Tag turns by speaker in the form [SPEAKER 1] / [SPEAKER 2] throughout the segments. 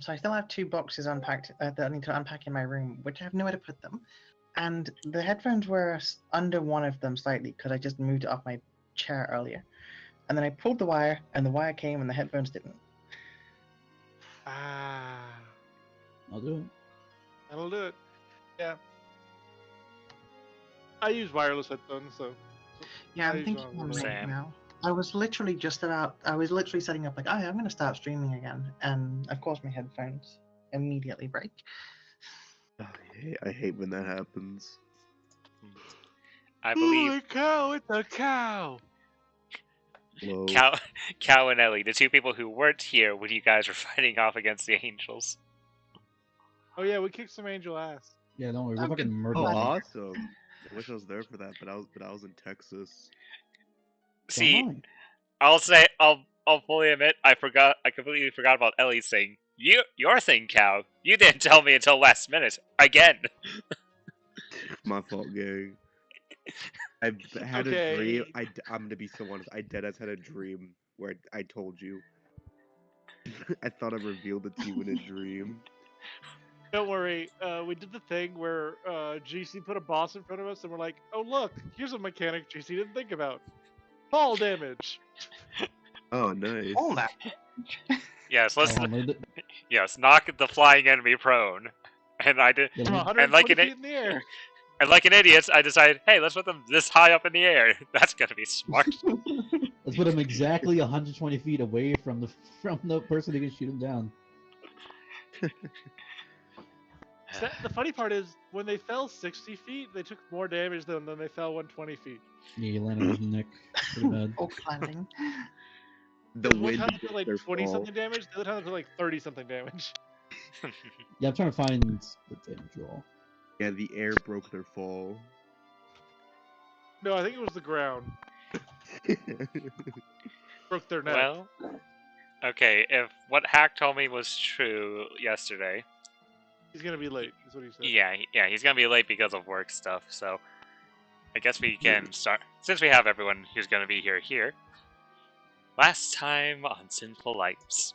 [SPEAKER 1] So I still have 2 boxes unpacked that I need to unpack in my room, which I have nowhere to put them. And the headphones were under one of them slightly because I just moved it off my chair earlier. And then I pulled the wire, and the wire came, and the headphones didn't.
[SPEAKER 2] I'll do it.
[SPEAKER 3] That'll do it. Yeah. I use wireless headphones, so.
[SPEAKER 1] Yeah,
[SPEAKER 3] I
[SPEAKER 1] I'm
[SPEAKER 3] use
[SPEAKER 1] thinking
[SPEAKER 3] them
[SPEAKER 1] on
[SPEAKER 3] all.
[SPEAKER 1] right
[SPEAKER 4] Same.
[SPEAKER 1] now. I was literally setting up like, oh, yeah, I'm going to start streaming again. And of course, my headphones immediately break.
[SPEAKER 5] I hate when that happens.
[SPEAKER 4] I believe
[SPEAKER 3] Holy cow, it's a cow!
[SPEAKER 5] Whoa.
[SPEAKER 4] Cow and Ellie, the two people who weren't here when you guys were fighting off against the angels.
[SPEAKER 3] Oh yeah, we kicked some angel ass.
[SPEAKER 2] Yeah, don't worry. We're
[SPEAKER 1] Okay.
[SPEAKER 2] fucking
[SPEAKER 5] Oh,
[SPEAKER 2] murdering.
[SPEAKER 5] awesome! I wish I was there for that, but I was in Texas.
[SPEAKER 4] See,
[SPEAKER 2] Come on.
[SPEAKER 4] I'll fully admit I completely forgot about Ellie's thing. Your thing, Cow. You didn't tell me until last minute. Again.
[SPEAKER 5] My fault, gang. I had
[SPEAKER 3] Okay.
[SPEAKER 5] a dream. I'm gonna be so honest. I deadass had a dream where I told you. I thought I revealed it to you in a dream.
[SPEAKER 3] Don't worry, we did the thing where GC put a boss in front of us and we're like, oh look, here's a mechanic GC didn't think about. Fall damage!
[SPEAKER 5] Oh, nice.
[SPEAKER 1] All that.
[SPEAKER 4] Yes,
[SPEAKER 2] Oh, homie,
[SPEAKER 4] yes, knock the flying enemy prone. And I did.
[SPEAKER 2] yeah,
[SPEAKER 3] From
[SPEAKER 2] let
[SPEAKER 3] 120 feet in the air!
[SPEAKER 4] And like an idiot, I decided, hey, let's put them this high up in the air. That's gonna be smart.
[SPEAKER 2] let's put him exactly 120 feet away from the person who can shoot him down.
[SPEAKER 3] The funny part is, when they fell 60 feet, they took more damage than they fell 120 feet.
[SPEAKER 2] Yeah, he landed on his neck. Pretty bad.
[SPEAKER 1] Or landing.
[SPEAKER 5] The
[SPEAKER 3] One
[SPEAKER 5] wind
[SPEAKER 3] time they did like
[SPEAKER 5] their
[SPEAKER 3] 20
[SPEAKER 5] fall.
[SPEAKER 3] something damage, the other time they did like 30 something damage.
[SPEAKER 2] Yeah, I'm trying to find the damage roll.
[SPEAKER 5] Yeah, the air broke their fall.
[SPEAKER 3] No, I think it was the ground. Broke their neck.
[SPEAKER 4] Well, okay, if what Hack told me was true yesterday,
[SPEAKER 3] He's gonna be late, is what he said.
[SPEAKER 4] yeah, he's gonna be late because of work stuff, so I guess we can start, since we have everyone who's gonna be here. Last time on Sinful Lights.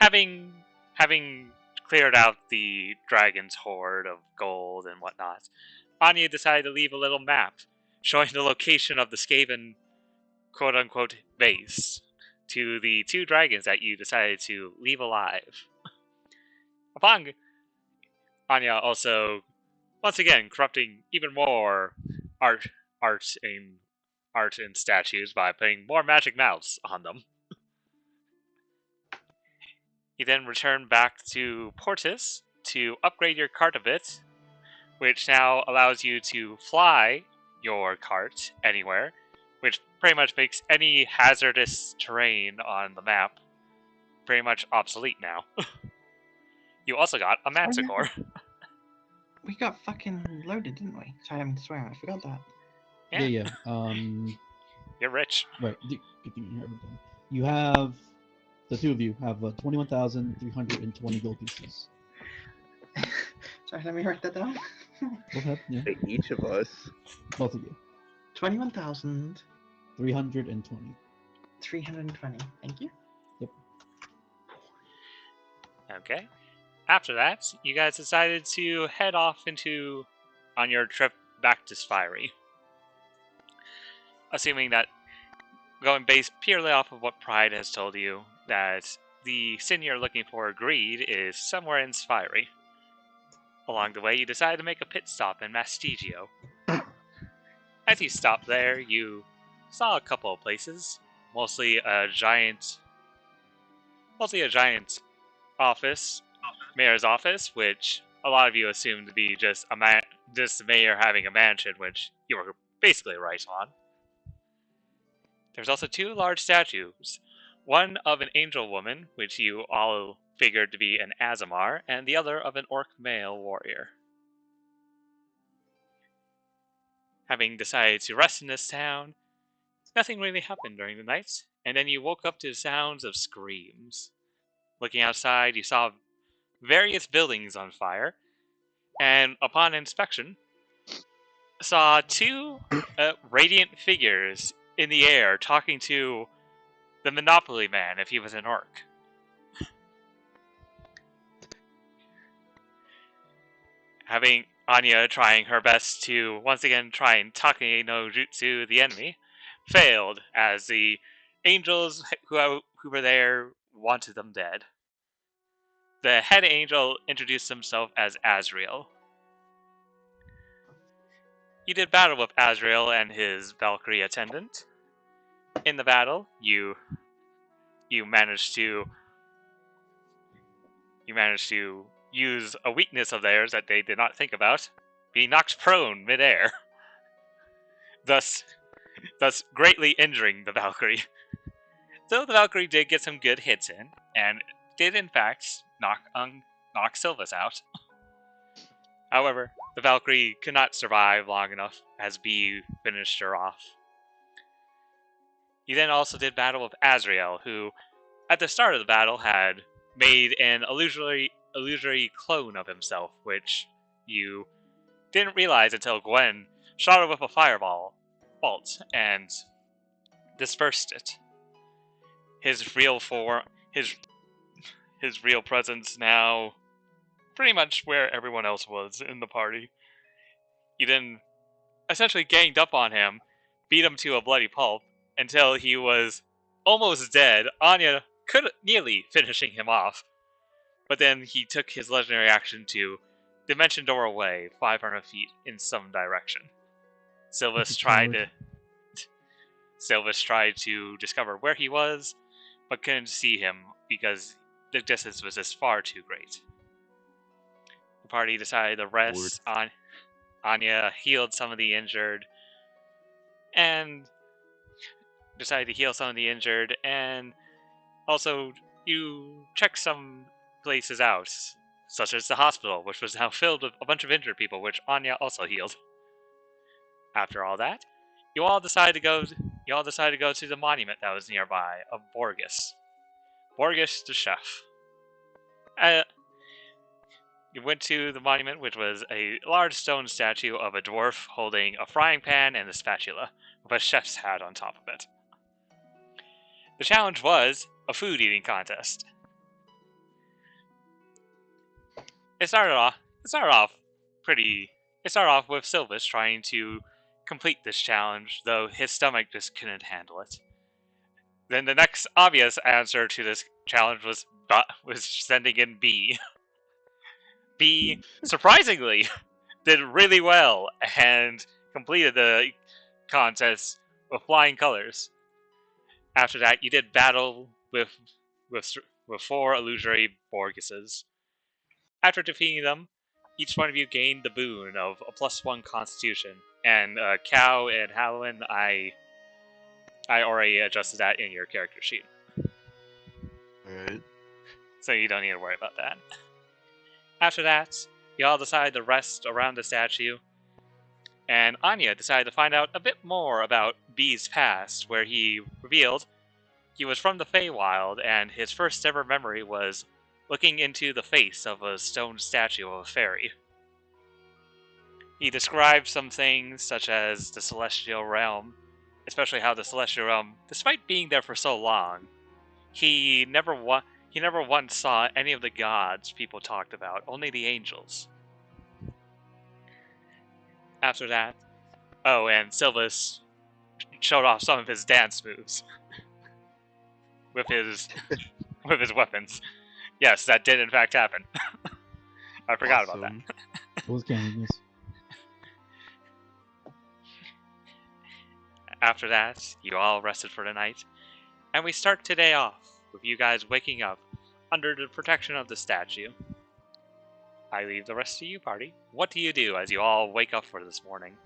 [SPEAKER 4] having cleared out the dragon's hoard of gold and whatnot, Anya decided to leave a little map showing the location of the Skaven quote-unquote base to the 2 dragons that you decided to leave alive. Upon Anya also, once again, corrupting even more art and statues by putting more magic mouths on them. You then return back to Portus to upgrade your cart a bit, which now allows you to fly your cart anywhere, which pretty much makes any hazardous terrain on the map pretty much obsolete now. You also got a manticore.
[SPEAKER 1] We got fucking loaded, didn't we? Sorry, I'm swearing. I forgot that.
[SPEAKER 4] Yeah.
[SPEAKER 2] You're
[SPEAKER 4] rich.
[SPEAKER 2] Right. Good thing you have everything. You have the 2 of you have 21,320 gold pieces.
[SPEAKER 1] Sorry, let me write that down.
[SPEAKER 2] Both have, yeah.
[SPEAKER 5] Each of us.
[SPEAKER 2] Both of you.
[SPEAKER 1] 21,320.
[SPEAKER 2] 320.
[SPEAKER 1] Thank you.
[SPEAKER 4] Okay. After that, you guys decided to head off on your trip back to Spirey. Assuming that, going based purely off of what Pride has told you, that the sin you're looking for, Greed, is somewhere in Spirey. Along the way, you decided to make a pit stop in Mastigio. As you stopped there, you saw a couple of places, mostly a giant office, mayor's office, which a lot of you assumed to be just the mayor having a mansion, which you were basically right on. There's also 2 large statues, one of an angel woman, which you all figured to be an Azamar, and the other of an orc male warrior. Having decided to rest in this town, nothing really happened during the night, and then you woke up to sounds of screams. Looking outside, you saw various buildings on fire, and upon inspection, saw 2 radiant figures in the air talking to the Monopoly Man if he was an orc. having Anya trying her best to once again try and Take no Jutsu the enemy, failed as the angels who were there wanted them dead. The head angel introduced himself as Azrael. You did battle with Azrael and his Valkyrie attendant. In the battle, you managed to use a weakness of theirs that they did not think about, being knocked prone midair, thus greatly injuring the Valkyrie. So the Valkyrie did get some good hits in, and did in fact knock Sylvis out. However, the Valkyrie could not survive long enough as B finished her off. You then also did battle with Azrael, who, at the start of the battle, had made an illusory clone of himself, which you didn't realize until Gwen shot it with a fireball bolt and dispersed it. His real presence now pretty much where everyone else was in the party. You then essentially ganged up on him, beat him to a bloody pulp until he was almost dead. Anya could nearly finishing him off, but then he took his legendary action to dimension door away 500 feet in some direction. Sylvis tried to discover where he was, but couldn't see him because the distance was just far too great. The party decided to rest. Anya healed some of the injured, and also you checked some places out, such as the hospital, which was now filled with a bunch of injured people, which Anya also healed. After all that, you all decided to go to the monument that was nearby of Borges. Borges the chef. You went to the monument, which was a large stone statue of a dwarf holding a frying pan and a spatula, with a chef's hat on top of it. The challenge was a food eating contest. It started off with Sylvis trying to complete this challenge, though his stomach just couldn't handle it. Then the next obvious answer to this challenge was sending in B. B, surprisingly, did really well and completed the contest with flying colors. After that, you did battle with 4 illusory Borgeses. After defeating them, each one of you gained the boon of a +1 Constitution. And Cow and Halloween, I already adjusted that in your character sheet.
[SPEAKER 6] Alright.
[SPEAKER 4] So you don't need to worry about that. After that, you all decided to rest around the statue, and Anya decided to find out a bit more about B's past, where he revealed he was from the Feywild, and his first ever memory was looking into the face of a stone statue of a fairy. He described some things, such as the Celestial Realm, especially how the Celestial Realm, despite being there for so long, he never once saw any of the gods people talked about, only the angels. After that, and Sylvis showed off some of his dance moves with his weapons. Yes, that did in fact happen. I forgot about that.
[SPEAKER 2] What was canon? Yes.
[SPEAKER 4] After that, you all rested for the night, and we start today off with you guys waking up under the protection of the statue. I leave the rest to you, party. What do you do as you all wake up for this morning?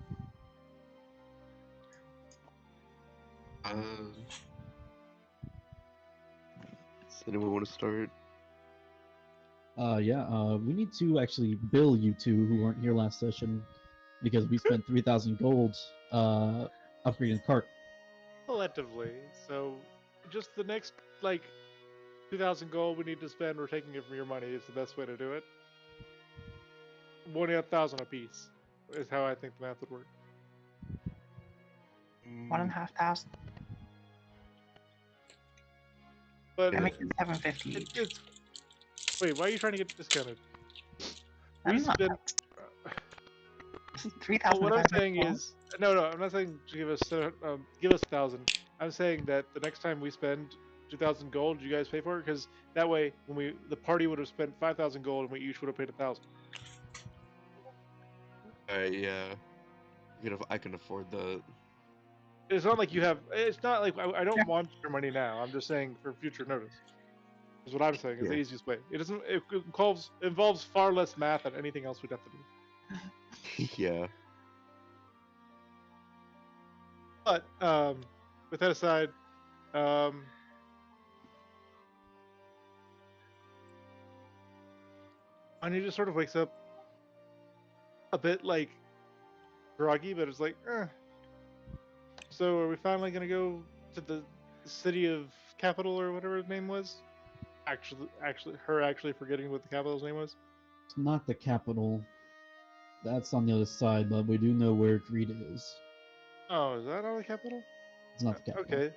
[SPEAKER 6] Does anyone want to start?
[SPEAKER 2] We need to actually bill you two who weren't here last session because we spent 3,000 gold upgrading the cart.
[SPEAKER 3] Collectively. So, just the next, 2,000 gold we need to spend, we're taking it from your money is the best way to do it. 1,000 a piece is how I think the math would work.
[SPEAKER 1] 1,500.
[SPEAKER 3] But
[SPEAKER 1] I make it 750 each.
[SPEAKER 3] Wait, why are you trying to get discounted?
[SPEAKER 1] I'm
[SPEAKER 3] We
[SPEAKER 1] not
[SPEAKER 3] spent
[SPEAKER 1] 3,000.
[SPEAKER 3] What I'm saying is, no, I'm not saying to give us 1,000. I'm saying that the next time we spend 2,000 gold, you guys pay for it, because that way, when the party would have spent 5,000 gold, and we each would have paid 1,000.
[SPEAKER 6] Alright, yeah. I can afford that.
[SPEAKER 3] It's not like you have. It's not like I don't want your money now. I'm just saying for future notice. Is what I'm saying. Is the
[SPEAKER 5] Yeah.
[SPEAKER 3] easiest way. It doesn't. It involves far less math than anything else we'd have to do.
[SPEAKER 6] Yeah.
[SPEAKER 3] But with that aside, Anya just sort of wakes up a bit like groggy, but it's like, So are we finally gonna go to the city of capital or whatever his name was? Actually forgetting what the capital's name was.
[SPEAKER 2] It's not the capital. That's on the other side, but we do know where Greta is.
[SPEAKER 3] Oh, is that not the capital?
[SPEAKER 2] It's not the capital.
[SPEAKER 3] Okay.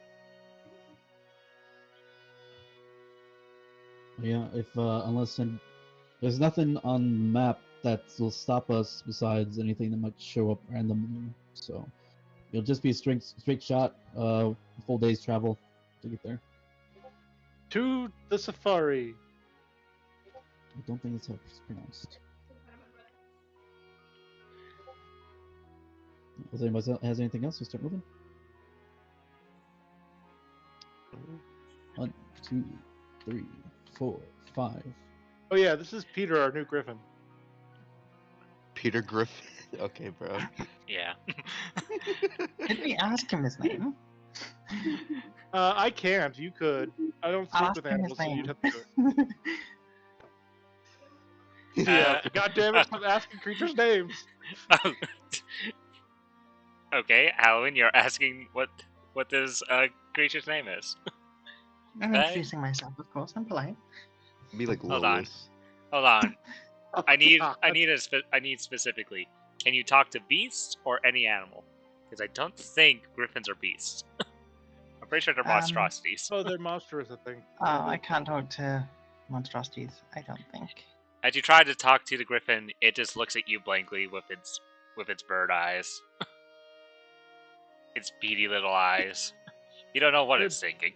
[SPEAKER 2] Yeah, if unless there's nothing on the map that will stop us besides anything that might show up randomly. So it'll just be a straight shot, full day's travel to get there.
[SPEAKER 3] To the safari.
[SPEAKER 2] I don't think that's how it's pronounced. Has anybody has anything else? We start moving. 1, 2, 3, 4, 5.
[SPEAKER 3] Oh yeah, this is Peter, our new Griffin.
[SPEAKER 6] Peter Griffin. Okay, bro.
[SPEAKER 4] Yeah.
[SPEAKER 1] Did we ask him his name?
[SPEAKER 3] I can't. You could. I don't
[SPEAKER 1] I'll
[SPEAKER 3] sleep with
[SPEAKER 1] ask him
[SPEAKER 3] animals,
[SPEAKER 1] his
[SPEAKER 3] so
[SPEAKER 1] name.
[SPEAKER 3] you'd have to do it. Yeah. God damn it! Stop asking creatures names.
[SPEAKER 4] Okay, Halloween, you're asking what this creature's name is.
[SPEAKER 1] I'm
[SPEAKER 4] Okay.
[SPEAKER 1] introducing myself, of course. I'm polite.
[SPEAKER 6] Be like
[SPEAKER 4] Hold on.
[SPEAKER 6] Lois.
[SPEAKER 4] Hold on. I need
[SPEAKER 3] God.
[SPEAKER 4] I need specifically. Can you talk to beasts or any animal? Because I don't think griffins are beasts. I'm pretty sure they're monstrosities.
[SPEAKER 3] Oh, they're monstrous, I think.
[SPEAKER 1] Oh, I can't talk to monstrosities, I don't think.
[SPEAKER 4] As you try to talk to the griffin, it just looks at you blankly with its bird eyes. Its beady little eyes. You don't know what it's thinking.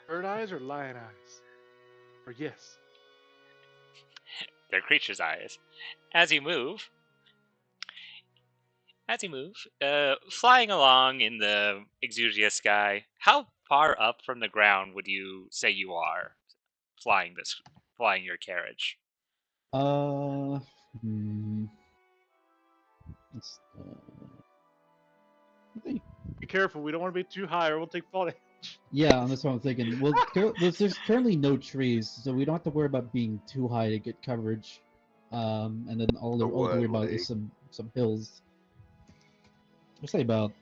[SPEAKER 3] Bird eyes or lion eyes? Or yes.
[SPEAKER 4] They're creature's eyes. As you move, flying along in the exuvious sky, how far up from the ground would you say you are flying your carriage?
[SPEAKER 2] It's, I think,
[SPEAKER 3] Be careful, we don't want to be too high or we'll take fall damage.
[SPEAKER 2] yeah, that's what I'm thinking. Well, there's currently no trees, so we don't have to worry about being too high to get coverage. And then all to worry about is some hills. I'd say about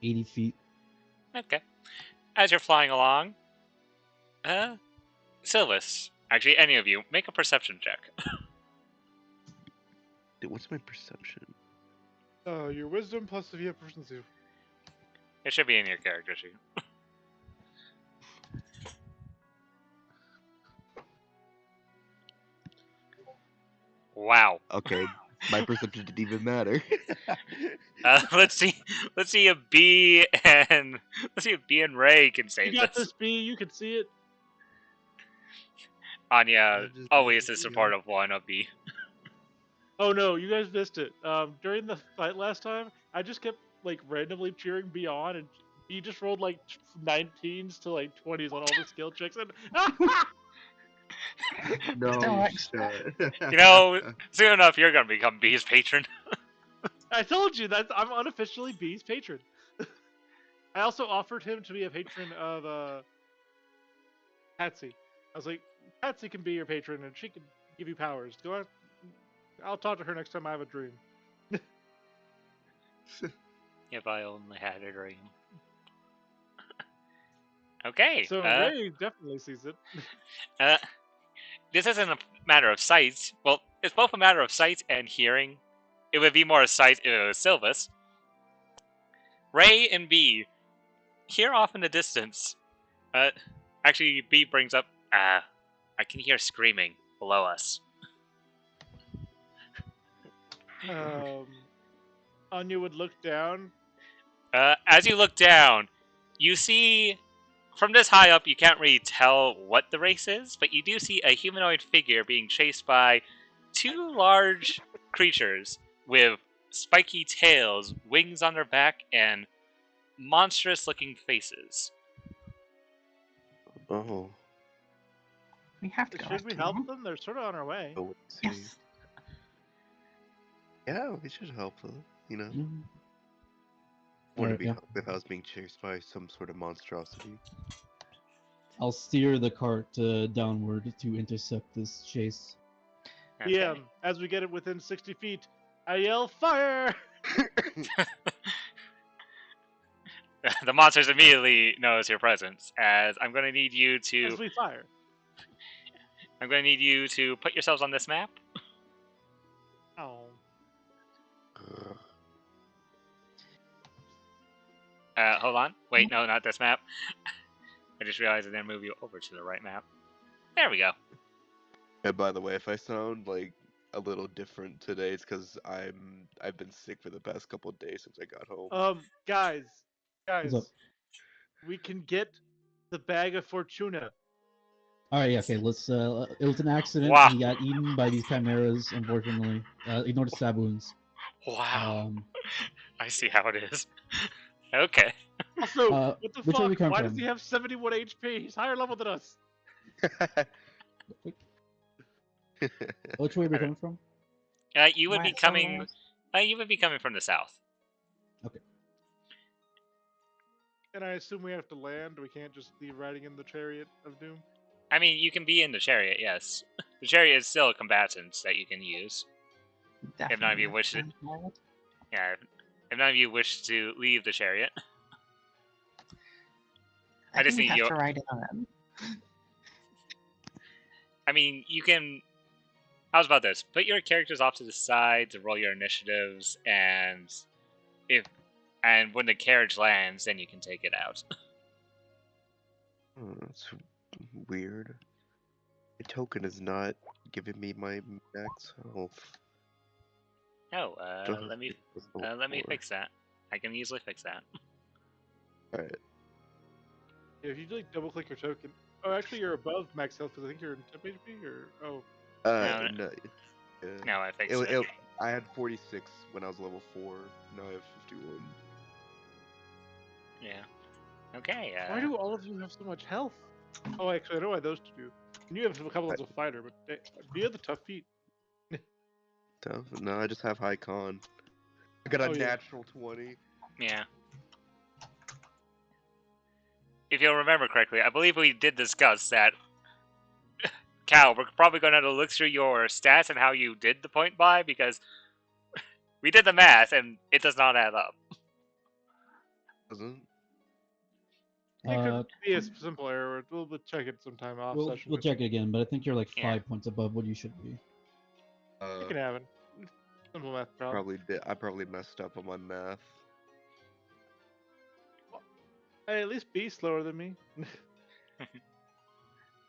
[SPEAKER 2] 80 feet.
[SPEAKER 4] Okay. As you're flying along, Sylvis, actually any of you, make a perception check.
[SPEAKER 6] Dude, what's my perception?
[SPEAKER 3] Your wisdom plus if you have proficiency.
[SPEAKER 4] It should be in your character sheet. Wow.
[SPEAKER 6] Okay, my perception didn't even matter.
[SPEAKER 4] Let's see if B and Ray can save
[SPEAKER 3] You got
[SPEAKER 4] this.
[SPEAKER 3] this, B. You can see it.
[SPEAKER 4] Anya always the support of one of B.
[SPEAKER 3] Oh no, you guys missed it. During the fight last time, I just kept like randomly cheering B on, and he just rolled like 19s to like 20s on all the skill checks, and
[SPEAKER 5] No
[SPEAKER 1] Still
[SPEAKER 5] shit.
[SPEAKER 4] You know, soon enough you're gonna become B's patron.
[SPEAKER 3] I told you that I'm unofficially B's patron. I also offered him to be a patron of Patsy. I was like, Patsy can be your patron, and she can give you powers. I'll talk to her next time I have a dream.
[SPEAKER 4] If I only had a dream. Okay.
[SPEAKER 3] So Ray definitely sees it.
[SPEAKER 4] This isn't a matter of sight. Well, it's both a matter of sight and hearing. It would be more sight if it was Sylvis. Ray and B hear off in the distance. Actually, B brings up, I can hear screaming below us.
[SPEAKER 3] Anya would look down.
[SPEAKER 4] As you look down, you see from this high up, you can't really tell what the race is, but you do see a humanoid figure being chased by two large creatures with spiky tails, wings on their back, and monstrous-looking faces.
[SPEAKER 6] Oh.
[SPEAKER 1] We have to go
[SPEAKER 3] Should we
[SPEAKER 1] after
[SPEAKER 3] help
[SPEAKER 1] them.
[SPEAKER 3] them? They're sort of on our way.
[SPEAKER 6] Oh, let's see.
[SPEAKER 1] Yes.
[SPEAKER 6] Yeah, we should help them. You know,
[SPEAKER 2] Mhm.
[SPEAKER 6] wouldn't
[SPEAKER 2] Alright,
[SPEAKER 6] be
[SPEAKER 2] yeah.
[SPEAKER 6] help if I was being chased by some sort of monstrosity.
[SPEAKER 2] I'll steer the cart downward to intercept this chase.
[SPEAKER 4] Okay.
[SPEAKER 3] Yeah, as we get it within 60 feet, I yell, fire!
[SPEAKER 4] The monsters immediately notice your presence, as I'm going to need you
[SPEAKER 3] As
[SPEAKER 4] to.
[SPEAKER 3] we fire.
[SPEAKER 4] I'm going to need you to put yourselves on this map.
[SPEAKER 3] Oh.
[SPEAKER 4] Hold on. Wait, no, not this map. I just realized I didn't move you over to the right map. There we go.
[SPEAKER 6] And by the way, if I sound like a little different today, it's because I've been sick for the past couple of days since I got home.
[SPEAKER 3] Guys,
[SPEAKER 2] What's up?
[SPEAKER 3] we can get the bag of Fortuna.
[SPEAKER 2] Alright, yeah, okay, let's, it was an accident.
[SPEAKER 4] Wow.
[SPEAKER 2] He got eaten by these chimeras, unfortunately. Ignore the stab wounds.
[SPEAKER 4] Wow. I see how it is. Okay.
[SPEAKER 3] Also, what the
[SPEAKER 2] which way we
[SPEAKER 3] fuck?
[SPEAKER 2] come
[SPEAKER 3] Why
[SPEAKER 2] from?
[SPEAKER 3] does he have 71 HP? He's higher level than us.
[SPEAKER 2] Which way are we coming from?
[SPEAKER 4] You would be
[SPEAKER 1] Right,
[SPEAKER 4] coming.
[SPEAKER 1] so-
[SPEAKER 4] You would be coming from the south.
[SPEAKER 3] And I assume we have to land. We can't just be riding in the chariot of doom.
[SPEAKER 4] I mean, you can be in the chariot. Yes, the chariot is still a combatant that you can use. If none of you
[SPEAKER 1] Definitely
[SPEAKER 4] wish to,
[SPEAKER 1] understand.
[SPEAKER 4] yeah. If none of you wish to leave the chariot,
[SPEAKER 1] I
[SPEAKER 4] just
[SPEAKER 1] think we
[SPEAKER 4] need
[SPEAKER 1] have
[SPEAKER 4] your.
[SPEAKER 1] to ride it on.
[SPEAKER 4] I mean, you can. How's about this? Put your characters off to the side to roll your initiatives, and when the carriage lands, then you can take it out.
[SPEAKER 6] Oh, that's weird. The token is not giving me my max health.
[SPEAKER 4] Oh,
[SPEAKER 6] Don't have
[SPEAKER 4] let me
[SPEAKER 6] to use level
[SPEAKER 4] let me
[SPEAKER 6] 4.
[SPEAKER 4] fix that. I can easily fix that.
[SPEAKER 6] Alright.
[SPEAKER 3] Yeah, if you like double click your token. Oh, actually, you're above max health because I think you're in 10 HP or oh.
[SPEAKER 4] No,
[SPEAKER 6] No. Yeah.
[SPEAKER 4] No, I fixed it.
[SPEAKER 6] I had 46 when I was level 4. Now I have 51.
[SPEAKER 4] Yeah. Okay.
[SPEAKER 3] Why do all of you have so much health? Oh, actually, I know why those two do. And you have a couple as a fighter, but do you have the tough feet?
[SPEAKER 6] Tough? No, I just have high con. I got a
[SPEAKER 3] Oh, yeah.
[SPEAKER 6] natural 20.
[SPEAKER 4] Yeah. If you'll remember correctly, I believe we did discuss that. Cal, we're probably going to have to look through your stats and how you did the point buy because we did the math and it does not add up.
[SPEAKER 6] Doesn't?
[SPEAKER 3] It could be a simple error. We'll check it sometime off session.
[SPEAKER 2] We'll check it again, but I think you're like 5
[SPEAKER 4] Yeah.
[SPEAKER 2] points above what you should be.
[SPEAKER 3] You can have it. Simple math problem.
[SPEAKER 6] I probably messed up on my math.
[SPEAKER 3] Hey, at least be slower than me.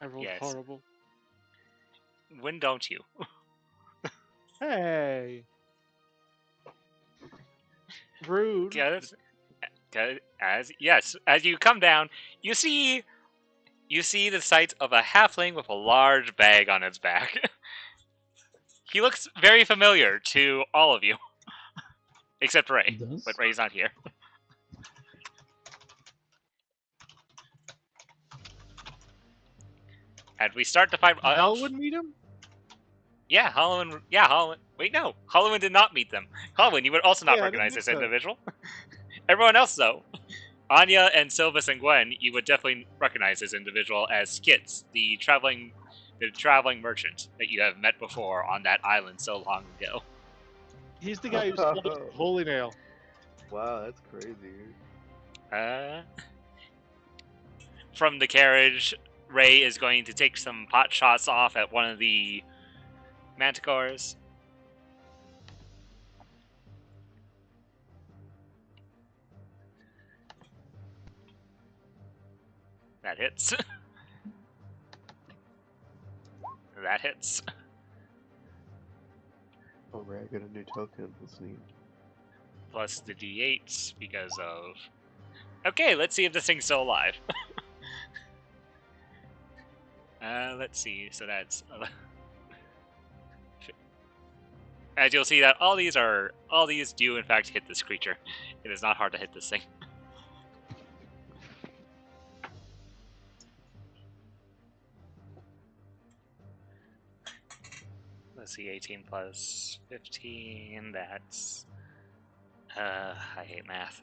[SPEAKER 3] I rolled
[SPEAKER 4] Yes.
[SPEAKER 3] horrible.
[SPEAKER 4] When don't you?
[SPEAKER 3] Hey. Rude.
[SPEAKER 4] As you come down, you see the sight of a halfling with a large bag on its back. He looks very familiar to all of you, except Ray.
[SPEAKER 2] He does?
[SPEAKER 4] But Ray's not here. And we start to fight.
[SPEAKER 3] Hellwood meet him?
[SPEAKER 4] Yeah, Hollowin. Wait, no. Hollowin did not meet them. Hollowin, you would also not
[SPEAKER 3] Yeah, I didn't
[SPEAKER 4] recognize
[SPEAKER 3] think
[SPEAKER 4] this
[SPEAKER 3] so.
[SPEAKER 4] individual. Everyone else, though. Anya and Sylvis and Gwen, you would definitely recognize this individual as Skits, the traveling merchant that you have met before on that island so long ago.
[SPEAKER 3] He's the guy who sold us the holy nail.
[SPEAKER 6] Wow, that's crazy.
[SPEAKER 4] From the carriage, Ray is going to take some pot shots off at one of the manticores. That hits. That hits.
[SPEAKER 6] Alright, I got a new token. That's neat.
[SPEAKER 4] Plus the d8s because of... Okay, let's see if this thing's still alive. Let's see, so that's... As you'll see that all these do in fact hit this creature. It is not hard to hit this thing. Let's see, 18 plus 15, that's... I hate math.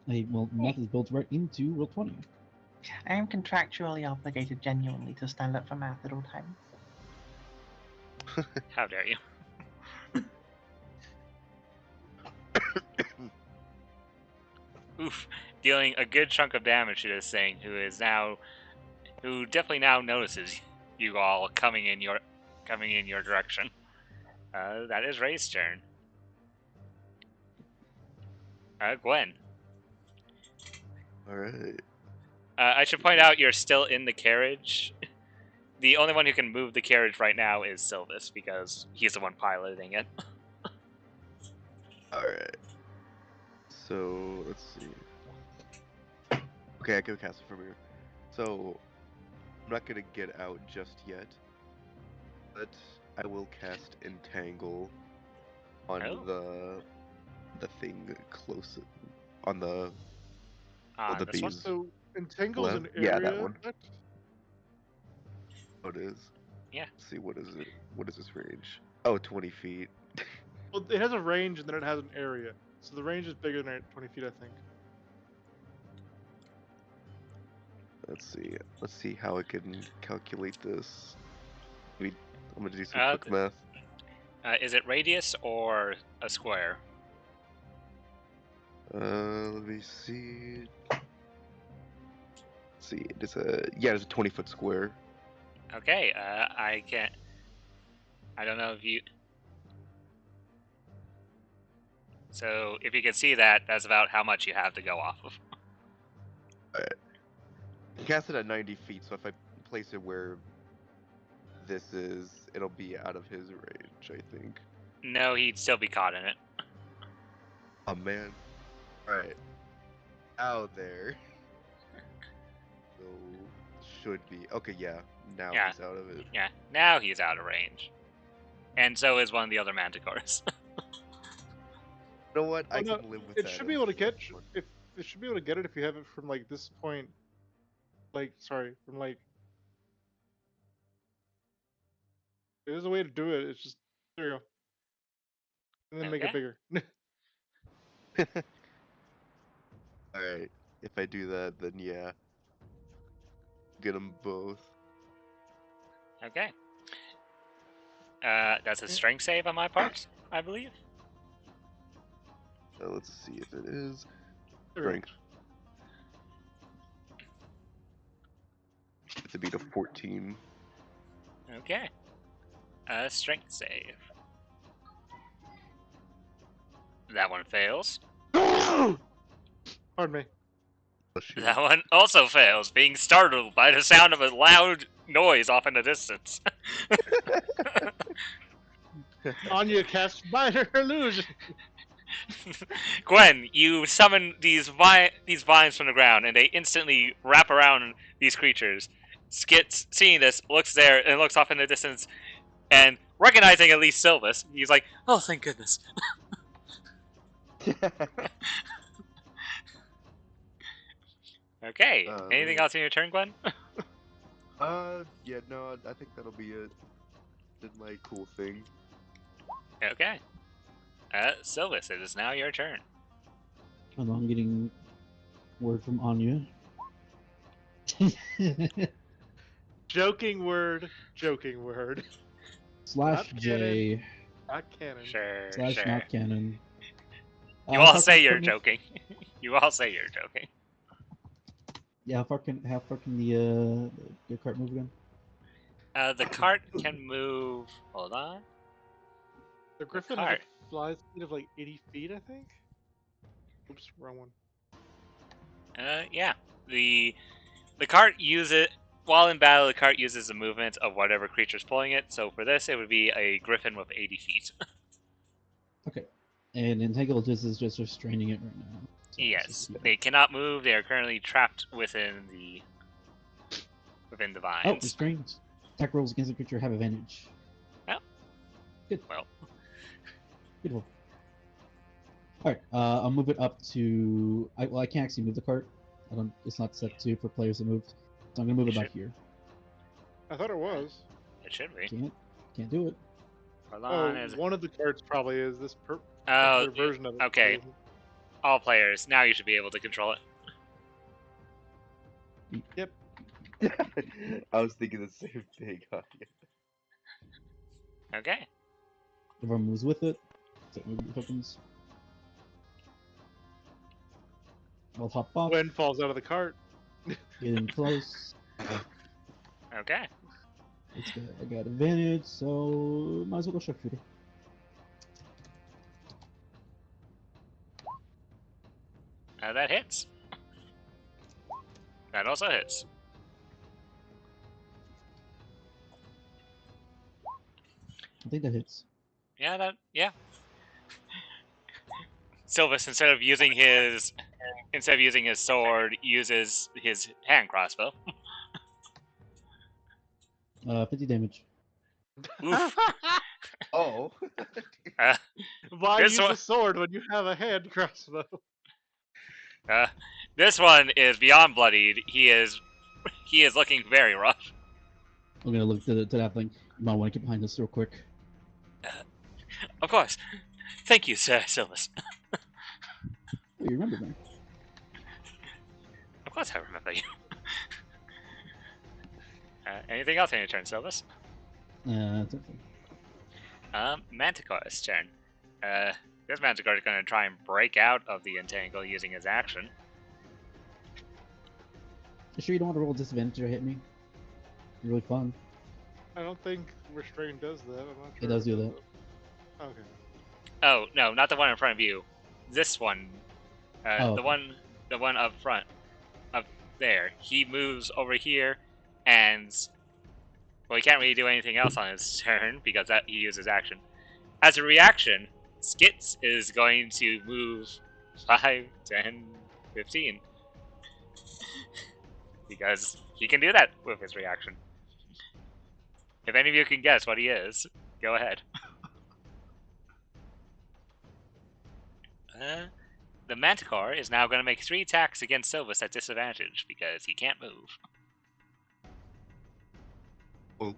[SPEAKER 2] Well, math is built right into Roll20.
[SPEAKER 1] I am contractually obligated genuinely to stand up for math at all times.
[SPEAKER 4] How dare you? Oof, dealing a good chunk of damage to this thing, who definitely now notices you all coming in your direction. That is Ray's turn. Gwen.
[SPEAKER 6] Alright.
[SPEAKER 4] I should point out you're still in the carriage. The only one who can move the carriage right now is Sylvis, because he's the one piloting it.
[SPEAKER 6] Alright. So, let's see. Okay, I can cast it from here. So, I'm not gonna get out just yet, but I will cast Entangle on the thing close on the
[SPEAKER 4] This one?
[SPEAKER 6] bees.
[SPEAKER 3] So Entangle is an
[SPEAKER 6] Left?
[SPEAKER 3] area.
[SPEAKER 6] Yeah, that one.
[SPEAKER 3] What?
[SPEAKER 6] Oh, it is.
[SPEAKER 4] Yeah.
[SPEAKER 6] Let's see, what is it? What is this range? Oh, 20 feet.
[SPEAKER 3] Well, it has a range and then it has an area. So the range is bigger than 20 feet, I think.
[SPEAKER 6] Let's see. Let's see how I can calculate this. I'm gonna do some quick math.
[SPEAKER 4] Is it radius or a square?
[SPEAKER 6] Let me see. Let's see, it's a 20-foot square.
[SPEAKER 4] Okay, I don't know if you... So, if you can see that, that's about how much you have to go off of.
[SPEAKER 6] Alright. Cast it at 90 feet, so if I place it where this is, it'll be out of his range, I think.
[SPEAKER 4] No, he'd still be caught in it.
[SPEAKER 6] Oh, man. Alright. Out there. So, should be. Okay, yeah. Now
[SPEAKER 4] Yeah.
[SPEAKER 6] he's out of it.
[SPEAKER 4] Yeah, now he's out of range. And so is one of the other manticores.
[SPEAKER 6] You know what? I
[SPEAKER 3] no,
[SPEAKER 6] can live with
[SPEAKER 3] it
[SPEAKER 6] that.
[SPEAKER 3] should be able to catch. If it should be able to get it if you have it from like this point. From like. There's a way to do it. It's just there you go. And then make it bigger.
[SPEAKER 6] Alright. If I do that, then yeah. Get them both.
[SPEAKER 4] Okay. That's a strength save on my part, I believe.
[SPEAKER 6] Let's see if it is.
[SPEAKER 3] There we go.
[SPEAKER 6] Strength. It's a beat of 14.
[SPEAKER 4] Okay. Strength save. That one fails.
[SPEAKER 3] Pardon me.
[SPEAKER 6] Oh, shoot.
[SPEAKER 4] That one also fails, being startled by the sound of a loud noise off in the distance.
[SPEAKER 3] Anya casts minor illusion.
[SPEAKER 4] Gwen, you summon these vines from the ground, and they instantly wrap around these creatures. Skit, seeing this, looks there and looks off in the distance, and recognizing at least Sylvis, he's like, "Oh, thank goodness." Okay. Anything else in your turn, Gwen?
[SPEAKER 6] Yeah, no, I think that'll be it. Did my cool thing.
[SPEAKER 4] Okay. Sylvis, it is now your turn.
[SPEAKER 2] Hold on, I'm getting word from Anya.
[SPEAKER 3] Joking word.
[SPEAKER 2] Slash J.
[SPEAKER 3] Not canon.
[SPEAKER 4] Sure.
[SPEAKER 2] Slash
[SPEAKER 4] Sure.
[SPEAKER 2] not canon.
[SPEAKER 4] You all say you're joking. You all say you're joking.
[SPEAKER 2] Yeah, how far can the cart move again?
[SPEAKER 4] The cart can move. Hold on.
[SPEAKER 3] The griffin has a fly speed of like 80 feet, I think. Oops, wrong one.
[SPEAKER 4] Yeah. The cart while in battle, the cart uses the movement of whatever creature's pulling it. So for this, it would be a griffin with 80 feet.
[SPEAKER 2] Okay. And Entangled is just restraining it right now. So
[SPEAKER 4] Yes, they cannot move. They are currently trapped within the vines.
[SPEAKER 2] Oh, restrained. Attack rolls against the creature have advantage.
[SPEAKER 4] Oh.
[SPEAKER 2] Good.
[SPEAKER 4] Well.
[SPEAKER 2] Beautiful. Alright, I'll move it up to... I can't actually move the cart. It's not set to for players to move. So I'm going to move it back here.
[SPEAKER 3] I thought it was.
[SPEAKER 4] It should be.
[SPEAKER 2] Can't do it.
[SPEAKER 4] Hold on.
[SPEAKER 3] One of the carts probably is this
[SPEAKER 4] Oh,
[SPEAKER 3] version of it.
[SPEAKER 4] okay. All players, now you should be able to control it.
[SPEAKER 3] Yep.
[SPEAKER 6] I was thinking the same thing.
[SPEAKER 4] Okay.
[SPEAKER 2] Everyone moves with it. So it opens. I'll hop off.
[SPEAKER 3] Gwen falls out of the cart.
[SPEAKER 2] Getting close.
[SPEAKER 4] Okay.
[SPEAKER 2] I got advantage, so might as well go sharpshooter.
[SPEAKER 4] That hits. That also hits.
[SPEAKER 2] I think that hits.
[SPEAKER 4] Yeah. Silvus, instead of using his sword, uses his hand crossbow.
[SPEAKER 2] 50 damage.
[SPEAKER 4] Oof.
[SPEAKER 6] Oh.
[SPEAKER 3] Why
[SPEAKER 4] This
[SPEAKER 3] use
[SPEAKER 4] one-
[SPEAKER 3] a sword when you have a hand crossbow?
[SPEAKER 4] This one is beyond bloodied. He is looking very rough.
[SPEAKER 2] I'm gonna look to that thing. You might want to get behind this real quick.
[SPEAKER 4] Of course. Thank you, Sir Silvus.
[SPEAKER 2] Oh, you remember me.
[SPEAKER 4] Of course I remember you. Anything else on your turn, Silvus?
[SPEAKER 2] That's okay.
[SPEAKER 4] Manticore's turn. This Manticore is going to try and break out of the entangle using his action.
[SPEAKER 2] You sure you don't want to roll disadvantage or hit me? You're really fun.
[SPEAKER 3] I don't think restrain does that. I'm not
[SPEAKER 2] It
[SPEAKER 3] sure.
[SPEAKER 2] does do that.
[SPEAKER 3] Okay.
[SPEAKER 4] Oh no, not the one in front of you. This one,
[SPEAKER 2] Oh.
[SPEAKER 4] the one up front, up there. He moves over here, and well, he can't really do anything else on his turn because he uses action. As a reaction, Skits is going to move 5, 10, 15. Because he can do that with his reaction. If any of you can guess what he is, go ahead. The Manticore is now going to make 3 attacks against Silvus at disadvantage because he can't move.
[SPEAKER 3] Oh,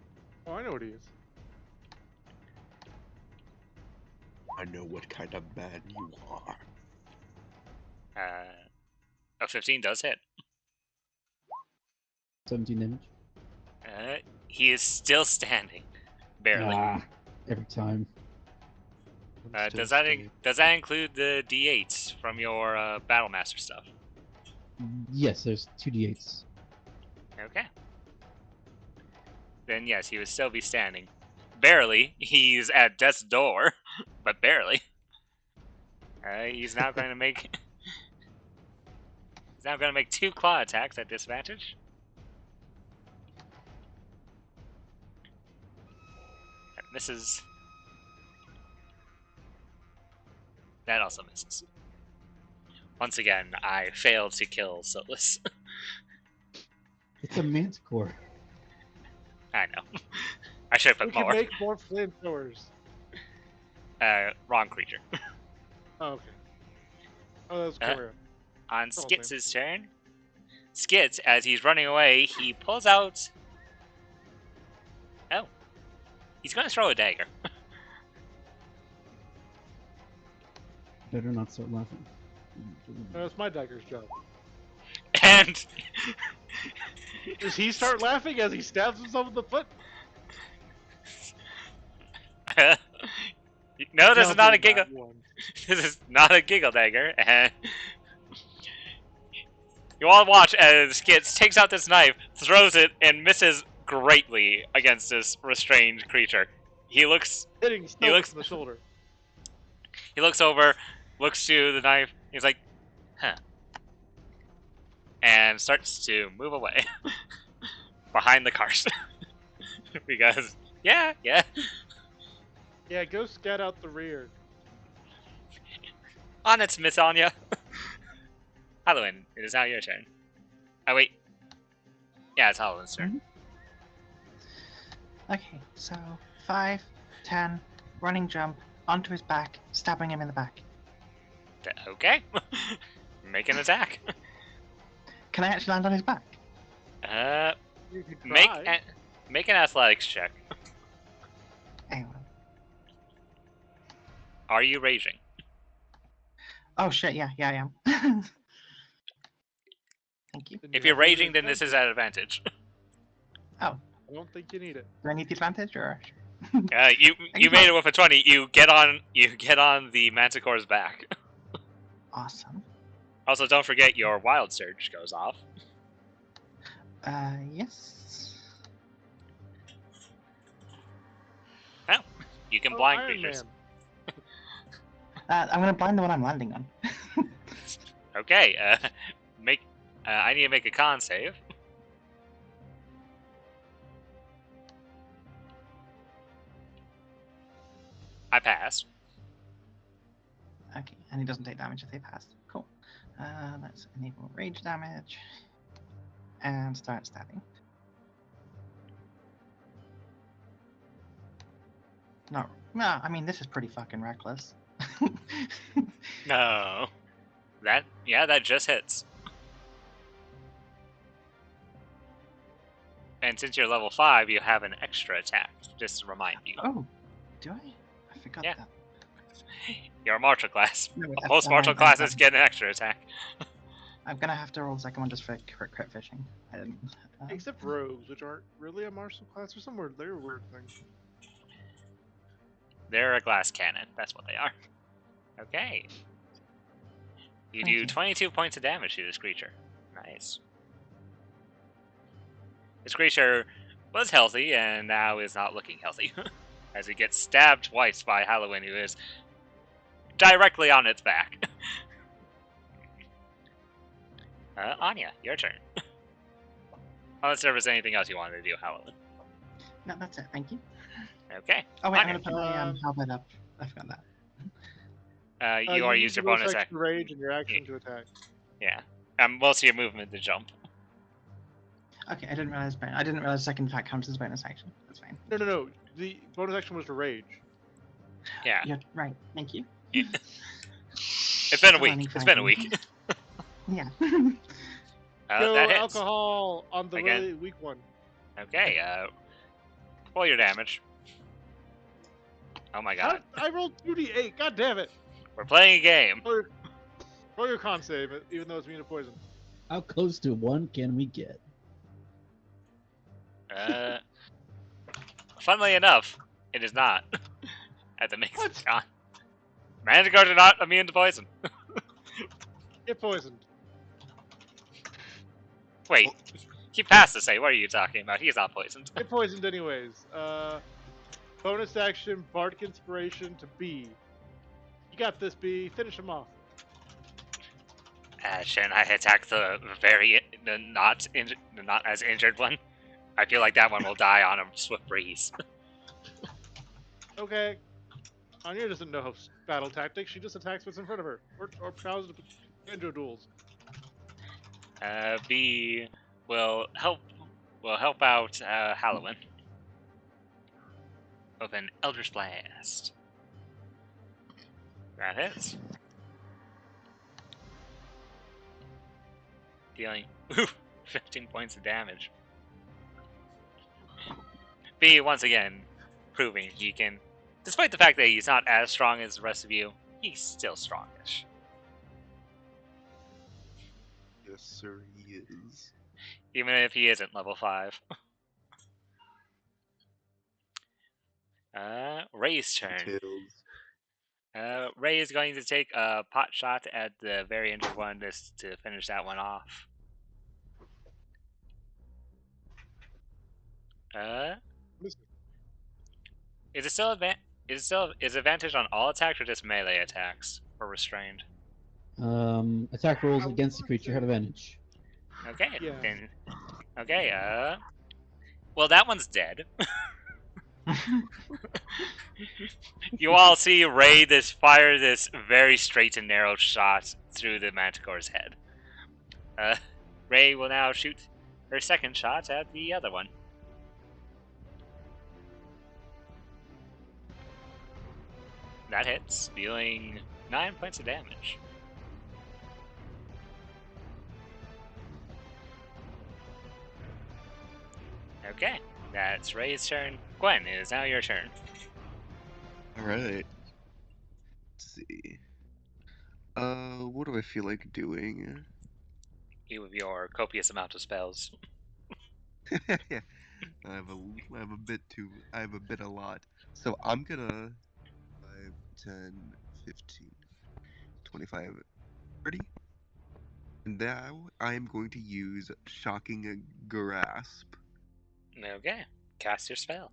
[SPEAKER 3] I know what he is.
[SPEAKER 6] I know what kind of man you are.
[SPEAKER 4] A 15 does hit.
[SPEAKER 2] 17 damage.
[SPEAKER 4] He is still standing. Barely.
[SPEAKER 2] Every time.
[SPEAKER 4] Does that include the D8s from your Battlemaster stuff?
[SPEAKER 2] Yes, there's 2d8s.
[SPEAKER 4] Okay. Then yes, he would still be standing. Barely. He's at death's door, but barely. He's now going to make. He's now going to make 2 claw attacks at disadvantage. That misses. That also misses. Once again, I failed to kill Solus.
[SPEAKER 2] It's a manticore.
[SPEAKER 4] I know. I should have
[SPEAKER 3] We
[SPEAKER 4] put
[SPEAKER 3] can
[SPEAKER 4] more.
[SPEAKER 3] make more flamethrowers.
[SPEAKER 4] Wrong creature.
[SPEAKER 3] Oh, okay. Oh, that was Korea.
[SPEAKER 4] On
[SPEAKER 3] Oh,
[SPEAKER 4] Skits' turn, Skits, as he's running away, he pulls out... Oh. He's going to throw a dagger.
[SPEAKER 2] Better not start laughing.
[SPEAKER 3] That's my dagger's job.
[SPEAKER 4] And...
[SPEAKER 3] Does he start laughing as he stabs himself in the foot?
[SPEAKER 4] No, this is not a
[SPEAKER 3] Probably
[SPEAKER 4] giggle.
[SPEAKER 3] not one.
[SPEAKER 4] This is not a giggle dagger. And you all watch as Skits takes out this knife, throws it, and misses greatly against this restrained creature. He looks
[SPEAKER 3] Hitting Stokes in the shoulder.
[SPEAKER 4] He looks over, looks to the knife. He's like, huh. And starts to move away. behind the cars. Because, yeah.
[SPEAKER 3] Yeah, go scout out the rear.
[SPEAKER 4] On its Miss Anya. Halloween, it is now your turn. Oh, wait. Yeah, it's Halloween's turn.
[SPEAKER 1] Okay, so 5, 10, running jump, onto his back, stabbing him in the back.
[SPEAKER 4] Okay. Make an attack.
[SPEAKER 1] Can I actually land on his back?
[SPEAKER 3] You could
[SPEAKER 4] Make
[SPEAKER 3] try.
[SPEAKER 4] make an athletics check.
[SPEAKER 1] Hang on.
[SPEAKER 4] Are you raging?
[SPEAKER 1] Oh shit, yeah, I am. Thank you.
[SPEAKER 3] Then
[SPEAKER 4] If
[SPEAKER 3] you
[SPEAKER 4] you're
[SPEAKER 3] have to use
[SPEAKER 4] raging, then this is at advantage.
[SPEAKER 1] Oh,
[SPEAKER 3] I don't think you need it.
[SPEAKER 1] do I need the advantage or?
[SPEAKER 4] You made it with a 20. You get on the Manticore's back.
[SPEAKER 1] Awesome.
[SPEAKER 4] Also, don't forget your wild surge goes off.
[SPEAKER 1] Yes.
[SPEAKER 4] You can
[SPEAKER 3] Oh,
[SPEAKER 4] blind
[SPEAKER 3] Iron
[SPEAKER 4] creatures.
[SPEAKER 3] Man.
[SPEAKER 1] I'm gonna blind the one I'm landing on.
[SPEAKER 4] Okay. I need to make a con save. I pass.
[SPEAKER 1] Okay, and he doesn't take damage if they pass. Cool. Let's enable rage damage and start stabbing. No, I mean this is pretty fucking reckless.
[SPEAKER 4] No. That just hits. And since you're level 5, you have an extra attack, just to remind you.
[SPEAKER 1] Oh, do I? I forgot
[SPEAKER 4] Yeah.
[SPEAKER 1] that.
[SPEAKER 4] You're a martial class.
[SPEAKER 1] No, wait,
[SPEAKER 4] Most martial classes get an extra attack.
[SPEAKER 1] I'm gonna have to roll the second one just for crit fishing. I didn't.
[SPEAKER 3] Except rogues, which aren't really a martial class, or some weird, they're a weird thing.
[SPEAKER 4] They're a glass cannon. That's what they are. Okay. You do
[SPEAKER 1] Okay.
[SPEAKER 4] 22 points of damage to this creature. Nice. This creature was healthy and now is not looking healthy. As it gets stabbed twice by Halloween, who is directly on its back. Anya, your turn. Unless there was anything else you wanted to do, Halloween.
[SPEAKER 1] No, that's it. Thank you.
[SPEAKER 4] Okay.
[SPEAKER 1] Oh wait, I'm
[SPEAKER 4] Anya,
[SPEAKER 1] gonna put my halberd up. I forgot that.
[SPEAKER 4] you are used your bonus
[SPEAKER 3] action.
[SPEAKER 4] action.
[SPEAKER 3] Rage and your action to attack.
[SPEAKER 4] Yeah. Most of your movement to jump.
[SPEAKER 1] Okay, I didn't realize second attack counts as bonus action. That's fine.
[SPEAKER 3] No. The bonus action was to rage.
[SPEAKER 4] Yeah.
[SPEAKER 1] You're right. Thank you.
[SPEAKER 4] It's been a week.
[SPEAKER 1] Learning
[SPEAKER 4] It's been a
[SPEAKER 1] fighting.
[SPEAKER 4] week.
[SPEAKER 1] Yeah.
[SPEAKER 3] Go
[SPEAKER 4] That hits.
[SPEAKER 3] alcohol on the
[SPEAKER 4] Again.
[SPEAKER 3] really weak one.
[SPEAKER 4] Okay, roll your damage. Oh my god.
[SPEAKER 3] I rolled 2d8. God damn it!
[SPEAKER 4] We're playing a game.
[SPEAKER 3] Roll your con save, even though it's immune to poison.
[SPEAKER 2] How close to 1 can we get?
[SPEAKER 4] Funnily enough, it is not. At the mix
[SPEAKER 3] What?
[SPEAKER 4] con. Manticores are not immune to poison.
[SPEAKER 3] Get poisoned.
[SPEAKER 4] Wait, he passed to say, what are you talking about? He's not poisoned.
[SPEAKER 3] Get poisoned anyways. Bonus action, Bardic Inspiration to B. You got this, B. Finish him off.
[SPEAKER 4] Shouldn't I attack the not as injured one? I feel like that one will die on a swift breeze.
[SPEAKER 3] Okay. Anya doesn't know battle tactics. She just attacks what's in front of her, or tries to banjo duels.
[SPEAKER 4] B will help out Halloween with an Eldritch Blast. That hits. Dealing 15 points of damage. B once again proving he can, despite the fact that he's not as strong as the rest of you, he's still strongish.
[SPEAKER 6] Yes, sir, he is.
[SPEAKER 4] Even if he isn't level 5. Ray's turn.
[SPEAKER 6] Tails.
[SPEAKER 4] Ray is going to take a pot shot at the very injured one just to finish that one off. Is it still is advantage on all attacks or just melee attacks for restrained?
[SPEAKER 2] Attack rolls against the creature have advantage.
[SPEAKER 4] Okay,
[SPEAKER 3] Yeah.
[SPEAKER 4] then. Okay, Well, that one's dead. You all see Ray fire this very straight and narrow shot through the Manticore's head. Ray will now shoot her second shot at the other one. That hits, dealing 9 points of damage. Okay, that's Ray's turn. Gwen, it is now your turn.
[SPEAKER 6] Alright. Let's see. What do I feel like doing?
[SPEAKER 4] You with your copious amount of spells.
[SPEAKER 6] Yeah. I have a bit a lot. So I'm gonna 5, 10, 15, 25, 30. And now I'm going to use Shocking Grasp.
[SPEAKER 4] Okay, cast your spell.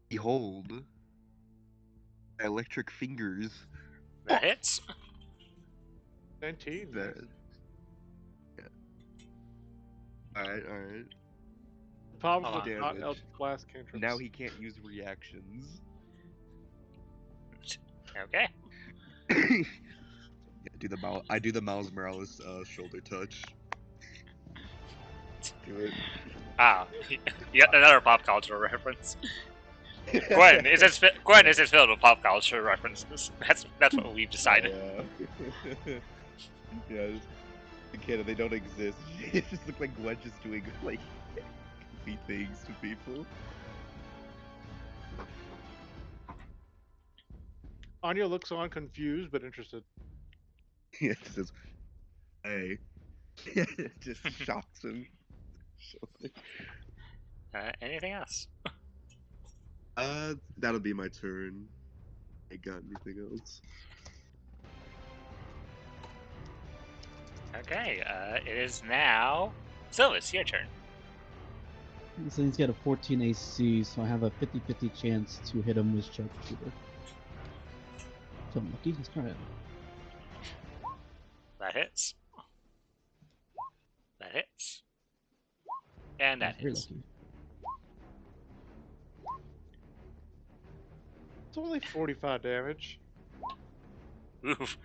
[SPEAKER 6] Behold, my electric fingers.
[SPEAKER 4] That hits.
[SPEAKER 3] 19.
[SPEAKER 6] That. Yeah. Alright.
[SPEAKER 3] The problem
[SPEAKER 4] Hold
[SPEAKER 3] with
[SPEAKER 6] on.
[SPEAKER 3] not
[SPEAKER 6] Damage.
[SPEAKER 3] blast cantrips.
[SPEAKER 6] Now he can't use reactions.
[SPEAKER 4] Okay.
[SPEAKER 6] Yeah, I do the Miles Morales shoulder touch. Do it.
[SPEAKER 4] Ah, yet another pop culture reference. Gwen, is it filled with pop culture references? That's what we've decided.
[SPEAKER 6] Yeah. Yeah. Again, they don't exist. It just looks like Gwen just doing like goofy things to people.
[SPEAKER 3] Anya looks on confused but interested.
[SPEAKER 6] Yeah, it says, "Hey," just shocks him.
[SPEAKER 4] Anything else?
[SPEAKER 6] That'll be my turn. I got anything else?
[SPEAKER 4] Okay, it is now Silvis, your turn.
[SPEAKER 2] So he's got a 14 AC, so I have a 50-50 chance to hit him with sharpshooter. So I'm lucky. He's not.
[SPEAKER 4] That hits. That hits. And that
[SPEAKER 2] Very
[SPEAKER 4] hits.
[SPEAKER 2] lucky.
[SPEAKER 3] It's only 45 damage.
[SPEAKER 4] Oof.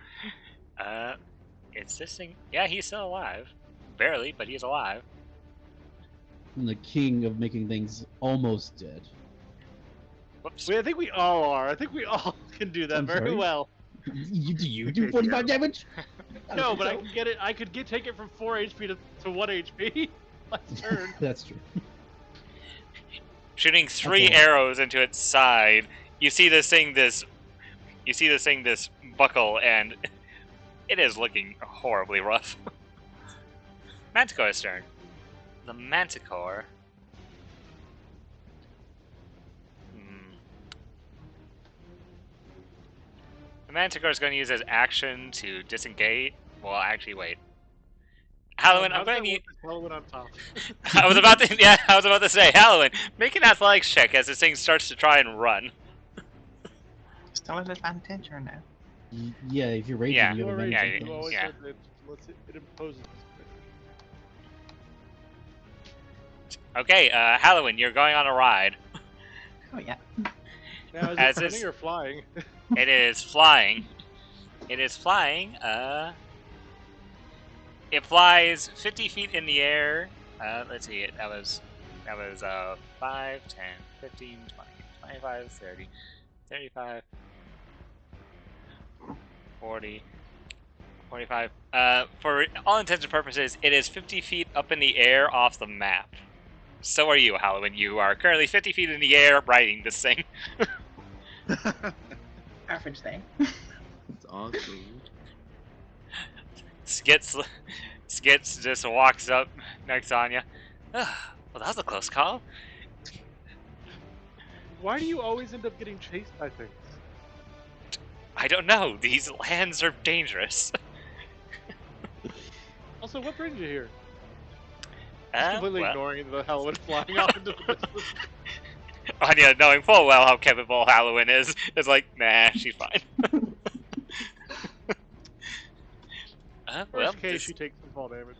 [SPEAKER 4] It's this thing. Yeah, he's still alive. Barely, but he's alive.
[SPEAKER 2] I'm the king of making things almost dead.
[SPEAKER 4] Whoops.
[SPEAKER 3] I think we all are. I think we all can do that
[SPEAKER 2] I'm
[SPEAKER 3] very
[SPEAKER 2] sorry?
[SPEAKER 3] well.
[SPEAKER 2] You do 45 damage?
[SPEAKER 3] No, but I can get it. I could take it from 4 HP to 1 HP. Last turn.
[SPEAKER 2] That's true.
[SPEAKER 4] Shooting 3
[SPEAKER 2] Okay.
[SPEAKER 4] arrows into its side. You see this thing this buckle, and it is looking horribly rough. Manticore's turn. The Manticore. The Manticore is going to use his action to disengage. Well, actually, wait. Halloween, I'm going to need.
[SPEAKER 3] Halloween on top.
[SPEAKER 4] I was about to say, Halloween, make an athletics check as this thing starts to try and run.
[SPEAKER 1] Still at advantage or no?
[SPEAKER 2] Yeah, if you're raging,
[SPEAKER 4] Yeah.
[SPEAKER 2] you have advantage.
[SPEAKER 4] Yeah,
[SPEAKER 2] on
[SPEAKER 4] you-
[SPEAKER 3] You
[SPEAKER 2] things.
[SPEAKER 3] always
[SPEAKER 4] yeah.
[SPEAKER 3] said that it imposes.
[SPEAKER 4] Okay, Halloween, you're going on a ride.
[SPEAKER 1] Oh yeah.
[SPEAKER 3] Now, is
[SPEAKER 4] As
[SPEAKER 3] it
[SPEAKER 4] this-
[SPEAKER 3] running or flying?
[SPEAKER 4] It is flying. It flies 50 feet in the air. Let's see, that was 5, 10, 15, 20, 25, 30, 35, 40, 45. For all intents and purposes, it is 50 feet up in the air off the map. So are you, Halloween. You are currently 50 feet in the air riding this thing.
[SPEAKER 1] Average thing.
[SPEAKER 6] It's awesome.
[SPEAKER 4] Skits just walks up next on you. Well, that was a close call.
[SPEAKER 3] Why do you always end up getting chased by things?
[SPEAKER 4] I don't know. These lands are dangerous.
[SPEAKER 3] Also, what brings you here? Completely
[SPEAKER 4] Well,
[SPEAKER 3] ignoring the Halloween flying off into the distance.
[SPEAKER 4] Anya, knowing full well how capable Halloween is like, nah, she's fine. Well,
[SPEAKER 3] Worst case, she takes some fall damage.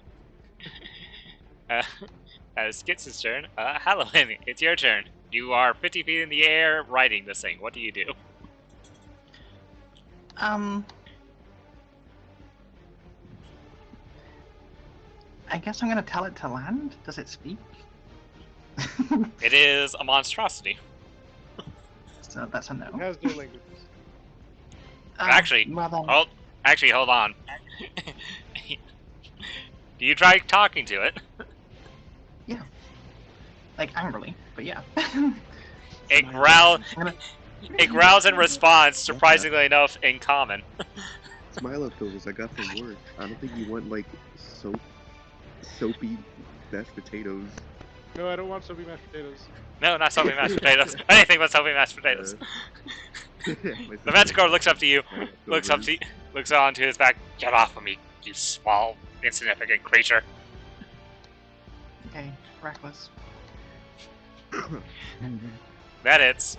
[SPEAKER 4] Skits' turn. Halloween, it's your turn. You are 50 feet in the air riding this thing. What do you do?
[SPEAKER 1] I guess I'm gonna tell it to land. Does it speak?
[SPEAKER 4] It is a monstrosity.
[SPEAKER 1] So that's a no.
[SPEAKER 3] It has no languages.
[SPEAKER 4] Actually,
[SPEAKER 1] well then,
[SPEAKER 4] hold on. Do you try talking to it?
[SPEAKER 1] yeah. Like angrily, but yeah.
[SPEAKER 4] It growls in response, surprisingly enough, in common.
[SPEAKER 5] It's my leftovers. I got from work. I don't think you want like soapy mashed potatoes.
[SPEAKER 3] No, I don't want soapy mashed potatoes.
[SPEAKER 4] No, not soapy mashed potatoes. Anything but soapy mashed potatoes. The Manticore looks up to you, looks onto his back. Get off of me, you small, insignificant creature.
[SPEAKER 1] Okay, reckless.
[SPEAKER 4] That hits.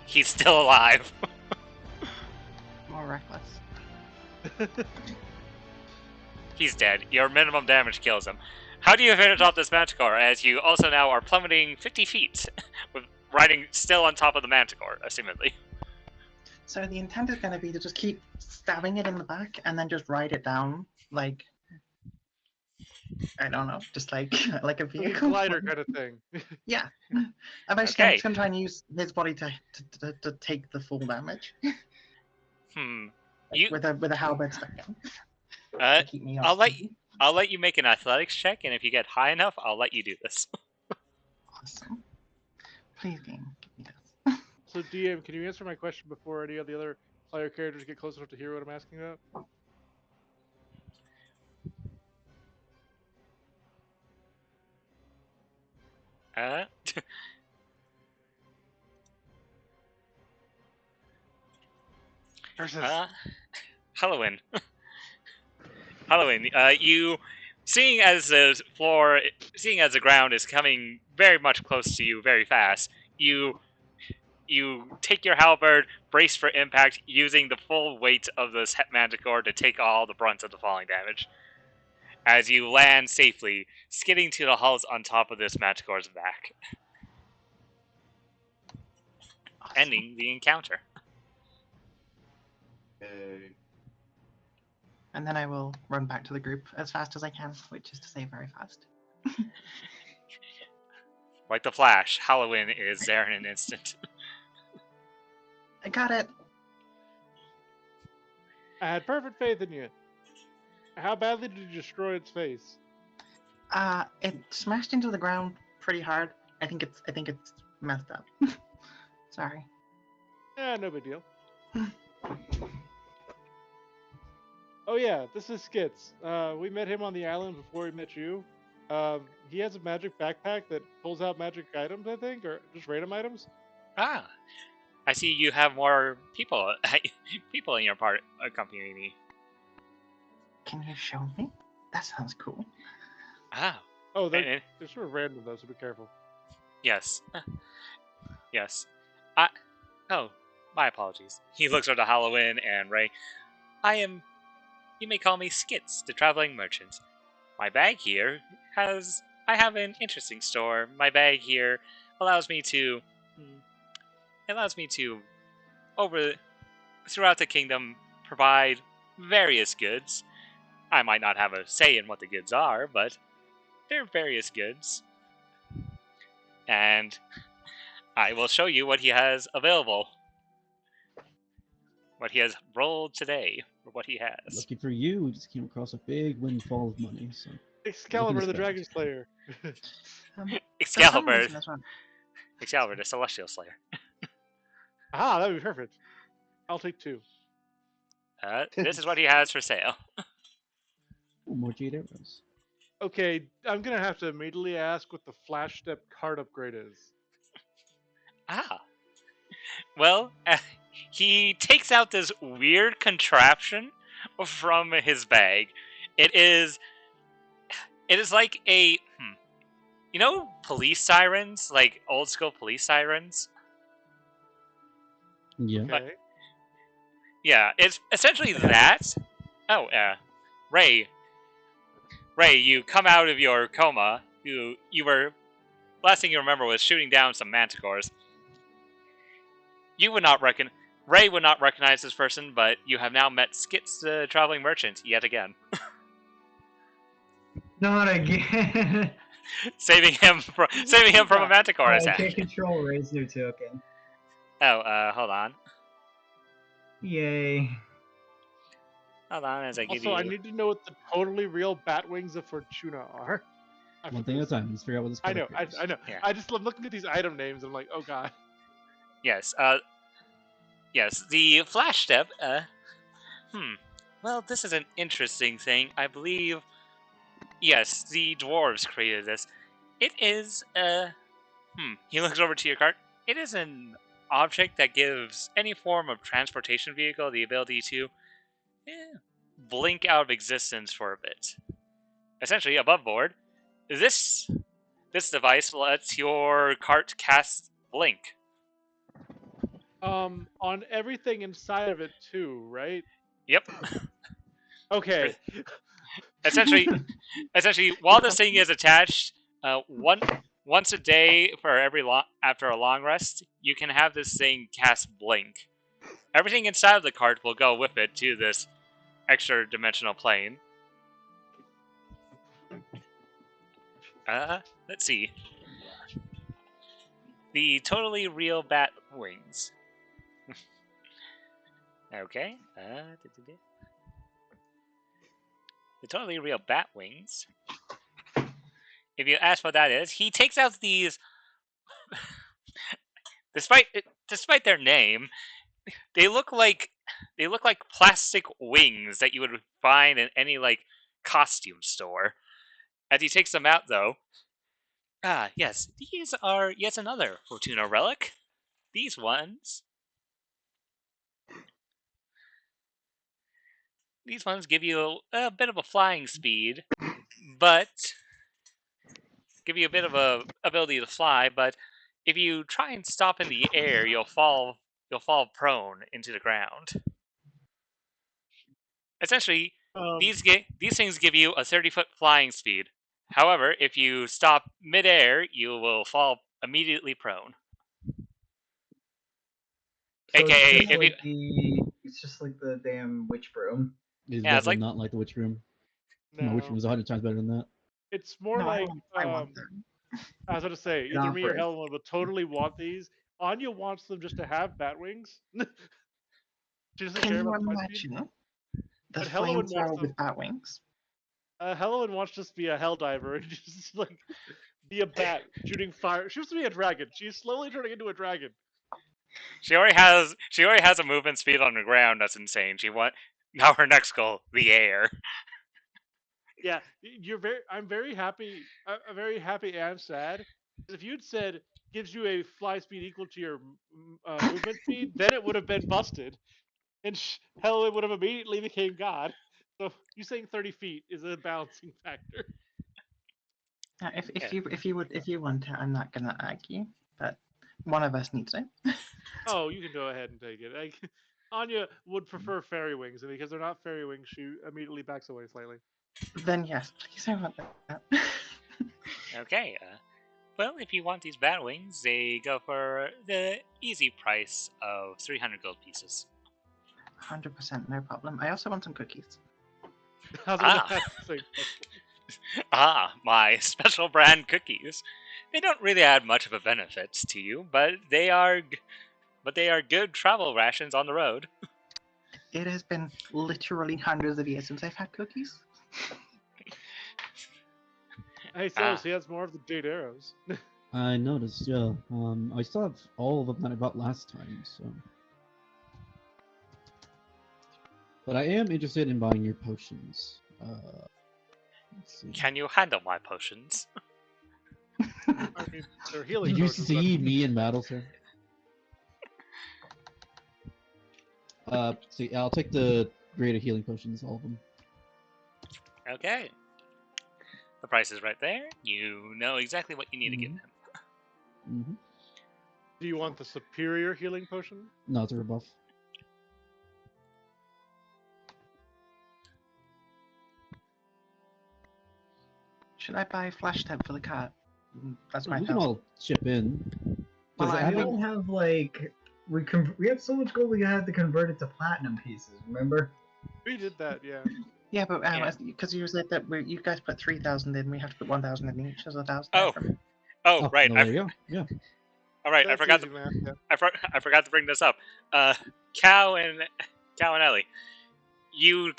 [SPEAKER 4] He's still alive.
[SPEAKER 1] More reckless.
[SPEAKER 4] He's dead. Your minimum damage kills him. How do you finish off this Manticore, as you also now are plummeting 50 feet, with riding still on top of the Manticore, assumedly?
[SPEAKER 1] So the intent is going to be to just keep stabbing it in the back and then just ride it down, like, I don't know, just like a vehicle.
[SPEAKER 3] Glider kind of thing.
[SPEAKER 1] Yeah. I'm just going to try and use his body to take the full damage. With a halberd stuck in. Keep me
[SPEAKER 4] I'll let you make an athletics check, and if you get high enough, I'll let you do this.
[SPEAKER 1] Awesome. Please, game, give me this.
[SPEAKER 3] So, DM, can you answer my question before any of the other player characters get close enough to hear what I'm asking about?
[SPEAKER 4] Halloween. Halloween, you, seeing as the ground is coming very much close to you very fast, you take your halberd, brace for impact, using the full weight of this Manticore to take all the brunt of the falling damage. As you land safely, skidding to the hulls on top of this Manticore's back.
[SPEAKER 1] Awesome.
[SPEAKER 4] Ending the encounter.
[SPEAKER 1] And then I will run back to the group as fast as I can, which is to say very fast.
[SPEAKER 4] Like the Flash, Halloween is there in an instant.
[SPEAKER 1] I got it!
[SPEAKER 3] I had perfect faith in you. How badly did you destroy its face?
[SPEAKER 1] It smashed into the ground pretty hard. I think it's messed up. Sorry.
[SPEAKER 3] Yeah, no big deal. Oh yeah, this is Skits. We met him on the island before we met you. He has a magic backpack that pulls out magic items, I think, or just random items.
[SPEAKER 4] Ah, I see you have more people in your part accompanying me.
[SPEAKER 1] Can you show me? That sounds cool.
[SPEAKER 4] Ah.
[SPEAKER 3] Oh, they're sort of random though, so be careful.
[SPEAKER 4] Yes. Yes. Oh, my apologies. He looks over to Halloween and Ray. You may call me Skits, the traveling merchant. My bag here I have an interesting store. My bag here allows me to throughout the kingdom, provide various goods. I might not have a say in what the goods are, but they're various goods. And I will show you what he has available. What he has rolled today, or what he has.
[SPEAKER 2] Lucky for you, we just came across a big windfall of money. So
[SPEAKER 3] Excalibur, the Dragon Slayer.
[SPEAKER 4] Excalibur, the Celestial Slayer.
[SPEAKER 3] Ah, that would be perfect. I'll take 2.
[SPEAKER 4] This is what he has for sale.
[SPEAKER 2] Ooh, more jade arrows.
[SPEAKER 3] Okay, I'm gonna have to immediately ask what the Flash Step card upgrade is.
[SPEAKER 4] Ah. Well, he takes out this weird contraption from his bag. It is like a, you know, police sirens, like old school police sirens.
[SPEAKER 2] Yeah.
[SPEAKER 3] Okay.
[SPEAKER 4] Yeah, it's essentially that. Oh, Ray, Ray, you come out of your coma. You were last thing you remember was shooting down some manticores. You would not reckon. Ray would not recognize this person, but you have now met Skits, the traveling merchant, yet again.
[SPEAKER 7] Not again.
[SPEAKER 4] saving him from a manticore
[SPEAKER 7] I
[SPEAKER 4] attack.
[SPEAKER 7] can't control Ray's new token.
[SPEAKER 4] Oh, hold on.
[SPEAKER 7] Yay.
[SPEAKER 4] Hold on as I give
[SPEAKER 3] Also,
[SPEAKER 4] you...
[SPEAKER 3] I need to know what the totally real bat wings of Fortuna are.
[SPEAKER 2] One thing at a time. Let's figure out what this
[SPEAKER 3] I know,
[SPEAKER 2] product is.
[SPEAKER 3] I know.
[SPEAKER 4] Yeah.
[SPEAKER 3] I'm looking at these item names. I'm like, oh god.
[SPEAKER 4] Yes, yes, the flash step, well, this is an interesting thing. I believe, yes, the dwarves created this. It is, he looks over to your cart. It is an object that gives any form of transportation vehicle the ability to blink out of existence for a bit. Essentially, above board, this device lets your cart cast blink.
[SPEAKER 3] On everything inside of it too, right?
[SPEAKER 4] Yep.
[SPEAKER 3] Okay.
[SPEAKER 4] Essentially, while this thing is attached, once a day for after a long rest, you can have this thing cast blink. Everything inside of the cart will go with it to this extra dimensional plane. Let's see. The totally real bat wings. Okay. The totally real bat wings. If you ask what that is, he takes out these. Despite their name, they look like plastic wings that you would find in any like costume store. As he takes them out, though, yes, these are yet another Fortuna relic. These ones give you a bit of a flying speed, but give you a bit of a ability to fly. But if you try and stop in the air, you'll fall prone into the ground. Essentially, these things give you a 30-foot flying speed. However, if you stop midair, you will fall immediately prone.
[SPEAKER 7] So
[SPEAKER 4] AKA,
[SPEAKER 7] it's just, like it's just like the damn witch broom.
[SPEAKER 2] It's
[SPEAKER 4] Yeah, it's
[SPEAKER 2] definitely
[SPEAKER 4] like-
[SPEAKER 2] not like the witch room.
[SPEAKER 3] No.
[SPEAKER 2] My witch room is 100 times better than that.
[SPEAKER 3] It's more
[SPEAKER 1] No,
[SPEAKER 3] like
[SPEAKER 1] I want them.
[SPEAKER 3] I was going to say,
[SPEAKER 7] Get
[SPEAKER 3] either
[SPEAKER 7] off
[SPEAKER 3] me or
[SPEAKER 7] Earth.
[SPEAKER 3] Helen will totally want these. Anya wants them just to have bat wings. She doesn't
[SPEAKER 1] Can
[SPEAKER 3] care
[SPEAKER 1] you
[SPEAKER 3] about fly speed.
[SPEAKER 1] imagine the
[SPEAKER 3] But Helen wants
[SPEAKER 1] flamethrower
[SPEAKER 3] them.
[SPEAKER 1] with bat wings?
[SPEAKER 3] Helen wants just to be a hell diver and just like be a bat shooting fire. She wants to be a dragon. She's slowly turning into a dragon.
[SPEAKER 4] She already has a movement speed on the ground that's insane. Now her next goal, the air.
[SPEAKER 3] Yeah, I'm very happy. I'm very happy and sad. If you'd said gives you a fly speed equal to your movement speed, then it would have been busted, and Helen would have immediately became God. So you saying 30 feet is a balancing factor.
[SPEAKER 1] If you want to, I'm not gonna argue, but one of us needs it.
[SPEAKER 3] Oh, you can go ahead and take it. Anya would prefer fairy wings, and because they're not fairy wings, she immediately backs away slightly.
[SPEAKER 1] Then yes, please, I want that.
[SPEAKER 4] Okay. Well, if you want these bat wings, they go for the easy price of 300 gold pieces.
[SPEAKER 1] 100%, no problem. I also want some cookies.
[SPEAKER 3] I was gonna ask the same
[SPEAKER 4] My special brand cookies. They don't really add much of a benefit to you, but they are good travel rations on the road.
[SPEAKER 1] It has been literally hundreds of years since I've had cookies.
[SPEAKER 3] Hey, so he has more of the jade arrows.
[SPEAKER 2] I noticed, yeah. I still have all of them that I bought last time, so. But I am interested in buying your potions. Let's see.
[SPEAKER 4] Can you handle my potions?
[SPEAKER 3] I mean, they're healing
[SPEAKER 2] Did you
[SPEAKER 3] potions,
[SPEAKER 2] see me in battle, sir? See, I'll take the greater healing potions, all of them.
[SPEAKER 4] Okay. The price is right there. You know exactly what you need to get them.
[SPEAKER 2] Mm-hmm.
[SPEAKER 3] Do you want the superior healing potion?
[SPEAKER 2] No, it's a rebuff.
[SPEAKER 1] Should I buy flash tape for the cart? That's my
[SPEAKER 2] We can
[SPEAKER 1] thought.
[SPEAKER 2] all chip in.
[SPEAKER 1] Well,
[SPEAKER 2] Because
[SPEAKER 1] I
[SPEAKER 7] We
[SPEAKER 2] having
[SPEAKER 7] don't have like we have so much gold we have to convert it to platinum pieces. Remember?
[SPEAKER 3] We did that, yeah.
[SPEAKER 1] Yeah, but
[SPEAKER 4] Yeah.
[SPEAKER 1] because you said that you guys put 3,000 in, we have to put 1,000 in each as 1,000.
[SPEAKER 4] Oh.
[SPEAKER 1] From...
[SPEAKER 4] Oh, right.
[SPEAKER 2] no, there you go. Yeah.
[SPEAKER 4] All right.
[SPEAKER 3] That's
[SPEAKER 4] I forgot
[SPEAKER 3] easy
[SPEAKER 4] to.
[SPEAKER 3] math, yeah.
[SPEAKER 4] I forgot to bring this up. Cow and Ellie, you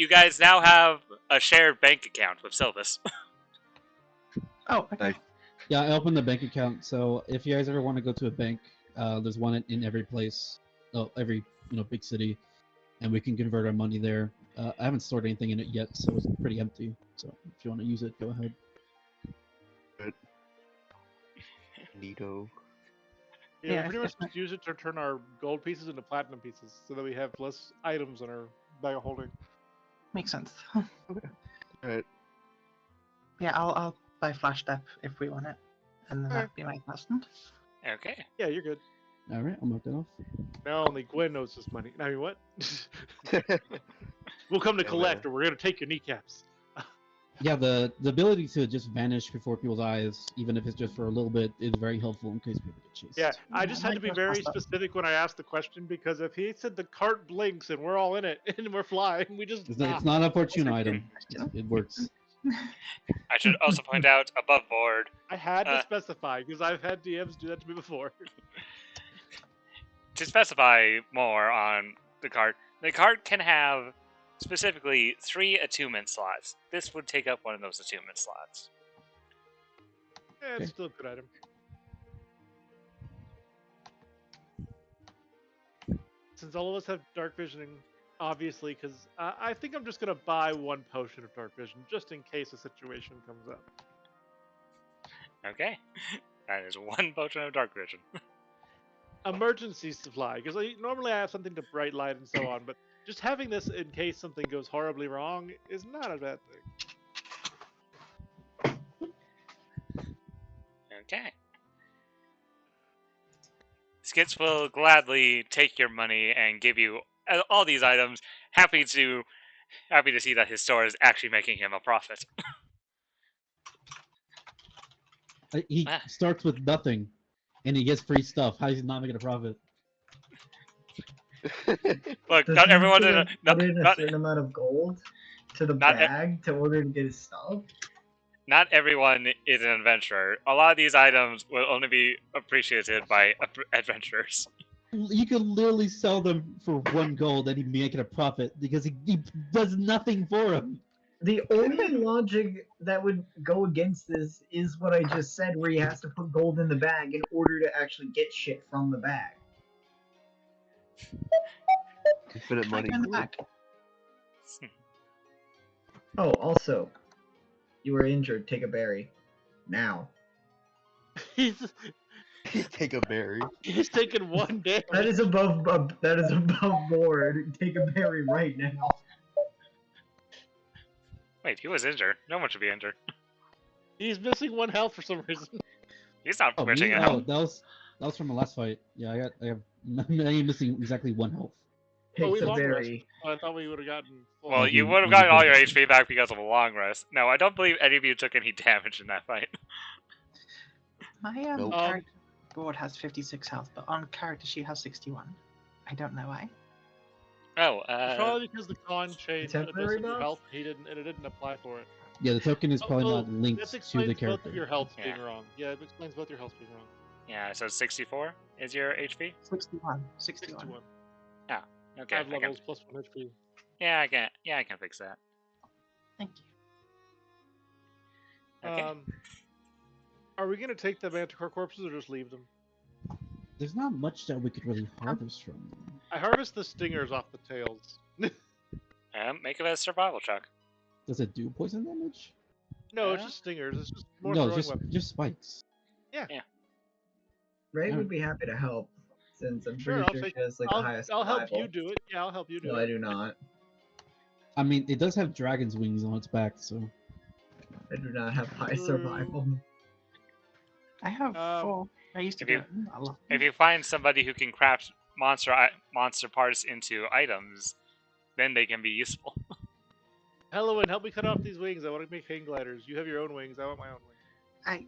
[SPEAKER 4] guys now have a shared bank account with Sylvis.
[SPEAKER 1] Oh, okay.
[SPEAKER 6] Nice.
[SPEAKER 2] Yeah, I opened the bank account. So if you guys ever want to go to a bank, there's one in every place, every big city, and we can convert our money there. I haven't stored anything in it yet, so it's pretty empty. So if you want to use it, go ahead.
[SPEAKER 6] Neato.
[SPEAKER 3] Yeah,
[SPEAKER 1] Yeah,
[SPEAKER 3] we pretty
[SPEAKER 1] if
[SPEAKER 3] much just use it to turn our gold pieces into platinum pieces, so that we have less items in our bag of holding.
[SPEAKER 1] Makes sense.
[SPEAKER 6] Alright.
[SPEAKER 1] Yeah, I'll buy flash tape if we want it, and then
[SPEAKER 3] Alright.
[SPEAKER 1] that'd be my 1,000.
[SPEAKER 4] Okay.
[SPEAKER 3] Yeah, you're good.
[SPEAKER 2] All right, I'll mark that off.
[SPEAKER 3] Now only Gwen knows this money. I mean, what? We'll come to
[SPEAKER 6] Yeah,
[SPEAKER 3] collect, or we're gonna take your kneecaps.
[SPEAKER 2] Yeah, the ability to just vanish before people's eyes, even if it's just for a little bit, is very helpful in case people get chased.
[SPEAKER 3] Yeah, I
[SPEAKER 1] Yeah,
[SPEAKER 3] just
[SPEAKER 1] I
[SPEAKER 3] had to be
[SPEAKER 1] might
[SPEAKER 3] very
[SPEAKER 1] trust that.
[SPEAKER 3] specific when I asked the question, because if he said the cart blinks and we're all in it and we're flying, we just
[SPEAKER 2] It's not a fortune item.
[SPEAKER 1] question.
[SPEAKER 2] It works.
[SPEAKER 4] I should also point out above board.
[SPEAKER 3] I had to
[SPEAKER 4] Uh.
[SPEAKER 3] specify because I've had DMs do that to me before.
[SPEAKER 4] To specify more on the cart can have specifically 3 attunement slots. This would take up one of those attunement slots.
[SPEAKER 3] Yeah, it's still a good item. Since all of us have dark visioning, obviously, because I think I'm just gonna buy 1 potion of dark vision just in case a situation comes up.
[SPEAKER 4] Okay. That is 1 potion of dark vision.
[SPEAKER 3] Emergency supply, because normally I have something to bright light and so on, but just having this in case something goes horribly wrong is not a bad thing.
[SPEAKER 4] Okay. Skits will gladly take your money and give you all these items. Happy to see that his store is actually making him a profit.
[SPEAKER 2] He
[SPEAKER 4] Ah.
[SPEAKER 2] starts with nothing, and he gets free stuff. How is he not making a profit?
[SPEAKER 4] Look,
[SPEAKER 7] Does
[SPEAKER 4] not
[SPEAKER 7] he
[SPEAKER 4] everyone.
[SPEAKER 7] have to put in a
[SPEAKER 4] Not,
[SPEAKER 7] certain amount of gold to the
[SPEAKER 4] not e-
[SPEAKER 7] bag to order to get his stuff?
[SPEAKER 4] not everyone is an adventurer. A lot of these items will only be appreciated by adventurers.
[SPEAKER 2] You could literally sell them for 1 gold and he'd be making a profit because he does nothing for him.
[SPEAKER 7] The only logic that would go against this is what I just said, where he has to put gold in the bag in order to actually get shit from the bag.
[SPEAKER 6] Infinite money.
[SPEAKER 1] In the back.
[SPEAKER 7] Oh, also, you were injured. Take a berry. Now.
[SPEAKER 3] He's
[SPEAKER 6] Take a berry.
[SPEAKER 3] he's taken 1 day.
[SPEAKER 7] That is above board. Take a berry right now.
[SPEAKER 4] Wait, he was injured. No one should be injured.
[SPEAKER 3] He's missing 1 health for some reason.
[SPEAKER 4] He's not
[SPEAKER 2] Oh,
[SPEAKER 4] missing
[SPEAKER 2] me?
[SPEAKER 4] a
[SPEAKER 2] Oh,
[SPEAKER 4] health.
[SPEAKER 2] that was from the last fight. Yeah, I am missing exactly 1 health.
[SPEAKER 3] Oh, we
[SPEAKER 7] Takes a
[SPEAKER 3] long rest.
[SPEAKER 7] berry.
[SPEAKER 3] Oh, I thought we would have gotten full.
[SPEAKER 4] Well, you would have gotten all your HP back because of a long rest. No, I don't believe any of you took any damage in that fight.
[SPEAKER 1] My
[SPEAKER 6] Nope.
[SPEAKER 1] character board has 56 health, but on character sheet has 61. I don't know why.
[SPEAKER 4] Oh,
[SPEAKER 3] Probably because the con changed
[SPEAKER 7] temporary
[SPEAKER 3] adjusted your
[SPEAKER 7] buff?
[SPEAKER 3] health, and it didn't apply for it.
[SPEAKER 2] Yeah, the token is probably
[SPEAKER 3] Oh,
[SPEAKER 2] not linked
[SPEAKER 3] This
[SPEAKER 2] to the
[SPEAKER 3] explains both
[SPEAKER 2] character.
[SPEAKER 3] of your health being
[SPEAKER 4] Yeah.
[SPEAKER 3] wrong. Yeah, it explains both your health being wrong.
[SPEAKER 4] yeah, so 64 is your HP?
[SPEAKER 1] 61. 61.
[SPEAKER 3] 61.
[SPEAKER 4] Okay,
[SPEAKER 3] 5 levels plus 1 HP.
[SPEAKER 4] I can fix that.
[SPEAKER 1] Thank you.
[SPEAKER 4] Okay.
[SPEAKER 3] Are we gonna take the manticore corpses or just leave them?
[SPEAKER 2] There's not much that we could really harvest from them.
[SPEAKER 3] I harvest the stingers off the tails.
[SPEAKER 4] Make it a survival check.
[SPEAKER 2] Does it do poison damage?
[SPEAKER 3] No, it's
[SPEAKER 4] Yeah.
[SPEAKER 3] just stingers. It's just more
[SPEAKER 2] No,
[SPEAKER 3] throwing weapons.
[SPEAKER 2] just spikes.
[SPEAKER 7] Ray
[SPEAKER 2] Yeah.
[SPEAKER 7] would be happy to help, since I'm
[SPEAKER 3] Sure,
[SPEAKER 7] pretty
[SPEAKER 3] I'll
[SPEAKER 7] sure
[SPEAKER 3] take-
[SPEAKER 7] she has like the highest
[SPEAKER 3] I'll help
[SPEAKER 7] survival.
[SPEAKER 3] you do it. Yeah, I'll help you do
[SPEAKER 7] No,
[SPEAKER 3] it.
[SPEAKER 7] I do not.
[SPEAKER 2] I mean, it does have dragon's wings on its back, so
[SPEAKER 7] I do not have high
[SPEAKER 3] Mm.
[SPEAKER 7] survival.
[SPEAKER 1] I have 4. I used to
[SPEAKER 4] if you-
[SPEAKER 1] do it. I love
[SPEAKER 4] If you find somebody who can craft monster parts into items, then they can be useful.
[SPEAKER 3] Halloween, help me cut off these wings. I want to make hang gliders. You have your own wings. I want my own wings.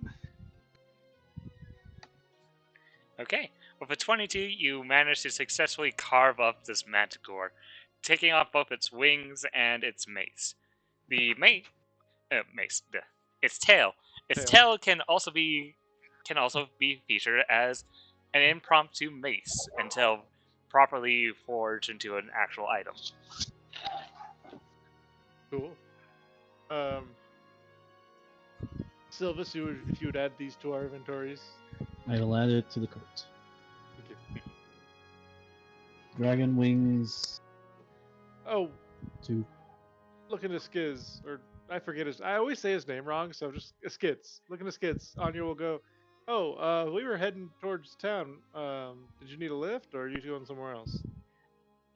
[SPEAKER 4] Okay. With a 22, you manage to successfully carve up this manticore, taking off both its wings and its mace. The its tail. Its tail can also be featured as an impromptu mace until properly forged into an actual item.
[SPEAKER 3] Cool. Silvus, if you would add these to our inventories.
[SPEAKER 2] I will add it to the cart.
[SPEAKER 3] Thank you.
[SPEAKER 2] Dragon wings.
[SPEAKER 3] Oh,
[SPEAKER 2] 2.
[SPEAKER 3] looking to Skiz, or I forget his. I always say his name wrong, so just Skits. Looking to Skits. Anya will go. Oh, we were heading towards town. Did you need a lift, or are you going somewhere else?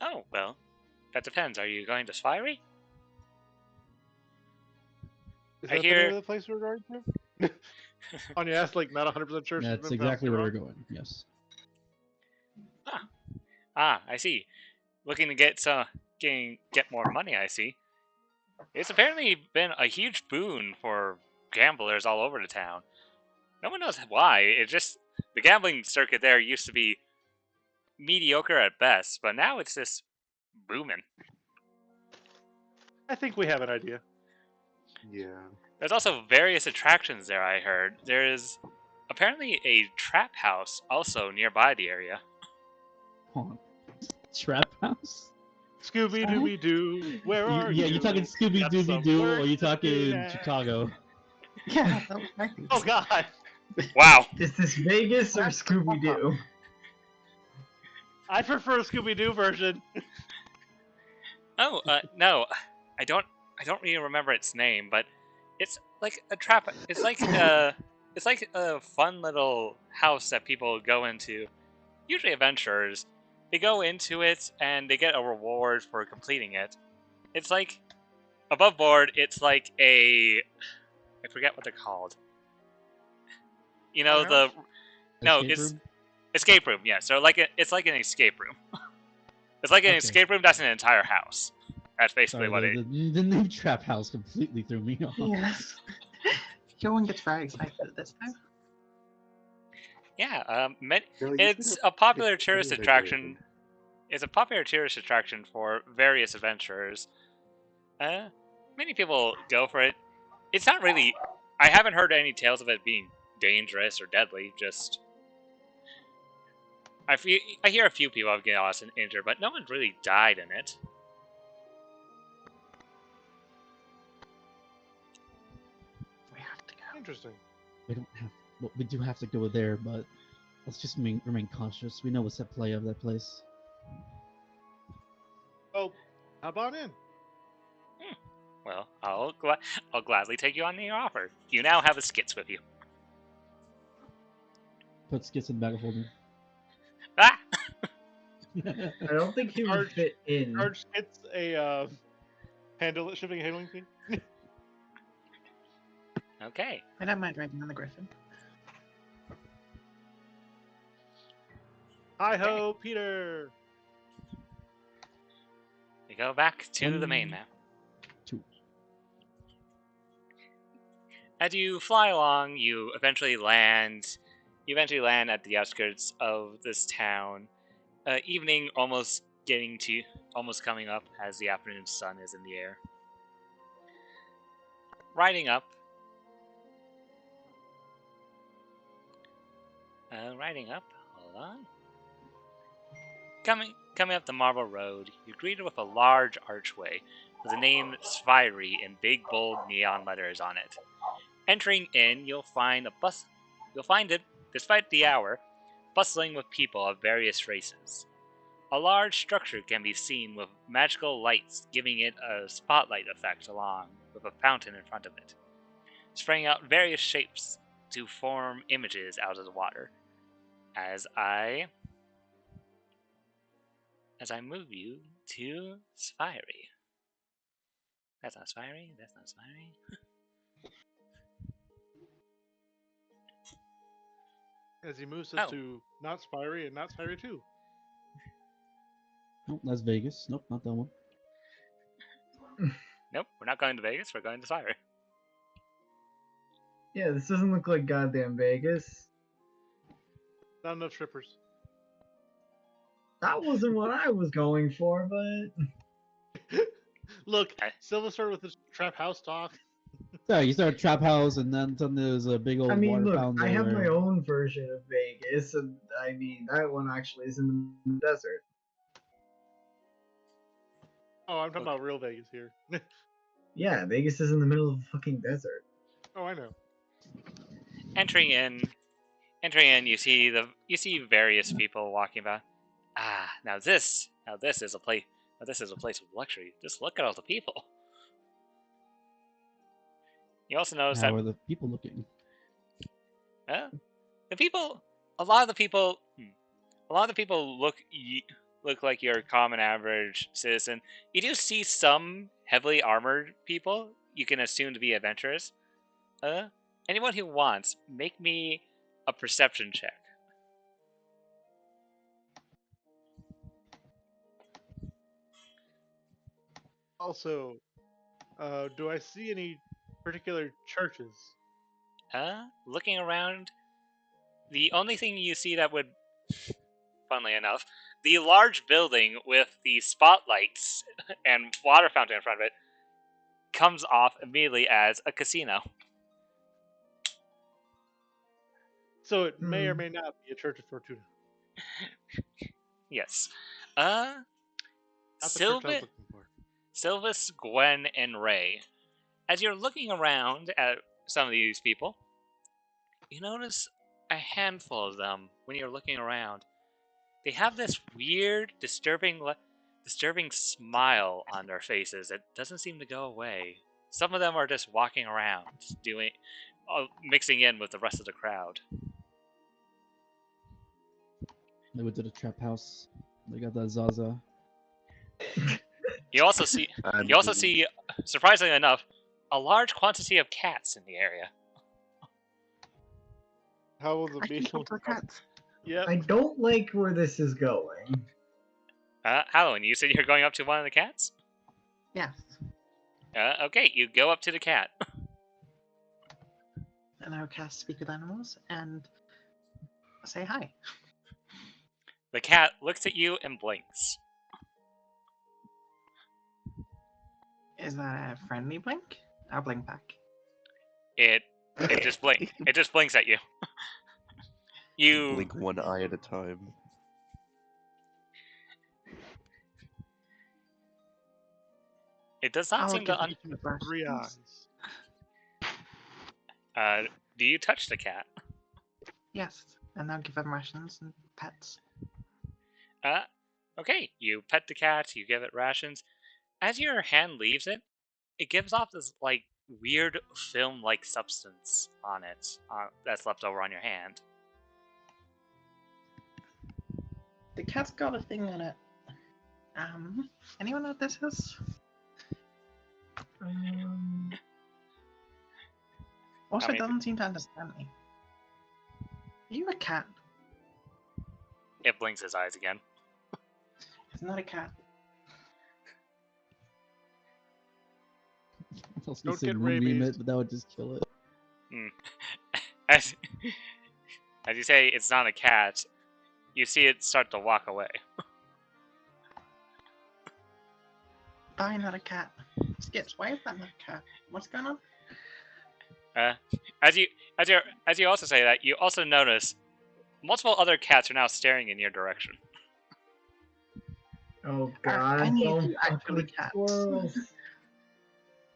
[SPEAKER 4] Oh, well, that depends. Are you going to Spirey?
[SPEAKER 3] Is
[SPEAKER 4] I
[SPEAKER 3] that the
[SPEAKER 4] hear-
[SPEAKER 3] name of the place we're going to? Anya asked, like, not 100% sure.
[SPEAKER 2] That's exactly where we're going. Yes.
[SPEAKER 4] I see. Looking to get more money, I see. It's apparently been a huge boon for gamblers all over the town. No one knows why. The gambling circuit there used to be mediocre at best, but now it's just booming.
[SPEAKER 3] I think we have an idea.
[SPEAKER 6] Yeah.
[SPEAKER 4] There's also various attractions there, I heard. There is apparently a trap house also nearby the area.
[SPEAKER 2] Hold on. Trap house?
[SPEAKER 3] Scooby Dooby Doo, where are you?
[SPEAKER 2] Yeah, you talking Scooby
[SPEAKER 3] Got
[SPEAKER 2] Dooby
[SPEAKER 3] some
[SPEAKER 2] Doo,
[SPEAKER 3] work
[SPEAKER 2] or you
[SPEAKER 3] to do
[SPEAKER 2] talking
[SPEAKER 3] now.
[SPEAKER 2] Chicago?
[SPEAKER 1] Yeah, that was my thing.
[SPEAKER 3] Oh God!
[SPEAKER 4] Wow.
[SPEAKER 7] Is this Vegas or Scooby Doo?
[SPEAKER 3] I prefer Scooby Doo version.
[SPEAKER 4] Oh, no, I don't really remember its name, but it's like a trap. It's like a fun little house that people go into. Usually adventurers. They go into it and they get a reward for completing it. It's like above board. It's like I forget what they're called. You know
[SPEAKER 3] Warehouse?
[SPEAKER 2] Escape
[SPEAKER 4] it's
[SPEAKER 2] room?
[SPEAKER 4] escape room. Yeah, so it's like an escape room. It's like an
[SPEAKER 2] Okay.
[SPEAKER 4] escape room that's an entire house. That's basically
[SPEAKER 2] Sorry,
[SPEAKER 4] what it.
[SPEAKER 2] the name Trap House completely threw me off.
[SPEAKER 1] Yes. No one gets very excited at this time.
[SPEAKER 4] Yeah,
[SPEAKER 6] No, you
[SPEAKER 4] it's
[SPEAKER 6] could
[SPEAKER 4] a popular
[SPEAKER 6] picked
[SPEAKER 4] tourist
[SPEAKER 6] any other
[SPEAKER 4] attraction.
[SPEAKER 6] day.
[SPEAKER 4] It's a popular tourist attraction for various adventurers. Many people go for it. It's not really. I haven't heard any tales of it being dangerous or deadly. Just I hear a few people have gotten lost and injured, but no one's really died in it.
[SPEAKER 1] We have to go.
[SPEAKER 3] Interesting.
[SPEAKER 2] We don't have. Well, we do have to go there, but let's just remain cautious. We know what's at play of that place.
[SPEAKER 3] Oh, hop on in.
[SPEAKER 4] Well, I'll gladly take you on your offer. You now have a skits with you.
[SPEAKER 2] Put skits in the bag of holding.
[SPEAKER 4] Ah!
[SPEAKER 7] I don't think he would
[SPEAKER 3] Charge-
[SPEAKER 7] fit in.
[SPEAKER 3] Charge gets a shipping and handling fee.
[SPEAKER 4] Okay.
[SPEAKER 1] I don't mind riding on the Griffin.
[SPEAKER 3] Hi ho, Peter.
[SPEAKER 4] We go back to the main map.
[SPEAKER 2] 2.
[SPEAKER 4] As you fly along, you eventually land. You eventually land at the outskirts of this town. Evening almost coming up as the afternoon sun is in the air. Riding up. Hold on. Coming up the marble road, you're greeted with a large archway with the name Spirey in big bold neon letters on it. Entering in, you'll find it, despite the hour, bustling with people of various races. A large structure can be seen with magical lights giving it a spotlight effect along with a fountain in front of it, spraying out various shapes to form images out of the water. As I move you to Spirey. That's not Spirey.
[SPEAKER 3] As he moves us
[SPEAKER 4] Oh.
[SPEAKER 3] to not Spirey and not Spirey 2.
[SPEAKER 2] Nope, that's Vegas. Nope, not that one.
[SPEAKER 4] Nope, we're not going to Vegas. We're going to Syra.
[SPEAKER 7] Yeah, this doesn't look like goddamn Vegas.
[SPEAKER 3] Not enough strippers.
[SPEAKER 7] That wasn't what I was going for, but
[SPEAKER 3] Look,
[SPEAKER 4] Okay.
[SPEAKER 3] Silva started with his trap house talk.
[SPEAKER 2] So you start a trap house, and then suddenly there's a big old
[SPEAKER 7] I mean,
[SPEAKER 2] water
[SPEAKER 7] look,
[SPEAKER 2] fountain.
[SPEAKER 7] I have my
[SPEAKER 2] everywhere.
[SPEAKER 7] own version of Vegas, and I mean, that one actually is in the desert.
[SPEAKER 3] Oh, I'm talking
[SPEAKER 4] Okay.
[SPEAKER 3] about real Vegas here.
[SPEAKER 7] Yeah, Vegas is in the middle of the fucking desert.
[SPEAKER 3] Oh, I know.
[SPEAKER 4] Entering in, you see various people walking about. Ah, now this is a place. Now this is a place of luxury. Just look at all the people. You also notice
[SPEAKER 2] How
[SPEAKER 4] that
[SPEAKER 2] are the people looking?
[SPEAKER 4] the people, a lot of the people look like your common average citizen. You do see some heavily armored people you can assume to be adventurers. Anyone who wants, make me a perception check.
[SPEAKER 3] Also, do I see any particular churches?
[SPEAKER 4] Looking around, the only thing you see that would, funnily enough, the large building with the spotlights and water fountain in front of it comes off immediately as a casino.
[SPEAKER 3] So it may or may not be a church of Fortuna.
[SPEAKER 4] Yes.
[SPEAKER 3] Not the church I was looking for.
[SPEAKER 4] Silvis, Gwen, and Ray. As you're looking around at some of these people, you notice a handful of them when you're looking around. They have this weird, disturbing smile on their faces that doesn't seem to go away. Some of them are just walking around, mixing in with the rest of the crowd.
[SPEAKER 2] They went to the trap house. They got that Zaza.
[SPEAKER 4] You also see, surprisingly enough, a large quantity of cats in the area.
[SPEAKER 3] How will the
[SPEAKER 1] I can
[SPEAKER 3] beetle?
[SPEAKER 1] talk to the cats.
[SPEAKER 3] Yep.
[SPEAKER 7] I don't like where this is going.
[SPEAKER 4] Halloween, you said you're going up to one of the cats?
[SPEAKER 1] Yes.
[SPEAKER 4] Okay, you go up to the cat.
[SPEAKER 1] And I will cast Speak with Animals and say hi.
[SPEAKER 4] The cat looks at you and blinks.
[SPEAKER 1] Is that a friendly blink? I'll blink back.
[SPEAKER 4] It just blinks at you. You
[SPEAKER 6] blink one eye at a time.
[SPEAKER 4] It does not
[SPEAKER 1] I'll
[SPEAKER 4] seem
[SPEAKER 1] give
[SPEAKER 4] to.
[SPEAKER 1] each of the
[SPEAKER 3] 3
[SPEAKER 1] rations.
[SPEAKER 3] eyes.
[SPEAKER 4] Do you touch the cat?
[SPEAKER 1] Yes, and I'll give them rations and pets.
[SPEAKER 4] Okay. You pet the cat. You give it rations. As your hand leaves it, it gives off this like weird film-like substance on it that's left over on your hand.
[SPEAKER 1] The cat's got a thing on it. Anyone know what this is? Also,
[SPEAKER 4] I mean,
[SPEAKER 1] it doesn't seem to understand me. Are you a cat?
[SPEAKER 4] It blinks his eyes again.
[SPEAKER 1] It's not a cat.
[SPEAKER 2] I was
[SPEAKER 3] Don't
[SPEAKER 2] gonna say
[SPEAKER 3] get
[SPEAKER 2] moonbeam
[SPEAKER 3] rabies.
[SPEAKER 2] it, but that would just kill it.
[SPEAKER 4] As you say, it's not a cat. You see it start to walk away.
[SPEAKER 1] Bye, not a cat. Skips, why is that not a cat? What's going on?
[SPEAKER 4] As you also say that, you also notice multiple other cats are now staring in your direction.
[SPEAKER 7] Oh god,
[SPEAKER 1] I need
[SPEAKER 7] don't
[SPEAKER 1] to
[SPEAKER 7] fuck
[SPEAKER 1] actually
[SPEAKER 7] with
[SPEAKER 1] cats.
[SPEAKER 7] squirrels.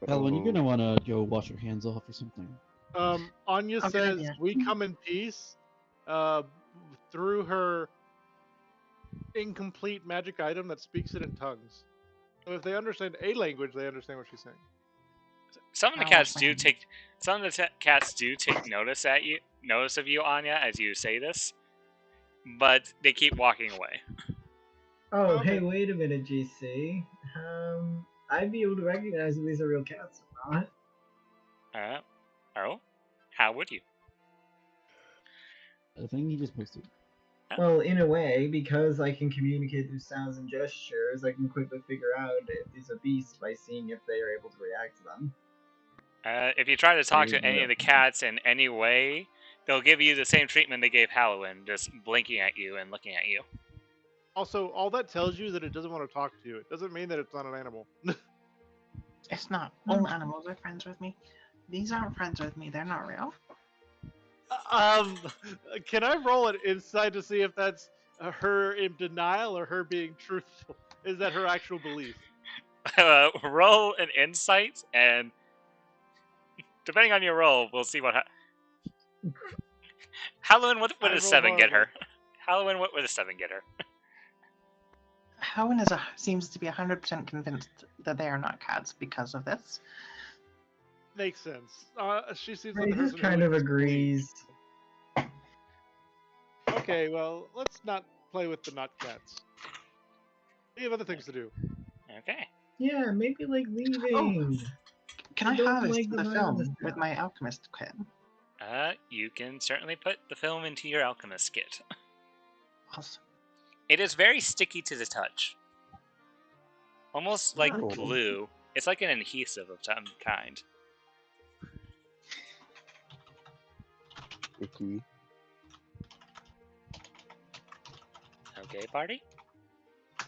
[SPEAKER 2] Helen, you're gonna wanna go wash your hands off or something.
[SPEAKER 3] Anya
[SPEAKER 1] Oh, good
[SPEAKER 3] says,
[SPEAKER 1] idea.
[SPEAKER 3] "We come in peace." Through her incomplete magic item that speaks it in tongues. So if they understand a language, they understand what she's saying.
[SPEAKER 4] Some of the
[SPEAKER 1] I'll
[SPEAKER 4] cats
[SPEAKER 1] wash my
[SPEAKER 4] do
[SPEAKER 1] hands.
[SPEAKER 4] take. Some of the cats do take notice of you, Anya, as you say this, but they keep walking away.
[SPEAKER 7] Oh,
[SPEAKER 3] Okay.
[SPEAKER 7] hey, wait a minute, GC. I'd be able to recognize if these are real cats or not.
[SPEAKER 4] Oh, how would you?
[SPEAKER 2] I think he just posted.
[SPEAKER 7] Well, in a way, because I can communicate through sounds and gestures, I can quickly figure out if there's a beast by seeing if they are able to react to them.
[SPEAKER 4] If you try to talk to any
[SPEAKER 7] Yeah.
[SPEAKER 4] of the cats in any way, they'll give you the same treatment they gave Halloween, just blinking at you and looking at you.
[SPEAKER 3] Also, all that tells you is that it doesn't want to talk to you. It doesn't mean that it's not an animal.
[SPEAKER 1] It's not. All animals are friends with me. These aren't friends with me. They're not real.
[SPEAKER 3] Can I roll an insight to see if that's her in denial or her being truthful? Is that her actual belief?
[SPEAKER 4] Roll an insight, and depending on your roll, we'll see what. Halloween, what would
[SPEAKER 3] I
[SPEAKER 4] a 7
[SPEAKER 3] rolled
[SPEAKER 4] get her?
[SPEAKER 3] horribly.
[SPEAKER 4] Halloween, what would a 7 get her?
[SPEAKER 1] Helen seems to be 100% convinced that they are not cats because of this.
[SPEAKER 3] Makes sense. She seems like
[SPEAKER 7] Ray
[SPEAKER 3] the
[SPEAKER 7] just
[SPEAKER 3] person who
[SPEAKER 7] kind
[SPEAKER 3] would
[SPEAKER 7] of
[SPEAKER 3] just believe.
[SPEAKER 7] agrees.
[SPEAKER 3] Okay, well, let's not play with the nut cats. We have other things to do.
[SPEAKER 4] Okay.
[SPEAKER 7] Yeah, maybe like leaving.
[SPEAKER 1] Can
[SPEAKER 7] I
[SPEAKER 1] I
[SPEAKER 7] don't
[SPEAKER 1] harvest
[SPEAKER 7] like the
[SPEAKER 1] the
[SPEAKER 7] vibe of
[SPEAKER 1] film
[SPEAKER 7] this
[SPEAKER 1] with
[SPEAKER 7] now.
[SPEAKER 1] my alchemist kit?
[SPEAKER 4] You can certainly put the film into your alchemist kit.
[SPEAKER 1] Awesome.
[SPEAKER 4] It is very sticky to the touch. Almost like
[SPEAKER 6] Oh.
[SPEAKER 4] glue. It's like an adhesive of some kind.
[SPEAKER 6] Icky.
[SPEAKER 4] Okay, party?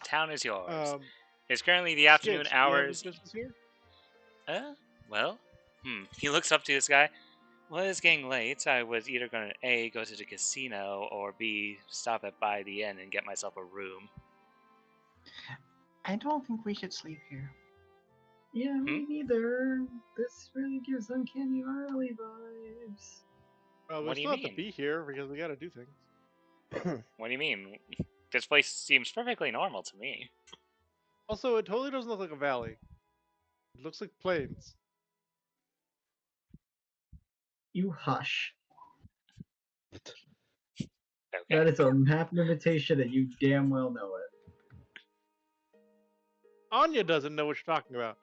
[SPEAKER 4] Town is yours.
[SPEAKER 3] Um,
[SPEAKER 4] It's currently the afternoon
[SPEAKER 3] Skitch, do you have
[SPEAKER 4] hours.
[SPEAKER 3] any business here?
[SPEAKER 4] Well, He looks up to this guy. Well, it's getting late. I was either going to A, go to the casino, or B, stop by the inn and get myself a room.
[SPEAKER 1] I don't think we should sleep here.
[SPEAKER 7] Yeah, me neither. This really gives uncanny valley vibes.
[SPEAKER 3] Well, we
[SPEAKER 4] What do you
[SPEAKER 3] still have to
[SPEAKER 4] mean?
[SPEAKER 3] be here because we gotta do things.
[SPEAKER 4] What do you mean? This place seems perfectly normal to me.
[SPEAKER 3] Also, it totally doesn't look like a valley. It looks like plains.
[SPEAKER 7] You hush.
[SPEAKER 4] Okay.
[SPEAKER 7] That is a map limitation and you damn well know it.
[SPEAKER 3] Anya doesn't know what you're talking about.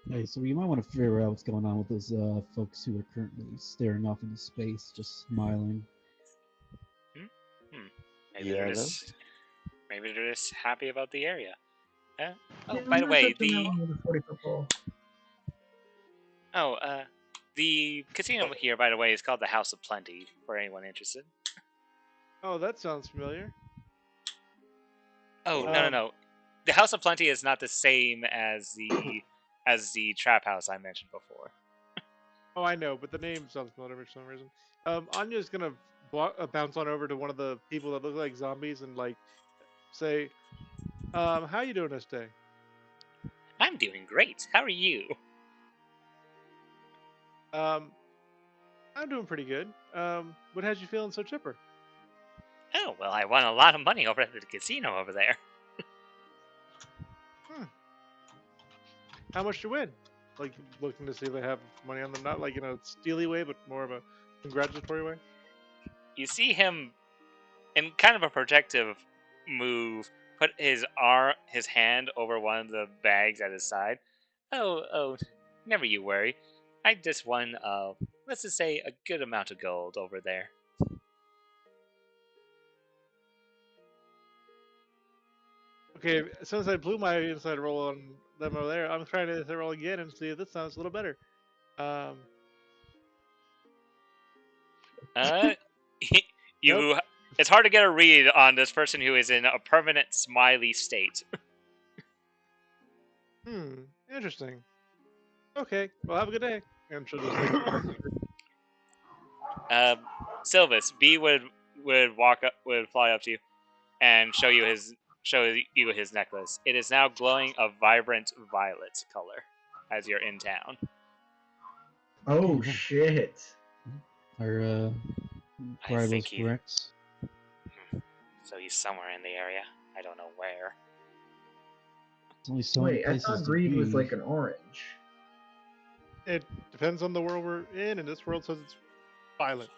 [SPEAKER 2] Hey, so you might want to figure out what's going on with those folks who are currently staring off into space, just smiling.
[SPEAKER 4] Maybe
[SPEAKER 6] Yeah,
[SPEAKER 4] they're just happy about the area. Oh,
[SPEAKER 7] Yeah,
[SPEAKER 4] by
[SPEAKER 7] I'm
[SPEAKER 4] the
[SPEAKER 7] not
[SPEAKER 4] way,
[SPEAKER 7] touching that one with a 40-foot pole.
[SPEAKER 4] the casino here, by the way, is called the House of Plenty. For anyone interested.
[SPEAKER 3] Oh, that sounds familiar.
[SPEAKER 4] Oh,
[SPEAKER 3] Um,
[SPEAKER 4] no. The House of Plenty is not the same as the trap house I mentioned before.
[SPEAKER 3] Oh, I know, but the name sounds familiar for some reason. Anya's gonna bounce on over to one of the people that look like zombies and like say, "How you doing this day?"
[SPEAKER 4] I'm doing great. How are you?
[SPEAKER 3] I'm doing pretty good. What has you feeling so chipper?
[SPEAKER 4] Oh, well, I won a lot of money over at the casino over there.
[SPEAKER 3] How much you win? Like looking to see if they have money on them, not like in a steely way, but more of a congratulatory way.
[SPEAKER 4] You see him, in kind of a protective move, put his hand over one of the bags at his side. Oh, never you worry. I just won, let's just say, a good amount of gold over there.
[SPEAKER 3] Okay, since I blew my inside roll on them over there, I'm trying to roll again and see if this sounds a little better.
[SPEAKER 4] You. It's hard to get a read on this person who is in a permanent smiley state.
[SPEAKER 3] Interesting. Okay, well, have a good day. And she'll just like,
[SPEAKER 4] Silvis, B would fly up to you and show you his necklace. It is now glowing a vibrant violet color as you're in town.
[SPEAKER 7] Oh shit.
[SPEAKER 2] Are Rivals
[SPEAKER 4] he-
[SPEAKER 2] correct?
[SPEAKER 4] So he's somewhere in the area. I don't know where.
[SPEAKER 2] There's only so many
[SPEAKER 7] Wait, I
[SPEAKER 2] places
[SPEAKER 7] thought
[SPEAKER 2] to
[SPEAKER 7] greed was
[SPEAKER 2] be.
[SPEAKER 7] like an orange.
[SPEAKER 3] it depends on the world we're in, and this world says it's violent.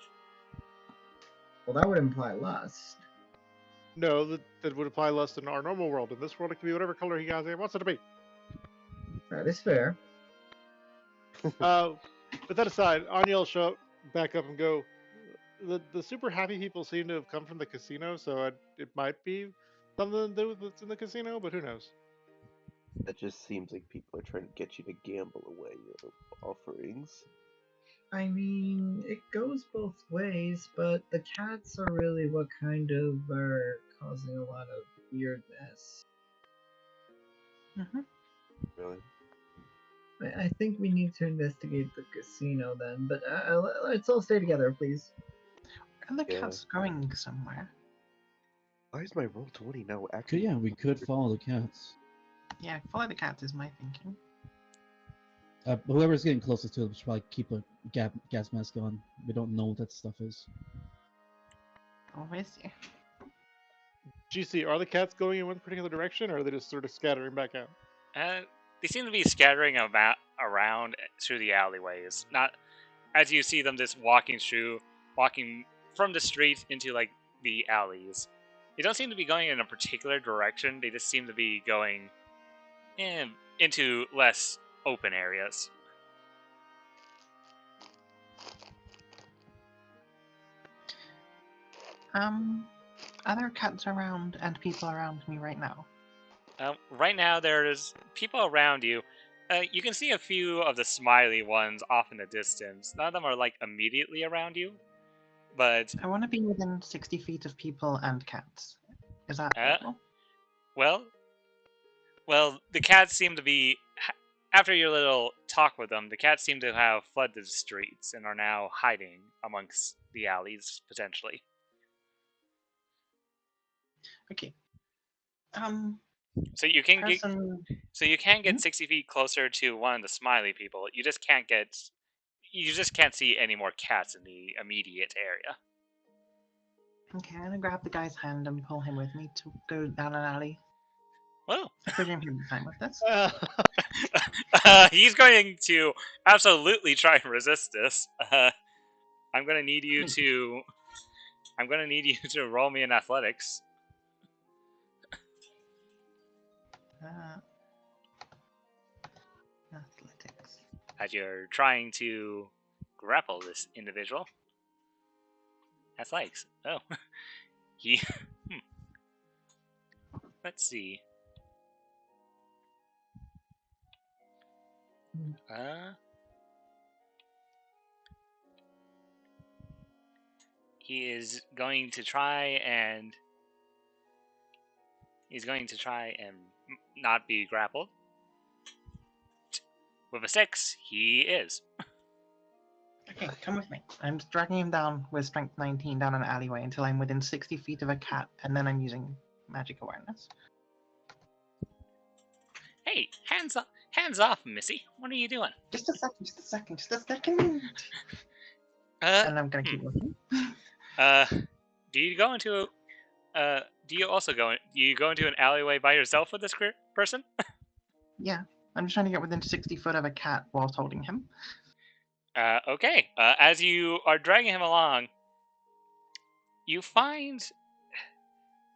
[SPEAKER 7] Well, that would imply lust.
[SPEAKER 3] No, that would apply less than our normal world. In this world, it can be whatever color he wants it to be.
[SPEAKER 7] That is fair.
[SPEAKER 3] But that aside, Anya will show up back up and go. The super happy people seem to have come from the casino, so it might be something to do with what's in the casino, but who knows?
[SPEAKER 6] That just seems like people are trying to get you to gamble away your offerings.
[SPEAKER 7] I mean, it goes both ways, but the cats are really what kind of are causing a lot of weirdness.
[SPEAKER 1] Mm-hmm.
[SPEAKER 6] Really?
[SPEAKER 7] I think we need to investigate the casino then, but let's all stay together, please.
[SPEAKER 1] Are the
[SPEAKER 6] Yeah.
[SPEAKER 1] cats going somewhere?
[SPEAKER 6] Why is my roll 20 now
[SPEAKER 2] So
[SPEAKER 6] active?
[SPEAKER 2] yeah, we could follow the cats.
[SPEAKER 1] Yeah, follow the cats is my thinking.
[SPEAKER 2] Whoever's getting closest to them should probably keep a gas mask on. We don't know what that stuff is.
[SPEAKER 1] Oh, is you?
[SPEAKER 3] GC, are the cats going in one particular direction, or are they just sort of scattering back out?
[SPEAKER 4] They seem to be scattering around through the alleyways. Not as you see them just walking from the street into like the alleys. They don't seem to be going in a particular direction. They just seem to be going into less open areas.
[SPEAKER 1] Other cats around and people around me right now.
[SPEAKER 4] Right now, there's people around you. You can see a few of the smiley ones off in the distance. None of them are like immediately around you, but
[SPEAKER 1] I want to be within 60 feet of people and cats. Is that doable?
[SPEAKER 4] well, the cats seem to be. After your little talk with them, the cats seem to have fled the streets and are now hiding amongst the alleys, potentially.
[SPEAKER 1] Okay.
[SPEAKER 4] So you can
[SPEAKER 1] person...
[SPEAKER 4] get 60 feet closer to one of the smiley people. You just can't see any more cats in the immediate area.
[SPEAKER 1] Okay, I'm gonna grab the guy's hand and pull him with me to go down an alley.
[SPEAKER 4] Well,
[SPEAKER 1] I presume he'll be fine with this.
[SPEAKER 4] he's going to absolutely try and resist this. I'm gonna need you to roll me in athletics.
[SPEAKER 1] Athletics.
[SPEAKER 4] As you're trying to grapple this individual. Athletics. Oh, he. Let's see. He is going to try and not be grappled. With a 6, he is.
[SPEAKER 1] Okay, come with me. I'm just dragging him down with strength 19 down an alleyway until I'm within 60 feet of a cat, and then I'm using magic awareness.
[SPEAKER 4] Hey, hands off, Missy. What are you doing?
[SPEAKER 1] Just a second. And I'm gonna keep looking.
[SPEAKER 4] Do you go into do you go into an alleyway by yourself with this person?
[SPEAKER 1] Yeah, I'm just trying to get within 60 foot of a cat whilst holding him.
[SPEAKER 4] Okay. As you are dragging him along, you find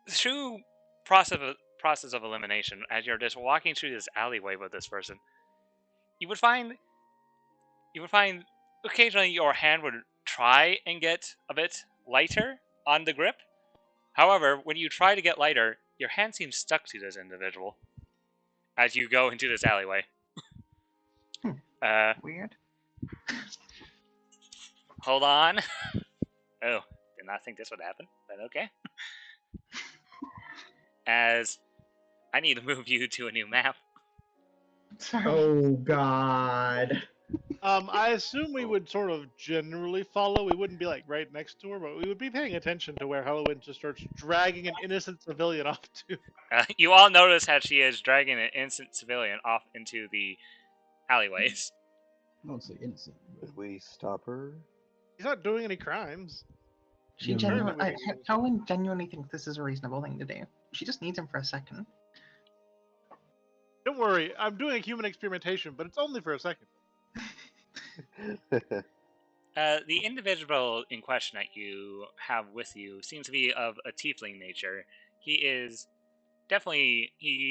[SPEAKER 4] through process of elimination, as you're just walking through this alleyway with this person, you would find occasionally your hand would try and get a bit lighter on the grip. However, when you try to get lighter, your hand seems stuck to this individual as you go into this alleyway.
[SPEAKER 1] Weird.
[SPEAKER 4] Hold on. Oh, did not think this would happen, but okay. As I need to move you to a new map.
[SPEAKER 1] Sorry.
[SPEAKER 7] Oh God.
[SPEAKER 3] I assume we would sort of generally follow. We wouldn't be like right next to her, but we would be paying attention to where Halloween just starts dragging an innocent civilian off to.
[SPEAKER 4] You all notice how she is dragging an innocent civilian off into the alleyways.
[SPEAKER 2] I don't say innocent.
[SPEAKER 6] Did we stop her?
[SPEAKER 3] He's not doing any crimes.
[SPEAKER 1] Helen genuinely thinks this is a reasonable thing to do. She just needs him for a second.
[SPEAKER 3] Don't worry, I'm doing a human experimentation, but it's only for a second.
[SPEAKER 4] The individual in question that you have with you seems to be of a tiefling nature. He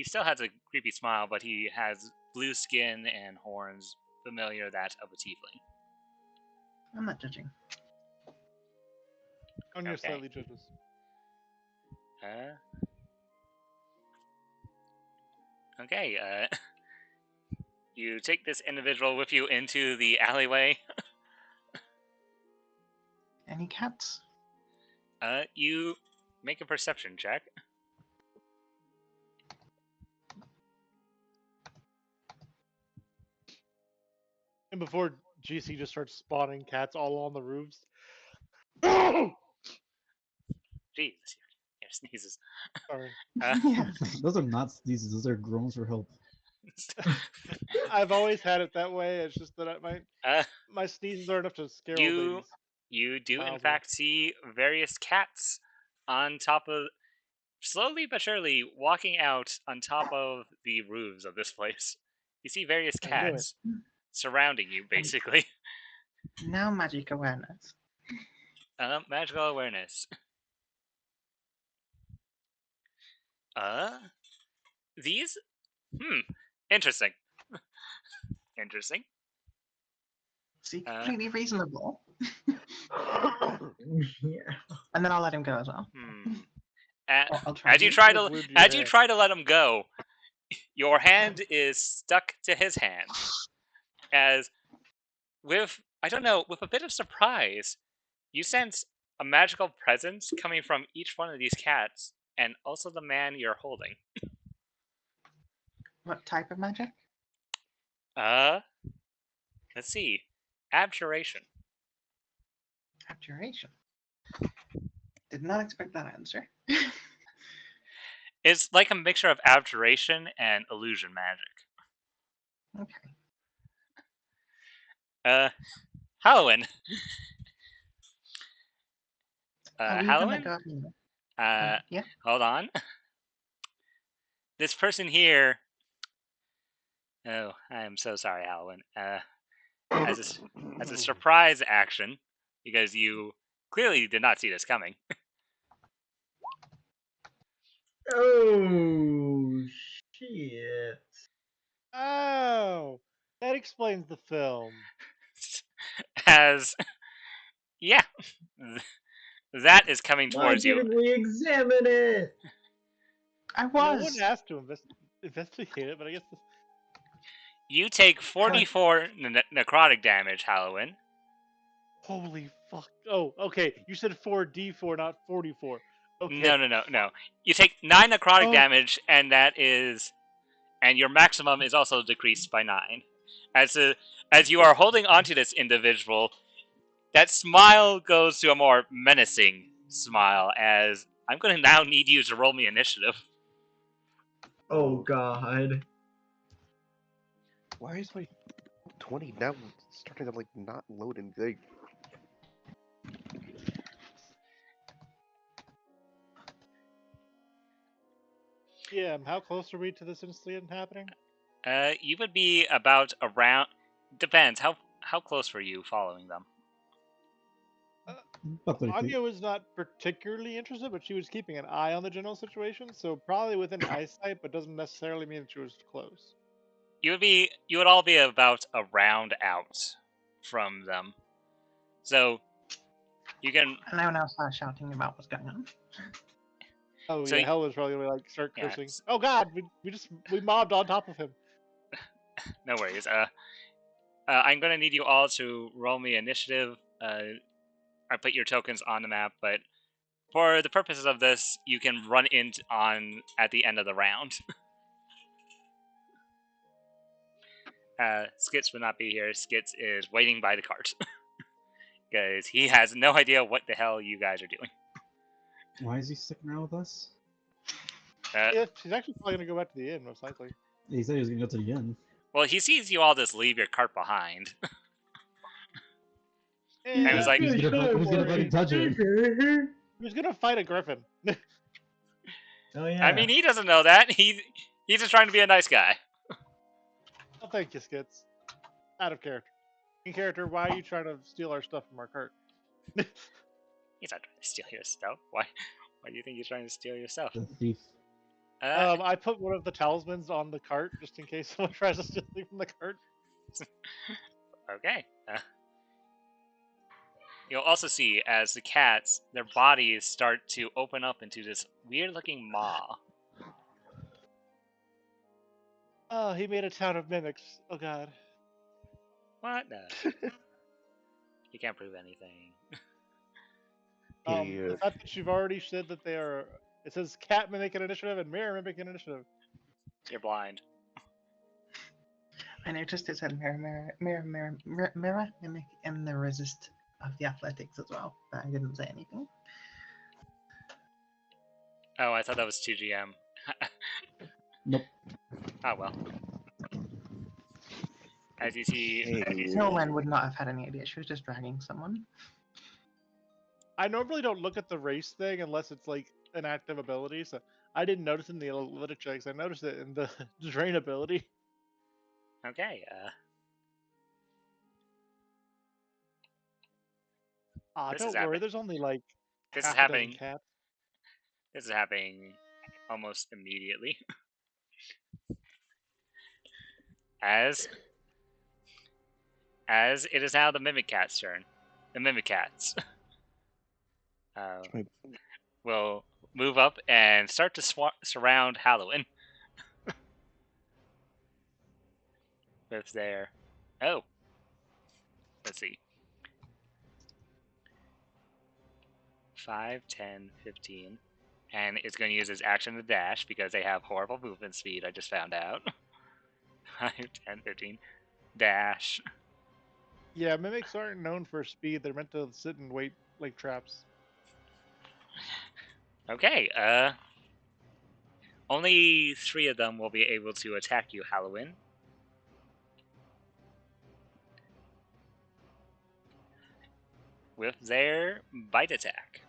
[SPEAKER 4] still has a creepy smile, but he has blue skin and horns, familiar that of a tiefling.
[SPEAKER 1] I'm not judging.
[SPEAKER 3] Anya
[SPEAKER 4] Okay.
[SPEAKER 3] slightly judges.
[SPEAKER 4] Okay, you take this individual with you into the alleyway.
[SPEAKER 1] Any cats?
[SPEAKER 4] You make a perception check.
[SPEAKER 3] And before GC just starts spawning cats all on the roofs.
[SPEAKER 4] Jesus, your sneezes.
[SPEAKER 3] Sorry.
[SPEAKER 1] Yeah.
[SPEAKER 2] Those are not sneezes. Those are groans for help.
[SPEAKER 3] I've always had it that way. It's just that
[SPEAKER 4] uh,
[SPEAKER 3] my sneezes are enough to scare old
[SPEAKER 4] you
[SPEAKER 3] ladies.
[SPEAKER 4] you do in
[SPEAKER 3] Miles away.
[SPEAKER 4] fact see various cats on top of, slowly but surely, walking out on top of the roofs of this place. You see various
[SPEAKER 3] I knew it.
[SPEAKER 4] cats surrounding you, basically.
[SPEAKER 1] Now magic awareness.
[SPEAKER 4] Magical awareness. These? Interesting. Interesting.
[SPEAKER 1] See, completely reasonable.
[SPEAKER 7] Yeah.
[SPEAKER 1] And then I'll let him go as well. I'll try.
[SPEAKER 4] As you try to
[SPEAKER 3] Glued to your hand.
[SPEAKER 4] let him go, your hand is stuck to his hand. As with a bit of surprise, you sense a magical presence coming from each one of these cats, and also the man you're holding.
[SPEAKER 1] What type of magic?
[SPEAKER 4] Let's see. Abjuration.
[SPEAKER 1] Abjuration. Did not expect that answer.
[SPEAKER 4] It's like a mixture of abjuration and illusion magic.
[SPEAKER 1] Okay.
[SPEAKER 4] Halloween.
[SPEAKER 1] Are we
[SPEAKER 4] Halloween?
[SPEAKER 1] gonna go? Yeah.
[SPEAKER 4] Hold on. This person here. Oh, I am so sorry, Halloween. As a surprise action, because you clearly did not see this coming.
[SPEAKER 7] Oh shit!
[SPEAKER 3] Oh, that explains the film.
[SPEAKER 4] Yeah, that is coming
[SPEAKER 7] Why
[SPEAKER 4] towards you.
[SPEAKER 7] didn't we examine it?
[SPEAKER 1] I
[SPEAKER 3] No
[SPEAKER 1] was.
[SPEAKER 3] one asked to investigate it, but I guess.
[SPEAKER 4] You take 44 necrotic damage, Halloween.
[SPEAKER 3] Holy fuck! Oh, okay. You said 4d4, not 44. Okay.
[SPEAKER 4] No. You take 9 necrotic damage, and your maximum is also decreased by 9. As you are holding onto this individual, that smile goes to a more menacing smile. As I'm going to now need you to roll me initiative.
[SPEAKER 7] Oh god.
[SPEAKER 6] Why is my 20 now starting to not load and big?
[SPEAKER 3] Yeah, how close are we to this incident happening?
[SPEAKER 4] You would be about around. Depends. How close were you following them?
[SPEAKER 2] About 30 feet.
[SPEAKER 3] Anya was not particularly interested, but she was keeping an eye on the general situation, so probably within eyesight, but doesn't necessarily mean that she was close.
[SPEAKER 4] You would all be about a round out from them. So you can.
[SPEAKER 1] And everyone else starts shouting about what's going on.
[SPEAKER 3] Oh
[SPEAKER 4] So
[SPEAKER 3] yeah,
[SPEAKER 4] y-
[SPEAKER 3] Hell was probably gonna start
[SPEAKER 4] Yeah,
[SPEAKER 3] cursing. Oh god, we mobbed on top of him.
[SPEAKER 4] No worries. I'm gonna need you all to roll me initiative. I put your tokens on the map, but for the purposes of this, you can run in on at the end of the round. Skits will not be here. Skits is waiting by the cart because he has no idea what the hell you guys are doing.
[SPEAKER 2] Why is he sticking around with us?
[SPEAKER 3] Yeah, she's actually probably gonna go back to the inn, most likely.
[SPEAKER 2] He said he was gonna go to the inn.
[SPEAKER 4] Well, he sees you all just leave your cart behind.
[SPEAKER 3] And
[SPEAKER 4] I was like,
[SPEAKER 2] Who's gonna fucking touch her?
[SPEAKER 3] Who's gonna fight a griffin?
[SPEAKER 7] Oh yeah.
[SPEAKER 4] I mean, he doesn't know that. He's just trying to be a nice guy.
[SPEAKER 3] Oh, thank you, Skits. Out of character. In character, why are you trying to steal our stuff from our cart?
[SPEAKER 4] He's not trying to steal your stuff. Why do you think he's trying to steal your stuff?
[SPEAKER 2] The thief.
[SPEAKER 3] I put one of the talismans on the cart just in case someone tries to steal something from the cart.
[SPEAKER 4] Okay. You'll also see as the cats, their bodies start to open up into this weird-looking maw.
[SPEAKER 3] Oh, he made a town of mimics. Oh god.
[SPEAKER 4] What? No. You can't prove anything.
[SPEAKER 3] The fact that you've already said that they are. It says cat mimic an initiative and mirror mimic an initiative.
[SPEAKER 4] You're blind.
[SPEAKER 1] I noticed it said mirror mimic in the resist of the athletics as well, but I didn't say anything.
[SPEAKER 4] Oh, I thought that was 2GM.
[SPEAKER 2] Nope.
[SPEAKER 4] Oh well. As you see,
[SPEAKER 1] Nolan would not have had any idea. She was just dragging someone.
[SPEAKER 3] I normally don't look at the race thing unless it's like an active ability, so I didn't notice in the analytic checks. I noticed it in the drain ability.
[SPEAKER 4] okay.
[SPEAKER 3] Don't worry. There's only like
[SPEAKER 4] This
[SPEAKER 3] half
[SPEAKER 4] is
[SPEAKER 3] a
[SPEAKER 4] happening.
[SPEAKER 3] dozen cats.
[SPEAKER 4] This is happening almost immediately. As it is now the Mimic Cat's turn. The Mimic Cats will move up and start to surround Halloween. With their... Oh. Let's see. 5, 10, 15. And it's going to use its action to dash because they have horrible movement speed, I just found out. 5, 10, 15. Dash.
[SPEAKER 3] Yeah, mimics aren't known for speed. They're meant to sit and wait like traps.
[SPEAKER 4] Okay, only 3 of them will be able to attack you, Halloween. With their bite attack.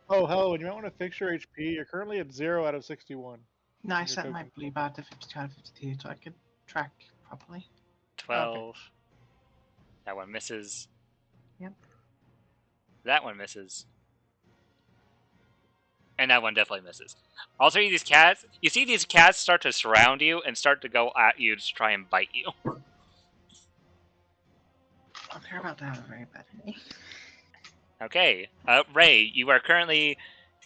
[SPEAKER 3] Oh, Halloween, you might want to fix your HP. You're currently at 0 out of 61.
[SPEAKER 1] No, I set my blue bar to 52 out of 52 so I could track properly.
[SPEAKER 4] 12.
[SPEAKER 3] Okay.
[SPEAKER 4] That one misses.
[SPEAKER 1] Yep.
[SPEAKER 4] That one misses. And that one definitely misses. All 3 of these cats, you see these cats start to surround you and start to go at you to try and bite you.
[SPEAKER 1] Well, they're about to have a very bad day.
[SPEAKER 4] Okay, Ray, you're currently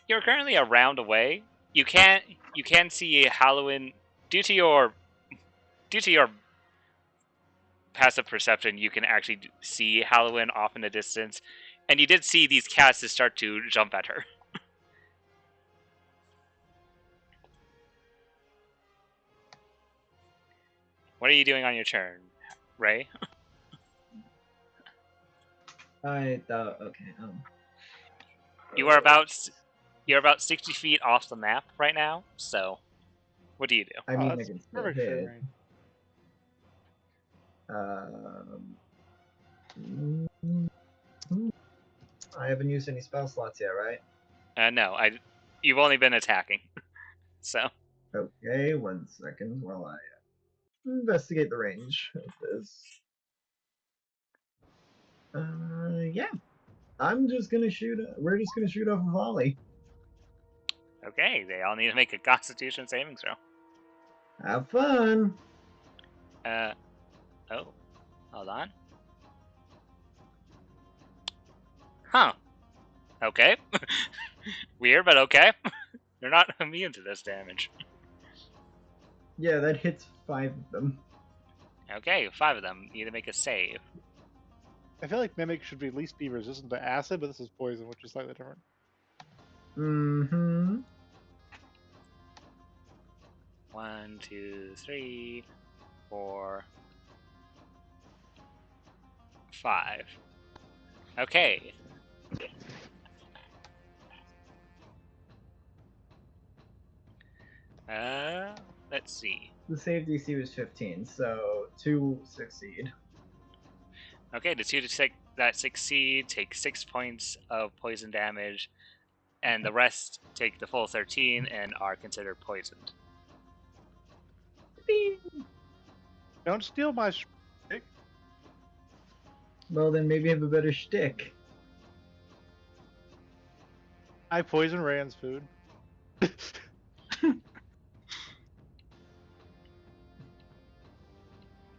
[SPEAKER 4] a round away. You can see Halloween due to your passive perception. You can actually see Halloween off in the distance, and you did see these cats to start to jump at her. What are you doing on your turn, Ray?
[SPEAKER 7] I thought, okay,
[SPEAKER 4] You're about 60 feet off the map right now, so what do you do?
[SPEAKER 7] I mean, I
[SPEAKER 3] that's
[SPEAKER 7] can still
[SPEAKER 3] perfect
[SPEAKER 7] hit. I haven't used any spell slots yet, right?
[SPEAKER 4] No, you've only been attacking, so.
[SPEAKER 7] Okay, 1 second while I investigate the range of this. Yeah. I'm just gonna shoot. We're just gonna shoot off a volley.
[SPEAKER 4] Okay, they all need to make a Constitution saving throw.
[SPEAKER 7] Have fun.
[SPEAKER 4] Oh, hold on. Huh. Okay. Weird, but okay. They're not immune to this damage.
[SPEAKER 7] Yeah, that hits 5 of them.
[SPEAKER 4] Okay, 5 of them need to make a save.
[SPEAKER 3] I feel like mimics should at least be resistant to acid, but this is poison, which is slightly different.
[SPEAKER 7] Mm-hmm.
[SPEAKER 4] 1, 2, 3, 4, 5. Okay. Let's see.
[SPEAKER 7] The save DC was 15, so 2 succeed.
[SPEAKER 4] Okay, the 2 that succeed take 6 points of poison damage, and the rest take the full 13 and are considered poisoned.
[SPEAKER 3] Don't steal my shtick.
[SPEAKER 7] Well, then maybe have a better shtick.
[SPEAKER 3] I poison Rand's food.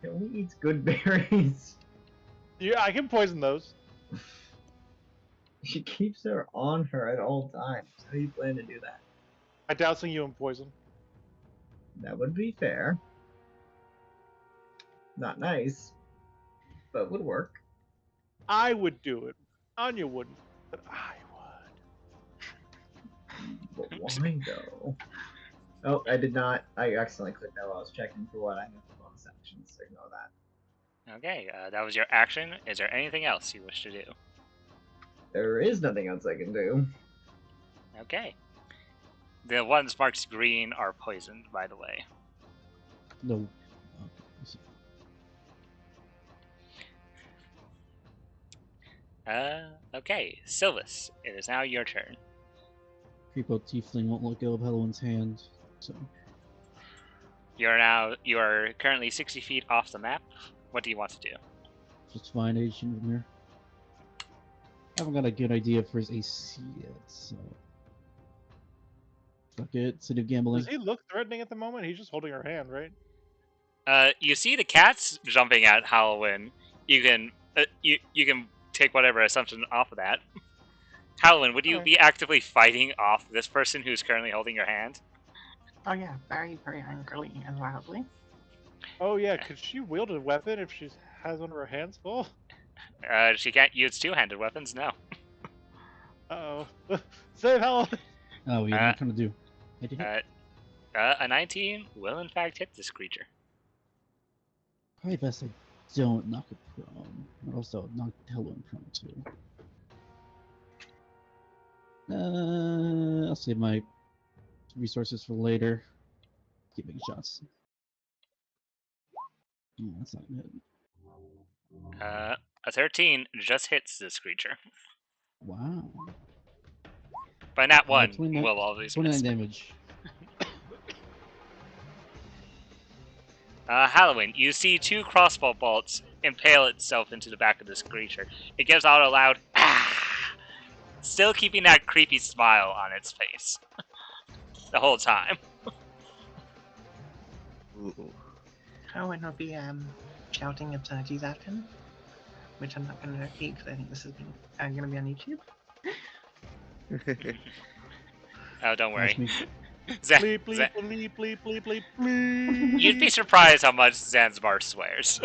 [SPEAKER 7] He only eats good berries.
[SPEAKER 3] Yeah, I can poison those.
[SPEAKER 7] She keeps her on her at all times. How do you plan to do that?
[SPEAKER 3] By dousing you in poison.
[SPEAKER 7] That would be fair. Not nice, but would work.
[SPEAKER 3] I would do it. Anya wouldn't, but I would.
[SPEAKER 7] But why though? Oh, I did not. I accidentally clicked that while I was checking for what I have for bonus actions. Ignore that.
[SPEAKER 4] Okay, that was your action. Is there anything else you wish to do?
[SPEAKER 7] There is nothing else I can do.
[SPEAKER 4] Okay. The ones marked green are poisoned, by the way.
[SPEAKER 2] No.
[SPEAKER 4] Okay, Sylvis, it is now your turn.
[SPEAKER 2] Creepo Tiefling won't let go of Halloween's hand, so.
[SPEAKER 4] You are currently 60 feet off the map. What do you want to do?
[SPEAKER 2] Just find Agent from here. I haven't got a good idea for his AC yet, so. Fuck it, City of Gambling.
[SPEAKER 3] Does he look threatening at the moment? He's just holding her hand, right?
[SPEAKER 4] You see the cats jumping at Halloween. You can take whatever assumption off of that. Halloween, would you be actively fighting off this person who's currently holding your hand?
[SPEAKER 1] Oh yeah, very, very angrily and loudly.
[SPEAKER 3] Oh yeah, could she wield a weapon if she has one of her hands full?
[SPEAKER 4] She can't use two-handed weapons, no.
[SPEAKER 3] Uh-oh. Save Halloween!
[SPEAKER 2] Oh, yeah, what I'm trying to do. I did it.
[SPEAKER 4] A 19 will in fact hit this creature.
[SPEAKER 2] Probably best I don't knock it prone. But also knock Halloween prone too. I'll save my resources for later. Keep making shots. Yeah, that's not good.
[SPEAKER 4] A 13 just hits this creature.
[SPEAKER 2] Wow.
[SPEAKER 4] By nat 1,
[SPEAKER 2] 29
[SPEAKER 4] will always
[SPEAKER 2] 29
[SPEAKER 4] miss.
[SPEAKER 2] damage.
[SPEAKER 4] Halloween, you see two crossbow bolts impale itself into the back of this creature. It gives out a loud ah, still keeping that creepy smile on its face the whole time.
[SPEAKER 1] Owen will be shouting obscenities at him, which I'm not going to repeat because I think this is going to be on YouTube.
[SPEAKER 4] Oh, don't worry.
[SPEAKER 3] Bleep, bleep, bleep, bleep, bleep, bleep, bleep.
[SPEAKER 4] You'd be surprised how much Zanzibar swears.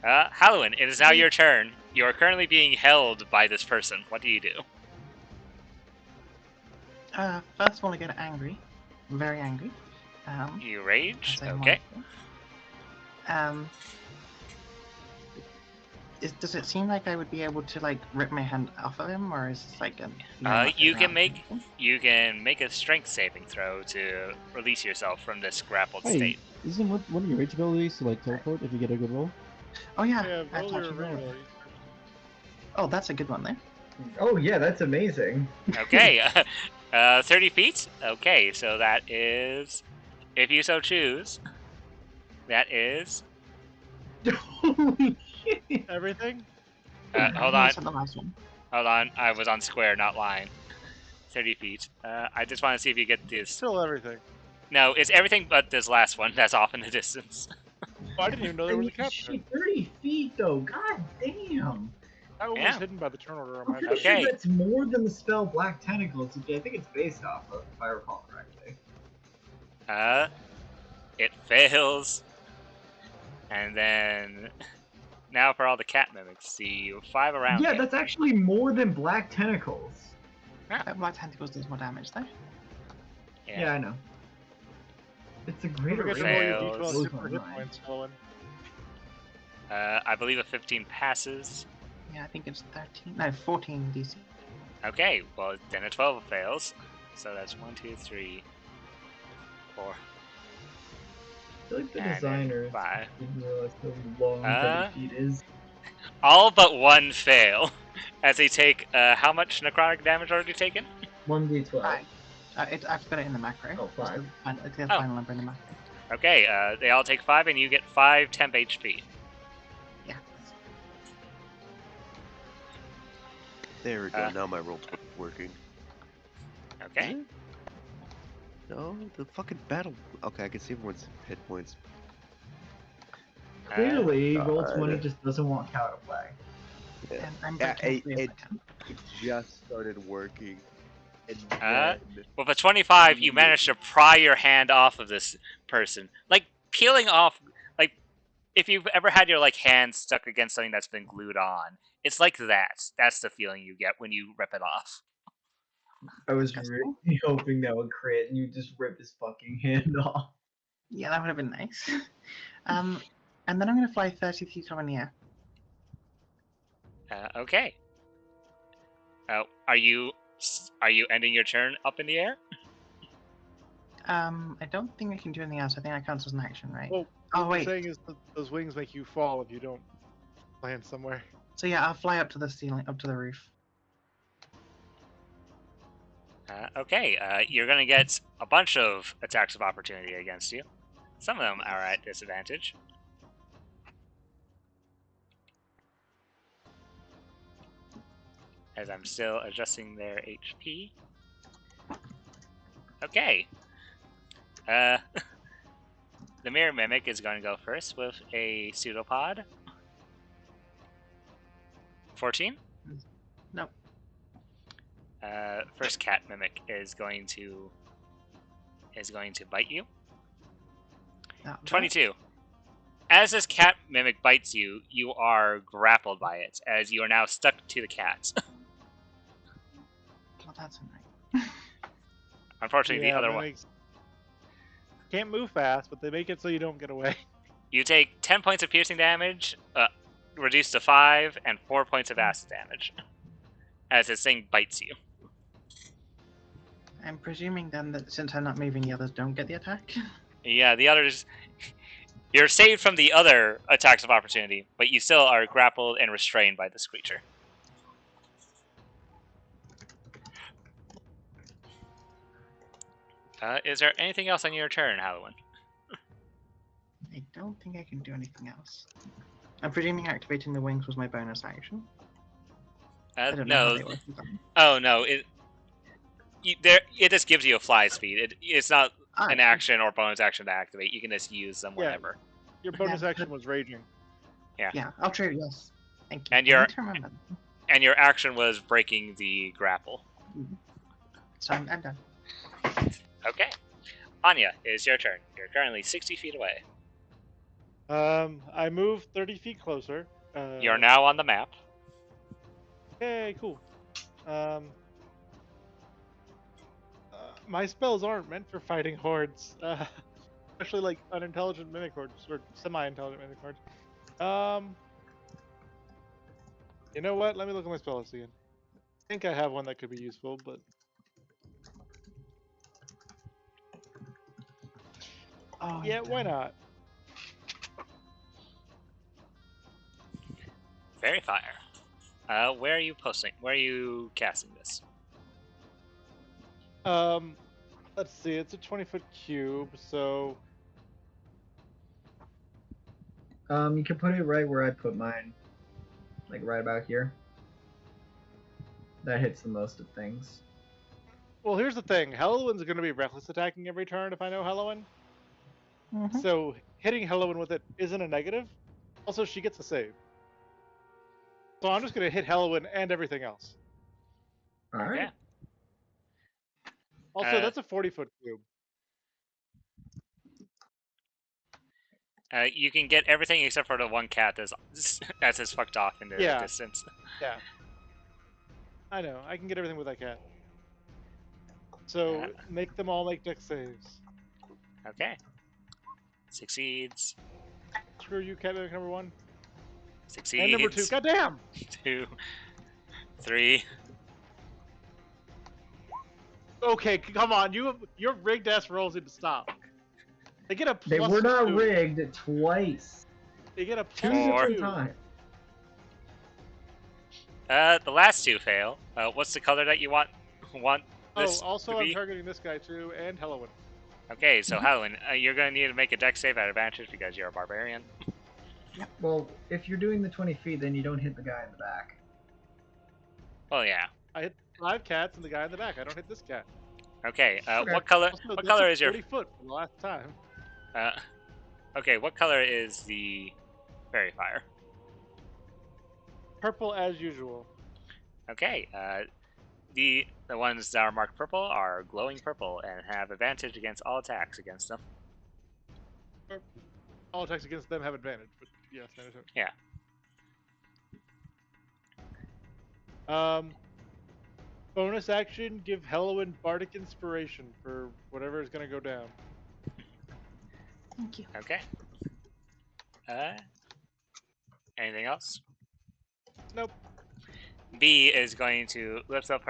[SPEAKER 4] Halloween, it is now your turn. You are currently being held by this person. What do you do?
[SPEAKER 1] First of all, I get angry. Very angry.
[SPEAKER 4] You rage?
[SPEAKER 1] as I
[SPEAKER 4] Okay.
[SPEAKER 1] want to. Does it seem like I would be able to like rip my hand off of him, or is this like a?
[SPEAKER 4] You can make a strength saving throw to release yourself from this grappled
[SPEAKER 2] Hey,
[SPEAKER 4] state.
[SPEAKER 2] isn't one of your rage abilities to like teleport if you get a good roll?
[SPEAKER 1] Oh yeah,
[SPEAKER 3] Yeah,
[SPEAKER 1] I
[SPEAKER 3] roll
[SPEAKER 1] thought
[SPEAKER 3] your
[SPEAKER 1] you rolled.
[SPEAKER 3] ability.
[SPEAKER 1] Oh, that's a good one there.
[SPEAKER 7] Oh yeah, that's amazing.
[SPEAKER 4] Okay, 30 feet? Okay, so that is, if you so choose, that is,
[SPEAKER 7] Holy shit!
[SPEAKER 3] Everything?
[SPEAKER 4] hold on,
[SPEAKER 1] The last one.
[SPEAKER 4] I was on square, not line. 30 feet. I just want to see if you get this.
[SPEAKER 3] Still everything.
[SPEAKER 4] No, it's everything but this last one that's off in the distance.
[SPEAKER 3] Oh, I didn't even know there was a
[SPEAKER 7] Holy
[SPEAKER 3] capture.
[SPEAKER 7] shit, 30 feet though, god damn!
[SPEAKER 3] That one
[SPEAKER 4] Yeah.
[SPEAKER 3] was hidden by the turn order on
[SPEAKER 7] I'm
[SPEAKER 3] my
[SPEAKER 7] pretty
[SPEAKER 4] Okay.
[SPEAKER 7] sure that's more than the spell Black Tentacles, which I think it's based off of, if I recall correctly.
[SPEAKER 4] It fails. And then, now for all the cat mimics, see 5 around
[SPEAKER 7] Yeah,
[SPEAKER 4] it.
[SPEAKER 7] that's actually more than Black Tentacles.
[SPEAKER 1] Black Tentacles does more damage though.
[SPEAKER 7] Yeah, I know. It's a greater
[SPEAKER 3] Don't forget to
[SPEAKER 7] range.
[SPEAKER 3] roll your
[SPEAKER 4] Fails.
[SPEAKER 3] d12
[SPEAKER 7] Blows
[SPEAKER 3] super
[SPEAKER 7] my
[SPEAKER 3] hit
[SPEAKER 7] mind.
[SPEAKER 3] points, Owen.
[SPEAKER 4] I believe a 15 passes.
[SPEAKER 1] Yeah, I think it's 13. No, 14 DC.
[SPEAKER 4] Okay, well then a 12 fails. So that's 1, 2, 3, 4.
[SPEAKER 7] I feel like the
[SPEAKER 4] And then
[SPEAKER 7] designers
[SPEAKER 4] 5.
[SPEAKER 7] didn't realize how long 30 feet is.
[SPEAKER 4] All but one fail. As they take, how much necrotic damage already taken?
[SPEAKER 7] 1d12.
[SPEAKER 1] 5. I've got it in the macro.
[SPEAKER 7] Oh, 5.
[SPEAKER 1] It's the
[SPEAKER 4] Oh.
[SPEAKER 1] final number in the macro.
[SPEAKER 4] Okay, they all take 5 and you get 5 temp HP.
[SPEAKER 1] Yeah.
[SPEAKER 6] There we go. Now my roll's working.
[SPEAKER 4] Okay.
[SPEAKER 6] No, the fucking battle. Okay, I can see everyone's hit points.
[SPEAKER 7] Clearly,
[SPEAKER 6] God.
[SPEAKER 7] Roll20 just doesn't want cow to play.
[SPEAKER 1] And I'm
[SPEAKER 6] Yeah,
[SPEAKER 1] breaking free if
[SPEAKER 6] it
[SPEAKER 1] I can.
[SPEAKER 6] just started working. And
[SPEAKER 4] Uh,
[SPEAKER 6] then
[SPEAKER 4] With a 25, you manage to pry your hand off of this person. Like, peeling off, like, if you've ever had your, like, hand stuck against something that's been glued on, it's like that. That's the feeling you get when you rip it off.
[SPEAKER 7] I was
[SPEAKER 1] Disgusting.
[SPEAKER 7] really hoping that would crit and you just rip his fucking hand off.
[SPEAKER 1] Yeah, that would have been nice. And then I'm going to fly 30 feet up in the air.
[SPEAKER 4] Okay. Are you ending your turn up in the air?
[SPEAKER 1] I don't think I can do anything else. I think that counts as an action, right?
[SPEAKER 3] Well,
[SPEAKER 1] Oh,
[SPEAKER 3] what
[SPEAKER 1] wait.
[SPEAKER 3] I'm saying is that those wings make you fall if you don't land somewhere.
[SPEAKER 1] So yeah, I'll fly up to the ceiling, up to the roof.
[SPEAKER 4] Okay. You're gonna get a bunch of attacks of opportunity against you. Some of them are at disadvantage. As I'm still adjusting their HP. Okay. The Mirror Mimic is going to go first with a Pseudopod. 14?
[SPEAKER 1] Nope.
[SPEAKER 4] First Cat Mimic is going to bite you. 22. As this cat mimic bites you, you are grappled by it, as you are now stuck to the cat.
[SPEAKER 1] Well, that's annoying.
[SPEAKER 4] Unfortunately, the other one.
[SPEAKER 3] Can't move fast, but they make it so you don't get away.
[SPEAKER 4] You take 10 points of piercing damage, reduced to 5, and 4 points of acid damage, as this thing bites you.
[SPEAKER 1] I'm presuming then that since I'm not moving, the others don't get the attack.
[SPEAKER 4] Yeah, the others... You're saved from the other attacks of opportunity, but you still are grappled and restrained by this creature. Is there anything else on your turn, Halloween?
[SPEAKER 1] I don't think I can do anything else. I'm presuming activating the wings was my bonus action. I don't know how
[SPEAKER 4] No.
[SPEAKER 1] they work.
[SPEAKER 4] Oh, no. It just gives you a fly speed. It's not an action or bonus action to activate. You can just use them whenever.
[SPEAKER 3] Your bonus action was raging.
[SPEAKER 1] Yeah, I'll trade, yes. Thank you.
[SPEAKER 4] And your action was breaking the grapple.
[SPEAKER 1] So I'm done.
[SPEAKER 4] Okay. Anya, it is your turn. You're currently 60 feet away.
[SPEAKER 3] I moved 30 feet closer.
[SPEAKER 4] You're now on the map.
[SPEAKER 3] Okay, cool. My spells aren't meant for fighting hordes, especially like unintelligent mimic hordes or semi-intelligent mimic hordes. You know what? Let me look at my spell list again. I think I have one that could be useful, but yeah, why not?
[SPEAKER 4] Fairy Fire. Where are you posting? Where are you casting this?
[SPEAKER 3] Let's see. It's a 20-foot cube, so
[SPEAKER 7] You can put it right where I put mine, like right about here. That hits the most of things.
[SPEAKER 3] well, here's the thing. Halloween's going to be reckless attacking every turn if I know Halloween.
[SPEAKER 1] Mm-hmm.
[SPEAKER 3] So hitting Halloween with it isn't a negative. Also, she gets a save. So I'm just going to hit Halloween and everything else.
[SPEAKER 7] All right.
[SPEAKER 4] Yeah.
[SPEAKER 3] Also, that's a 40-foot cube.
[SPEAKER 4] You can get everything except for the one cat that's just fucked off into the distance.
[SPEAKER 3] Yeah. I know. I can get everything with that cat. So make them all make dex saves.
[SPEAKER 4] Okay. Succeeds.
[SPEAKER 3] Screw you, cat mimic number 1.
[SPEAKER 4] Succeeds.
[SPEAKER 3] And number 2. Goddamn!
[SPEAKER 4] 2. 3.
[SPEAKER 3] Okay, come on. Your rigged ass rolls need to stop. They get a plus
[SPEAKER 7] They were not
[SPEAKER 3] 2.
[SPEAKER 7] rigged twice.
[SPEAKER 3] They get a
[SPEAKER 7] Two
[SPEAKER 3] plus
[SPEAKER 7] different
[SPEAKER 3] 2.
[SPEAKER 7] times.
[SPEAKER 4] The last 2 fail. What's the color that you want this
[SPEAKER 3] Also
[SPEAKER 4] to
[SPEAKER 3] I'm
[SPEAKER 4] be?
[SPEAKER 3] targeting this guy too, and Halloween.
[SPEAKER 4] Okay, so Halloween, you're going to need to make a dex save at advantage because you're a barbarian.
[SPEAKER 7] Well, if you're doing the 20 feet, then you don't hit the guy in the back.
[SPEAKER 4] Well, yeah.
[SPEAKER 3] I hit 5 cats and the guy in the back. I don't hit this cat.
[SPEAKER 4] Okay,
[SPEAKER 7] Okay.
[SPEAKER 4] what color?
[SPEAKER 3] Also,
[SPEAKER 4] What
[SPEAKER 3] that's
[SPEAKER 4] color
[SPEAKER 3] a
[SPEAKER 4] is your?
[SPEAKER 3] 30 foot from the last time.
[SPEAKER 4] Okay, what color is the fairy fire?
[SPEAKER 3] purple as usual.
[SPEAKER 4] Okay. The ones that are marked purple are glowing purple and have advantage against all attacks against them.
[SPEAKER 3] All attacks against them have advantage, but yes, I understand.
[SPEAKER 4] Yeah.
[SPEAKER 3] Bonus action, give Halloween Bardic Inspiration for whatever is going to go down.
[SPEAKER 1] Thank you.
[SPEAKER 4] Okay. Anything else?
[SPEAKER 3] Nope.
[SPEAKER 4] B is going to lift up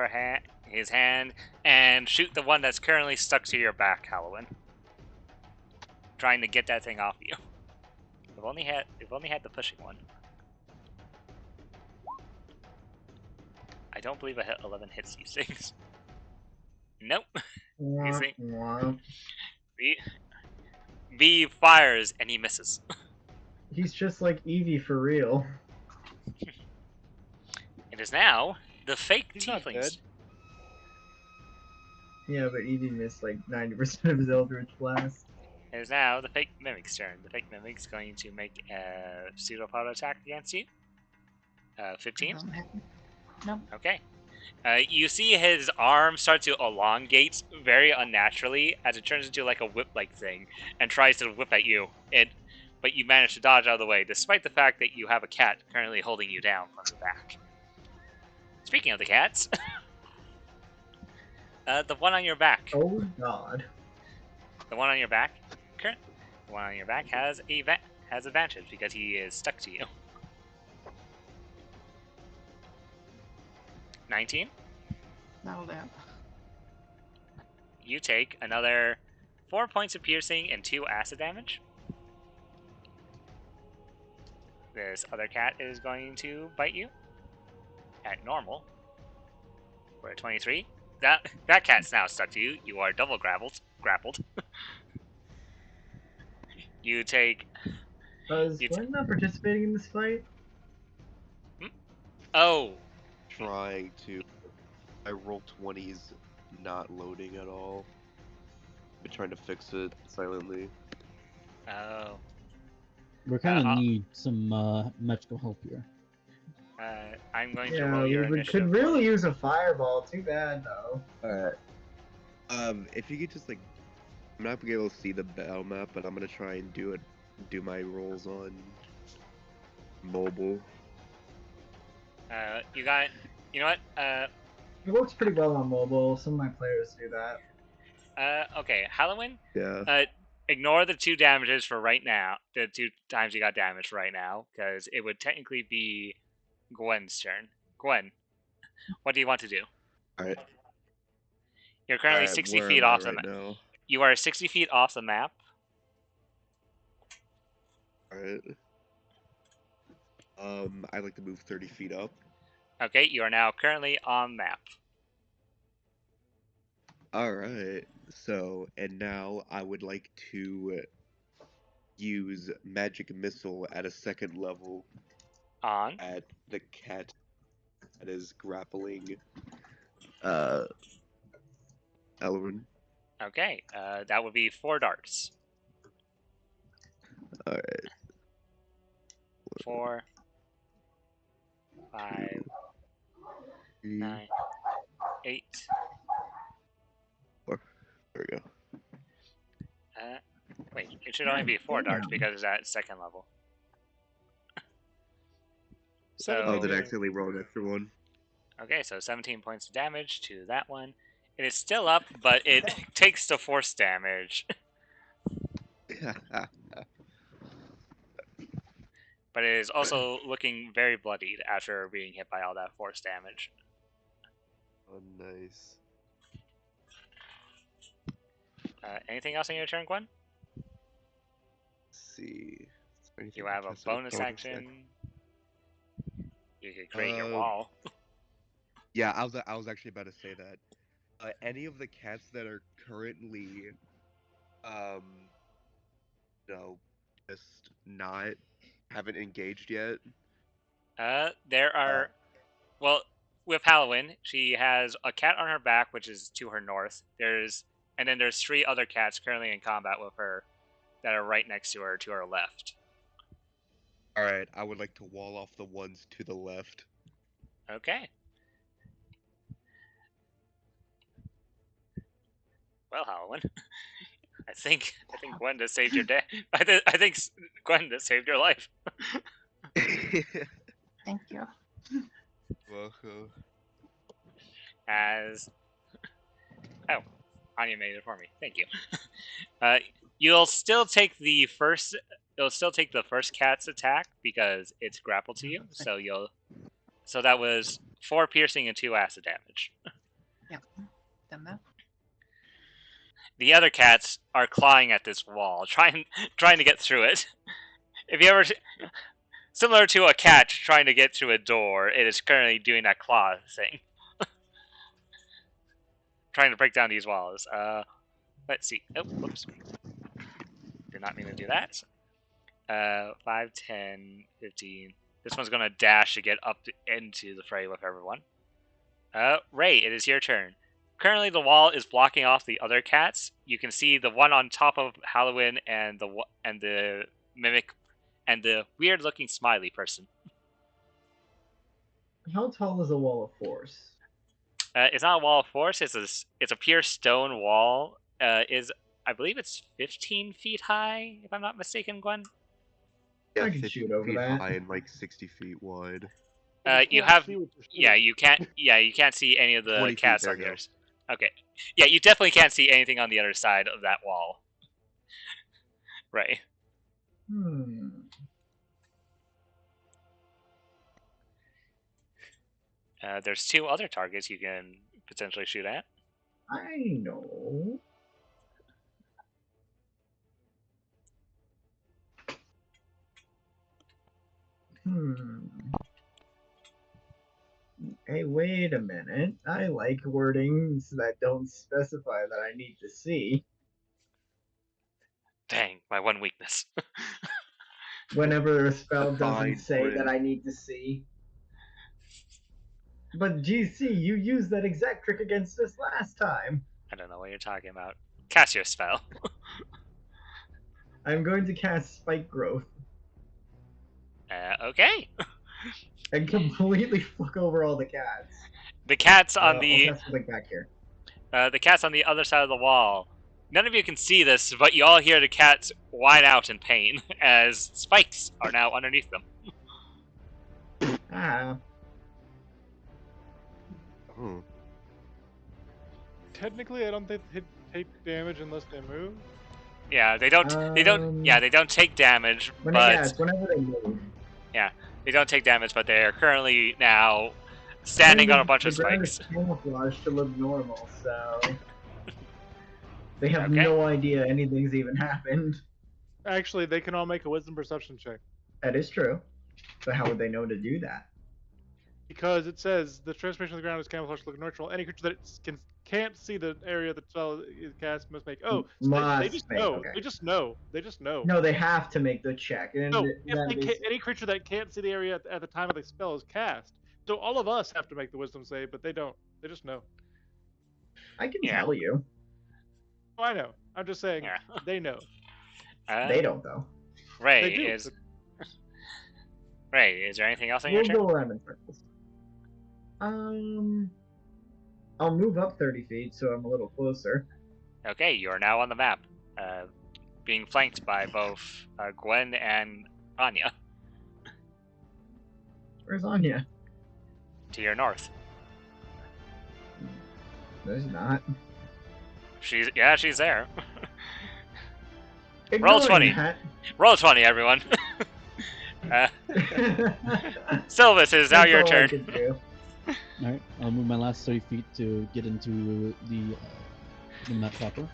[SPEAKER 4] his hand, and shoot the one that's currently stuck to your back, Halloween. Trying to get that thing off you. We've only had the pushing one. I don't believe a 11 hits these things. Nope. B fires and he misses.
[SPEAKER 7] He's just like Eevee for real.
[SPEAKER 4] It is now the fake
[SPEAKER 3] He's not dead.
[SPEAKER 4] tieflings.
[SPEAKER 7] Yeah, but Eevee missed like 90% of his Eldritch Blast.
[SPEAKER 4] It is now the fake mimic's turn. The fake mimic's going to make a pseudo-auto attack against you. 15.
[SPEAKER 1] No.
[SPEAKER 4] Okay. You see his arm start to elongate very unnaturally as it turns into like a whip-like thing and tries to whip at you. But you manage to dodge out of the way, despite the fact that you have a cat currently holding you down from the back. Speaking of the cats, the one on your back.
[SPEAKER 7] Oh god.
[SPEAKER 4] The one on your back. The one on your back has advantage because he is stuck to you. 19.
[SPEAKER 1] That'll do.
[SPEAKER 4] You take another 4 points of piercing and 2 acid damage. This other cat is going to bite you at normal. We're at 23. That cat's now stuck to you. You are double grappled. You take.
[SPEAKER 7] Is Glenn not participating in this fight?
[SPEAKER 4] Oh.
[SPEAKER 6] Trying to. I roll 20s, not loading at all. Been trying to fix it silently.
[SPEAKER 4] Oh.
[SPEAKER 2] We're kind of need some magical help here.
[SPEAKER 4] I'm going to roll your
[SPEAKER 7] we
[SPEAKER 4] initiative.
[SPEAKER 7] could really use a fireball. Too bad though.
[SPEAKER 6] Alright. If you could just like, I'm not gonna be able to see the battle map, but I'm gonna try and do my rolls on mobile.
[SPEAKER 4] You got. You know what?
[SPEAKER 7] It works pretty well on mobile. Some of my players do that.
[SPEAKER 4] Okay, Halloween.
[SPEAKER 6] Yeah.
[SPEAKER 4] Ignore the 2 damages for right now. The 2 times you got damaged right now, because it would technically be Gwen's turn. Gwen, what do you want to do?
[SPEAKER 6] Alright.
[SPEAKER 4] You're currently 60 feet off the map. You are 60 feet off the map.
[SPEAKER 6] Alright. I'd like to move 30 feet up.
[SPEAKER 4] Okay, you are now currently on map.
[SPEAKER 6] Alright. So, and now I would like to use Magic Missile at a 2nd level.
[SPEAKER 4] On?
[SPEAKER 6] At the cat that is grappling Elrond.
[SPEAKER 4] Okay, that would be 4 darts.
[SPEAKER 6] Alright.
[SPEAKER 4] 4, 5, 9, 8.
[SPEAKER 6] There we go.
[SPEAKER 4] Wait, it should only be 4 darts because it's at 2nd level. So,
[SPEAKER 6] oh, did I accidentally roll an extra one?
[SPEAKER 4] Okay, so 17 points of damage to that one. It is still up, but it takes the force damage. But it is also looking very bloodied after being hit by all that force damage.
[SPEAKER 6] Oh, nice.
[SPEAKER 4] Anything else on your turn, Gwen?
[SPEAKER 6] Let's see.
[SPEAKER 4] You have a bonus action. You could create your wall.
[SPEAKER 6] Yeah, I was actually about to say that. Any of the cats that are currently, just haven't engaged yet.
[SPEAKER 4] There are, well, with Halloween, she has a cat on her back, which is to her north. And then there's 3 other cats currently in combat with her that are right next to her left.
[SPEAKER 6] Alright, I would like to wall off the ones to the left.
[SPEAKER 4] Okay. Well, Halloween, I think Gwenda saved your day. I think Gwenda saved your life.
[SPEAKER 1] Thank you.
[SPEAKER 6] Welcome.
[SPEAKER 4] As Anya made it for me. Thank you. You'll still take the first. You'll still take the first cat's attack because it's grappled to you. So you'll. So that was 4 piercing and 2 acid damage.
[SPEAKER 1] Yeah, done that.
[SPEAKER 4] The other cats are clawing at this wall, trying to get through it. If you ever, similar to a cat trying to get through a door, it is currently doing that claw thing, trying to break down these walls. Let's see. Oh, whoops. Did not mean to do that. 5, 10, 15. This one's gonna dash to get up into the fray with everyone. Ray, it is your turn. Currently, the wall is blocking off the other cats. You can see the one on top of Halloween and the mimic and the weird-looking smiley person.
[SPEAKER 7] How tall is a wall of force?
[SPEAKER 4] It's not a wall of force. It's a pure stone wall. I believe it's 15 feet high, if I'm not mistaken, Gwen.
[SPEAKER 5] Yeah,
[SPEAKER 7] I can
[SPEAKER 5] 50
[SPEAKER 7] shoot over
[SPEAKER 5] feet
[SPEAKER 7] that.
[SPEAKER 5] high and like 60 feet wide.
[SPEAKER 4] You have you can't see any of the
[SPEAKER 5] 20 feet,
[SPEAKER 4] cats
[SPEAKER 5] there
[SPEAKER 4] on
[SPEAKER 5] you go.
[SPEAKER 4] yours. Okay. Yeah, you definitely can't see anything on the other side of that wall. Right. There's 2 other targets you can potentially shoot at.
[SPEAKER 7] I know. Hey, wait a minute. I like wordings that don't specify that I need to see.
[SPEAKER 4] Dang, my one weakness.
[SPEAKER 7] Whenever a spell
[SPEAKER 5] Fine
[SPEAKER 7] doesn't say
[SPEAKER 5] print.
[SPEAKER 7] that I need to see. But GC, you used that exact trick against us last time.
[SPEAKER 4] I don't know what you're talking about. Cast your spell.
[SPEAKER 7] I'm going to cast Spike Growth
[SPEAKER 4] Okay.
[SPEAKER 7] and completely fuck over all the cats.
[SPEAKER 4] The cats on
[SPEAKER 7] I'll
[SPEAKER 4] the
[SPEAKER 7] cast something back here.
[SPEAKER 4] the cats on the other side of the wall. None of you can see this, but you all hear the cats whine out in pain as spikes are now underneath them.
[SPEAKER 7] Ah.
[SPEAKER 3] Technically, I don't think they take damage unless they move.
[SPEAKER 4] Yeah, they don't. They don't take damage, but
[SPEAKER 7] whenever they move.
[SPEAKER 4] they don't take damage. But they are currently now standing on a bunch of
[SPEAKER 7] the ground
[SPEAKER 4] spikes.
[SPEAKER 7] is camouflaged to look normal, so they have
[SPEAKER 4] Okay.
[SPEAKER 7] no idea anything's even happened.
[SPEAKER 3] Actually, they can all make a wisdom perception check.
[SPEAKER 7] That is true. But how would they know to do that?
[SPEAKER 3] Because it says the transformation of the ground is camouflaged to look neutral. Any creature that can't see the area that spell is cast must make. Oh, so they just know.
[SPEAKER 7] Okay.
[SPEAKER 3] They just know. They just know.
[SPEAKER 7] No, they have to make the check. And
[SPEAKER 3] No, any creature that can't see the area at the time of the spell is cast. So all of us have to make the wisdom save, but they don't. They just know.
[SPEAKER 7] I can tell you.
[SPEAKER 3] Oh, I know. I'm just saying.
[SPEAKER 4] Yeah.
[SPEAKER 3] They know.
[SPEAKER 7] They don't, though.
[SPEAKER 4] Ray,
[SPEAKER 3] They do.
[SPEAKER 4] Ray, is there anything else on
[SPEAKER 7] We'll
[SPEAKER 4] your turn?
[SPEAKER 7] go around in circles. I'll move up 30 feet, so I'm a little closer.
[SPEAKER 4] Okay, you are now on the map, being flanked by both Gwen and Anya
[SPEAKER 7] Where's Anya?
[SPEAKER 4] to your north.
[SPEAKER 7] There's not.
[SPEAKER 4] She's there. Roll
[SPEAKER 7] Ignoring
[SPEAKER 4] 20.
[SPEAKER 7] that.
[SPEAKER 4] Roll 20, everyone. Sylvis, it is now
[SPEAKER 7] That's
[SPEAKER 4] your
[SPEAKER 7] all I
[SPEAKER 4] turn.
[SPEAKER 7] can do.
[SPEAKER 2] Alright, I'll move my last 30 feet to get into the map proper.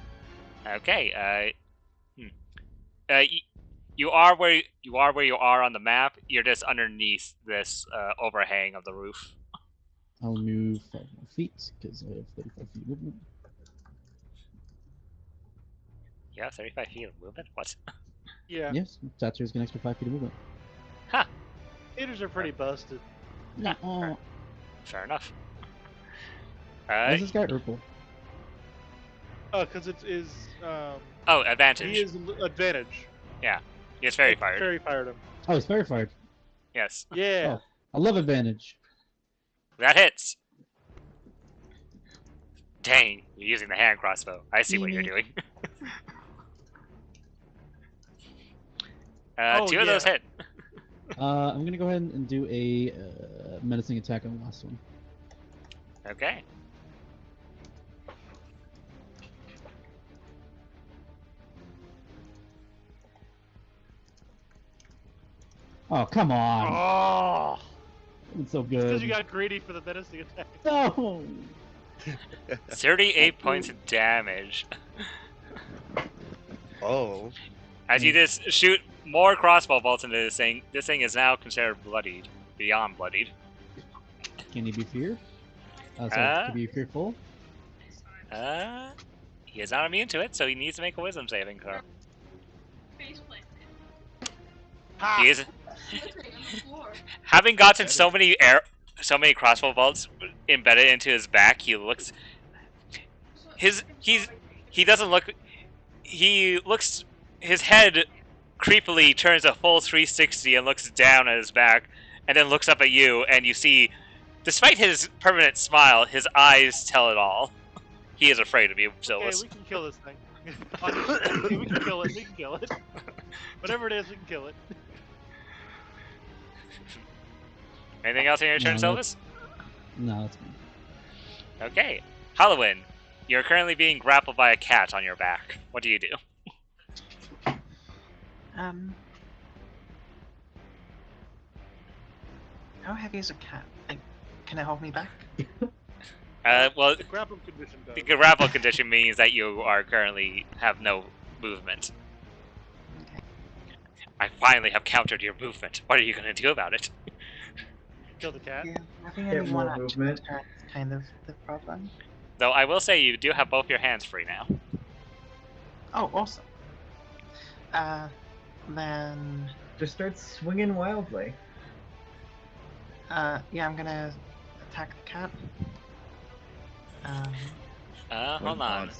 [SPEAKER 4] Okay. You are where you are on the map. You're just underneath this overhang of the roof.
[SPEAKER 2] I'll move 5 more feet because I have 35 feet of movement.
[SPEAKER 4] Yeah, 35 feet of movement. What?
[SPEAKER 3] Yeah.
[SPEAKER 2] Yes, Satyr's got an extra 5 feet of movement.
[SPEAKER 4] Huh.
[SPEAKER 3] Haters are pretty busted.
[SPEAKER 2] No.
[SPEAKER 4] Fair enough.
[SPEAKER 2] Why is this guy Urkel?
[SPEAKER 3] Because it is.
[SPEAKER 4] Oh, advantage.
[SPEAKER 3] He is advantage.
[SPEAKER 4] He has fairy fired.
[SPEAKER 3] Fairy fired him.
[SPEAKER 2] Oh, it's fire fired.
[SPEAKER 4] Yes.
[SPEAKER 3] Yeah.
[SPEAKER 2] Oh, I love advantage.
[SPEAKER 4] That hits. Dang, you're using the hand crossbow. I see what you're doing.
[SPEAKER 3] Oh,
[SPEAKER 4] Two of those
[SPEAKER 3] yeah.
[SPEAKER 4] hit.
[SPEAKER 2] I'm gonna go ahead and do a menacing attack on the last one.
[SPEAKER 4] Okay.
[SPEAKER 2] Oh, come on!
[SPEAKER 3] Oh!
[SPEAKER 2] It's so
[SPEAKER 3] Because
[SPEAKER 2] good.
[SPEAKER 3] you got greedy for the menacing attack.
[SPEAKER 2] No!
[SPEAKER 4] 38 points of damage.
[SPEAKER 6] Oh.
[SPEAKER 4] As you just shoot more crossbow bolts into this thing is now considered bloodied. Beyond bloodied.
[SPEAKER 2] Can he be feared? Sorry, can he be fearful?
[SPEAKER 4] He is not immune to it, so he needs to make a wisdom saving throw.
[SPEAKER 3] Ha!
[SPEAKER 4] He is having gotten so many crossbow bolts embedded into his back. He looks he doesn't look. He looks. His head creepily turns a full 360 and looks down at his back, and then looks up at you, and you see, despite his permanent smile, his eyes tell it all. He is afraid of you, Silvus.
[SPEAKER 3] Okay, we can kill this thing. We can kill it. We can kill it. Whatever it is, we can kill it.
[SPEAKER 4] Anything else in your turn,
[SPEAKER 2] No,
[SPEAKER 4] Silvus?
[SPEAKER 2] No, that's fine.
[SPEAKER 4] Okay. Halloween, you're currently being grappled by a cat on your back. What do you do?
[SPEAKER 1] How heavy is a cat? Like, can it hold me back?
[SPEAKER 4] Well,
[SPEAKER 3] The grapple condition does.
[SPEAKER 4] the grapple condition means that you are currently have no movement.
[SPEAKER 1] Okay.
[SPEAKER 4] I finally have countered your movement. What are you going to do about it?
[SPEAKER 3] Kill the cat.
[SPEAKER 1] Yeah, having
[SPEAKER 7] Get
[SPEAKER 1] only
[SPEAKER 7] more
[SPEAKER 1] one action
[SPEAKER 7] movement.
[SPEAKER 1] turn is kind of the problem.
[SPEAKER 4] Though I will say you do have both your hands free now.
[SPEAKER 1] Oh, awesome. Then,
[SPEAKER 7] Just start swinging wildly.
[SPEAKER 1] yeah, I'm gonna attack the cat.
[SPEAKER 4] Hold on.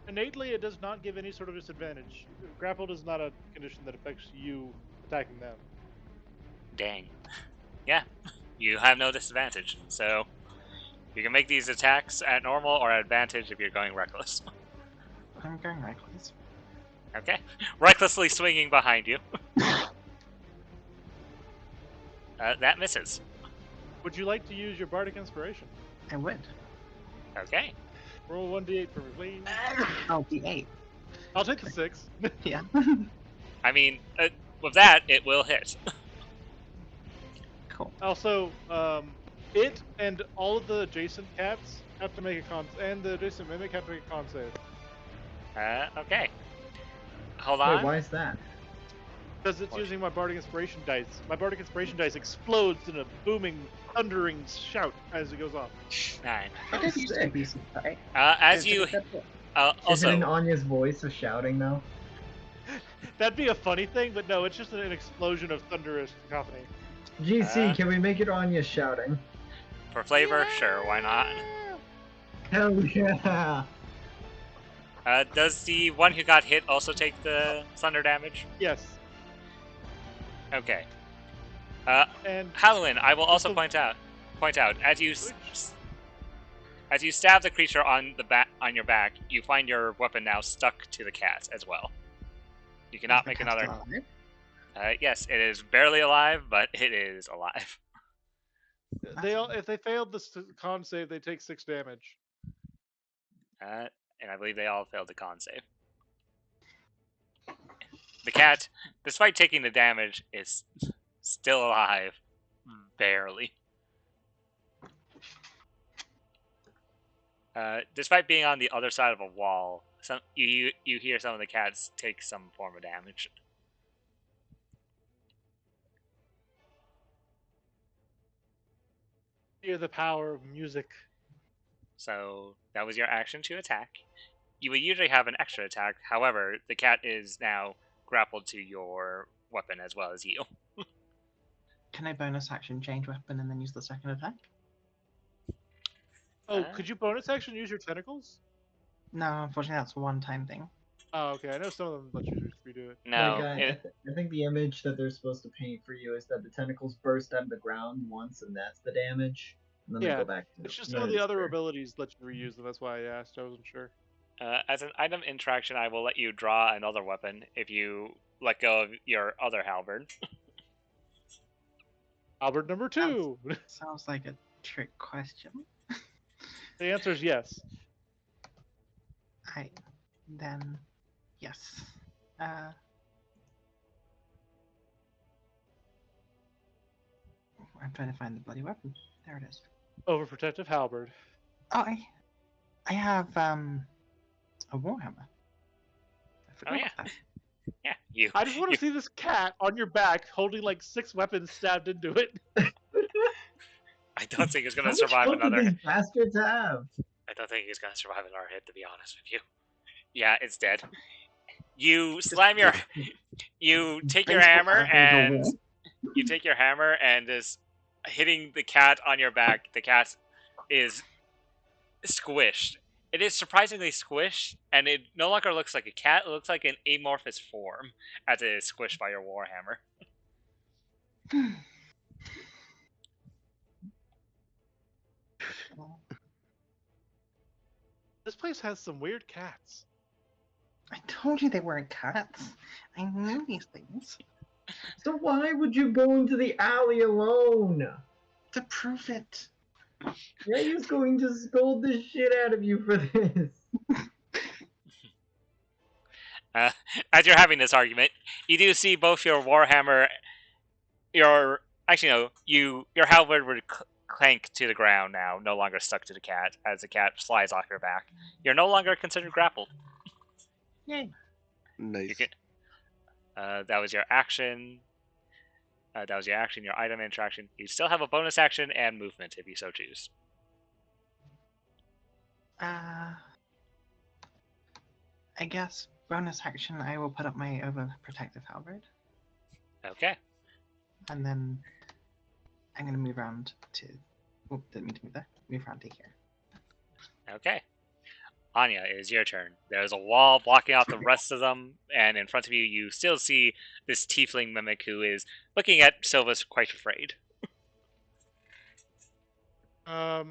[SPEAKER 3] Innately, it does not give any sort of disadvantage. Grappled is not a condition that affects you attacking them.
[SPEAKER 4] Dang. Yeah, you have no disadvantage. So you can make these attacks at normal or at advantage if you're going reckless.
[SPEAKER 1] I'm going reckless.
[SPEAKER 4] Okay. Recklessly swinging behind you. That misses.
[SPEAKER 3] Would you like to use your bardic inspiration?
[SPEAKER 1] I would.
[SPEAKER 4] Okay.
[SPEAKER 3] Roll 1d8 for me, please.
[SPEAKER 1] Oh, D8.
[SPEAKER 3] I'll take the 6.
[SPEAKER 1] Yeah.
[SPEAKER 4] I mean, with that, it will hit.
[SPEAKER 1] Cool.
[SPEAKER 3] Also, it and all of the adjacent cats have to make a con, and the adjacent mimic have to make a con save.
[SPEAKER 4] Okay. Hold
[SPEAKER 7] Wait,
[SPEAKER 4] on.
[SPEAKER 7] why is that?
[SPEAKER 3] Because it's using my bardic inspiration dice. My bardic inspiration dice explodes in a booming, thundering shout as it goes off.
[SPEAKER 4] 9.
[SPEAKER 1] It did used to be some right?
[SPEAKER 4] As
[SPEAKER 1] Did
[SPEAKER 4] you
[SPEAKER 1] it get it?
[SPEAKER 7] Is it in
[SPEAKER 4] also
[SPEAKER 7] Anya's voice of shouting though?
[SPEAKER 3] That'd be a funny thing, but no, it's just an explosion of thunderous cacophony.
[SPEAKER 7] GC, can we make it Anya shouting?
[SPEAKER 4] for flavor, sure, why not?
[SPEAKER 7] Hell yeah!
[SPEAKER 4] Does the one who got hit also take the thunder damage?
[SPEAKER 3] Yes.
[SPEAKER 4] Okay.
[SPEAKER 3] And
[SPEAKER 4] Halloween, I will also
[SPEAKER 3] So-
[SPEAKER 4] point out as you stab the creature on your back, you find your weapon now stuck to the cat as well. You cannot
[SPEAKER 1] Is the
[SPEAKER 4] make
[SPEAKER 1] cat
[SPEAKER 4] another.
[SPEAKER 1] still alive?
[SPEAKER 4] Yes, it is barely alive, but it is alive.
[SPEAKER 3] they all, if they failed the con save, they take 6 damage.
[SPEAKER 4] And I believe they all failed the con save. The cat, despite taking the damage, is still alive, barely. Despite being on the other side of a wall, you hear some of the cats take some form of damage.
[SPEAKER 3] Hear the power of music.
[SPEAKER 4] So that was your action to attack. You would usually have an extra attack. However, the cat is now grappled to your weapon as well as you.
[SPEAKER 1] Can I bonus action change weapon and then use the second attack?
[SPEAKER 3] Oh, could you bonus action use your tentacles?
[SPEAKER 1] No, unfortunately that's a one-time thing.
[SPEAKER 3] Oh, okay. I know some of them let you use redo it.
[SPEAKER 4] No.
[SPEAKER 7] Like, I think the image that they're supposed to paint for you is that the tentacles burst out of the ground once, and that's the damage, and then they
[SPEAKER 3] Yeah,
[SPEAKER 7] go back to
[SPEAKER 3] it's just
[SPEAKER 7] and
[SPEAKER 3] some
[SPEAKER 7] then
[SPEAKER 3] of
[SPEAKER 7] it
[SPEAKER 3] the other
[SPEAKER 7] disappears.
[SPEAKER 3] abilities let you reuse them. That's why I asked. I wasn't sure.
[SPEAKER 4] As an item interaction, I will let you draw another weapon if you let go of your other halberd.
[SPEAKER 3] Albert number 2.
[SPEAKER 1] Sounds like a trick question.
[SPEAKER 3] The answer is yes.
[SPEAKER 1] Yes. I'm trying to find the bloody weapon. There it is.
[SPEAKER 3] Overprotective halberd.
[SPEAKER 1] Oh, I have a warhammer.
[SPEAKER 4] Oh yeah.
[SPEAKER 1] That.
[SPEAKER 3] Yeah, you. I just want to see this cat on your back holding like 6 weapons stabbed into it.
[SPEAKER 4] I don't think it's gonna survive another.
[SPEAKER 7] How much these bastards have?
[SPEAKER 4] I don't think it's gonna survive another hit, to be honest with you. Yeah, it's dead. You slam your. You take your hammer and is hitting the cat on your back. The cat is squished. It is surprisingly squished, and it no longer looks like a cat. It looks like an amorphous form as it is squished by your warhammer.
[SPEAKER 3] This place has some weird cats.
[SPEAKER 1] I told you they weren't cats. I knew these things.
[SPEAKER 7] So why would you go into the alley alone?
[SPEAKER 1] To prove it.
[SPEAKER 7] Ray is going to scold the shit out of you for this.
[SPEAKER 4] As you're having this argument, you do see both your warhammer, your halberd would clank to the ground now, no longer stuck to the cat, as the cat slides off your back. You're no longer considered grappled.
[SPEAKER 1] Yay.
[SPEAKER 6] Nice.
[SPEAKER 4] That was your action. Your item interaction. You still have a bonus action and movement if you so choose.
[SPEAKER 1] I guess bonus action, I will put up my overprotective halberd.
[SPEAKER 4] Okay.
[SPEAKER 1] And then I'm going to move around to... Oh, didn't mean to move there. Move around to here.
[SPEAKER 4] Okay. Anya, it is your turn. There's a wall blocking out the rest of them, and in front of you, you still see this tiefling mimic who is looking at Silvus quite afraid.
[SPEAKER 3] Anya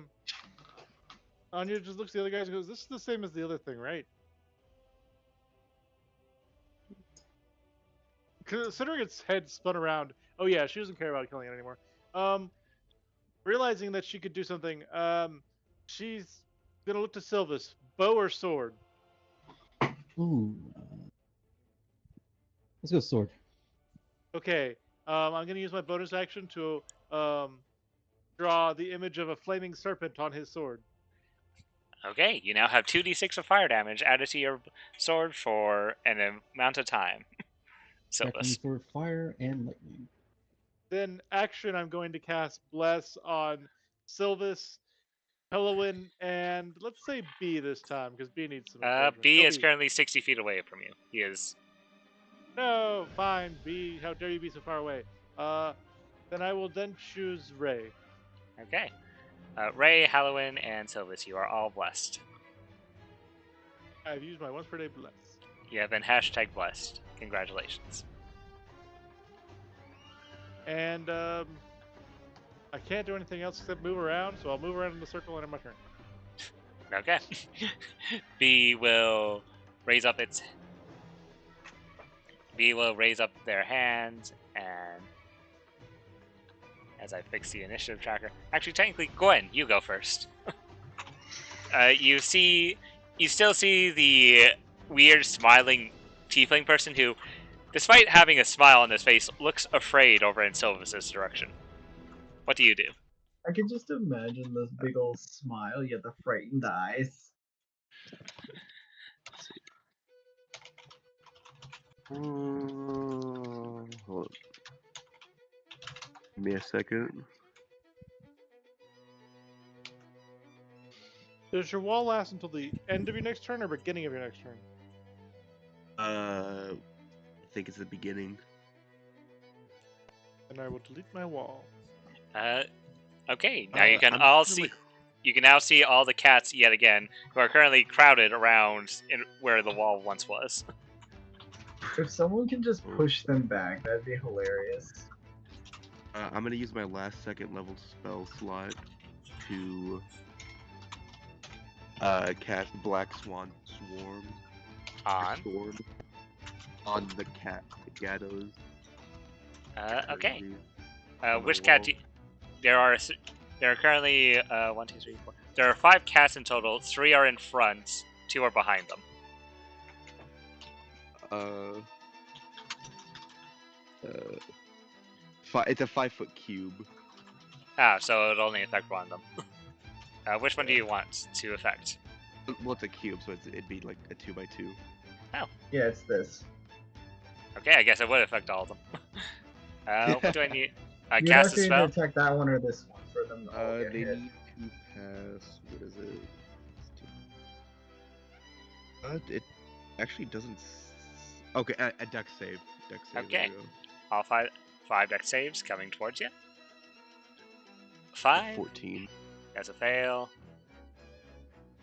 [SPEAKER 3] just looks at the other guys and goes, "This is the same as the other thing, right?" Considering its head spun around, oh yeah, she doesn't care about killing it anymore. Realizing that she could do something, she's gonna look to Silvus. Bow or sword?
[SPEAKER 2] Ooh. Let's go sword.
[SPEAKER 3] Okay. I'm gonna use my bonus action to draw the image of a flaming serpent on his sword.
[SPEAKER 4] Okay, you now have 2d6 of fire damage added to your sword for an amount of time. Silvus.
[SPEAKER 2] For fire and lightning.
[SPEAKER 3] Then action, I'm going to cast Bless on Silvus, Hellowen, and let's say B this time, because B needs some encouragement.
[SPEAKER 4] B is currently 60 feet away from you. He is...
[SPEAKER 3] No, fine, B, how dare you be so far away. Then I will then choose Ray.
[SPEAKER 4] Okay. Ray, Halloween, and Silvus, you are all blessed.
[SPEAKER 3] I've used my once per day Bless.
[SPEAKER 4] You have been #blessed. Congratulations.
[SPEAKER 3] And I can't do anything else except move around, so I'll move around in the circle and end my turn.
[SPEAKER 4] Okay. B will raise up their hand, and as I fix the initiative tracker, actually, technically, Gwen, you go first. You still see the weird smiling tiefling person who, despite having a smile on his face, looks afraid over in Silvus's direction. What do you do?
[SPEAKER 7] I can just imagine this big old smile, yet the frightened eyes.
[SPEAKER 6] Hold on. Give me a second.
[SPEAKER 3] Does your wall last until the end of your next turn or beginning of your next turn?
[SPEAKER 6] I think it's the beginning.
[SPEAKER 3] And I will delete my wall.
[SPEAKER 4] Okay, now you can all see. You can now see all the cats yet again, who are currently crowded around where the wall once was.
[SPEAKER 7] If someone can just push them back, that'd be hilarious.
[SPEAKER 5] I'm gonna use my last second level spell slot to cast Black Swan Swarm on the Gattos.
[SPEAKER 4] Okay.
[SPEAKER 5] on the
[SPEAKER 4] Which cat?
[SPEAKER 5] wall.
[SPEAKER 4] There are currently 1, 2, 3, 4. There are 5 cats in total. 3 are in front. 2 are behind them.
[SPEAKER 5] It's a 5-foot cube.
[SPEAKER 4] Ah, so it'll only affect one of them. Which one do you want to affect?
[SPEAKER 5] Well, it's a cube, so it'd be like a 2x2.
[SPEAKER 7] Yeah, it's this.
[SPEAKER 4] Okay, I guess it would affect all of them. What do I need?
[SPEAKER 7] You'd
[SPEAKER 4] Cast
[SPEAKER 7] have
[SPEAKER 4] a
[SPEAKER 7] to
[SPEAKER 4] spell?
[SPEAKER 7] either attack that one or this one for them to all get
[SPEAKER 5] They
[SPEAKER 7] hit.
[SPEAKER 5] need to pass. What is it? It actually doesn't. Okay, a dex save. Dex save.
[SPEAKER 4] Okay.
[SPEAKER 5] There we go.
[SPEAKER 4] All 5 dex saves coming towards you. 5.
[SPEAKER 5] 14.
[SPEAKER 4] That's a fail.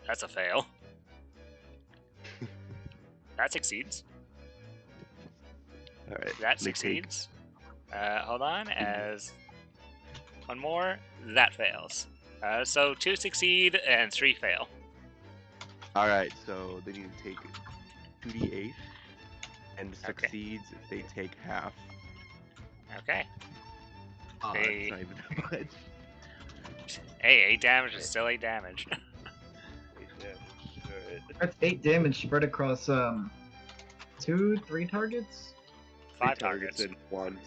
[SPEAKER 4] That's a fail. That succeeds.
[SPEAKER 5] All right.
[SPEAKER 4] That
[SPEAKER 5] they take-
[SPEAKER 4] succeeds. Hold on, as one more. That fails. So 2 succeed and 3 fail.
[SPEAKER 5] All right, so they need to take 2d8, and
[SPEAKER 4] Okay.
[SPEAKER 5] succeeds if they take half.
[SPEAKER 4] Okay.
[SPEAKER 5] It's not even that much.
[SPEAKER 4] Hey, 8 damage is still 8 damage.
[SPEAKER 7] That's 8 damage spread across 2, 3 targets.
[SPEAKER 4] 5 targets.
[SPEAKER 5] and 1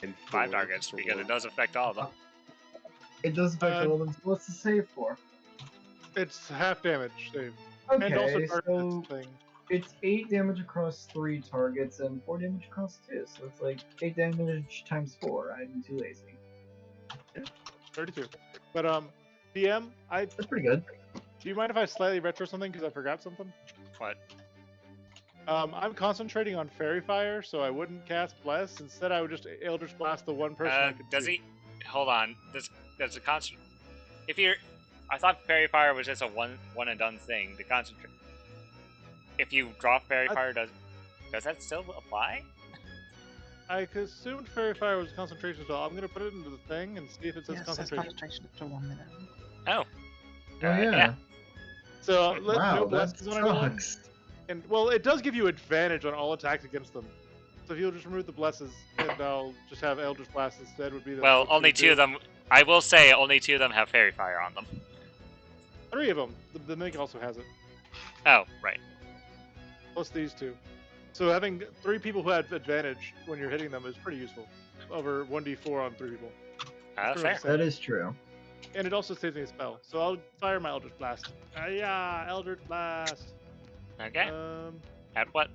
[SPEAKER 5] and
[SPEAKER 4] 5
[SPEAKER 5] 4
[SPEAKER 4] targets,
[SPEAKER 5] for
[SPEAKER 4] because
[SPEAKER 5] one.
[SPEAKER 4] it does affect all of them.
[SPEAKER 7] It does affect all of them. So what's the save for?
[SPEAKER 3] It's half damage save. And also
[SPEAKER 7] Okay,
[SPEAKER 3] target
[SPEAKER 7] so
[SPEAKER 3] thing.
[SPEAKER 7] it's 8 damage across 3 targets and 4 damage across 2. So it's like 8 damage times 4. I'm too lazy.
[SPEAKER 3] 32. But DM,
[SPEAKER 7] That's pretty good.
[SPEAKER 3] do you mind if I slightly retro something because I forgot something?
[SPEAKER 4] What?
[SPEAKER 3] I'm concentrating on Fairy Fire, so I wouldn't cast Bless. Instead, I would just Eldritch Blast the one person I could
[SPEAKER 4] Does
[SPEAKER 3] see.
[SPEAKER 4] he? Hold on. Does the concert? If you're, I thought Fairy Fire was just a one and done thing. The concentrate. If you drop Fairy Fire, does that still apply?
[SPEAKER 3] I assumed Fairy Fire was concentration spell. I'm gonna put it into the thing and see if it says
[SPEAKER 1] Yes, that's
[SPEAKER 3] concentration.
[SPEAKER 1] concentration up to 1 minute.
[SPEAKER 4] Oh.
[SPEAKER 7] Oh yeah.
[SPEAKER 4] yeah.
[SPEAKER 3] So let
[SPEAKER 7] Wow,
[SPEAKER 3] no
[SPEAKER 7] that
[SPEAKER 3] blesses on anyone.
[SPEAKER 7] sucks.
[SPEAKER 3] And well, it does give you advantage on all attacks against them. So if you'll just remove the blesses, and I'll just have Eldritch Blast instead, would be the.
[SPEAKER 4] Well,
[SPEAKER 3] what you
[SPEAKER 4] only
[SPEAKER 3] would
[SPEAKER 4] 2 of
[SPEAKER 3] do.
[SPEAKER 4] them. I will say only 2 of them have Fairy Fire on them.
[SPEAKER 3] 3 of them. The Mimic also has it.
[SPEAKER 4] Oh, right.
[SPEAKER 3] Plus these 2. So having 3 people who have advantage when you're hitting them is pretty useful. Over 1d4 on 3 people. Pretty
[SPEAKER 4] Fair.
[SPEAKER 3] much the
[SPEAKER 7] That
[SPEAKER 3] same.
[SPEAKER 7] is true.
[SPEAKER 3] And it also saves me a spell. So I'll fire my Eldritch Blast. Yeah, Eldritch Blast.
[SPEAKER 4] Okay. At what?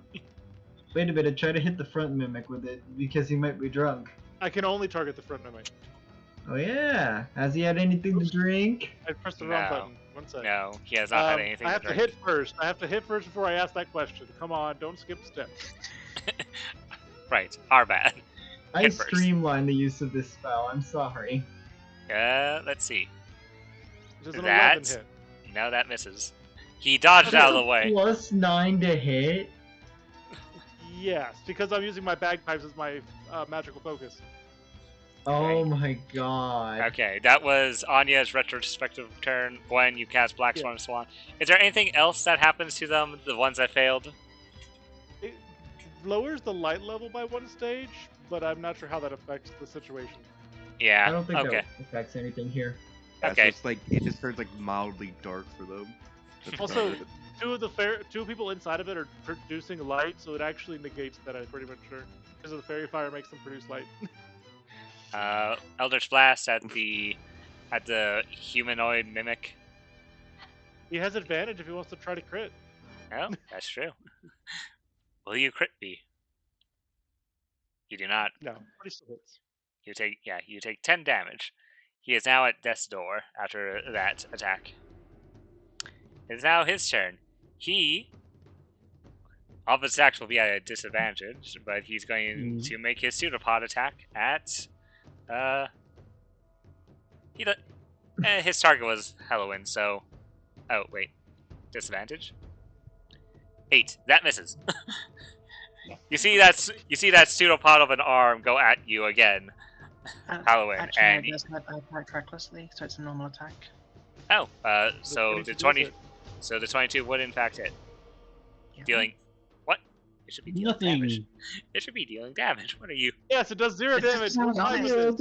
[SPEAKER 7] Wait a minute, try to hit the front mimic with it because he might be drunk.
[SPEAKER 3] I can only target the front Mimic.
[SPEAKER 7] Oh yeah. Has he had anything to drink?
[SPEAKER 3] I pressed the wrong
[SPEAKER 4] No.
[SPEAKER 3] button. One second.
[SPEAKER 4] No, he has not had anything
[SPEAKER 3] I have
[SPEAKER 4] to
[SPEAKER 3] to
[SPEAKER 4] drink.
[SPEAKER 3] hit first. I have to hit first before I ask that question. Come on, don't skip steps.
[SPEAKER 4] Right. Our bad.
[SPEAKER 7] I
[SPEAKER 4] Hit first.
[SPEAKER 7] streamlined the use of this spell. I'm sorry.
[SPEAKER 4] Let's see.
[SPEAKER 3] Which is an
[SPEAKER 4] That-
[SPEAKER 3] 11 hit.
[SPEAKER 4] No, that misses. He dodged out of the way.
[SPEAKER 7] Plus 9 to hit.
[SPEAKER 3] Yes, because I'm using my bagpipes as my magical focus.
[SPEAKER 7] Oh my god.
[SPEAKER 4] Okay, that was Anya's retrospective turn. Gwen, you cast Black
[SPEAKER 3] Yeah.
[SPEAKER 4] Swan. Is there anything else that happens to them, the ones that failed?
[SPEAKER 3] It lowers the light level by 1 stage, but I'm not sure how that affects the situation.
[SPEAKER 4] Yeah,
[SPEAKER 7] I don't think
[SPEAKER 4] okay.
[SPEAKER 7] that affects anything here.
[SPEAKER 5] Yeah,
[SPEAKER 4] Okay.
[SPEAKER 5] So it's like it just turns like mildly dark for them. That's
[SPEAKER 3] Also,
[SPEAKER 5] about it.
[SPEAKER 3] 2 people inside of it are producing light, so it actually negates that. I'm pretty much sure because of the fairy fire makes them produce light.
[SPEAKER 4] Eldritch Blast at the humanoid mimic.
[SPEAKER 3] He has advantage if he wants to try to crit.
[SPEAKER 4] Oh, that's true. Will you crit me? You do not.
[SPEAKER 3] No, pretty still hits.
[SPEAKER 4] You take 10 damage. He is now at death's door after that attack. It is now his turn. All of his attacks will be at a disadvantage, but he's going to make his pseudopod attack at his target was Halloween, so oh wait. Disadvantage? 8. That misses. You see that pseudopod of an arm go at you again, Halloween,
[SPEAKER 1] Actually,
[SPEAKER 4] and
[SPEAKER 1] I guess that I attacked recklessly, so it's a normal attack.
[SPEAKER 4] so the 22 would in fact hit,
[SPEAKER 1] Yeah.
[SPEAKER 4] dealing what? It should be dealing damage.
[SPEAKER 2] Nothing.
[SPEAKER 4] It should be dealing damage. What are you?
[SPEAKER 3] Yes, it does 0
[SPEAKER 1] It's just
[SPEAKER 3] damage.
[SPEAKER 1] sounds
[SPEAKER 3] Five
[SPEAKER 1] honest.
[SPEAKER 2] Zero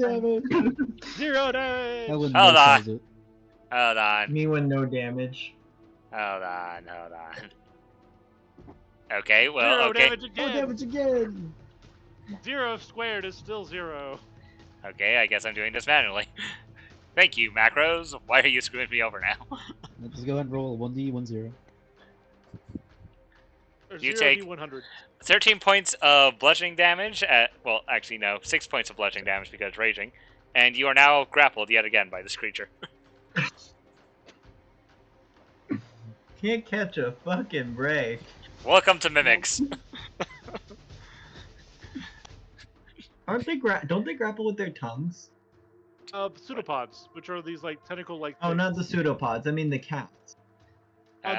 [SPEAKER 3] percent.
[SPEAKER 2] damage.
[SPEAKER 3] 0 damage.
[SPEAKER 2] Ellen
[SPEAKER 4] Hold
[SPEAKER 2] no
[SPEAKER 4] on.
[SPEAKER 2] sells it.
[SPEAKER 4] Hold on.
[SPEAKER 7] Me with no damage.
[SPEAKER 4] Hold on. Okay, well,
[SPEAKER 3] 0
[SPEAKER 4] okay.
[SPEAKER 3] damage
[SPEAKER 2] Oh,
[SPEAKER 3] again.
[SPEAKER 2] damage again.
[SPEAKER 3] 0 squared is still 0.
[SPEAKER 4] Okay, I guess I'm doing this manually. Thank you, macros. Why are you screwing me over now?
[SPEAKER 2] Let's go ahead and roll 1d, 1-0.
[SPEAKER 3] There's
[SPEAKER 4] You
[SPEAKER 3] 0
[SPEAKER 4] take-
[SPEAKER 3] D100.
[SPEAKER 4] 13 points of bludgeoning damage. Well, actually, no. 6 points of bludgeoning damage because raging. And you are now grappled yet again by this creature.
[SPEAKER 7] Can't catch a fucking break.
[SPEAKER 4] Welcome to Mimics.
[SPEAKER 7] Aren't they don't they grapple with their tongues?
[SPEAKER 3] Pseudopods, which are these like tentacle-like.
[SPEAKER 7] Oh,
[SPEAKER 3] things.
[SPEAKER 7] not the pseudopods. I mean the cats.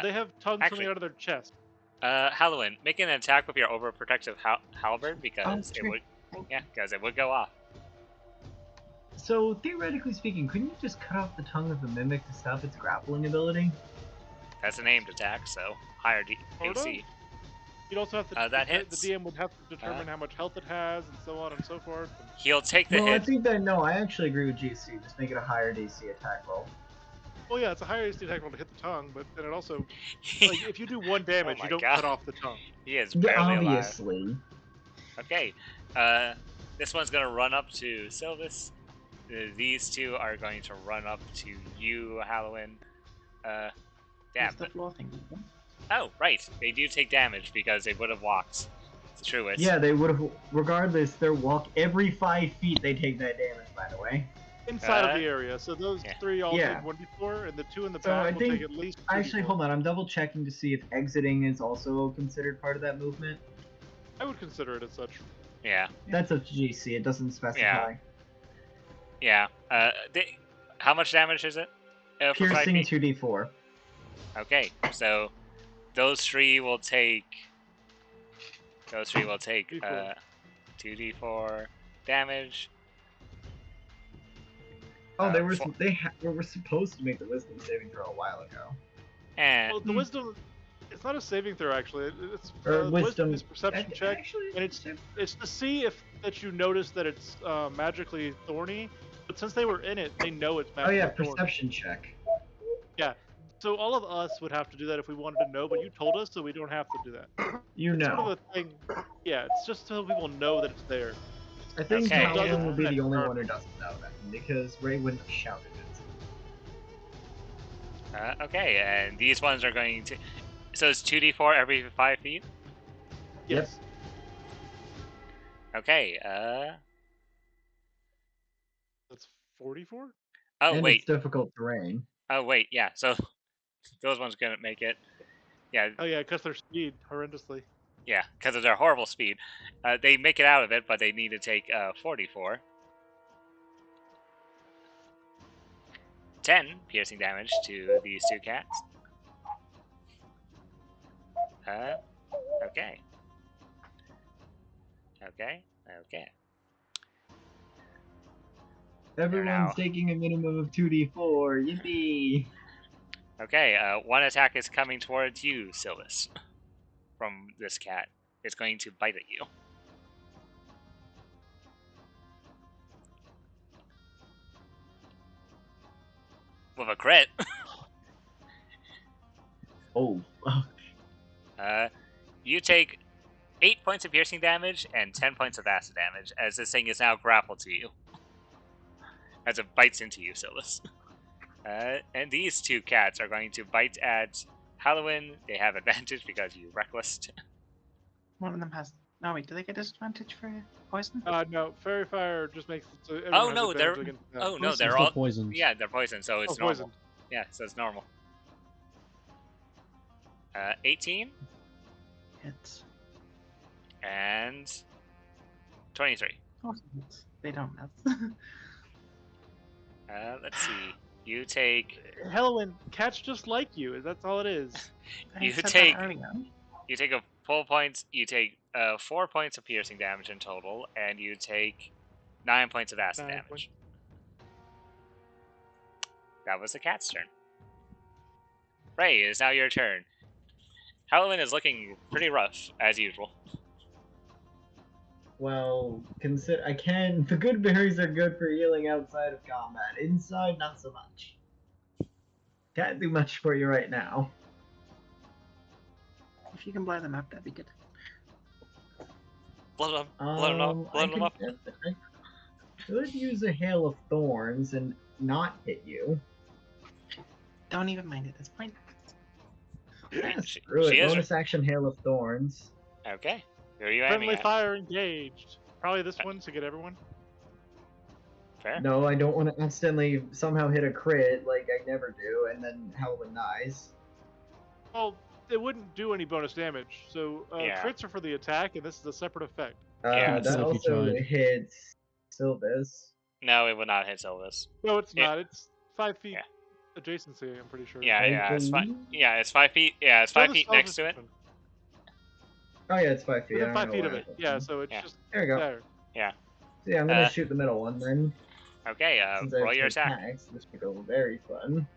[SPEAKER 3] They have tongues
[SPEAKER 4] actually-
[SPEAKER 3] coming out of their chest.
[SPEAKER 4] Halloween, make an attack with your overprotective halberd because
[SPEAKER 1] sure.
[SPEAKER 4] it would go off.
[SPEAKER 7] So theoretically speaking, couldn't you just cut off the tongue of the mimic to stop its grappling ability?
[SPEAKER 4] That's an aimed attack, so higher
[SPEAKER 3] Sort of.
[SPEAKER 4] AC.
[SPEAKER 3] You'd also have to.
[SPEAKER 4] That hits.
[SPEAKER 3] The DM would have to determine how much health it has, and so on and so forth.
[SPEAKER 4] He'll take the
[SPEAKER 7] Well, I
[SPEAKER 4] hit.
[SPEAKER 7] think that no, I actually agree with GC. Just make it a higher DC attack roll.
[SPEAKER 3] Well, yeah, it's a higher AC attack roll to hit the tongue, but then it also, like, if you do 1 damage,
[SPEAKER 4] my
[SPEAKER 3] you don't
[SPEAKER 4] God.
[SPEAKER 3] cut off the tongue.
[SPEAKER 4] He is
[SPEAKER 7] Yeah,
[SPEAKER 4] barely alive.
[SPEAKER 7] obviously.
[SPEAKER 4] Okay, this one's gonna run up to Sylvis. These two are going to run up to you, Halloween. Damn.
[SPEAKER 1] It's the floor thing.
[SPEAKER 4] Oh, right. They do take damage because they would have walked. It's true.
[SPEAKER 7] Yeah, they would have. Regardless, their walk every 5 feet, they take that damage. By the way.
[SPEAKER 3] Inside of the area, so those 3 all
[SPEAKER 7] Yeah.
[SPEAKER 3] take 1d4, and the 2 in the
[SPEAKER 7] So I
[SPEAKER 3] back will
[SPEAKER 7] think-
[SPEAKER 3] take at least 2d4.
[SPEAKER 7] Actually, hold on. I'm double checking to see if exiting is also considered part of that movement.
[SPEAKER 3] I would consider it as such.
[SPEAKER 4] Yeah.
[SPEAKER 7] That's up to GC. It doesn't specify.
[SPEAKER 4] Yeah. How much damage is it? For 5
[SPEAKER 7] Piercing
[SPEAKER 4] feet?
[SPEAKER 7] 2d4.
[SPEAKER 4] Okay, so those three will take. Those three will take 2d4 damage.
[SPEAKER 7] Oh, they were
[SPEAKER 4] four-
[SPEAKER 7] they were supposed to make the wisdom saving throw a while ago.
[SPEAKER 4] And
[SPEAKER 3] Well, the wisdom, it's not a saving throw actually. It's
[SPEAKER 7] Or
[SPEAKER 3] the
[SPEAKER 7] wisdom
[SPEAKER 3] is perception check,
[SPEAKER 7] Actually,
[SPEAKER 3] and it's to see if that you notice that it's magically thorny. But since they were in it, they know it's
[SPEAKER 7] oh
[SPEAKER 3] magically
[SPEAKER 7] yeah,
[SPEAKER 3] thorny.
[SPEAKER 7] perception check.
[SPEAKER 3] So all of us would have to do that if we wanted to know, but you told us, so we don't have to do that.
[SPEAKER 7] You
[SPEAKER 3] It's
[SPEAKER 7] know.
[SPEAKER 3] sort of a thing. Yeah, it's just so people know that it's there.
[SPEAKER 7] I think
[SPEAKER 4] Okay.
[SPEAKER 7] Paladin will be the
[SPEAKER 3] Yeah.
[SPEAKER 7] only one who doesn't know that because Ray wouldn't have shouted it.
[SPEAKER 4] okay, and these ones are going to. So it's 2d4 every 5 feet.
[SPEAKER 7] Yep.
[SPEAKER 3] Yes.
[SPEAKER 4] Okay.
[SPEAKER 3] That's 44.
[SPEAKER 4] Oh
[SPEAKER 7] And
[SPEAKER 4] wait.
[SPEAKER 7] it's difficult terrain.
[SPEAKER 4] Oh wait. Yeah. So those ones gonna make it. Yeah.
[SPEAKER 3] Oh yeah, because their speed horrendously.
[SPEAKER 4] Yeah. Because of their horrible speed, they make it out of it, but they need to take 44. 10 piercing damage to these two cats. Okay. Okay.
[SPEAKER 7] Everyone's
[SPEAKER 4] now.
[SPEAKER 7] taking a minimum of 2d4. Yippee!
[SPEAKER 4] Okay, one attack is coming towards you, Sylvis. From this cat. It's going to bite at you. With a crit.
[SPEAKER 7] Oh.
[SPEAKER 4] You take 8 points of piercing damage and 10 points of acid damage, as this thing is now grappled to you. As it bites into you, Sylvis. And these two cats are going to bite at Halloween. They have advantage because you reckless.
[SPEAKER 1] One of them has. No, wait, do they get disadvantage for poison?
[SPEAKER 3] No, fairy fire just makes it so everyone
[SPEAKER 4] Oh
[SPEAKER 3] has
[SPEAKER 4] no,
[SPEAKER 3] advantage
[SPEAKER 4] they're
[SPEAKER 3] against that.
[SPEAKER 4] oh no,
[SPEAKER 2] Poison's
[SPEAKER 4] they're
[SPEAKER 2] still
[SPEAKER 4] all
[SPEAKER 2] poisoned.
[SPEAKER 4] yeah, they're poisoned, so it's
[SPEAKER 3] Oh,
[SPEAKER 4] normal.
[SPEAKER 3] poisoned.
[SPEAKER 4] Yeah, so it's normal. 18
[SPEAKER 1] Hits.
[SPEAKER 4] and 23.
[SPEAKER 1] Oh, hits. They don't have.
[SPEAKER 4] Let's see. You take
[SPEAKER 3] Halloween, cats just like you. That's all it is.
[SPEAKER 1] I
[SPEAKER 4] You
[SPEAKER 1] said that
[SPEAKER 4] take-
[SPEAKER 1] earlier.
[SPEAKER 4] a full points. You take 4 points of piercing damage in total, and you take 9 points of acid
[SPEAKER 3] 9
[SPEAKER 4] damage.
[SPEAKER 3] points.
[SPEAKER 4] That was the cat's turn. Ray, it is now your turn. Halloween is looking pretty rough, as usual.
[SPEAKER 7] Well, the good berries are good for healing outside of combat. Inside, not so much. Can't do much for you right now.
[SPEAKER 1] If you can blow them up, that'd be good.
[SPEAKER 4] Blow them up, blow them up.
[SPEAKER 7] I could use a hail of thorns and not hit you.
[SPEAKER 1] Don't even mind it. It's fine.
[SPEAKER 7] Yeah,
[SPEAKER 4] She-
[SPEAKER 7] screw it.
[SPEAKER 4] she is-
[SPEAKER 7] Bonus action hail of thorns.
[SPEAKER 4] Okay. Who are you aiming
[SPEAKER 3] Friendly
[SPEAKER 4] at?
[SPEAKER 3] fire engaged. Probably this one to get everyone.
[SPEAKER 4] Fair.
[SPEAKER 7] No, I don't want to accidentally somehow hit a crit like I never do, and then Halloween dies.
[SPEAKER 3] Well, it wouldn't do any bonus damage. So
[SPEAKER 4] Yeah.
[SPEAKER 3] crits are for the attack, and this is a separate effect.
[SPEAKER 4] Yeah,
[SPEAKER 7] That
[SPEAKER 2] so if you
[SPEAKER 7] also
[SPEAKER 2] tried.
[SPEAKER 7] hits Sylvis.
[SPEAKER 4] No, it will not hit Sylvis.
[SPEAKER 3] No, it's
[SPEAKER 4] Yeah.
[SPEAKER 3] not. It's 5 feet
[SPEAKER 4] Yeah.
[SPEAKER 3] adjacency. I'm pretty sure.
[SPEAKER 4] Yeah,
[SPEAKER 7] I
[SPEAKER 4] yeah, it's
[SPEAKER 7] believe-
[SPEAKER 4] it's 5 feet. Yeah, it's 5
[SPEAKER 3] So
[SPEAKER 4] feet
[SPEAKER 3] this
[SPEAKER 4] next to it.
[SPEAKER 3] different.
[SPEAKER 7] Oh yeah, it's 5 feet. I
[SPEAKER 3] Within
[SPEAKER 7] don't
[SPEAKER 3] 5
[SPEAKER 7] know
[SPEAKER 3] feet
[SPEAKER 7] why
[SPEAKER 3] of
[SPEAKER 7] I
[SPEAKER 3] it.
[SPEAKER 7] put
[SPEAKER 3] Yeah,
[SPEAKER 7] them.
[SPEAKER 3] so it's
[SPEAKER 4] Yeah.
[SPEAKER 3] just
[SPEAKER 7] There we go.
[SPEAKER 3] there.
[SPEAKER 7] So yeah, I'm gonna
[SPEAKER 4] Uh,
[SPEAKER 7] shoot the middle one then.
[SPEAKER 4] Okay,
[SPEAKER 7] Since I
[SPEAKER 4] roll
[SPEAKER 7] have
[SPEAKER 4] your
[SPEAKER 7] two
[SPEAKER 4] attack.
[SPEAKER 7] attacks, this should go very fun.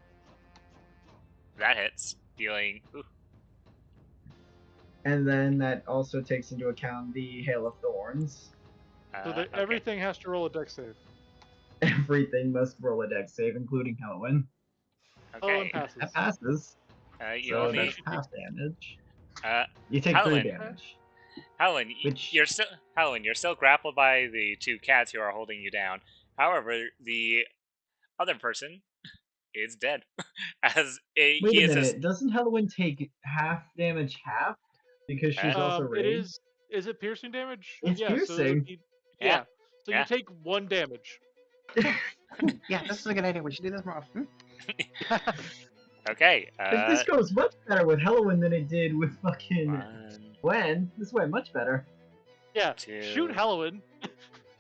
[SPEAKER 4] That hits, dealing. Ooh,
[SPEAKER 7] And then that also takes into account the hail of thorns.
[SPEAKER 3] So
[SPEAKER 4] okay.
[SPEAKER 3] everything has to roll a dex save.
[SPEAKER 7] Everything must roll a dex save, including Halloween.
[SPEAKER 3] Halloween
[SPEAKER 4] Okay.
[SPEAKER 3] passes.
[SPEAKER 7] That passes.
[SPEAKER 4] You
[SPEAKER 7] So
[SPEAKER 4] only.
[SPEAKER 7] that's half damage.
[SPEAKER 4] Uh,
[SPEAKER 7] You take
[SPEAKER 4] Halloween.
[SPEAKER 7] 3 damage.
[SPEAKER 4] Helen,
[SPEAKER 7] Which-
[SPEAKER 4] you're still grappled by the 2 cats who are holding you down. However, the other person is dead. He
[SPEAKER 7] Wait a
[SPEAKER 4] is
[SPEAKER 7] minute, doesn't Halloween take half damage half? Because she's also
[SPEAKER 3] It
[SPEAKER 7] raised?
[SPEAKER 3] is it piercing damage?
[SPEAKER 7] It's
[SPEAKER 3] yeah, So it would
[SPEAKER 7] piercing.
[SPEAKER 3] be,
[SPEAKER 4] Yeah.
[SPEAKER 3] yeah. So
[SPEAKER 4] Yeah.
[SPEAKER 3] you take 1 damage.
[SPEAKER 1] Yeah, this is a good idea. We should do this more often.
[SPEAKER 4] Okay.
[SPEAKER 7] This goes much better with Halloween than it did with fucking
[SPEAKER 4] 1,
[SPEAKER 7] Gwen. This went much better.
[SPEAKER 3] Yeah.
[SPEAKER 4] 2,
[SPEAKER 3] Shoot Halloween.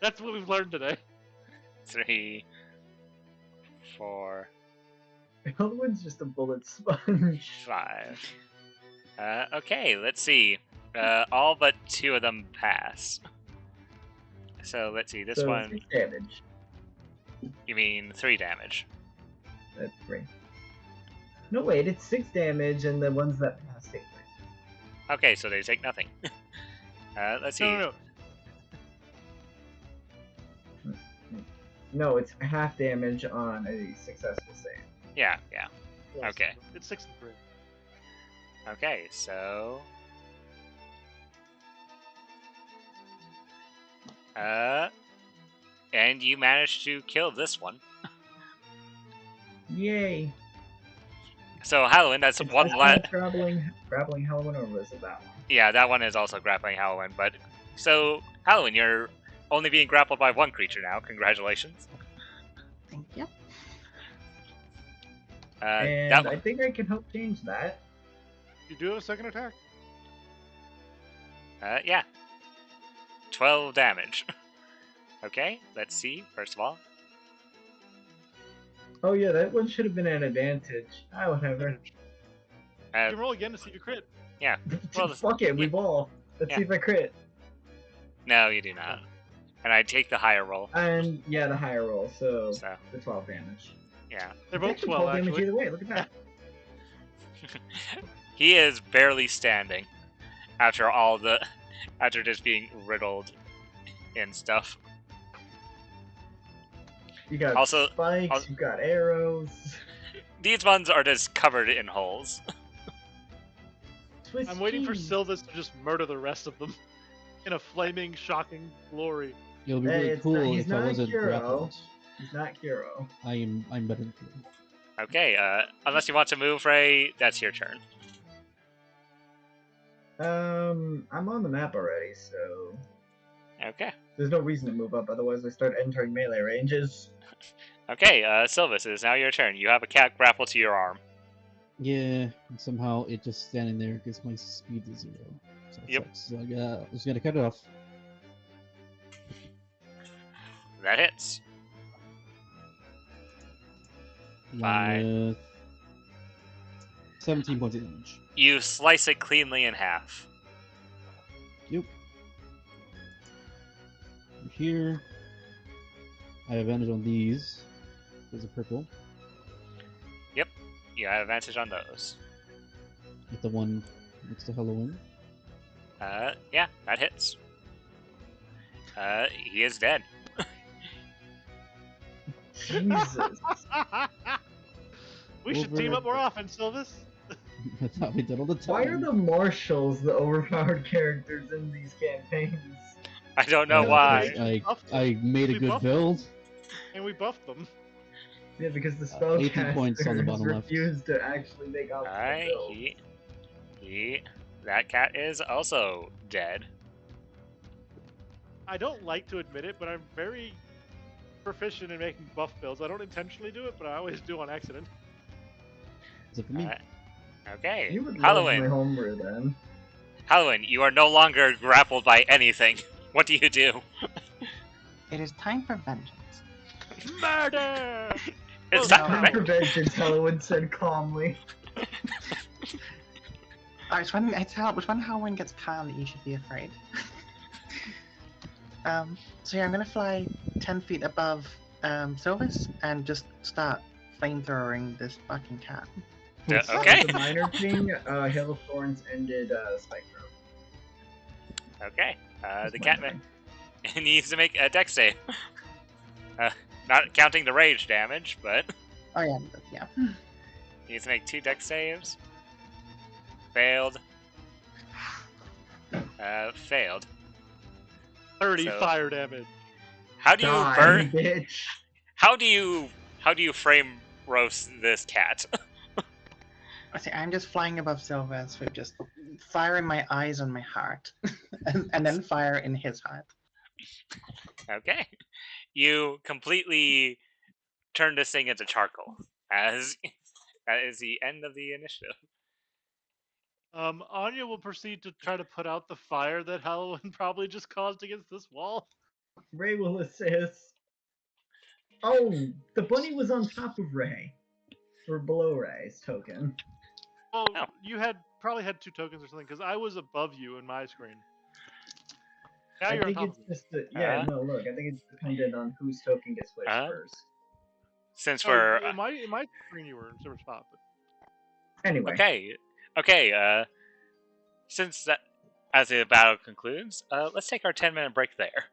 [SPEAKER 3] That's what we've learned today.
[SPEAKER 4] 3, 4,
[SPEAKER 7] Halloween's just a bullet sponge.
[SPEAKER 4] 5. Okay, let's see. All but 2 of them pass. So let's see. This
[SPEAKER 7] So
[SPEAKER 4] one,
[SPEAKER 7] 6 damage.
[SPEAKER 4] you mean 3 damage?
[SPEAKER 7] That's 3. No, wait, it's 6 damage, and the ones that pass take 3.
[SPEAKER 4] Okay, so they take nothing. Let's see.
[SPEAKER 3] No.
[SPEAKER 7] No, it's half damage on a successful save.
[SPEAKER 4] Yeah.
[SPEAKER 3] Yes.
[SPEAKER 4] Okay.
[SPEAKER 3] It's 6 and 3.
[SPEAKER 4] Okay, so. And you managed to kill this one.
[SPEAKER 7] Yay!
[SPEAKER 4] So Halloween, that's
[SPEAKER 7] It's
[SPEAKER 4] one
[SPEAKER 7] this
[SPEAKER 4] less.
[SPEAKER 7] grappling Halloween, or was it that one?
[SPEAKER 4] Yeah, that one is also grappling Halloween. But so Halloween, you're only being grappled by 1 creature now. Congratulations.
[SPEAKER 1] Thank you.
[SPEAKER 7] And
[SPEAKER 4] That
[SPEAKER 7] I think I can help change that.
[SPEAKER 3] You do have a second attack.
[SPEAKER 4] yeah. 12 damage. Okay, let's see. First of all,
[SPEAKER 7] Oh yeah, that one should have been an advantage. Ah, whatever.
[SPEAKER 3] You can roll again to see if you crit.
[SPEAKER 4] Well,
[SPEAKER 7] Fuck it, we ball. Let's
[SPEAKER 4] Yeah.
[SPEAKER 7] see if I crit.
[SPEAKER 4] no, you do not. And I take the higher roll.
[SPEAKER 7] And yeah, the higher roll, so
[SPEAKER 4] So
[SPEAKER 7] the 12 damage.
[SPEAKER 4] yeah.
[SPEAKER 3] They're
[SPEAKER 7] It's
[SPEAKER 3] both
[SPEAKER 7] actually
[SPEAKER 3] 12,
[SPEAKER 7] damage
[SPEAKER 3] actually.
[SPEAKER 7] either way. Look at that.
[SPEAKER 4] He is barely standing after just being riddled in stuff.
[SPEAKER 7] You got
[SPEAKER 4] Also-
[SPEAKER 7] spikes. You got arrows.
[SPEAKER 4] These ones are just covered in holes.
[SPEAKER 7] Swiss
[SPEAKER 3] I'm waiting for
[SPEAKER 7] cheese.
[SPEAKER 3] Sylvis to just murder the rest of them in a flaming, shocking glory.
[SPEAKER 2] It would be
[SPEAKER 7] Hey,
[SPEAKER 2] really
[SPEAKER 7] it's
[SPEAKER 2] cool
[SPEAKER 7] not- he's
[SPEAKER 2] if I
[SPEAKER 7] not
[SPEAKER 2] wasn't
[SPEAKER 7] Kuro.
[SPEAKER 2] grappled.
[SPEAKER 7] He's not Kuro.
[SPEAKER 2] I'm better than Kuro.
[SPEAKER 4] Okay, unless you want to move, Ray, that's your turn.
[SPEAKER 7] I'm on the map already, so
[SPEAKER 4] Okay.
[SPEAKER 7] there's no reason to move up. Otherwise, I start entering melee ranges.
[SPEAKER 4] Okay, Sylvis, it is now your turn. You have a cat grappled to your arm.
[SPEAKER 2] Yeah, and somehow it just standing there because my speed is 0. So that
[SPEAKER 4] Yep.
[SPEAKER 2] sucks. So I was gonna cut it off.
[SPEAKER 4] That hits.
[SPEAKER 2] Along
[SPEAKER 4] Fine.
[SPEAKER 2] with 17 points of damage.
[SPEAKER 4] You slice it cleanly in half.
[SPEAKER 2] Yep. here. I have advantage on these. There's a purple.
[SPEAKER 4] Yep, you have advantage on those.
[SPEAKER 2] With the one next to Halloween.
[SPEAKER 4] Yeah, that hits. He is dead.
[SPEAKER 7] Jesus.
[SPEAKER 3] We should team up more often, Sylvis.
[SPEAKER 2] I thought we did all the time.
[SPEAKER 7] Why are the marshals the overpowered characters in these campaigns?
[SPEAKER 4] I don't know
[SPEAKER 2] Uh,
[SPEAKER 4] why.
[SPEAKER 2] I made a
[SPEAKER 3] We
[SPEAKER 2] good
[SPEAKER 3] buffed
[SPEAKER 2] build.
[SPEAKER 3] And we buffed them.
[SPEAKER 7] Yeah, because the
[SPEAKER 2] 18 points on the
[SPEAKER 7] spellcasters
[SPEAKER 2] bottom left.
[SPEAKER 7] refuse to actually make optimal
[SPEAKER 4] Alright,
[SPEAKER 7] builds.
[SPEAKER 4] that cat is also dead.
[SPEAKER 3] I don't like to admit it, but I'm very proficient in making buff builds. I don't intentionally do it, but I always do on accident.
[SPEAKER 2] Is it for me?
[SPEAKER 4] Okay,
[SPEAKER 7] You would love my
[SPEAKER 4] Halloween.
[SPEAKER 7] homebrew then.
[SPEAKER 4] Halloween, you are no longer grappled by anything. What do you do?
[SPEAKER 1] It is time for vengeance.
[SPEAKER 3] Murder!
[SPEAKER 4] It's
[SPEAKER 1] Oh,
[SPEAKER 4] time for
[SPEAKER 1] no.
[SPEAKER 4] vengeance.
[SPEAKER 7] Vengeance, Halloween said calmly.
[SPEAKER 1] Alright, which one Halloween gets calm that you should be afraid? So yeah, I'm gonna fly 10 feet above Silvis and just start flamethrowing this fucking cat.
[SPEAKER 4] Okay.
[SPEAKER 7] The minor thing, Hail of Thorns ended Spike Throw.
[SPEAKER 4] Okay,
[SPEAKER 7] That's
[SPEAKER 4] the
[SPEAKER 7] my
[SPEAKER 4] cat
[SPEAKER 7] thing.
[SPEAKER 4] needs to make a dex save. Not counting the rage damage, but
[SPEAKER 1] Oh yeah.
[SPEAKER 4] needs to make 2 dex saves. Failed. Failed.
[SPEAKER 3] 30
[SPEAKER 4] So-
[SPEAKER 3] fire damage.
[SPEAKER 4] How do you
[SPEAKER 7] Die,
[SPEAKER 4] burn?
[SPEAKER 7] bitch.
[SPEAKER 4] How do you frame roast this cat?
[SPEAKER 1] I say I'm just flying above Silvis with just fire in my eyes and my heart, and then fire in his heart.
[SPEAKER 4] Okay, you completely turn this thing into charcoal. As that is the end of the initiative.
[SPEAKER 3] Anya will proceed to try to put out the fire that Halloween probably just caused against this wall.
[SPEAKER 7] Ray will assist. Oh, the bunny was on top of Ray. Or below Ray's token.
[SPEAKER 3] Well,
[SPEAKER 4] Oh.
[SPEAKER 3] you probably had 2 tokens or something, because I was above you in my screen. Now
[SPEAKER 7] I
[SPEAKER 3] you're on
[SPEAKER 7] think
[SPEAKER 3] top
[SPEAKER 7] it's
[SPEAKER 3] of me.
[SPEAKER 7] just no, look, I think it's dependent on whose token gets switched first.
[SPEAKER 4] Since
[SPEAKER 3] No,
[SPEAKER 4] we're
[SPEAKER 3] in my screen you were in super spot, but
[SPEAKER 7] Anyway.
[SPEAKER 4] okay, since that as the battle concludes, let's take our 10-minute break there.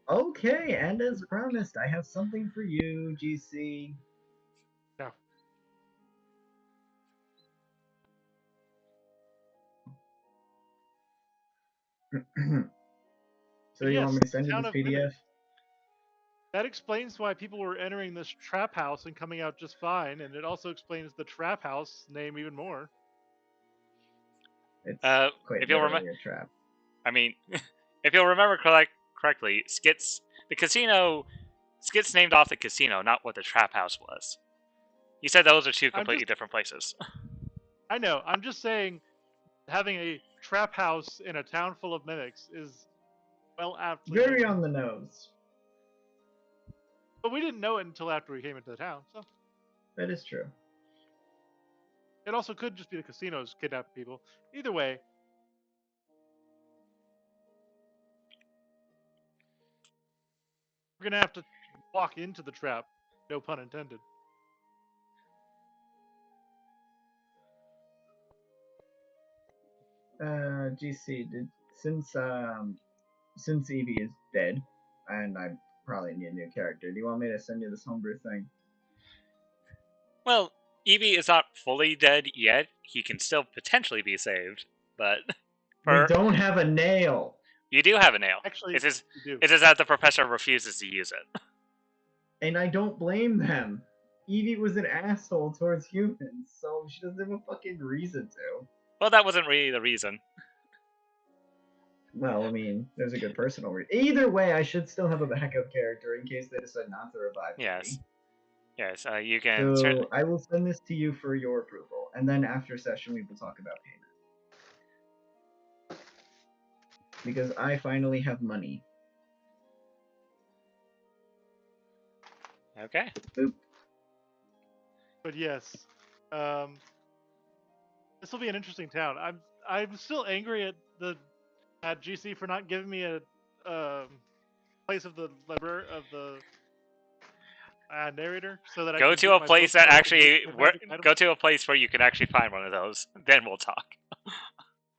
[SPEAKER 7] Okay, and as promised, I have something for you, GC.
[SPEAKER 3] Yeah.
[SPEAKER 7] So you want me to send you
[SPEAKER 3] Town
[SPEAKER 7] this
[SPEAKER 3] of
[SPEAKER 7] PDF?
[SPEAKER 3] Minutes. That explains why people were entering this trap house and coming out just fine, and it also explains the trap house name even more.
[SPEAKER 7] It's quite
[SPEAKER 4] if you'll
[SPEAKER 7] literally a trap.
[SPEAKER 4] I mean, if you'll remember correctly, Skits named off the casino, not what the trap house was. You said those are 2 completely different places.
[SPEAKER 3] I know. I'm just saying, having a trap house in a town full of mimics is well aptly
[SPEAKER 7] Very
[SPEAKER 3] named.
[SPEAKER 7] on the nose.
[SPEAKER 3] But we didn't know it until after we came into the town, so
[SPEAKER 7] That is true.
[SPEAKER 3] it also could just be the casinos kidnapping people. Either way, we're gonna have to walk into the trap. No pun intended.
[SPEAKER 7] GC, since Evie is dead, and I probably need a new character, do you want me to send you this homebrew thing?
[SPEAKER 4] Well, Evie is not fully dead yet. He can still potentially be saved, but
[SPEAKER 7] We don't have a nail.
[SPEAKER 4] You do have a nail.
[SPEAKER 3] Actually,
[SPEAKER 4] It is
[SPEAKER 3] you do.
[SPEAKER 4] it is that the professor refuses to use it.
[SPEAKER 7] And I don't blame them. Evie was an asshole towards humans, so she doesn't have a fucking reason to.
[SPEAKER 4] Well, that wasn't really the reason.
[SPEAKER 7] Well, I mean, there's a good personal reason. Either way, I should still have a backup character in case they decide not to revive
[SPEAKER 4] Yes.
[SPEAKER 7] me.
[SPEAKER 4] Yes, you can
[SPEAKER 7] So
[SPEAKER 4] certainly.
[SPEAKER 7] I will send this to you for your approval, and then after session we will talk about payment. Because I finally have money.
[SPEAKER 4] Okay.
[SPEAKER 7] Boop.
[SPEAKER 3] But yes, this will be an interesting town. I'm still angry at GC for not giving me a place of the narrator, so that I
[SPEAKER 4] Go
[SPEAKER 3] can
[SPEAKER 4] to
[SPEAKER 3] get
[SPEAKER 4] a
[SPEAKER 3] my
[SPEAKER 4] place
[SPEAKER 3] book
[SPEAKER 4] that
[SPEAKER 3] so I can
[SPEAKER 4] actually
[SPEAKER 3] use my magic item.
[SPEAKER 4] go to a place where you can actually find one of those. Then we'll talk.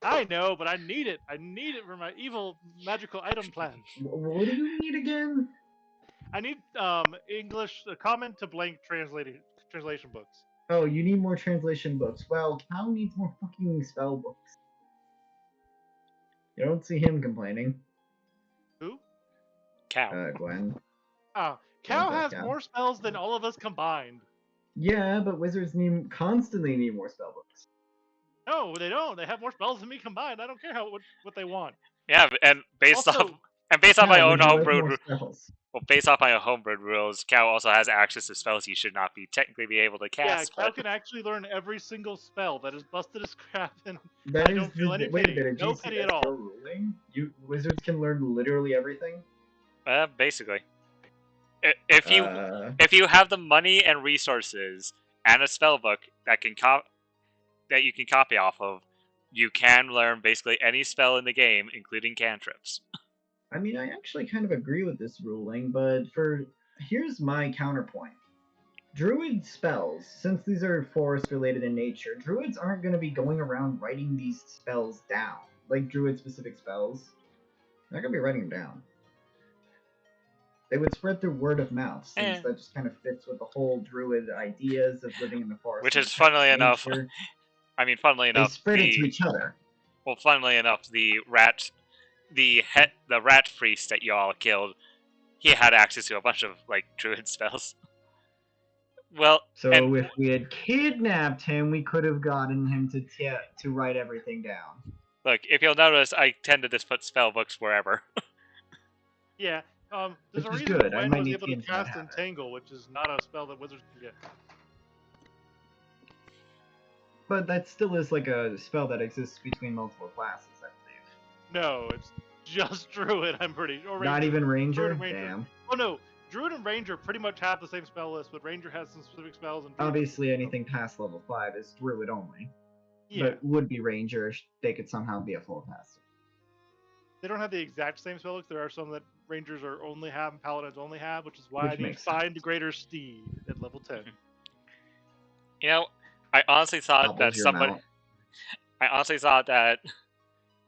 [SPEAKER 3] I know, but I need it. I need it for my evil magical item plan.
[SPEAKER 7] What do you need again?
[SPEAKER 3] I need English common to blank translation books.
[SPEAKER 7] Oh, you need more translation books. Well, Cal needs more fucking spell books. You don't see him complaining.
[SPEAKER 3] Who?
[SPEAKER 4] Cow.
[SPEAKER 7] Gwen.
[SPEAKER 3] Oh, Cal
[SPEAKER 7] What's that,
[SPEAKER 3] has
[SPEAKER 7] Cal?
[SPEAKER 3] more spells than all of us combined.
[SPEAKER 7] Yeah, but wizards constantly need more spell books.
[SPEAKER 3] No, they don't. They have more spells than me combined. I don't care what they want.
[SPEAKER 4] Yeah, and based
[SPEAKER 3] Also,
[SPEAKER 4] off my
[SPEAKER 7] Cal,
[SPEAKER 4] own
[SPEAKER 7] would you like
[SPEAKER 4] homebrewed
[SPEAKER 7] more spells?
[SPEAKER 4] based off my homebrewed rules, Cow also has access to spells he should not be technically be able to
[SPEAKER 3] yeah,
[SPEAKER 4] cast.
[SPEAKER 3] Cal
[SPEAKER 4] But
[SPEAKER 3] can actually learn every single spell that is busted as crap, and
[SPEAKER 7] That
[SPEAKER 3] I
[SPEAKER 7] is
[SPEAKER 3] don't feel any
[SPEAKER 7] wait a
[SPEAKER 3] pity.
[SPEAKER 7] minute,
[SPEAKER 3] No
[SPEAKER 7] GC,
[SPEAKER 3] pity at
[SPEAKER 7] that's
[SPEAKER 3] all.
[SPEAKER 7] your ruling? Wizards can learn literally everything?
[SPEAKER 4] basically, if you have the money and resources and a spell book that you can copy off of, you can learn basically any spell in the game, including cantrips.
[SPEAKER 7] I mean, I actually kind of agree with this ruling, but here's my counterpoint. Druid spells, since these are forest related in nature, druids aren't going to be going around writing these spells down. Like druid specific spells. They're not going to be writing them down. They would spread through word of mouth, since that just kind of fits with the whole druid ideas of living in the forest.
[SPEAKER 4] Which is, funnily enough,
[SPEAKER 7] they spread it to each other.
[SPEAKER 4] Well, funnily enough, the rat priest that you all killed, he had access to a bunch of like druid spells. Well,
[SPEAKER 7] so if we had kidnapped him, we could have gotten him to write everything down.
[SPEAKER 4] Look, if you'll notice, I tend to just put spell books wherever.
[SPEAKER 3] Yeah, there's
[SPEAKER 7] Which
[SPEAKER 3] a
[SPEAKER 7] is
[SPEAKER 3] reason
[SPEAKER 7] good.
[SPEAKER 3] Gwen
[SPEAKER 7] I might
[SPEAKER 3] was
[SPEAKER 7] need
[SPEAKER 3] able
[SPEAKER 7] to
[SPEAKER 3] to
[SPEAKER 7] get into that
[SPEAKER 3] cast
[SPEAKER 7] habit.
[SPEAKER 3] Entangle, which is not a spell that wizards can get.
[SPEAKER 7] But that still is like a spell that exists between multiple classes, I believe.
[SPEAKER 3] No, it's just Druid, I'm pretty sure.
[SPEAKER 7] Not even Ranger?
[SPEAKER 3] Druid and Ranger.
[SPEAKER 7] Damn.
[SPEAKER 3] Oh no, Druid and Ranger pretty much have the same spell list, but Ranger has some specific spells. And Druid
[SPEAKER 7] Obviously,
[SPEAKER 3] has
[SPEAKER 7] anything past level 5 is Druid only.
[SPEAKER 3] Yeah.
[SPEAKER 7] But would be Ranger, they could somehow be a full caster.
[SPEAKER 3] They don't have the exact same spell list. There are some that Rangers only have and Paladins only have, which is why I need Find Greater Steed at level 10.
[SPEAKER 4] You know, I honestly thought that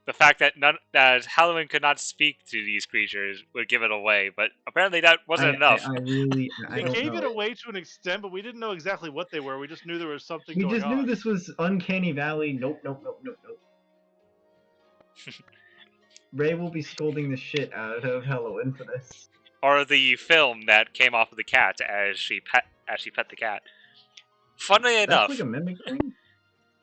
[SPEAKER 4] the fact that Halloween could not speak to these creatures would give it away, but apparently that wasn't enough.
[SPEAKER 7] I
[SPEAKER 3] It gave
[SPEAKER 7] know.
[SPEAKER 3] it away to an extent, but we didn't know exactly what they were. We just knew there was something
[SPEAKER 7] We
[SPEAKER 3] going
[SPEAKER 7] just
[SPEAKER 3] on.
[SPEAKER 7] knew this was Uncanny Valley. Nope. Ray will be scolding the shit out of Halloween for this.
[SPEAKER 4] Or the film that came off of the cat as she pet the cat. Funnily enough,
[SPEAKER 7] that's like a mimic thing?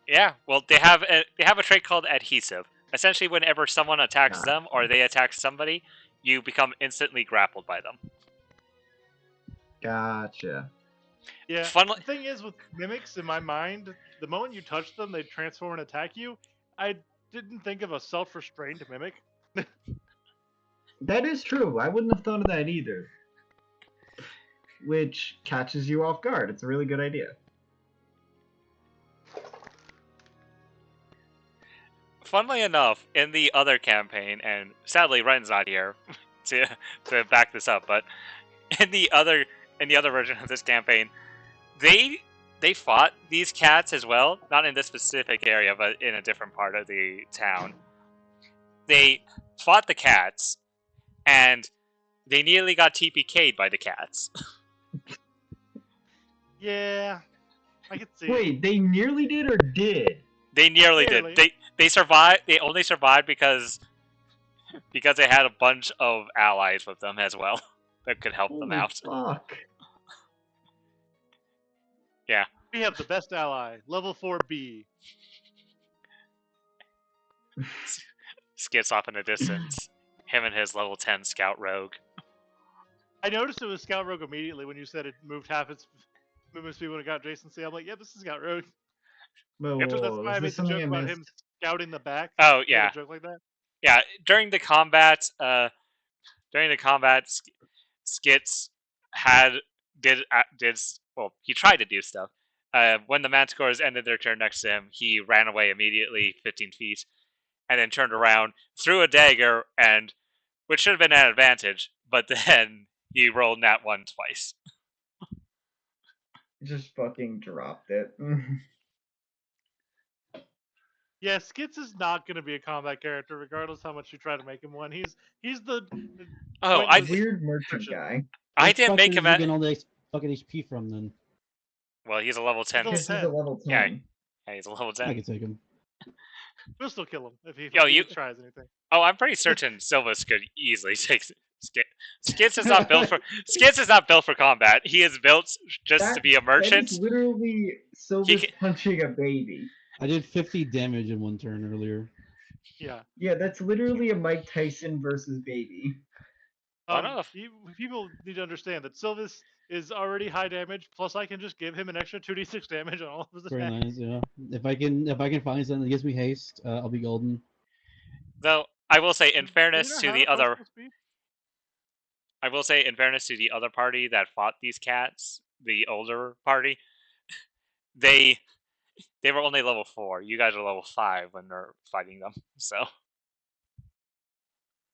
[SPEAKER 4] Yeah, well, they have a trait called adhesive. Essentially, whenever someone attacks them or they attack somebody, you become instantly grappled by them.
[SPEAKER 7] Gotcha.
[SPEAKER 3] Yeah. The thing is, with mimics, in my mind, the moment you touch them, they transform and attack you. I didn't think of a self-restrained mimic.
[SPEAKER 7] That is true. I wouldn't have thought of that either. Which catches you off guard. It's a really good idea.
[SPEAKER 4] Funnily enough, in the other campaign, and sadly Ren's not here to back this up, but in the other version of this campaign, they fought these cats as well, not in this specific area, but in a different part of the town. They fought the cats, and they nearly got TPK'd by the cats.
[SPEAKER 3] Yeah, I could see.
[SPEAKER 7] Wait, they nearly did or did?
[SPEAKER 4] They nearly did. They survived. They only survived because they had a bunch of allies with them as well that could help them out.
[SPEAKER 7] Fuck.
[SPEAKER 4] Yeah.
[SPEAKER 3] We have the best ally, level 4B.
[SPEAKER 4] Skits off in the distance. Him and his level 10 scout rogue.
[SPEAKER 3] I noticed it was Scout Rogue immediately when you said it moved half its movement speed when it got Jason C. I'm like, yeah, this is Scout Rogue. That's why I made the joke about him scouting the back.
[SPEAKER 4] Oh yeah.
[SPEAKER 3] A joke like that.
[SPEAKER 4] Yeah, during the combat, Skits he tried to do stuff. When the Manticores ended their turn next to him, he ran away immediately 15 feet, and then turned around, threw a dagger, which should have been an advantage, but then he rolled nat 1 twice.
[SPEAKER 7] Just fucking dropped it.
[SPEAKER 3] Yeah, Skits is not going to be a combat character, regardless how much you try to make him one. He's the
[SPEAKER 4] Oh,
[SPEAKER 3] pointless
[SPEAKER 7] Weird merchant
[SPEAKER 3] attrition.
[SPEAKER 7] guy.
[SPEAKER 4] I
[SPEAKER 2] Where the
[SPEAKER 4] didn't
[SPEAKER 2] fuck
[SPEAKER 4] make
[SPEAKER 2] is
[SPEAKER 4] him
[SPEAKER 2] he
[SPEAKER 4] at.
[SPEAKER 2] getting all the fucking HP from then?
[SPEAKER 4] Well, he's a level 10.
[SPEAKER 3] level
[SPEAKER 7] Kiss is a
[SPEAKER 3] 10.
[SPEAKER 7] level 10.
[SPEAKER 4] Yeah. Yeah, he's a level
[SPEAKER 2] I
[SPEAKER 4] 10.
[SPEAKER 2] can take him.
[SPEAKER 3] We'll still kill him if he
[SPEAKER 4] you-
[SPEAKER 3] tries anything.
[SPEAKER 4] Oh, I'm pretty certain Silvus could easily take Skits is not built for Skits is not built for combat. He is built just to be a merchant.
[SPEAKER 7] That is literally Silvus punching a baby.
[SPEAKER 2] I did 50 damage in one turn earlier.
[SPEAKER 3] Yeah.
[SPEAKER 7] Yeah, that's literally a Mike Tyson versus baby.
[SPEAKER 3] People need to understand that Silvus is already high damage. Plus, I can just give him an extra 2d6 damage on all of his
[SPEAKER 2] Very
[SPEAKER 3] attacks.
[SPEAKER 2] nice, yeah. If I can find something that gives me haste, I'll be golden.
[SPEAKER 4] Though I will say, in
[SPEAKER 3] Do
[SPEAKER 4] fairness
[SPEAKER 3] you know
[SPEAKER 4] to
[SPEAKER 3] how
[SPEAKER 4] the
[SPEAKER 3] close
[SPEAKER 4] other,
[SPEAKER 3] this be?
[SPEAKER 4] I will say, in fairness to the other party that fought these cats, the older party, they were only level 4. You guys are level 5 when they're fighting them. So.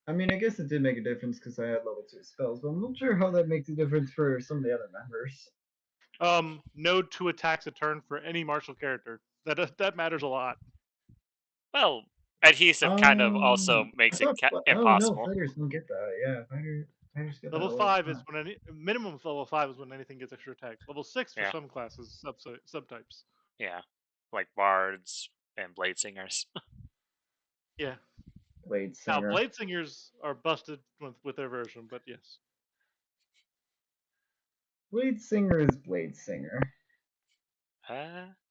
[SPEAKER 7] I mean, I guess it did make a difference because I had level 2 spells, but I'm not sure how that makes a difference for some of the other members.
[SPEAKER 3] No 2 attacks a turn for any martial character. That matters a lot.
[SPEAKER 4] Well, adhesive kind of also makes it impossible.
[SPEAKER 7] Oh no, fighters don't get that. Yeah, fighters get
[SPEAKER 3] Level
[SPEAKER 7] that.
[SPEAKER 3] 5 is when minimum of level 5 is when anything gets extra attacks. Level 6 for
[SPEAKER 4] Yeah.
[SPEAKER 3] some classes, subtypes.
[SPEAKER 4] Yeah, like bards and blade singers.
[SPEAKER 3] Yeah.
[SPEAKER 7] Blade
[SPEAKER 3] Now,
[SPEAKER 7] Singer.
[SPEAKER 3] blade singers are busted with their version, but yes.
[SPEAKER 7] Blade Singer is Blade Singer.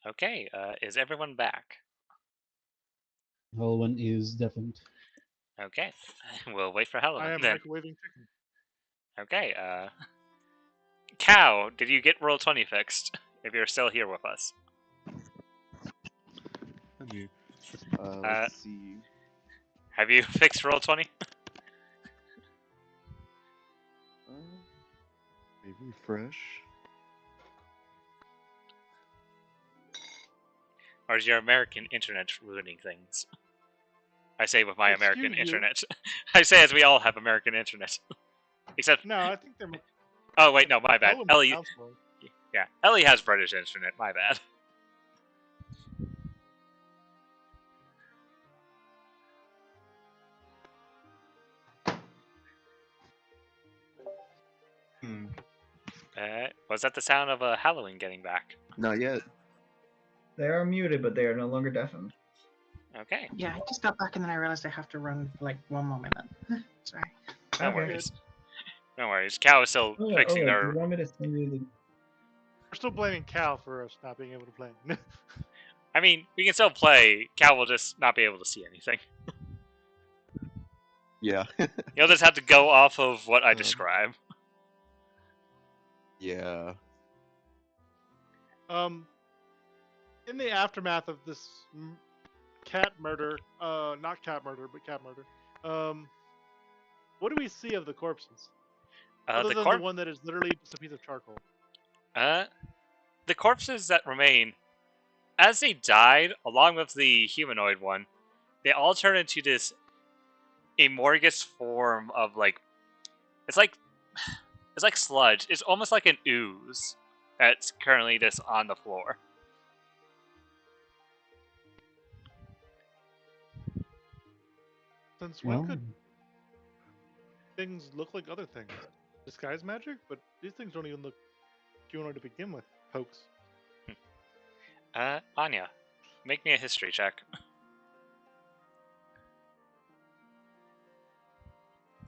[SPEAKER 4] Okay. Is everyone back?
[SPEAKER 2] Helwan is deafened.
[SPEAKER 4] Okay. We'll wait for
[SPEAKER 3] I
[SPEAKER 4] Helen
[SPEAKER 3] am
[SPEAKER 4] then.
[SPEAKER 3] microwaving chicken.
[SPEAKER 4] Okay. Cow, did you get roll 20 fixed? If you're still here with us.
[SPEAKER 6] I'm here. Let's see.
[SPEAKER 4] Have you fixed roll 20?
[SPEAKER 6] Maybe refresh.
[SPEAKER 4] Or is your American internet ruining things? I say with my American
[SPEAKER 3] Excuse you.
[SPEAKER 4] internet. I say as we all have American internet. Except.
[SPEAKER 3] No, I think they're.
[SPEAKER 4] Oh wait, no, my bad.
[SPEAKER 3] Ellen
[SPEAKER 4] Ellie.
[SPEAKER 3] sounds slow.
[SPEAKER 4] Yeah, Ellie has British internet. My bad. Was that the sound of Halloween getting back?
[SPEAKER 6] Not yet.
[SPEAKER 7] They are muted, but they are no longer deafened.
[SPEAKER 4] Okay.
[SPEAKER 1] Yeah, I just got back and then I realized I have to run for like one more minute. Sorry.
[SPEAKER 4] No
[SPEAKER 7] Okay.
[SPEAKER 4] worries. No worries. Cow is still fixing
[SPEAKER 7] Do
[SPEAKER 4] their.
[SPEAKER 7] you want me to send you the...
[SPEAKER 3] We're still blaming Cal for us not being able to play.
[SPEAKER 4] I mean, we can still play. Cow will just not be able to see anything.
[SPEAKER 6] Yeah.
[SPEAKER 4] You'll just have to go off of what I describe.
[SPEAKER 6] Yeah.
[SPEAKER 3] In the aftermath of this cat murder, not cat murder, but cat murder, what do we see of the corpses? Other than the one that is literally just a piece of charcoal.
[SPEAKER 4] The corpses that remain, as they died, along with the humanoid one, they all turn into this amorphous form of it's like sludge. It's almost like an ooze that's currently just on the floor.
[SPEAKER 3] Since when could things look like other things? Disguise magic? But these things don't even look humanoid to begin with. Pokes.
[SPEAKER 4] Anya, make me a history check.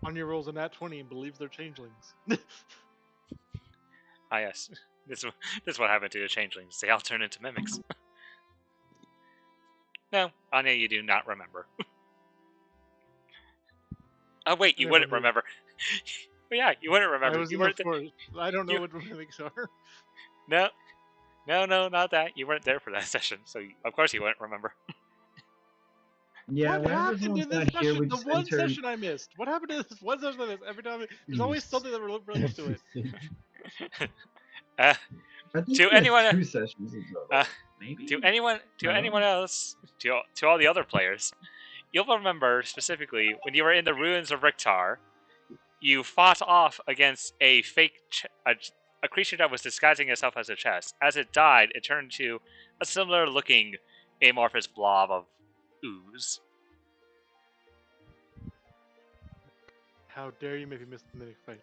[SPEAKER 3] Anya rolls a nat 20 and believes they're changelings.
[SPEAKER 4] Ah, yes. This is what happened to the changelings. They all turn into mimics. No, Anya, you do not remember. Oh, wait, you wouldn't remember. But yeah, you wouldn't remember.
[SPEAKER 3] I was
[SPEAKER 4] You
[SPEAKER 3] in
[SPEAKER 4] weren't
[SPEAKER 3] the forest. I don't know what mimics are.
[SPEAKER 4] No, not that. You weren't there for that session, so of course you wouldn't remember.
[SPEAKER 7] Yeah,
[SPEAKER 3] what
[SPEAKER 7] whenever
[SPEAKER 3] happened
[SPEAKER 7] someone's
[SPEAKER 3] in this
[SPEAKER 7] not here,
[SPEAKER 3] session?
[SPEAKER 7] we
[SPEAKER 3] The
[SPEAKER 7] just
[SPEAKER 3] one
[SPEAKER 7] enter...
[SPEAKER 3] session I missed. What happened to this one session I missed? Every time, there's always something that relates to it.
[SPEAKER 7] I think
[SPEAKER 4] To
[SPEAKER 7] we had
[SPEAKER 4] anyone,
[SPEAKER 7] 2 sessions in total. Maybe?
[SPEAKER 4] to anyone else, to all the other players, you'll remember specifically when you were in the ruins of Riktar, you fought off against a a creature that was disguising itself as a chest. As it died, it turned into a similar-looking amorphous blob of ooze.
[SPEAKER 3] How dare you make me miss the mimic fight?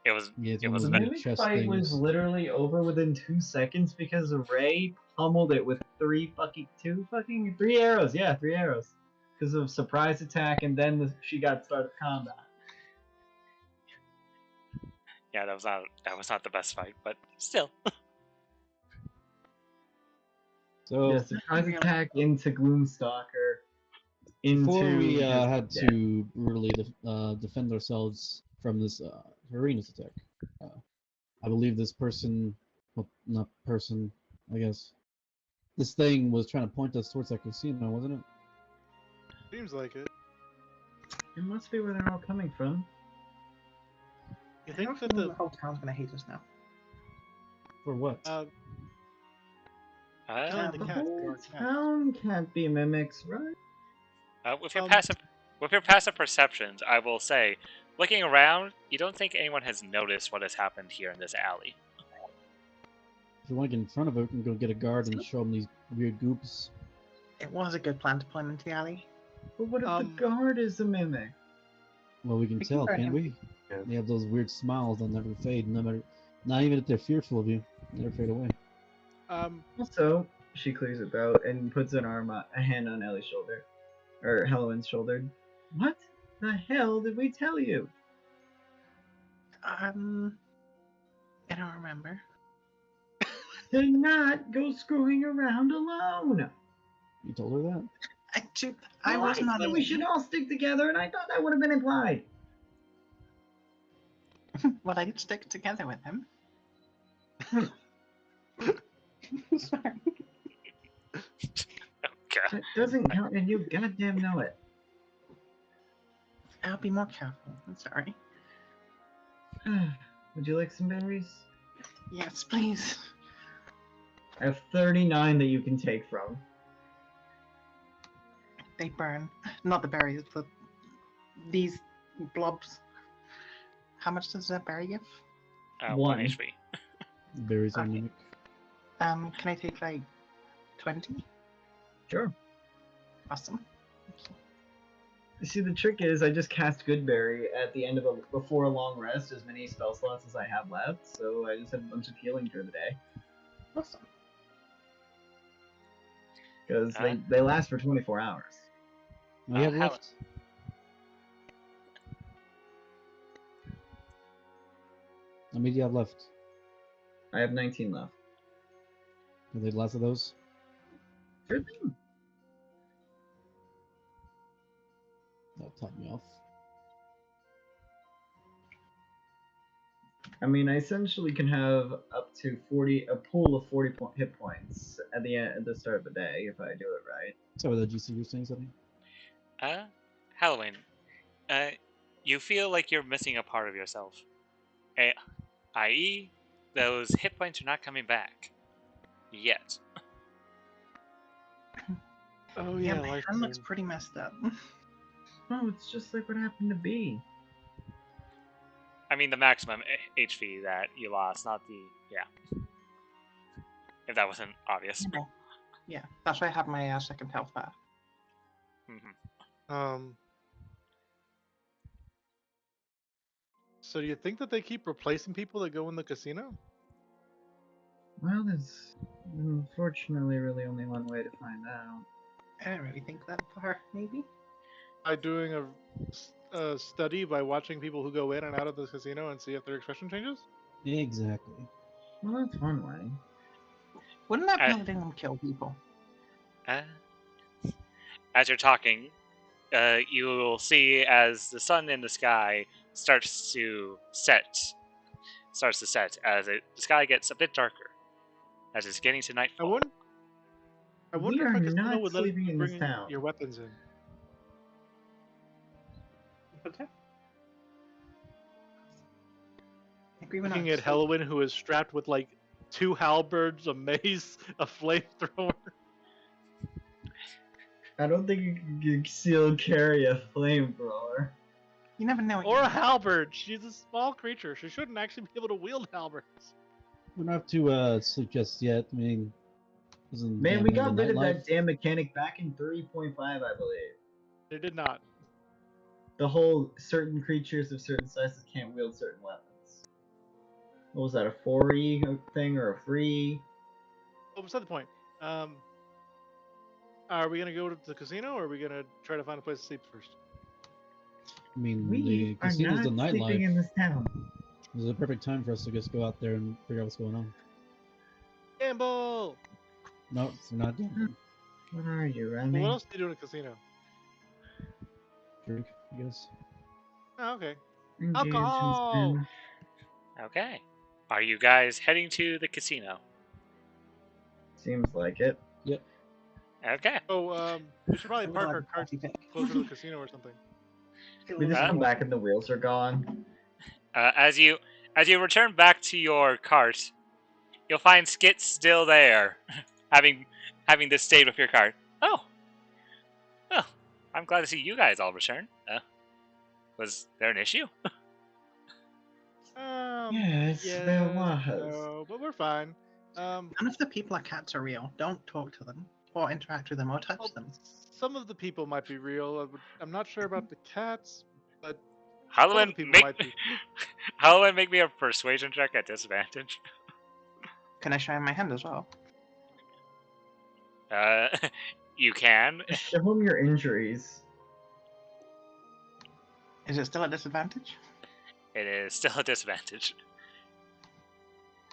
[SPEAKER 4] It was.
[SPEAKER 2] Yeah, it's
[SPEAKER 4] It
[SPEAKER 2] one
[SPEAKER 4] was.
[SPEAKER 2] of
[SPEAKER 7] The
[SPEAKER 2] the
[SPEAKER 4] Ve-
[SPEAKER 7] mimic
[SPEAKER 2] chest
[SPEAKER 7] fight was
[SPEAKER 2] things.
[SPEAKER 7] literally over within 2 seconds because Ray pummeled it with 3 arrows. Yeah, 3 arrows. Because of surprise attack, and then she got started combat.
[SPEAKER 4] yeah, that was not the best fight, but still.
[SPEAKER 2] So
[SPEAKER 7] Yeah, surprise
[SPEAKER 1] Really?
[SPEAKER 7] attack into Gloomstalker.
[SPEAKER 2] before
[SPEAKER 7] Into
[SPEAKER 2] we
[SPEAKER 7] just
[SPEAKER 2] had
[SPEAKER 7] death.
[SPEAKER 2] to brutally defend ourselves from this Hyena's attack, I believe this person, well, not person, I guess, this thing was trying to point us towards that casino, wasn't it?
[SPEAKER 3] Seems like it.
[SPEAKER 7] It must be where they're all coming from.
[SPEAKER 3] You
[SPEAKER 1] I
[SPEAKER 3] think
[SPEAKER 1] don't
[SPEAKER 3] that
[SPEAKER 1] think
[SPEAKER 3] the
[SPEAKER 1] the whole town's gonna hate us now.
[SPEAKER 2] For what?
[SPEAKER 3] killing the
[SPEAKER 7] The
[SPEAKER 3] cat?
[SPEAKER 7] whole town can't be mimics, right?
[SPEAKER 4] With your passive perceptions, I will say, looking around, you don't think anyone has noticed what has happened here in this alley.
[SPEAKER 2] If you want to get in front of it, we can go get a guard and show them these weird goops.
[SPEAKER 1] It was a good plan to point into the alley.
[SPEAKER 7] But what if the
[SPEAKER 3] Um,
[SPEAKER 7] guard is a mimic?
[SPEAKER 2] Well, we can
[SPEAKER 1] We can
[SPEAKER 2] tell,
[SPEAKER 1] burn
[SPEAKER 2] can't
[SPEAKER 1] him.
[SPEAKER 2] we?
[SPEAKER 6] Yeah.
[SPEAKER 2] They have those weird smiles that never fade, no matter, not even if they're fearful of you, they never fade away.
[SPEAKER 7] Also, she clears it out and puts a hand on Ellie's shoulder. Or Halloween's shoulder. What the hell did we tell you?
[SPEAKER 1] I don't remember.
[SPEAKER 7] To not go screwing around alone.
[SPEAKER 2] You told her that?
[SPEAKER 1] I
[SPEAKER 7] Well,
[SPEAKER 1] was not.
[SPEAKER 7] said we should all stick together, and I thought that would have been implied.
[SPEAKER 1] Well, I did stick together with him. Sorry.
[SPEAKER 4] Okay.
[SPEAKER 7] That doesn't count, and you goddamn know it.
[SPEAKER 1] I'll be more careful. I'm sorry.
[SPEAKER 7] Would you like some berries?
[SPEAKER 1] Yes, please.
[SPEAKER 7] I have 39 that you can take from.
[SPEAKER 1] They burn. Not the berries, these blobs. How much does that berry give?
[SPEAKER 4] 1
[SPEAKER 7] One.
[SPEAKER 4] HP.
[SPEAKER 2] Berries are
[SPEAKER 1] Okay.
[SPEAKER 2] mimic.
[SPEAKER 1] Can I take like 20?
[SPEAKER 7] Sure.
[SPEAKER 1] Awesome.
[SPEAKER 7] You see, the trick is I just cast Goodberry at the end of before a long rest, as many spell slots as I have left, so I just have a bunch of healing through the day.
[SPEAKER 1] Awesome.
[SPEAKER 7] Because they last for 24 hours.
[SPEAKER 2] We have
[SPEAKER 4] how-
[SPEAKER 2] left. How many do you have left?
[SPEAKER 7] I have 19 left.
[SPEAKER 2] Are they the last of those?
[SPEAKER 7] Sure thing.
[SPEAKER 2] That'll top me off.
[SPEAKER 7] I mean, I essentially can have up to a pool of 40 hit points at the start of the day if I do it right.
[SPEAKER 2] Sorry, the GC, you're saying something?
[SPEAKER 4] Halloween. You feel like you're missing a part of yourself. I.e., those hit points are not coming back. Yet.
[SPEAKER 3] Oh
[SPEAKER 1] Yeah,
[SPEAKER 3] yeah,
[SPEAKER 1] my
[SPEAKER 3] life
[SPEAKER 1] hand looks
[SPEAKER 3] burn.
[SPEAKER 1] pretty messed up.
[SPEAKER 7] Oh, it's just like what happened to B.
[SPEAKER 4] I mean, the maximum HP that you lost, not the... Yeah. If that wasn't obvious.
[SPEAKER 1] Okay. Yeah, that's why I have my second health bar.
[SPEAKER 4] Mm-hmm.
[SPEAKER 3] So do you think that they keep replacing people that go in the casino?
[SPEAKER 7] Well, there's unfortunately really only one way to find out.
[SPEAKER 1] I don't really think that far, maybe.
[SPEAKER 3] By doing a study by watching people who go in and out of the casino and see if their expression changes?
[SPEAKER 2] Exactly.
[SPEAKER 7] Well, that's one way.
[SPEAKER 1] Wouldn't that be
[SPEAKER 4] I-
[SPEAKER 1] letting them kill people?
[SPEAKER 4] As you're talking, you will see as the sun in the sky starts to set as the sky gets a bit darker as it's getting to
[SPEAKER 3] I
[SPEAKER 4] nightfall.
[SPEAKER 3] wonder
[SPEAKER 7] We
[SPEAKER 3] if a
[SPEAKER 7] are
[SPEAKER 3] casino
[SPEAKER 7] not
[SPEAKER 3] would let you
[SPEAKER 7] sleeping in this
[SPEAKER 3] bring
[SPEAKER 7] town.
[SPEAKER 3] your weapons in.
[SPEAKER 1] Okay. I agree with
[SPEAKER 3] Looking
[SPEAKER 1] that.
[SPEAKER 3] at Halloween, who is strapped with like 2 halberds, a mace, a flamethrower.
[SPEAKER 7] I don't think you can still carry a flamethrower.
[SPEAKER 1] You never know.
[SPEAKER 3] Or a halberd. She's a small creature. She shouldn't actually be able to wield halberds.
[SPEAKER 2] We're not to sleep just yet. I mean,
[SPEAKER 7] Man, we got rid of that damn mechanic back in 3.5, I believe.
[SPEAKER 3] They did not.
[SPEAKER 7] The whole certain creatures of certain sizes can't wield certain weapons. What was that, a 4E thing or a free?
[SPEAKER 3] Oh, beside the point. Are we gonna go to the casino, or are we gonna try to find a place to sleep first?
[SPEAKER 2] I mean,
[SPEAKER 7] We
[SPEAKER 2] the
[SPEAKER 7] are
[SPEAKER 2] casino's
[SPEAKER 7] not
[SPEAKER 2] the
[SPEAKER 7] sleeping in
[SPEAKER 2] nightlife.
[SPEAKER 7] this town.
[SPEAKER 2] This is a perfect time for us to just go out there and figure out what's going on.
[SPEAKER 3] Gamble!
[SPEAKER 2] No, we're not doing
[SPEAKER 7] What are you,
[SPEAKER 3] Well,
[SPEAKER 7] Remy?
[SPEAKER 3] what else do you do in a casino?
[SPEAKER 2] drink, I guess.
[SPEAKER 3] Oh, okay.
[SPEAKER 7] Engage in
[SPEAKER 3] Alcohol!
[SPEAKER 7] spin.
[SPEAKER 4] Okay. Are you guys heading to the casino?
[SPEAKER 7] Seems like it.
[SPEAKER 4] Okay.
[SPEAKER 3] Oh, we should probably
[SPEAKER 1] I would
[SPEAKER 3] park
[SPEAKER 1] like
[SPEAKER 3] our
[SPEAKER 1] a
[SPEAKER 3] cart
[SPEAKER 1] coffee pick.
[SPEAKER 3] closer to the casino or something.
[SPEAKER 7] We just
[SPEAKER 4] Huh?
[SPEAKER 7] come back and the wheels are gone.
[SPEAKER 4] As you return back to your cart, you'll find Skit still there, having this stayed with your cart. Oh, well, I'm glad to see you guys all return. Was there an issue?
[SPEAKER 7] Yes, there was.
[SPEAKER 3] No, but we're fine.
[SPEAKER 1] None of the people at cats are real. Don't talk to them or interact with them or touch
[SPEAKER 3] Well,
[SPEAKER 1] them.
[SPEAKER 3] some of the people might be real. I'm not sure about the cats, but some of
[SPEAKER 4] Halloween,
[SPEAKER 3] the people
[SPEAKER 4] make
[SPEAKER 3] might be.
[SPEAKER 4] Halloween, make me a persuasion check at disadvantage.
[SPEAKER 1] Can I show him my hand as well?
[SPEAKER 4] You can.
[SPEAKER 7] Show him your injuries.
[SPEAKER 1] Is it still at disadvantage?
[SPEAKER 4] It is still a disadvantage.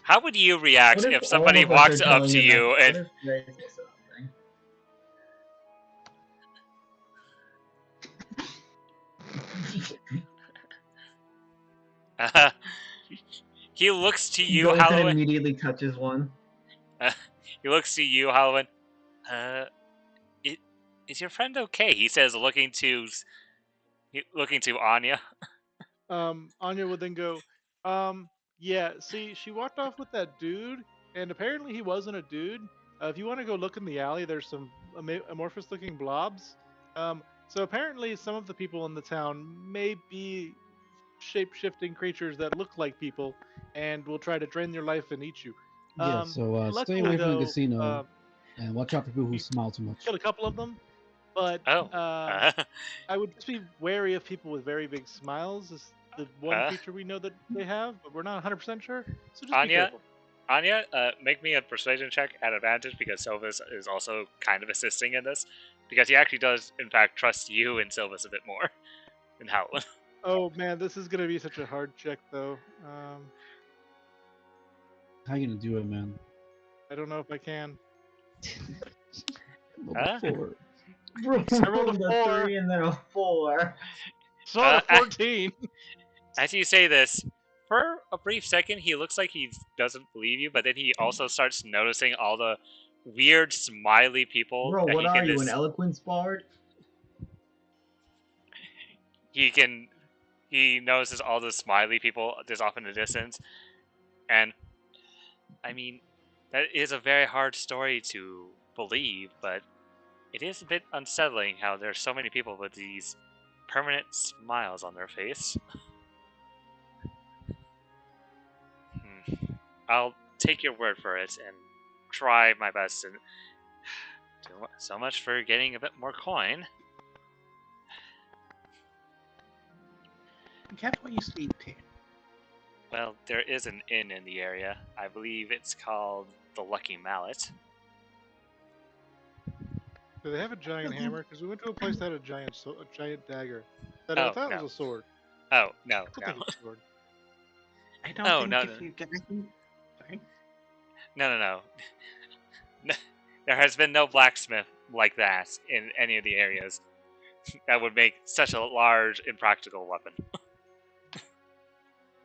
[SPEAKER 4] How would you react
[SPEAKER 7] What
[SPEAKER 4] if
[SPEAKER 7] all
[SPEAKER 4] somebody
[SPEAKER 7] of us
[SPEAKER 4] walks
[SPEAKER 7] are
[SPEAKER 4] up
[SPEAKER 7] telling
[SPEAKER 4] to you
[SPEAKER 7] that?
[SPEAKER 4] and
[SPEAKER 7] What if they say something?
[SPEAKER 4] he looks to
[SPEAKER 7] He
[SPEAKER 4] you,
[SPEAKER 7] goes and
[SPEAKER 4] Halloween?
[SPEAKER 7] immediately touches one.
[SPEAKER 4] He looks to you, Halloween. Is your friend okay? He says, looking to Anya.
[SPEAKER 3] Anya would then go, yeah, see, she walked off with that dude, and apparently he wasn't a dude. If you want to go look in the alley, there's some amorphous-looking blobs. So apparently some of the people in the town may be shape-shifting creatures that look like people and will try to drain your life and eat you.
[SPEAKER 2] Yeah, so stay
[SPEAKER 3] luckily,
[SPEAKER 2] away from the
[SPEAKER 3] though,
[SPEAKER 2] casino and watch out for people who
[SPEAKER 3] you
[SPEAKER 2] smile too much.
[SPEAKER 3] killed a couple of them, but
[SPEAKER 4] Oh.
[SPEAKER 3] I would just be wary of people with very big smiles. Is the one feature we know that they have, but we're not 100% sure. So just be
[SPEAKER 4] Anya?
[SPEAKER 3] careful.
[SPEAKER 4] Anya, make me a persuasion check at advantage because Silvus is also kind of assisting in this. Because he actually does, in fact, trust you and Silvus a bit more than Howlin.
[SPEAKER 3] Oh man, this is gonna be such a hard check though.
[SPEAKER 2] How you gonna do it, man?
[SPEAKER 3] I don't know if I can.
[SPEAKER 4] Huh?
[SPEAKER 2] Four.
[SPEAKER 3] I rolled a 4.
[SPEAKER 7] 3 and then a 4.
[SPEAKER 3] So a 14.
[SPEAKER 4] As you say this, for a brief second, he looks like he doesn't believe you, but then he also starts noticing all the weird smiley people.
[SPEAKER 7] Bro,
[SPEAKER 4] that
[SPEAKER 7] what
[SPEAKER 4] he
[SPEAKER 7] are
[SPEAKER 4] can
[SPEAKER 7] you, an eloquence bard?
[SPEAKER 4] He notices all the smiley people just off in the distance, and I mean, that is a very hard story to believe, but it is a bit unsettling how there's so many people with these permanent smiles on their face. I'll take your word for it and try my best, and so much for getting a bit more coin.
[SPEAKER 1] Be careful where you sleep here.
[SPEAKER 4] Well, there is an inn in the area. I believe it's called the Lucky Mallet.
[SPEAKER 3] Do they have a giant
[SPEAKER 1] Okay.
[SPEAKER 3] hammer? Because we went to a place that had a giant dagger. That I
[SPEAKER 4] Oh,
[SPEAKER 3] thought
[SPEAKER 4] no.
[SPEAKER 3] was a sword.
[SPEAKER 4] Oh, no,
[SPEAKER 3] I don't
[SPEAKER 4] no.
[SPEAKER 3] think it's a sword.
[SPEAKER 1] I don't
[SPEAKER 4] Oh,
[SPEAKER 1] think
[SPEAKER 4] no,
[SPEAKER 1] if
[SPEAKER 4] no.
[SPEAKER 1] you get anything. Sorry.
[SPEAKER 4] No. There has been no blacksmith like that in any of the areas that would make such a large, impractical weapon.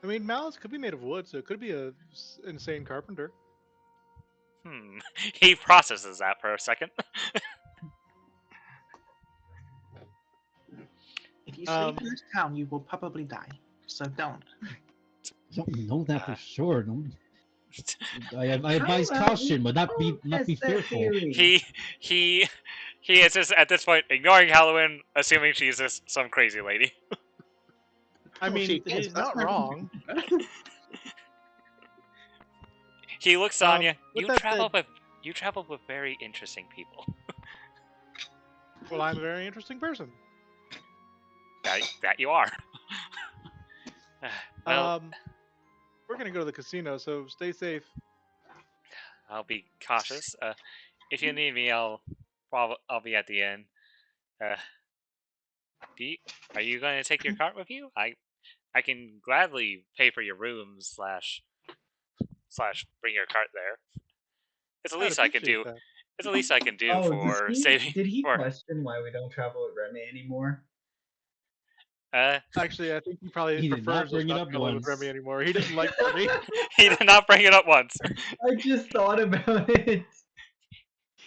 [SPEAKER 3] I mean, mallets could be made of wood, so it could be a insane carpenter.
[SPEAKER 4] He processes that for a second.
[SPEAKER 1] If you sleep in this town, you will probably die. So don't.
[SPEAKER 2] I don't know that for sure. Don't. I advise
[SPEAKER 7] How about
[SPEAKER 2] caution,
[SPEAKER 7] you
[SPEAKER 2] but not be
[SPEAKER 7] test that
[SPEAKER 2] fearful.
[SPEAKER 7] theory?
[SPEAKER 4] He is just at this point ignoring Halloween, assuming she's just some crazy lady.
[SPEAKER 3] I
[SPEAKER 1] Well,
[SPEAKER 3] mean,
[SPEAKER 1] she is,
[SPEAKER 3] he's
[SPEAKER 1] that's
[SPEAKER 3] not
[SPEAKER 1] my
[SPEAKER 3] wrong.
[SPEAKER 4] He looks on you.
[SPEAKER 3] With
[SPEAKER 4] You
[SPEAKER 3] that
[SPEAKER 4] travel
[SPEAKER 3] said,
[SPEAKER 4] with very interesting people.
[SPEAKER 3] well, I'm a very interesting person.
[SPEAKER 4] That you are. Well,
[SPEAKER 3] We're gonna go to the casino, so stay safe.
[SPEAKER 4] I'll be cautious. If you need me, I'll be at the end. Uh, are you going to take your cart with you? I can gladly pay for your room slash bring your cart there. It's the
[SPEAKER 3] I'd
[SPEAKER 4] least I can
[SPEAKER 3] appreciate
[SPEAKER 4] do.
[SPEAKER 3] that.
[SPEAKER 4] It's the least I can do
[SPEAKER 7] Oh,
[SPEAKER 4] for saving.
[SPEAKER 7] did he
[SPEAKER 4] For
[SPEAKER 7] question why we don't travel with Remy anymore?
[SPEAKER 3] Actually, I think he probably
[SPEAKER 2] He did not
[SPEAKER 3] prefers us
[SPEAKER 2] bring it
[SPEAKER 3] not
[SPEAKER 2] up
[SPEAKER 3] traveling with
[SPEAKER 2] once.
[SPEAKER 3] Remy anymore. He doesn't like Remy.
[SPEAKER 4] he did not bring it up once.
[SPEAKER 7] I just thought about it.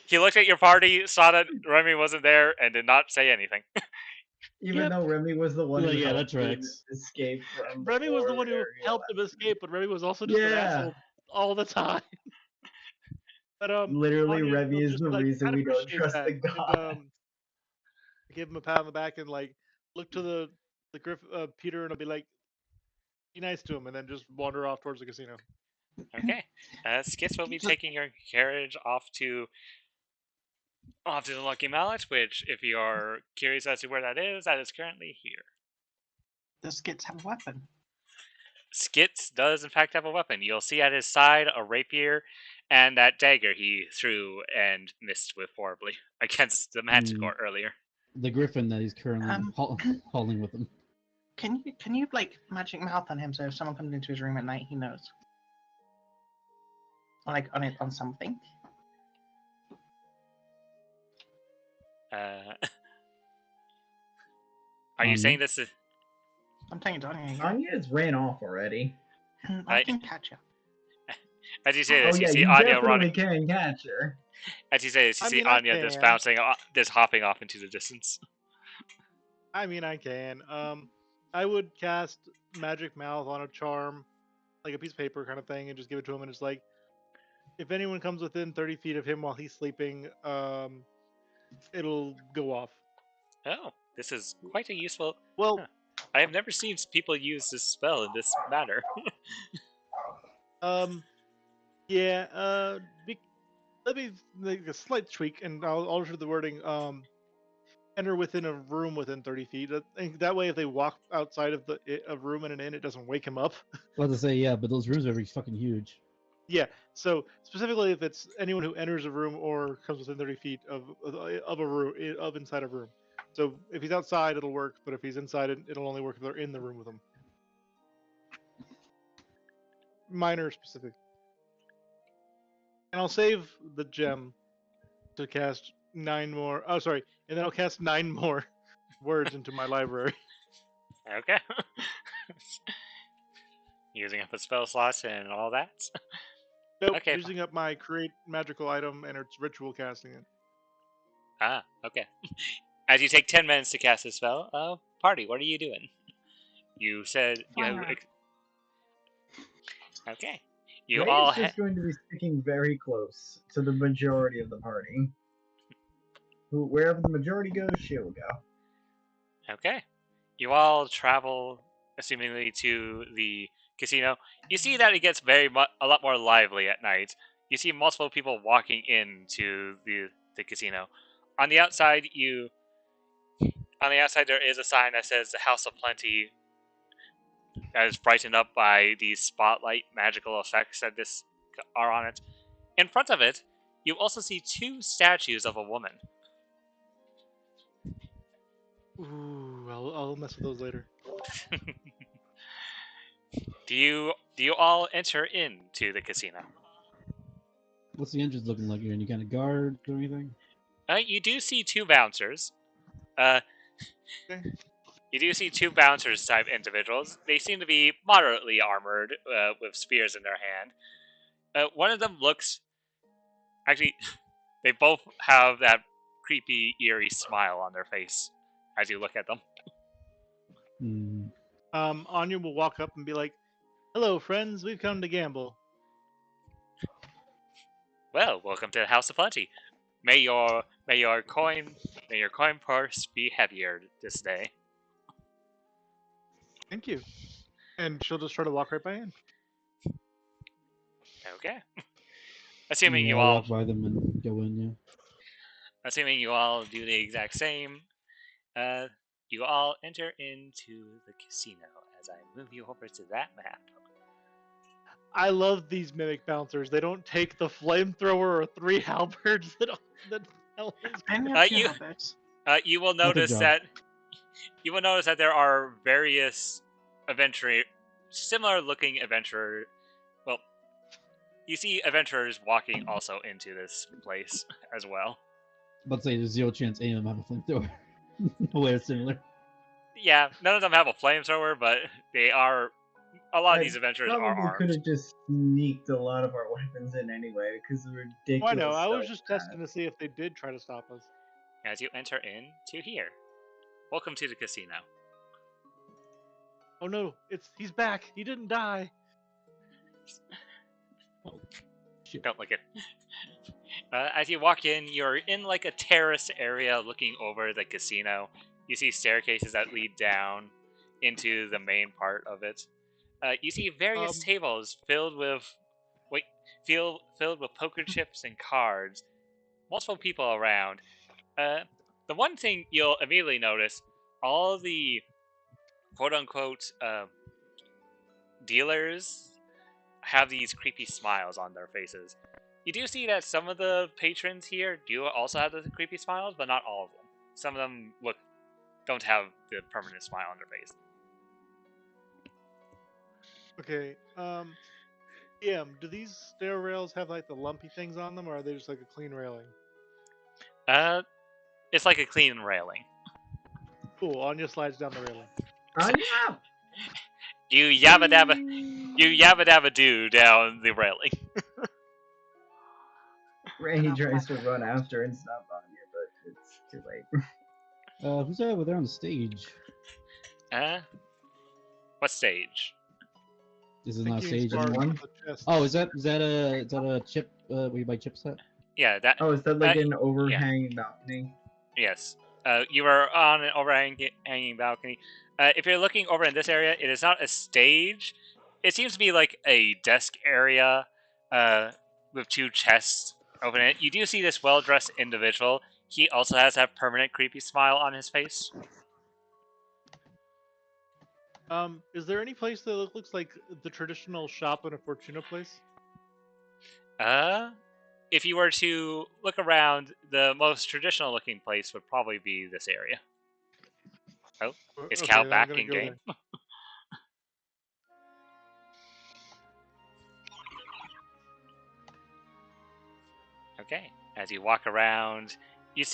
[SPEAKER 4] He looked at your party, saw that Remy wasn't there, and did not say anything.
[SPEAKER 7] Even
[SPEAKER 3] Yep.
[SPEAKER 7] though Remy was the one
[SPEAKER 2] Like,
[SPEAKER 7] who
[SPEAKER 2] yeah, that
[SPEAKER 7] helped him
[SPEAKER 2] tracks.
[SPEAKER 7] escape from the
[SPEAKER 3] Remy was the
[SPEAKER 7] war
[SPEAKER 3] one who
[SPEAKER 7] area
[SPEAKER 3] helped him
[SPEAKER 7] last
[SPEAKER 3] escape, but Remy was also just an
[SPEAKER 7] Yeah.
[SPEAKER 3] asshole all the time. But
[SPEAKER 7] Literally,
[SPEAKER 3] Anya
[SPEAKER 7] Remy
[SPEAKER 3] will
[SPEAKER 7] is
[SPEAKER 3] just
[SPEAKER 7] the
[SPEAKER 3] be like,
[SPEAKER 7] reason
[SPEAKER 3] I'd
[SPEAKER 7] we don't
[SPEAKER 3] appreciate
[SPEAKER 7] trust
[SPEAKER 3] that,
[SPEAKER 7] the
[SPEAKER 3] and
[SPEAKER 7] god.
[SPEAKER 3] give him a pat on the back and like look to the Peter, and I'll be like, be nice to him, and then just wander off towards the casino.
[SPEAKER 4] Okay. Skits will be taking your carriage off to the Lucky Mallet, which, if you are curious as to where that is currently here.
[SPEAKER 1] Does Skits have a weapon?
[SPEAKER 4] Skits does in fact have a weapon. You'll see at his side a rapier and that dagger he threw and missed with horribly against the Manticore earlier.
[SPEAKER 2] The griffin that he's currently hauling with him.
[SPEAKER 1] Can you like magic mouth on him so if someone comes into his room at night, he knows? Like on something.
[SPEAKER 4] Are you saying this is?
[SPEAKER 1] I'm taking Anya here.
[SPEAKER 7] Anya has ran off already.
[SPEAKER 1] I can catch her.
[SPEAKER 4] As you say this,
[SPEAKER 7] Oh yeah,
[SPEAKER 4] you see
[SPEAKER 7] you
[SPEAKER 4] Anya
[SPEAKER 7] definitely
[SPEAKER 4] running.
[SPEAKER 7] can catch her.
[SPEAKER 4] As you say this, you see Anya just hopping off into the distance.
[SPEAKER 3] I mean, I can. I would cast Magic Mouth on a charm, like a piece of paper kind of thing, and just give it to him, and it's like, if anyone comes within 30 feet of him while he's sleeping, it'll go off.
[SPEAKER 4] Oh, this is quite a useful.
[SPEAKER 3] Well,
[SPEAKER 4] I have never seen people use this spell in this manner.
[SPEAKER 3] yeah. Let me make a slight tweak, and I'll alter the wording. Enter within a room within 30 feet. That way, if they walk outside of a room and an inn, it doesn't wake him up.
[SPEAKER 2] About to say, yeah, but those rooms are fucking huge.
[SPEAKER 3] Yeah. So specifically, if it's anyone who enters a room or comes within 30 feet of a room inside a room. So if he's outside, it'll work. But if he's inside, it'll only work if they're in the room with him. Minor specific. And I'll save the gem to cast 9 more. Oh, sorry. And then I'll cast 9 more words into my library.
[SPEAKER 4] Okay. Using up the spell slots and all that.
[SPEAKER 3] Nope.
[SPEAKER 4] Okay.
[SPEAKER 3] Using up my create magical item and its ritual casting it.
[SPEAKER 4] Ah, okay. As you take 10 minutes to cast this spell, party, what are you doing? You said you have. Okay. You
[SPEAKER 7] Ray
[SPEAKER 4] all
[SPEAKER 7] is just going to be sticking very close to the majority of the party. Wherever the majority goes, she'll go.
[SPEAKER 4] Okay. You all travel, assumingly, to the casino. You see that it gets a lot more lively at night. You see multiple people walking into the casino. On the outside, there is a sign that says the House of Plenty. That is brightened up by these spotlight magical effects that are on it. In front of it, you also see 2 statues of a woman.
[SPEAKER 3] Ooh, I'll mess with those later.
[SPEAKER 4] Do you all enter into the casino?
[SPEAKER 2] What's the entrance looking like here? Any kind of guards or anything?
[SPEAKER 4] You do see 2 bouncers.
[SPEAKER 3] Okay.
[SPEAKER 4] You do see 2 bouncers type individuals. They seem to be moderately armored with spears in their hand. One of them looks. Actually, they both have that creepy, eerie smile on their face as you look at them.
[SPEAKER 3] Anya will walk up and be like, "Hello, friends. We've come to gamble."
[SPEAKER 4] Well, welcome to the House of Plenty. May your coin purse be heavier this day.
[SPEAKER 3] Thank you. And she'll just try to walk right by in.
[SPEAKER 4] Okay. Assuming
[SPEAKER 2] Yeah,
[SPEAKER 4] you
[SPEAKER 2] I'll
[SPEAKER 4] all,
[SPEAKER 2] walk by them and go in. Yeah.
[SPEAKER 4] assuming you all do the exact same, you all enter into the casino as I move you over to that map.
[SPEAKER 3] I love these mimic bouncers. They don't take the flamethrower or 3 halberds that Ellen's
[SPEAKER 1] I only
[SPEAKER 4] Uh,
[SPEAKER 1] have two
[SPEAKER 4] you-
[SPEAKER 1] habits.
[SPEAKER 4] You will
[SPEAKER 2] Not their
[SPEAKER 4] notice
[SPEAKER 2] job.
[SPEAKER 4] that there are various similar looking adventurer. Well, you see adventurers walking also into this place as well.
[SPEAKER 2] But say there's zero chance any of them have a flamethrower. No way, it's similar.
[SPEAKER 4] Yeah, none of them have a flamethrower, but they are. A lot of these adventurers are
[SPEAKER 7] Probably could
[SPEAKER 4] armed.
[SPEAKER 7] have just sneaked a lot of our weapons in anyway because of ridiculous.
[SPEAKER 3] Oh, I know. I was
[SPEAKER 7] stealth
[SPEAKER 3] just
[SPEAKER 7] path.
[SPEAKER 3] testing to see if they did try to stop us.
[SPEAKER 4] As you enter into here, welcome to the casino.
[SPEAKER 3] Oh no, he's back. He didn't die.
[SPEAKER 2] Shit.
[SPEAKER 4] Don't look it. As you walk in, you're in like a terrace area looking over the casino. You see staircases that lead down into the main part of it. You see various tables filled with filled with poker chips and cards. Multiple people around. The one thing you'll immediately notice, all the quote-unquote dealers have these creepy smiles on their faces. You do see that some of the patrons here do also have the creepy smiles, but not all of them. Some of them don't have the permanent smile on their face.
[SPEAKER 3] Okay. Do these stair rails have like the lumpy things on them, or are they just like a clean railing?
[SPEAKER 4] It's like a clean railing.
[SPEAKER 3] Cool. Anya slides down the railing.
[SPEAKER 7] Anya!
[SPEAKER 4] You yabba dabba do down the railing.
[SPEAKER 7] He tries to run after and stop Anya, but it's too late.
[SPEAKER 2] Who's over there on the stage?
[SPEAKER 4] What stage?
[SPEAKER 2] This is not a
[SPEAKER 3] Thinking
[SPEAKER 2] stage
[SPEAKER 3] as far as
[SPEAKER 2] anymore.
[SPEAKER 3] the chest.
[SPEAKER 2] Oh, is that a chip? Where you buy chips at?
[SPEAKER 4] Yeah, that.
[SPEAKER 7] Oh, is that like an overhanging balcony?
[SPEAKER 4] Yes. You are on an overhanging balcony. If you're looking over in this area, it is not a stage. It seems to be like a desk area with 2 chests over it. You do see this well-dressed individual. He also has that permanent creepy smile on his face.
[SPEAKER 3] Is there any place that looks like the traditional shop in a Fortuna place?
[SPEAKER 4] If you were to look around, the most traditional looking place would probably be this area. Oh, is
[SPEAKER 3] Okay,
[SPEAKER 4] Cal
[SPEAKER 3] then I'm
[SPEAKER 4] back
[SPEAKER 3] gonna
[SPEAKER 4] in
[SPEAKER 3] go
[SPEAKER 4] game?
[SPEAKER 3] there.
[SPEAKER 4] Okay. As you walk around, you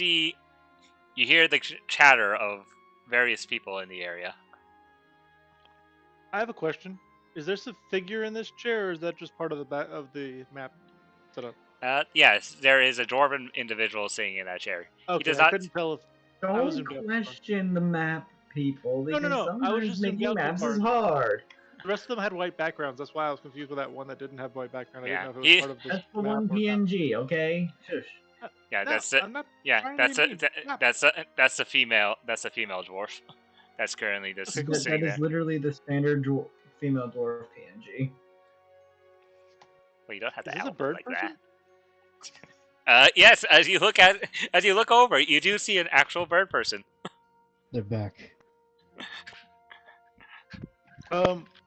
[SPEAKER 4] hear the chatter of various people in the area.
[SPEAKER 3] I have a question. Is there a figure in this chair, or is that just part of the back of the map setup?
[SPEAKER 4] Yes, there is a dwarven individual sitting in that chair.
[SPEAKER 3] Okay,
[SPEAKER 4] does
[SPEAKER 3] I
[SPEAKER 4] not-
[SPEAKER 3] couldn't tell if
[SPEAKER 7] Don't question the map, people, because
[SPEAKER 3] No. I was
[SPEAKER 7] sometimes
[SPEAKER 3] just
[SPEAKER 7] making
[SPEAKER 3] zoomed down
[SPEAKER 7] maps
[SPEAKER 3] too
[SPEAKER 7] is
[SPEAKER 3] far.
[SPEAKER 7] hard.
[SPEAKER 3] the rest of them had white backgrounds. That's why I was confused with that one that didn't have white background. I
[SPEAKER 4] Yeah,
[SPEAKER 3] didn't know if it was part of this
[SPEAKER 7] That's the
[SPEAKER 3] map
[SPEAKER 7] one
[SPEAKER 3] or not.
[SPEAKER 7] PNG, okay? Shush.
[SPEAKER 4] Yeah,
[SPEAKER 3] No,
[SPEAKER 4] that's it.
[SPEAKER 3] I'm not
[SPEAKER 4] Yeah,
[SPEAKER 3] trying
[SPEAKER 4] that's
[SPEAKER 3] to
[SPEAKER 4] a,
[SPEAKER 3] be
[SPEAKER 4] that,
[SPEAKER 3] mean.
[SPEAKER 4] that's a female dwarf. That's currently just
[SPEAKER 3] Okay, cool.
[SPEAKER 4] sitting
[SPEAKER 7] That
[SPEAKER 4] there.
[SPEAKER 7] is literally the standard female dwarf PNG.
[SPEAKER 4] Well, you don't have
[SPEAKER 3] Is
[SPEAKER 4] to
[SPEAKER 3] this a
[SPEAKER 4] outlook
[SPEAKER 3] bird
[SPEAKER 4] like
[SPEAKER 3] person?
[SPEAKER 4] that. Yes, as you look over, you do see an actual bird person.
[SPEAKER 2] They're back.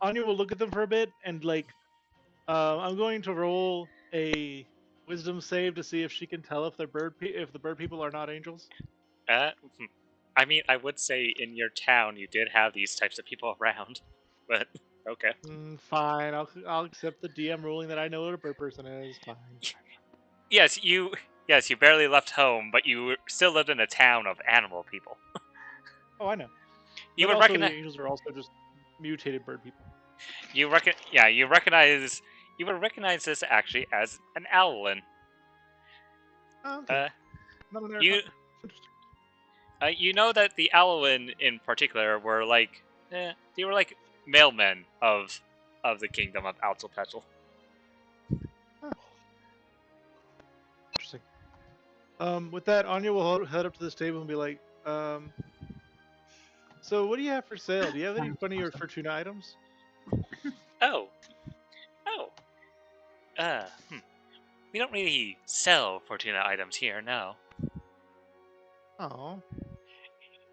[SPEAKER 3] Anya will look at them for a bit and I'm going to roll a wisdom save to see if she can tell if the bird people are not angels.
[SPEAKER 4] I mean, I would say in your town you did have these types of people around, but okay.
[SPEAKER 3] Fine, I'll accept the DM ruling that I know what a bird person is. Fine.
[SPEAKER 4] Yes, you barely left home, but you still lived in a town of animal people.
[SPEAKER 3] Oh, I know.
[SPEAKER 4] You
[SPEAKER 3] But
[SPEAKER 4] would
[SPEAKER 3] also
[SPEAKER 4] recognize.
[SPEAKER 3] the angels are also just mutated bird people.
[SPEAKER 4] You recognize. You would recognize this actually as an owlin.
[SPEAKER 3] Oh, okay.
[SPEAKER 4] You you know that the owlin in particular were they were like mailmen of the kingdom of Alzelpetal.
[SPEAKER 3] Interesting. With that, Anya will head up to this table and be like, So what do you have for sale? Do you have any funny or Fortuna items?
[SPEAKER 4] Oh, oh. We don't really sell Fortuna items here, no.
[SPEAKER 3] Oh.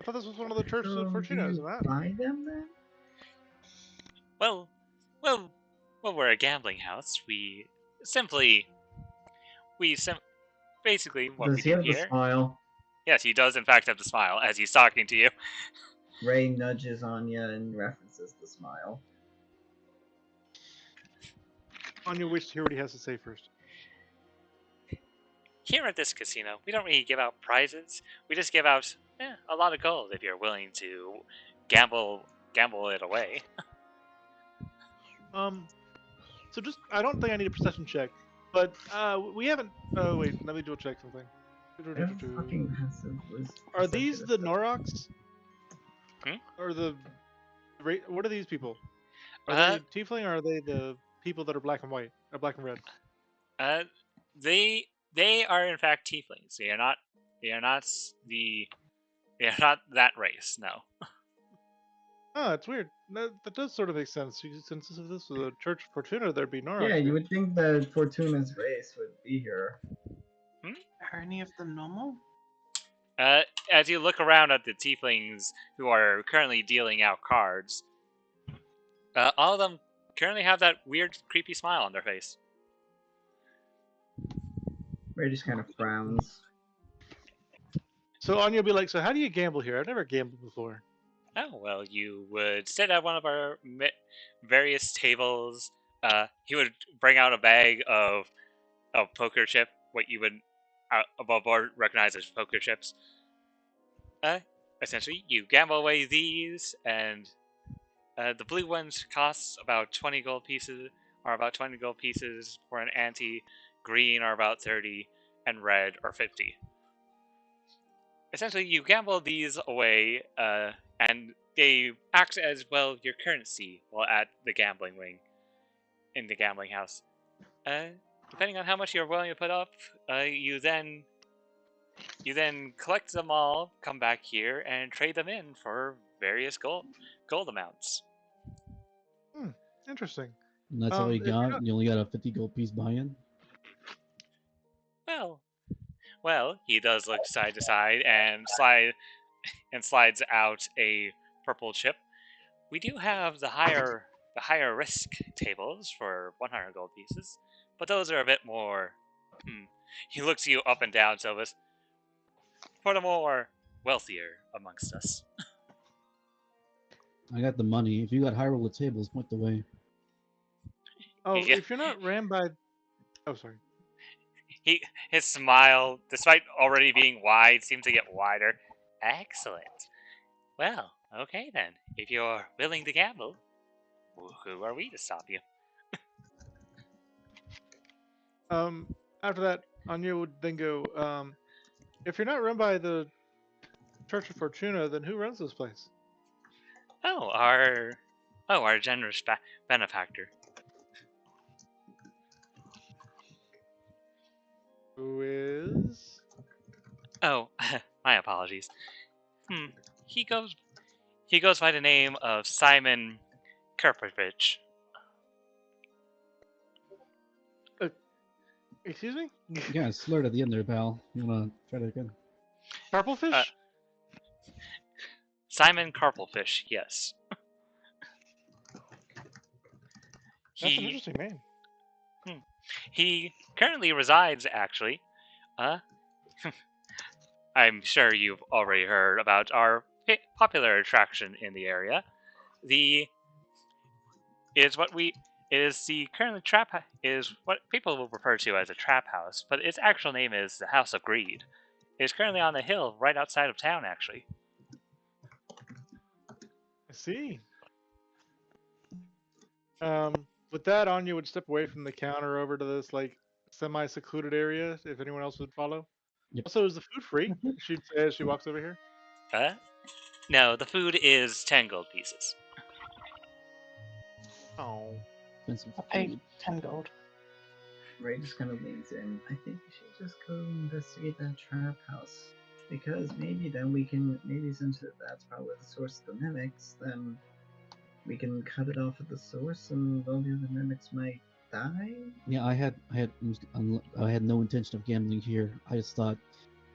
[SPEAKER 3] I thought this was one of the churches of
[SPEAKER 7] So
[SPEAKER 3] Fortuna,
[SPEAKER 7] do
[SPEAKER 3] isn't
[SPEAKER 7] you
[SPEAKER 3] that?
[SPEAKER 7] buy them then?
[SPEAKER 4] Well, well, we're a gambling house. Simply, we sim- basically what we
[SPEAKER 7] Does he
[SPEAKER 4] do
[SPEAKER 7] have the
[SPEAKER 4] here.
[SPEAKER 7] smile?
[SPEAKER 4] Yes, he does in fact have the smile as he's talking to you.
[SPEAKER 7] Ray nudges Anya and references the smile.
[SPEAKER 3] Anya wishes to hear what he has to say first.
[SPEAKER 4] Here at this casino, we don't really give out prizes. We just give out a lot of gold if you're willing to gamble it away.
[SPEAKER 3] So just I don't think I need a perception check, but we haven't. Oh wait, let me dual check something.
[SPEAKER 7] I have fucking passive wisdom.
[SPEAKER 3] Are these the Noroks?
[SPEAKER 4] Hmm?
[SPEAKER 3] Or what are these people? Are they tiefling or are they the people that are black and white? Or black and red?
[SPEAKER 4] They are in fact tieflings. They are not that race. No.
[SPEAKER 3] Oh, that's weird. That does sort of make sense. Since this was a Church of Fortuna, there'd be Noroks.
[SPEAKER 7] Yeah, you
[SPEAKER 3] here.
[SPEAKER 7] would think that Fortuna's race would be here.
[SPEAKER 1] Are any of them normal?
[SPEAKER 4] As you look around at the tieflings who are currently dealing out cards, all of them currently have that weird, creepy smile on their face.
[SPEAKER 7] Ray just kind of frowns.
[SPEAKER 3] So Anya will be like, so how do you gamble here? I've never gambled before.
[SPEAKER 4] Oh, well, you would sit at one of our various tables. He would bring out a bag of poker chip, what you would above board recognize as poker chips. Essentially, you gamble away these, and the blue ones cost about 20 gold pieces, for an ante. Green are about 30, and red are 50. Essentially, you gamble these away, and they act as, well, your currency while at the gambling wing in the gambling house. Depending on how much you're willing to put up, you then collect them all, come back here, and trade them in for various gold amounts.
[SPEAKER 3] Interesting.
[SPEAKER 2] And that's all you got? You only got a 50 gold piece buy-in?
[SPEAKER 4] Well, he does look side to side and slides out a purple chip. We do have the higher risk tables for 100 gold pieces, but those are a bit more. He looks you up and down, Silvis. For the more wealthier amongst us.
[SPEAKER 2] I got the money. If you got high roller tables, point the way.
[SPEAKER 3] Oh,
[SPEAKER 4] Yeah.
[SPEAKER 3] if you're not ran by... Oh, sorry.
[SPEAKER 4] His smile, despite already being wide, seems to get wider. Excellent. Well, okay then. If you're willing to gamble, who are we to stop you?
[SPEAKER 3] After that, Anya would then go, if you're not run by the Church of Fortuna, then who runs this place?
[SPEAKER 4] Oh, our generous benefactor.
[SPEAKER 3] Who is?
[SPEAKER 4] Oh, my apologies. He goes by the name of Simon Kerpovich.
[SPEAKER 3] Excuse me?
[SPEAKER 2] Yeah, slurred at the end there, pal. You wanna try that again?
[SPEAKER 3] Purplefish?
[SPEAKER 4] Simon Carplefish, yes.
[SPEAKER 3] That's an interesting name.
[SPEAKER 4] He currently resides, actually. I'm sure you've already heard about our popular attraction in the area. Is what people will refer to as a trap house, but its actual name is the House of Greed. It's currently on the hill right outside of town, actually.
[SPEAKER 3] I see. With that, Anya would step away from the counter over to this like semi-secluded area. If anyone else would follow.
[SPEAKER 2] Yep.
[SPEAKER 3] Also, is the food free? She'd say as she walks over here.
[SPEAKER 4] No, the food is 10 gold pieces.
[SPEAKER 3] Oh.
[SPEAKER 1] I'll pay 10 gold.
[SPEAKER 7] Ray just kind of leans in. I think we should just go investigate that trap house. Because maybe since that's probably the source of the mimics, then we can cut it off at the source, and all the other mimics might die.
[SPEAKER 2] Yeah, I had no intention of gambling here. I just thought,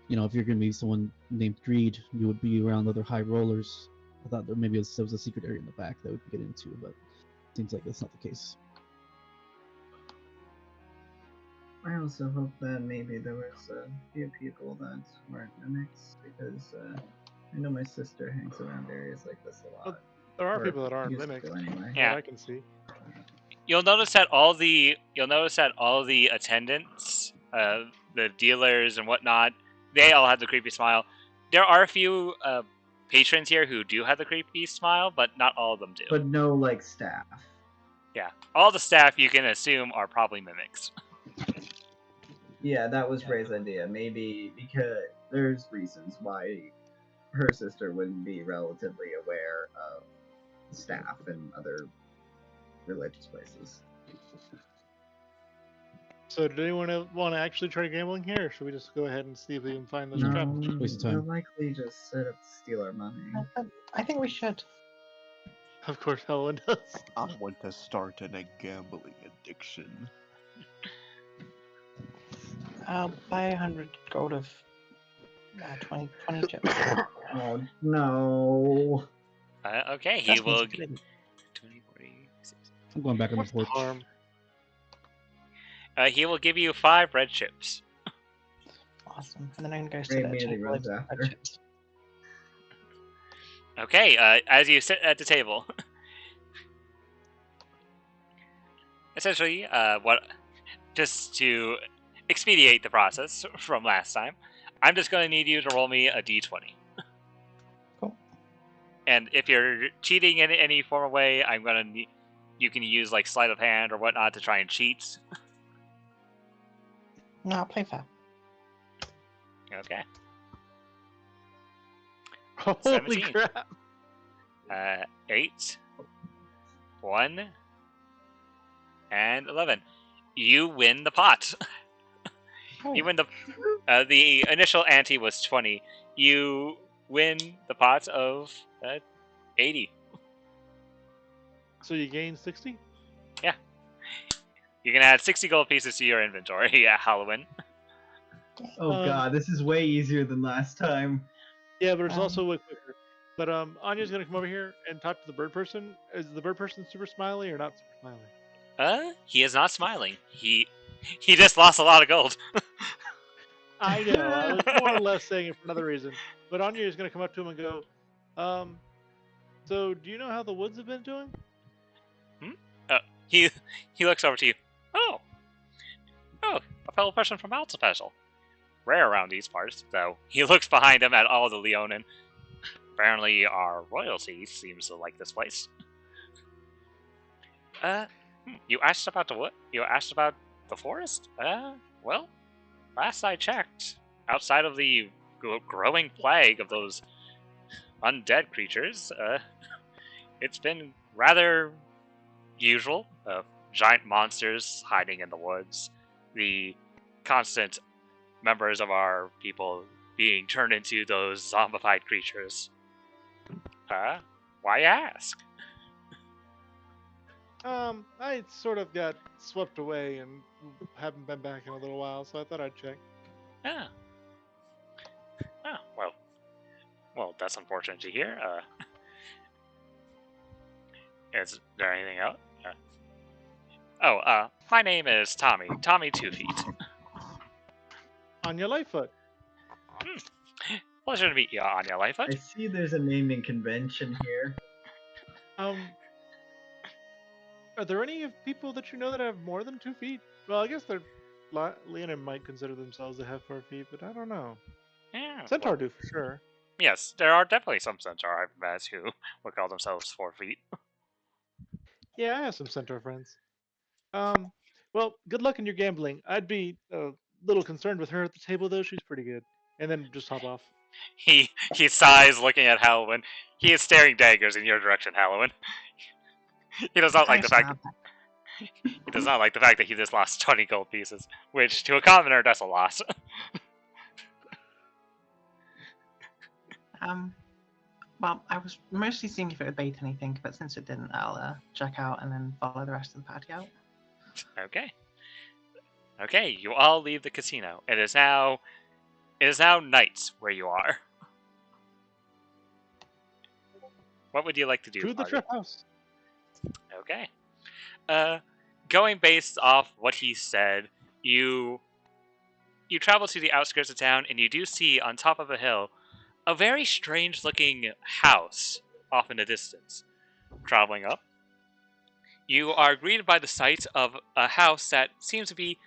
[SPEAKER 2] if you're gonna be someone named Greed, you would be around other high rollers. I thought there was a secret area in the back that we could get into, but it seems like that's not the case.
[SPEAKER 7] I also hope that maybe there was a few people that weren't mimics, because I know my sister hangs around areas like this a lot.
[SPEAKER 3] There are
[SPEAKER 7] Or
[SPEAKER 3] people that aren't
[SPEAKER 7] used to,
[SPEAKER 3] mimics.
[SPEAKER 7] anyway.
[SPEAKER 4] Yeah.
[SPEAKER 3] That I can see.
[SPEAKER 4] You'll notice that all the attendants, the dealers and whatnot, they all have the creepy smile. There are a few patrons here who do have the creepy smile, but not all of them do.
[SPEAKER 7] But no, like, staff.
[SPEAKER 4] Yeah, all the staff you can assume are probably mimics.
[SPEAKER 7] Yeah, that was Ray's idea. Maybe because there's reasons why her sister wouldn't be relatively aware of staff in other religious places.
[SPEAKER 3] So, did anyone want to actually try gambling here, or should we just go ahead and see if we can find those
[SPEAKER 7] No,
[SPEAKER 3] traps?
[SPEAKER 2] Waste of time.
[SPEAKER 7] they'll likely just set up to steal our money.
[SPEAKER 1] I think we should.
[SPEAKER 3] Of course, Helen does.
[SPEAKER 6] I want to start a gambling addiction.
[SPEAKER 1] I'll buy 100 gold of 20 chips.
[SPEAKER 7] Oh no!
[SPEAKER 4] Okay, he
[SPEAKER 1] That's
[SPEAKER 4] will.
[SPEAKER 1] what's good.
[SPEAKER 4] 20, 40, 60.
[SPEAKER 2] I'm going back on the
[SPEAKER 3] What's the
[SPEAKER 2] porch.
[SPEAKER 3] harm?
[SPEAKER 4] He will give you 5 red chips.
[SPEAKER 1] Awesome. And then I can go
[SPEAKER 7] Ray
[SPEAKER 1] sit at
[SPEAKER 7] immediately
[SPEAKER 1] table
[SPEAKER 7] runs
[SPEAKER 1] with
[SPEAKER 7] after.
[SPEAKER 1] red chips.
[SPEAKER 4] Okay, as you sit at the table, essentially, just to expedite the process from last time, I'm just going to need you to roll me a d20.
[SPEAKER 1] Cool.
[SPEAKER 4] And if you're cheating in any form of way, I'm going to need. You can use like sleight of hand or whatnot to try and cheat.
[SPEAKER 1] No, I'll play fair.
[SPEAKER 4] Okay.
[SPEAKER 3] Holy
[SPEAKER 4] 17.
[SPEAKER 3] crap!
[SPEAKER 4] 8, 1, and 11. You win the pot. You win the initial ante was 20. You win the pot of 80.
[SPEAKER 3] So you gain 60?
[SPEAKER 4] You can add 60 gold pieces to your inventory at Halloween.
[SPEAKER 7] Oh god, this is way easier than last time.
[SPEAKER 3] Yeah, but it's
[SPEAKER 1] Um,
[SPEAKER 3] also way quicker. But Anya's gonna come over here and talk to the bird person. Is the bird person super smiley or not super smiley?
[SPEAKER 4] He is not smiling. He just lost a lot of gold.
[SPEAKER 3] I know. I was more or less saying it for another reason. But Anya is gonna come up to him and go, so do you know how the woods have been doing?
[SPEAKER 4] He looks over to you. Oh, a fellow person from Alta Special. Rare around these parts, though. He looks behind him at all the Leonin. Apparently, our royalty seems to like this place. You asked about the what? You asked about the forest? Well, last I checked, outside of the growing plague of those undead creatures, it's been rather usual. Giant monsters hiding in the woods, the constant members of our people being turned into those zombified creatures. Why ask?
[SPEAKER 3] I sort of got swept away and haven't been back in a little while, so I thought I'd check.
[SPEAKER 4] Ah. Oh, well, that's unfortunate to hear. Is there anything else? My name is Tommy. Tommy 2 Feet.
[SPEAKER 3] Anya Lightfoot.
[SPEAKER 4] Pleasure to meet you, Anya
[SPEAKER 7] I
[SPEAKER 4] Lightfoot.
[SPEAKER 7] see there's a naming convention here.
[SPEAKER 3] Are there any people that you know that have more than 2 feet? Well, I guess Leonin might consider themselves to have 4 feet, but I don't know.
[SPEAKER 4] Yeah.
[SPEAKER 3] Centaur
[SPEAKER 4] well,
[SPEAKER 3] do for sure.
[SPEAKER 4] yes, there are definitely some centaur I've met who would call themselves 4 feet.
[SPEAKER 3] Yeah, I have some centaur friends. Well, good luck in your gambling. I'd be a little concerned with her at the table, though. She's pretty good. And then just hop off.
[SPEAKER 4] He sighs, looking at Halloween. He is staring daggers in your direction, Halloween. He does not like the fact. He does not like the fact that he just lost 20 gold pieces, which to a commoner that's a lot.
[SPEAKER 1] Well, I was mostly seeing if it would bait anything, but since it didn't, I'll check out and then follow the rest of the party out.
[SPEAKER 4] Okay. Okay, you all leave the casino. It is now night where you are. What would you like to do,
[SPEAKER 3] To the
[SPEAKER 4] party?
[SPEAKER 3] trip house.
[SPEAKER 4] Okay. Going based off what he said, you travel to the outskirts of town, and you do see on top of a hill a very strange-looking house off in the distance. Traveling up, you are greeted by the sight of a house that seems to be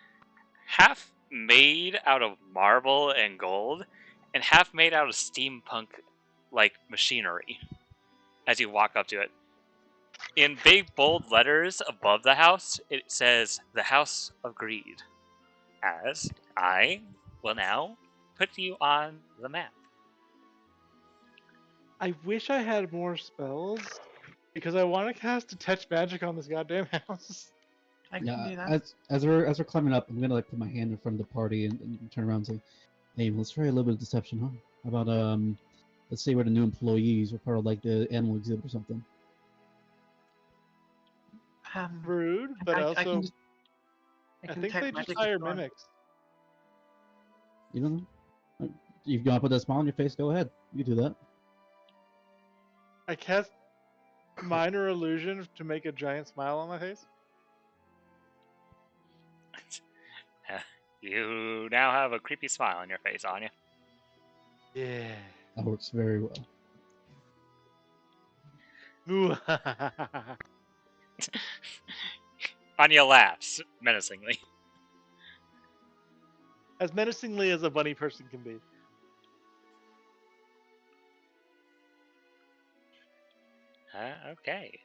[SPEAKER 4] half made out of marble and gold, and half made out of steampunk-like machinery. As you walk up to it, in big bold letters above the house, it says "The House of Greed." As I will now put you on the map.
[SPEAKER 3] I wish I had more spells because I want to cast Detect Magic on this goddamn house.
[SPEAKER 1] I can
[SPEAKER 2] Yeah,
[SPEAKER 1] do that.
[SPEAKER 2] as we're climbing up, I'm gonna like put my hand in front of the party and turn around and say, "Hey, let's try a little bit of deception, huh? How about let's say we're the new employees, we're part of like the animal exhibit or something."
[SPEAKER 3] Rude, but
[SPEAKER 1] I
[SPEAKER 3] also
[SPEAKER 1] can just,
[SPEAKER 3] I
[SPEAKER 1] can
[SPEAKER 3] think
[SPEAKER 1] detect
[SPEAKER 3] they just
[SPEAKER 1] magic
[SPEAKER 3] hire
[SPEAKER 1] if you want.
[SPEAKER 3] mimics.
[SPEAKER 2] You don't know? If you want to put that smile on your face, go ahead. You can do that.
[SPEAKER 3] I cast minor illusion to make a giant smile on my face.
[SPEAKER 4] You now have a creepy smile on your face, Anya.
[SPEAKER 3] Yeah.
[SPEAKER 2] That works very well.
[SPEAKER 3] Ooh.
[SPEAKER 4] Anya laughs menacingly.
[SPEAKER 3] As menacingly as a bunny person can be.
[SPEAKER 4] Okay.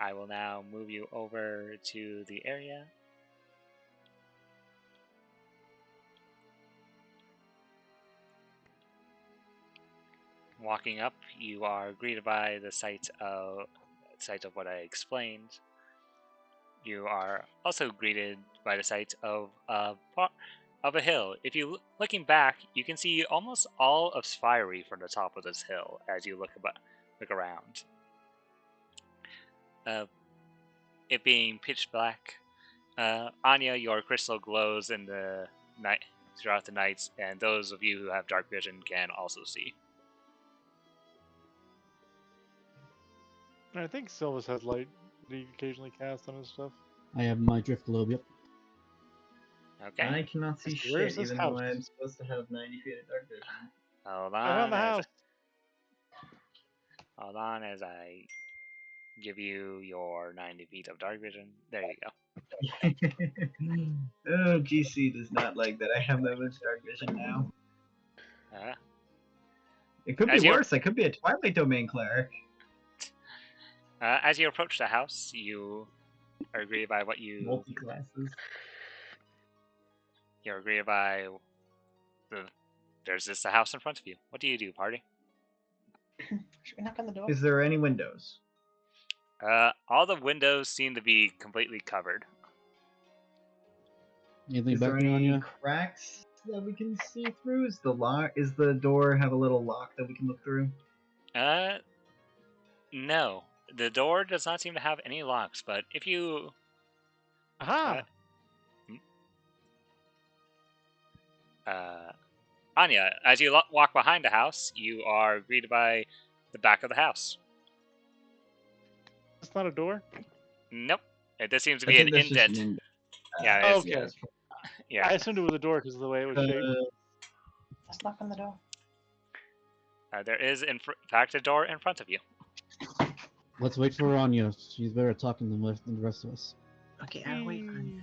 [SPEAKER 4] I will now move you over to the area. Walking up, you are greeted by the sight of what I explained. You are also greeted by the sight of a hill. If you looking back, you can see almost all of Spirey from the top of this hill as you look around. It being pitch black, Anya, your crystal glows in the night throughout the night, and those of you who have dark vision can also see.
[SPEAKER 3] I think Silvus has light that he occasionally casts on his stuff.
[SPEAKER 2] I have my drift globe. Yep.
[SPEAKER 4] Okay.
[SPEAKER 7] I cannot see
[SPEAKER 3] Where's
[SPEAKER 7] shit,
[SPEAKER 3] this
[SPEAKER 7] even
[SPEAKER 3] house?
[SPEAKER 7] though I'm supposed to have 90 feet of dark vision.
[SPEAKER 4] Hold
[SPEAKER 3] I found the
[SPEAKER 4] on.
[SPEAKER 3] house.
[SPEAKER 4] Hold on as I give you your 90 feet of dark vision. There you go.
[SPEAKER 7] Oh, GC does not like that I have that much dark vision now. It could be
[SPEAKER 4] As you-
[SPEAKER 7] worse. I could be a Twilight Domain cleric.
[SPEAKER 4] As you approach the house, you are greeted by what you.
[SPEAKER 7] Multi-classes.
[SPEAKER 4] You're greeted by there's the house in front of you. What do you do, party?
[SPEAKER 1] Should we knock on the door?
[SPEAKER 7] Is there any windows?
[SPEAKER 4] All the windows seem to be completely covered.
[SPEAKER 2] Anything
[SPEAKER 7] Is
[SPEAKER 2] back
[SPEAKER 7] there
[SPEAKER 2] there,
[SPEAKER 7] any
[SPEAKER 2] Anya?
[SPEAKER 7] cracks that we can see through? Is the door have a little lock that we can look through?
[SPEAKER 4] No. The door does not seem to have any locks, but if you
[SPEAKER 3] Aha!
[SPEAKER 4] Anya, as you walk behind the house, you are greeted by the back of the house.
[SPEAKER 3] That's not a door?
[SPEAKER 4] Nope. It just seems to
[SPEAKER 7] I
[SPEAKER 4] be an
[SPEAKER 7] think that's just
[SPEAKER 4] indent.
[SPEAKER 7] an indent.
[SPEAKER 4] Yeah,
[SPEAKER 3] Oh,
[SPEAKER 4] it's,
[SPEAKER 3] okay.
[SPEAKER 4] yeah.
[SPEAKER 3] I assumed it was a door because of the way it was shaped.
[SPEAKER 1] Let's knock on the door.
[SPEAKER 4] There is, in fact, a door in front of you.
[SPEAKER 2] Let's wait for Anya. She's better at talking than the rest of us.
[SPEAKER 1] Okay, I'll wait for you.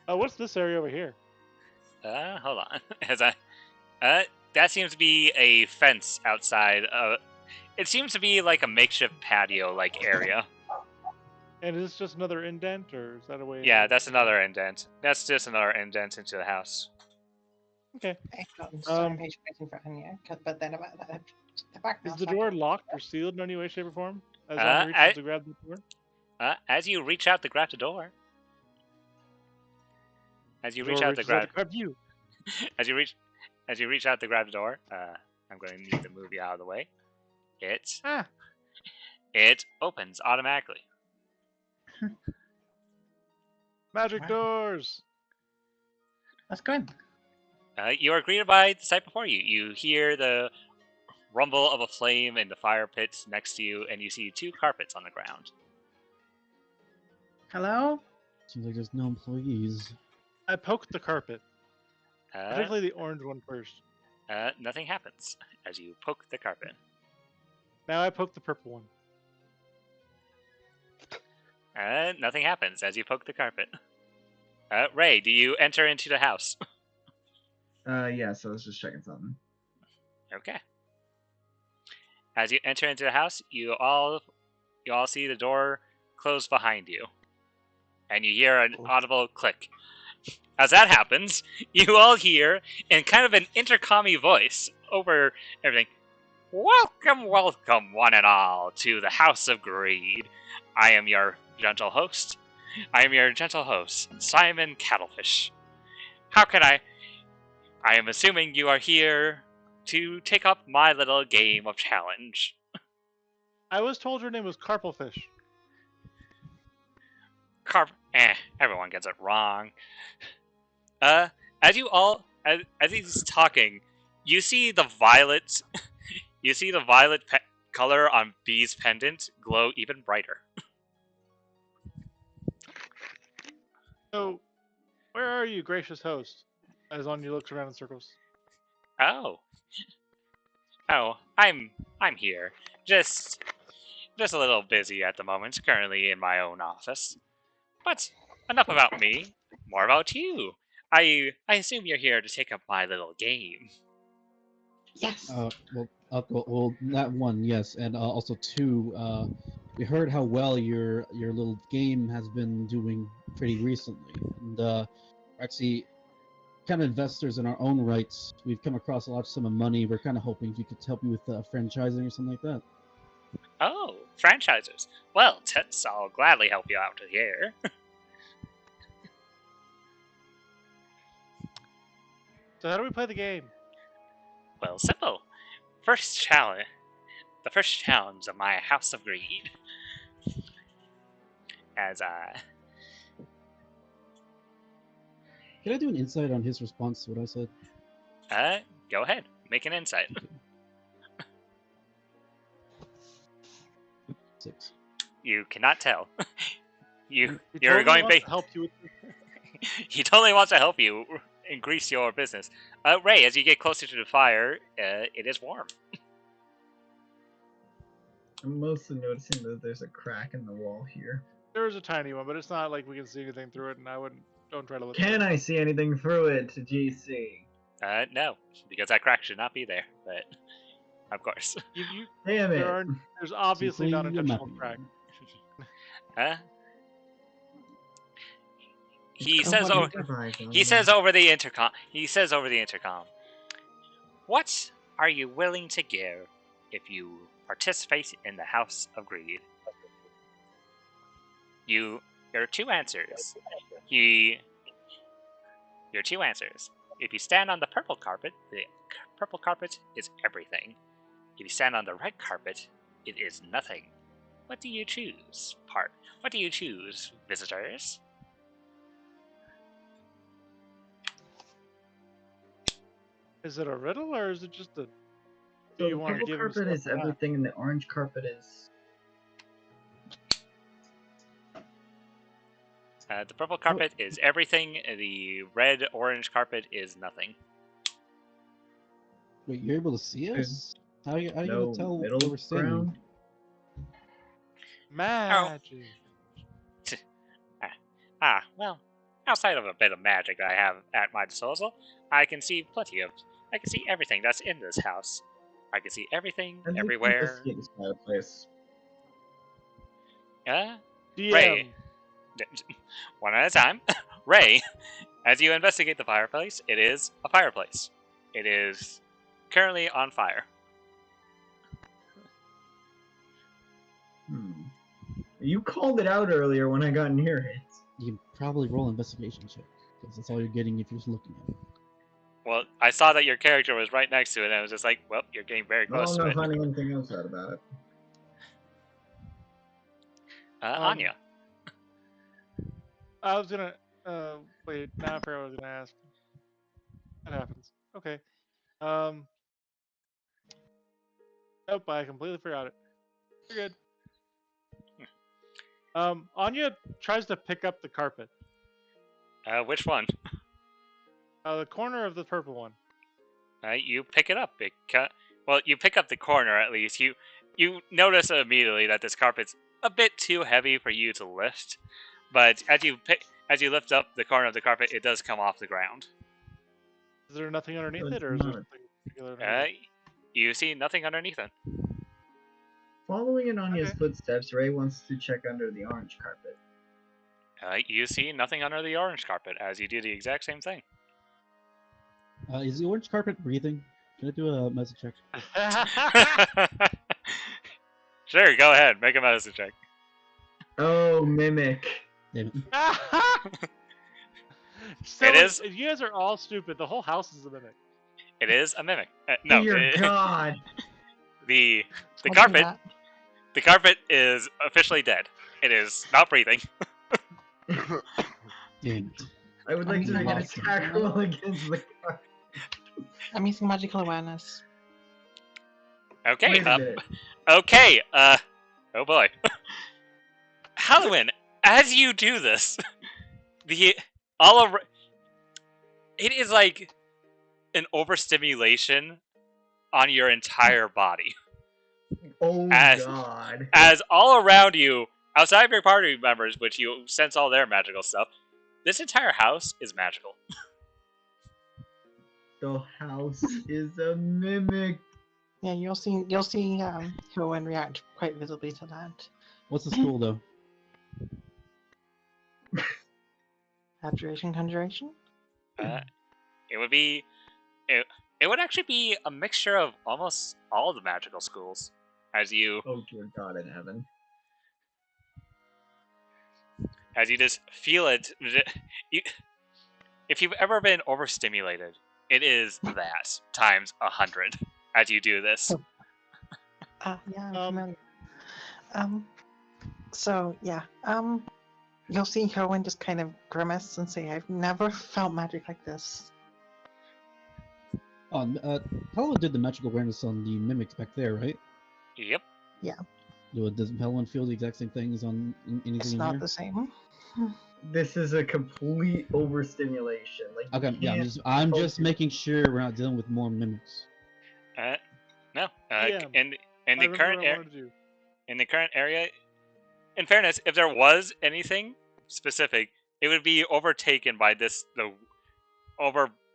[SPEAKER 3] Oh, what's this area over here?
[SPEAKER 4] Hold on. That seems to be a fence outside. It seems to be like a makeshift patio-like area.
[SPEAKER 3] And is this just another indent, or is that a way?
[SPEAKER 4] Yeah, that's another indent. That's just another indent into the house.
[SPEAKER 3] Okay.
[SPEAKER 1] I've gotten so impatient waiting for Anya, but then about that, the back
[SPEAKER 3] Is
[SPEAKER 1] now,
[SPEAKER 3] the
[SPEAKER 1] so I
[SPEAKER 3] door
[SPEAKER 1] can-
[SPEAKER 3] locked or sealed in any way, shape, or form? As
[SPEAKER 4] Uh,
[SPEAKER 3] Anya reaches to grab the door?
[SPEAKER 4] As you reach out to grab the door. As you
[SPEAKER 3] The
[SPEAKER 4] reach
[SPEAKER 3] door
[SPEAKER 4] out to
[SPEAKER 3] reaches
[SPEAKER 4] grab.
[SPEAKER 3] grab you.
[SPEAKER 4] As you reach out to grab the door. I'm going to need to move you out of the way. It opens automatically.
[SPEAKER 3] Magic
[SPEAKER 1] Wow.
[SPEAKER 3] doors.
[SPEAKER 1] That's good.
[SPEAKER 4] You are greeted by the sight before you. You hear the rumble of a flame in the fire pit next to you, and you see 2 carpets on the ground.
[SPEAKER 1] Hello?
[SPEAKER 2] Seems like there's no employees.
[SPEAKER 3] I poked the carpet,
[SPEAKER 4] Uh,
[SPEAKER 3] particularly the orange one first.
[SPEAKER 4] Nothing happens as you poke the carpet.
[SPEAKER 3] Now I poke the purple one.
[SPEAKER 4] Nothing happens as you poke the carpet. Ray, do you enter into the house?
[SPEAKER 7] Yeah, so I was just checking something.
[SPEAKER 4] Okay. As you enter into the house, you all see the door close behind you, and you hear an audible click. As that happens, you all hear, in kind of an intercom-y voice over everything, "Welcome, welcome, one and all, to the House of Greed. I am your gentle host, Simon Cattlefish. How can I am assuming you are here to take up my little game of challenge."
[SPEAKER 3] I was told her name was Carplefish.
[SPEAKER 4] Everyone gets it wrong. As he's talking, you see the violet, color on Bee's pendant glow even brighter.
[SPEAKER 3] So, where are you, gracious host? As Anya looks around in circles.
[SPEAKER 4] Oh, I'm here. Just a little busy at the moment, currently in my own office. But enough about me. More about you. I assume you're here to take up my little game.
[SPEAKER 1] Yes.
[SPEAKER 2] Well, that one, yes, and also 2. We heard how well your little game has been doing pretty recently, and actually, kind of investors in our own rights. We've come across a large sum of money. We're kind of hoping you could help me with franchising or something like that.
[SPEAKER 4] Oh, franchisers. Well, Tets, I'll gladly help you out here.
[SPEAKER 3] So how do we play the game?
[SPEAKER 4] Well, simple. The first challenge of my House of Greed.
[SPEAKER 2] Can I do an insight on his response to what I said?
[SPEAKER 4] Go ahead. Make an insight.
[SPEAKER 2] 6.
[SPEAKER 4] You cannot tell. You're
[SPEAKER 3] totally
[SPEAKER 4] going
[SPEAKER 3] wants to help you with
[SPEAKER 4] He totally wants to help you increase your business. Ray, as you get closer to the fire, it is warm.
[SPEAKER 7] I'm mostly noticing that there's a crack in the wall here.
[SPEAKER 3] There's a tiny one, but it's not like we can see anything through it, and don't try to look.
[SPEAKER 7] Can I see anything through it, GC?
[SPEAKER 4] No, because that crack should not be there, but of course.
[SPEAKER 7] Damn it.
[SPEAKER 3] There's obviously not an intentional crack.
[SPEAKER 4] He says over the intercom. What are you willing to give if you participate in the House of Greed? There are 2 answers. Your 2 answers. If you stand on the purple carpet is everything. If you stand on the red carpet, it is nothing. What do you choose, visitors?
[SPEAKER 3] Is it a riddle, or is it just a...
[SPEAKER 7] So the purple carpet is everything, and the orange carpet is...
[SPEAKER 4] The purple carpet is everything. The red-orange carpet is nothing.
[SPEAKER 2] Wait, you're able to see us? How are you going to tell where we're standing?
[SPEAKER 7] Ground?
[SPEAKER 3] Magic.
[SPEAKER 4] Well, outside of a bit of magic that I have at my disposal, I can see everything that's in this house. I can see everything, everywhere.
[SPEAKER 7] This fireplace.
[SPEAKER 4] Ray. One at a time. Ray, as you investigate the fireplace, it is a fireplace. It is currently on fire.
[SPEAKER 7] You called it out earlier when I got near it.
[SPEAKER 2] You can probably roll an investigation check, because that's all you're getting if you're just looking at it.
[SPEAKER 4] Well, I saw that your character was right next to it, and I was just like, well, you're getting very
[SPEAKER 7] Well,
[SPEAKER 4] close
[SPEAKER 7] I'm
[SPEAKER 4] to
[SPEAKER 7] not
[SPEAKER 4] it.
[SPEAKER 7] finding anything else out about it.
[SPEAKER 4] Anya.
[SPEAKER 3] I was gonna. Wait. Now I forgot what I was gonna ask. That happens. Okay. Nope. I completely forgot it. You're good. Anya tries to pick up the carpet.
[SPEAKER 4] Which one?
[SPEAKER 3] The corner of the purple one.
[SPEAKER 4] You pick it up. Well, you pick up the corner at least. You notice immediately that this carpet's a bit too heavy for you to lift, but as you lift up the corner of the carpet, it does come off the ground.
[SPEAKER 3] Is there nothing underneath
[SPEAKER 7] So
[SPEAKER 3] it, or is
[SPEAKER 7] it's
[SPEAKER 3] there
[SPEAKER 7] not.
[SPEAKER 3] something particular underneath it?
[SPEAKER 4] You see nothing underneath it.
[SPEAKER 7] Following in Anya's
[SPEAKER 3] Okay.
[SPEAKER 7] footsteps, Ray wants to check under the orange carpet.
[SPEAKER 4] You see nothing under the orange carpet as you do the exact same thing.
[SPEAKER 2] Is the orange carpet breathing? Can I do a medicine check?
[SPEAKER 4] Sure, go ahead. Make a medicine check.
[SPEAKER 7] Oh, mimic.
[SPEAKER 2] Damn it.
[SPEAKER 3] So
[SPEAKER 4] It is-
[SPEAKER 3] You guys are all stupid. The whole house is a mimic.
[SPEAKER 4] It is a mimic. No,
[SPEAKER 7] Dear God.
[SPEAKER 4] the
[SPEAKER 1] Don't do
[SPEAKER 4] carpet
[SPEAKER 1] that.
[SPEAKER 4] the carpet is officially dead. It is not breathing.
[SPEAKER 2] Damn it.
[SPEAKER 7] I would like to
[SPEAKER 1] I'm
[SPEAKER 7] make an
[SPEAKER 1] lost.
[SPEAKER 7] attack roll against the carpet.
[SPEAKER 1] I'm using magical awareness.
[SPEAKER 4] Okay.
[SPEAKER 7] Wait a minute.
[SPEAKER 4] Okay. Oh boy. Halloween, as you do this, it is like an overstimulation on your entire body.
[SPEAKER 7] Oh,
[SPEAKER 4] As-
[SPEAKER 7] God.
[SPEAKER 4] As all around you, outside of your party members, which you sense all their magical stuff, this entire house is magical.
[SPEAKER 7] The house is a mimic.
[SPEAKER 1] Yeah, you'll see Hyoen react quite visibly to that.
[SPEAKER 2] What's the school though?
[SPEAKER 1] Abjuration, conjuration.
[SPEAKER 4] It would be, it would actually be a mixture of almost all the magical schools. As you
[SPEAKER 7] Oh, dear God in heaven.
[SPEAKER 4] just feel it. If you've ever been overstimulated, it is that times 100 as you do this.
[SPEAKER 1] Yeah, I'm familiar. So yeah, you'll see Hyoen just kind of grimace and say, "I've never felt magic like this."
[SPEAKER 2] Paladin did the magical awareness on the mimics back there, right?
[SPEAKER 4] Yep.
[SPEAKER 2] Does Paladin feel the exact same things on anything
[SPEAKER 1] It's
[SPEAKER 2] in
[SPEAKER 1] not
[SPEAKER 2] here?
[SPEAKER 1] the same.
[SPEAKER 7] This is a complete overstimulation. Like, you
[SPEAKER 2] Okay, yeah,
[SPEAKER 7] can't
[SPEAKER 2] I'm just
[SPEAKER 7] focus.
[SPEAKER 2] making sure we're not dealing with more mimics.
[SPEAKER 4] No.
[SPEAKER 3] Yeah,
[SPEAKER 4] In
[SPEAKER 3] I
[SPEAKER 4] the
[SPEAKER 3] remember
[SPEAKER 4] current
[SPEAKER 3] what I
[SPEAKER 4] area,
[SPEAKER 3] wanted to do.
[SPEAKER 4] in the current area, in fairness, if there was anything specific, it would be overtaken by the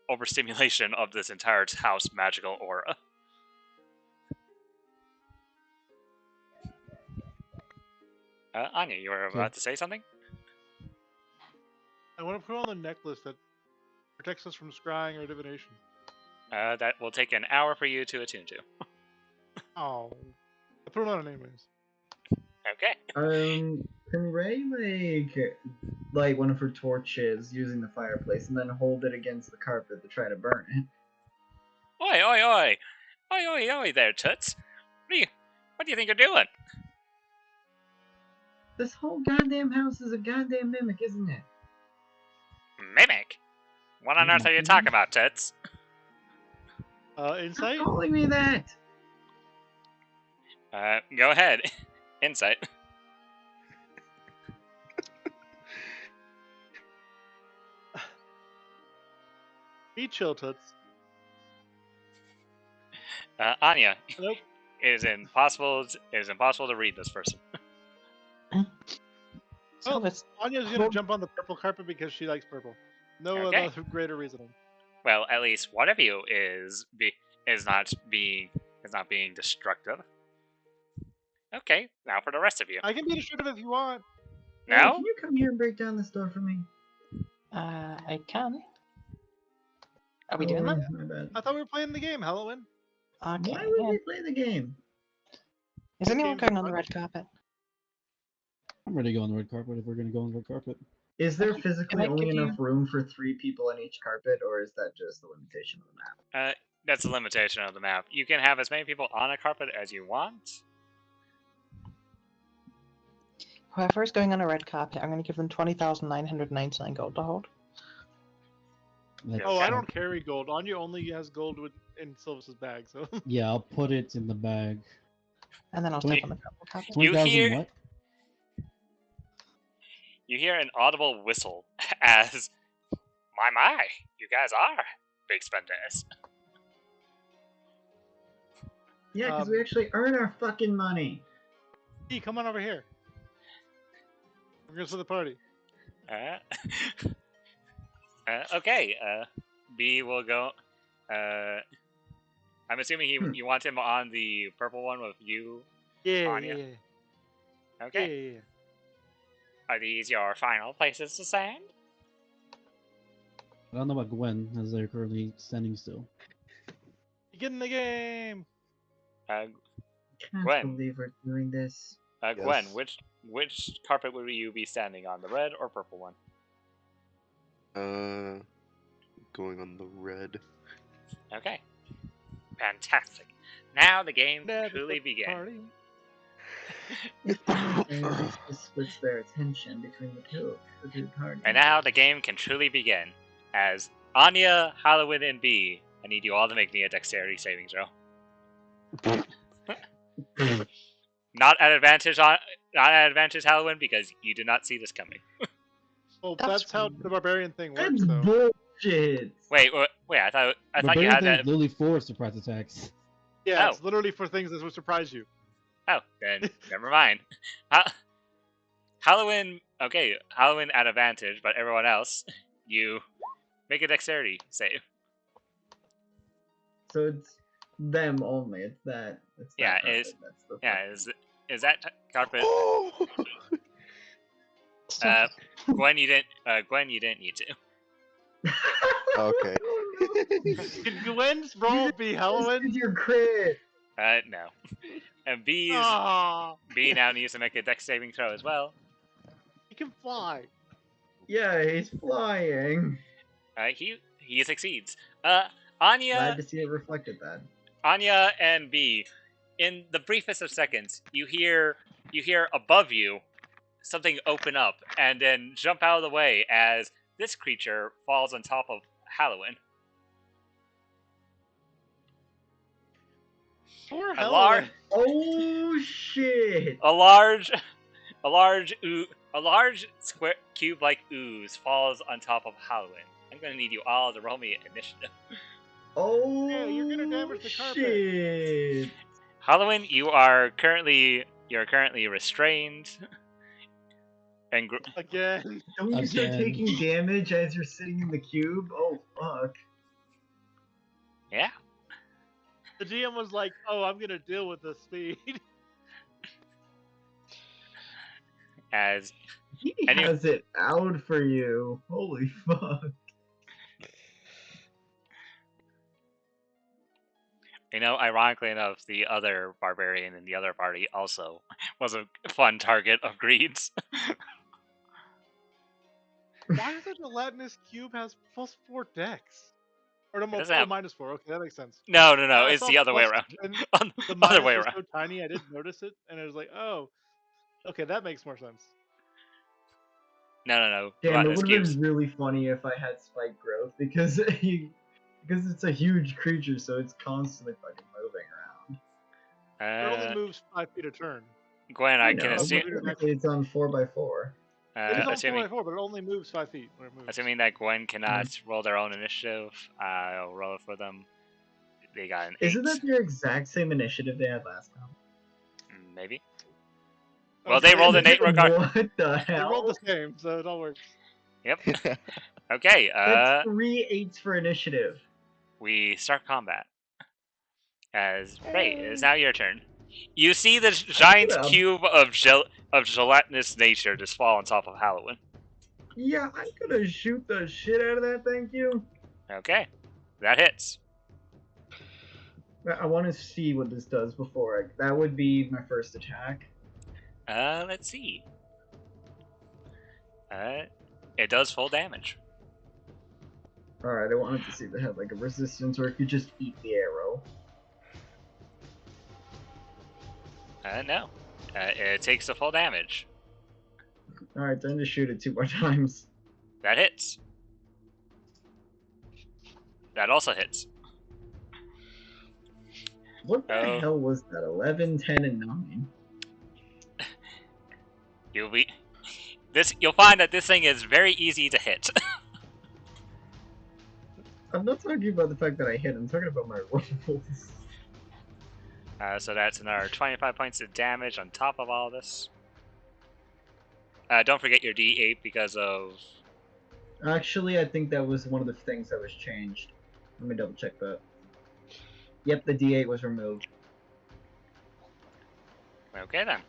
[SPEAKER 4] overstimulation of this entire house magical aura. Anya, you were about to say something?
[SPEAKER 3] I want to put on the necklace that protects us from scrying or divination.
[SPEAKER 4] That will take an hour for you to attune to.
[SPEAKER 3] Oh, I put it on anyways.
[SPEAKER 4] Okay.
[SPEAKER 7] Can Ray light one of her torches using the fireplace and then hold it against the carpet to try to burn it?
[SPEAKER 4] Oi, oi, oi! Oi, oi, oi there, Toots! What do you think you're doing?
[SPEAKER 7] This whole goddamn house is a goddamn mimic, isn't it?
[SPEAKER 4] Mimic? What on earth are you talking about, Toots?
[SPEAKER 3] Insight?
[SPEAKER 7] Stop calling me that!
[SPEAKER 4] Go ahead. Insight.
[SPEAKER 3] Be chill, Toots.
[SPEAKER 4] Anya,
[SPEAKER 3] Nope.
[SPEAKER 4] it is impossible to read this person.
[SPEAKER 1] So
[SPEAKER 3] Oh.
[SPEAKER 1] let's
[SPEAKER 3] Anya's gonna jump on the purple carpet because she likes purple. No
[SPEAKER 4] Okay.
[SPEAKER 3] other greater reasoning.
[SPEAKER 4] Well, at least one of you is not being destructive. Okay, now for the rest of you.
[SPEAKER 3] I can be destructive if you want.
[SPEAKER 7] Hey,
[SPEAKER 4] Now?
[SPEAKER 7] can you come here and break down this door for me?
[SPEAKER 1] I can. Are we doing that?
[SPEAKER 7] My bad.
[SPEAKER 3] I thought we were playing the game, Halloween.
[SPEAKER 1] Okay.
[SPEAKER 7] Why would
[SPEAKER 1] yeah.
[SPEAKER 7] we play the game?
[SPEAKER 1] Is anyone
[SPEAKER 3] game's
[SPEAKER 1] going on the
[SPEAKER 3] fun.
[SPEAKER 1] red carpet?
[SPEAKER 2] I'm ready to go on the red carpet if we're going to go on the red carpet.
[SPEAKER 7] Is there
[SPEAKER 1] Can
[SPEAKER 7] physically
[SPEAKER 1] I
[SPEAKER 7] only
[SPEAKER 1] give you-
[SPEAKER 7] enough room for 3 people on each carpet, or is that just the limitation of the map?
[SPEAKER 4] That's a limitation of the map. You can have as many people on a carpet as you want.
[SPEAKER 1] Whoever's going on a red carpet, I'm going to give them 20,999 gold to hold.
[SPEAKER 2] Let's
[SPEAKER 3] Oh, I
[SPEAKER 4] Okay.
[SPEAKER 3] don't carry gold. Anya only has gold in Silvis's bag, so.
[SPEAKER 2] Yeah, I'll put it in the bag.
[SPEAKER 1] And then I'll
[SPEAKER 2] Twenty-
[SPEAKER 1] step on the purple carpet.
[SPEAKER 2] 20,000
[SPEAKER 4] hear-
[SPEAKER 2] what?
[SPEAKER 4] You hear an audible whistle as, my, you guys are big spenders.
[SPEAKER 7] Yeah, because we actually earn our fucking money.
[SPEAKER 3] Hey, come on over here. We're gonna start the party.
[SPEAKER 4] Okay, B will go. I'm assuming you want him on the purple one with you.
[SPEAKER 3] Yeah,
[SPEAKER 4] Anya?
[SPEAKER 3] yeah.
[SPEAKER 4] Okay.
[SPEAKER 3] Yeah.
[SPEAKER 4] Are these your final places to stand?
[SPEAKER 2] I don't know about Gwen, as they're currently standing still.
[SPEAKER 3] You get in the game.
[SPEAKER 7] Can't
[SPEAKER 4] Gwen.
[SPEAKER 7] believe we're doing this.
[SPEAKER 4] Gwen,
[SPEAKER 6] Yes.
[SPEAKER 4] which carpet will you be standing on, the red or purple one?
[SPEAKER 6] Going on the red.
[SPEAKER 4] Okay. Fantastic. Now the game can
[SPEAKER 3] Never
[SPEAKER 4] truly
[SPEAKER 3] quit the
[SPEAKER 4] begin.
[SPEAKER 3] party.
[SPEAKER 7] And this splits their attention between the two parties.
[SPEAKER 4] And now the game can truly begin. As Anya, Halloween, and B, I need you all to make me a dexterity saving throw. Not at advantage, Halloween, because you did not see this coming.
[SPEAKER 3] Well,
[SPEAKER 1] That's
[SPEAKER 3] that's how
[SPEAKER 1] rude.
[SPEAKER 3] the barbarian thing works,
[SPEAKER 7] That's
[SPEAKER 3] though.
[SPEAKER 7] bullshit.
[SPEAKER 4] Wait, I thought you
[SPEAKER 2] Barbarian
[SPEAKER 4] had
[SPEAKER 2] thing's
[SPEAKER 4] that.
[SPEAKER 2] literally 4 surprise attacks.
[SPEAKER 3] Yeah,
[SPEAKER 4] Oh.
[SPEAKER 3] it's literally for things that will surprise you.
[SPEAKER 4] Oh, then never mind. Halloween, okay, Halloween at advantage, but everyone else, you make a dexterity save.
[SPEAKER 7] So it's them only. It's that. It's that
[SPEAKER 4] Yeah,
[SPEAKER 7] carpet.
[SPEAKER 4] it's-
[SPEAKER 7] That's the
[SPEAKER 4] Yeah, is that carpet?
[SPEAKER 6] Oh!
[SPEAKER 4] Gwen, you didn't need to.
[SPEAKER 6] Okay.
[SPEAKER 3] Can Gwen's roll be Halloween?
[SPEAKER 7] This is your crit.
[SPEAKER 4] No. And B
[SPEAKER 3] Ah,
[SPEAKER 4] now needs to make a dex saving throw as well.
[SPEAKER 3] he can fly.
[SPEAKER 7] Yeah, he's flying.
[SPEAKER 4] He succeeds. Anya,
[SPEAKER 7] Glad to see it reflected that.
[SPEAKER 4] Anya and B, in the briefest of seconds, you hear above you something open up and then jump out of the way as this creature falls on top of Halloween.
[SPEAKER 3] Poor
[SPEAKER 4] A
[SPEAKER 3] Halloween.
[SPEAKER 4] large,
[SPEAKER 7] Oh shit!
[SPEAKER 4] a large square cube-like ooze falls on top of Halloween. I'm gonna need you all to roll me initiative.
[SPEAKER 7] Oh
[SPEAKER 3] Yeah, you're gonna damage the carpet.
[SPEAKER 7] shit!
[SPEAKER 4] Halloween, you're currently restrained. And
[SPEAKER 3] Again.
[SPEAKER 7] Don't you start
[SPEAKER 2] Again.
[SPEAKER 7] taking damage as you're sitting in the cube? Oh fuck!
[SPEAKER 4] yeah,
[SPEAKER 3] The GM was like, "Oh, I'm gonna deal with this speed."
[SPEAKER 4] as
[SPEAKER 7] He
[SPEAKER 4] And you-
[SPEAKER 7] has it out for you. Holy fuck!
[SPEAKER 4] ironically enough, the other barbarian in the other party also was a fun target of greeds.
[SPEAKER 3] Why is it the Latinus cube has +4 dex? Or no,
[SPEAKER 4] doesn't have-
[SPEAKER 3] -4. Okay, that makes sense.
[SPEAKER 4] No,
[SPEAKER 3] I
[SPEAKER 4] it's
[SPEAKER 3] saw
[SPEAKER 4] the other way
[SPEAKER 3] plus-
[SPEAKER 4] around.
[SPEAKER 3] and
[SPEAKER 4] The
[SPEAKER 3] The
[SPEAKER 4] other
[SPEAKER 3] minus
[SPEAKER 4] way
[SPEAKER 3] was
[SPEAKER 4] around.
[SPEAKER 3] so tiny, I didn't notice it, and it was like, oh, okay, that makes more sense.
[SPEAKER 4] No.
[SPEAKER 7] Damn, it
[SPEAKER 4] Latinus
[SPEAKER 7] would have
[SPEAKER 4] cubes.
[SPEAKER 7] been really funny if I had spike growth because it's a huge creature, so it's constantly fucking moving around.
[SPEAKER 3] It only moves 5 feet a turn.
[SPEAKER 4] Gwen, I can
[SPEAKER 7] know,
[SPEAKER 4] assume.
[SPEAKER 7] but technically it's on 4x4.
[SPEAKER 3] It is on
[SPEAKER 4] Assuming
[SPEAKER 3] 4x4, but it only moves 5 feet when it moves.
[SPEAKER 4] assuming that Gwen cannot roll their own initiative, I'll roll it for them. They got an 8.
[SPEAKER 7] Isn't that their exact same initiative they had last time?
[SPEAKER 4] Maybe. Well, they rolled an 8 regard.
[SPEAKER 7] What the
[SPEAKER 3] They
[SPEAKER 7] hell?
[SPEAKER 3] rolled the same, so it all works.
[SPEAKER 4] Yep. Okay.
[SPEAKER 7] That's 3 8s for initiative.
[SPEAKER 4] We start combat. As Ray, it is now your turn. You see the giant
[SPEAKER 7] Yeah.
[SPEAKER 4] cube of gelatinous nature just fall on top of Halloween.
[SPEAKER 7] Yeah, I'm gonna shoot the shit out of that, thank you.
[SPEAKER 4] Okay, that hits.
[SPEAKER 7] I want to see what this does before that would be my first attack.
[SPEAKER 4] Let's see. It does full damage.
[SPEAKER 7] Alright, I wanted to see if it had like a resistance or if you just eat the arrow.
[SPEAKER 4] No. It takes the full damage.
[SPEAKER 7] Alright, then just shoot it 2 more times.
[SPEAKER 4] That hits. That also hits.
[SPEAKER 7] What the
[SPEAKER 4] Oh.
[SPEAKER 7] hell was that? 11, 10, and 9?
[SPEAKER 4] You'll find that this thing is very easy to hit.
[SPEAKER 7] I'm not talking about the fact that I hit, I'm talking about my rolls.
[SPEAKER 4] So that's another 25 points of damage on top of all this. Don't forget your D8 because of...
[SPEAKER 7] Actually, I think that was one of the things that was changed. Let me double check that. Yep, the D8 was removed.
[SPEAKER 4] Okay then.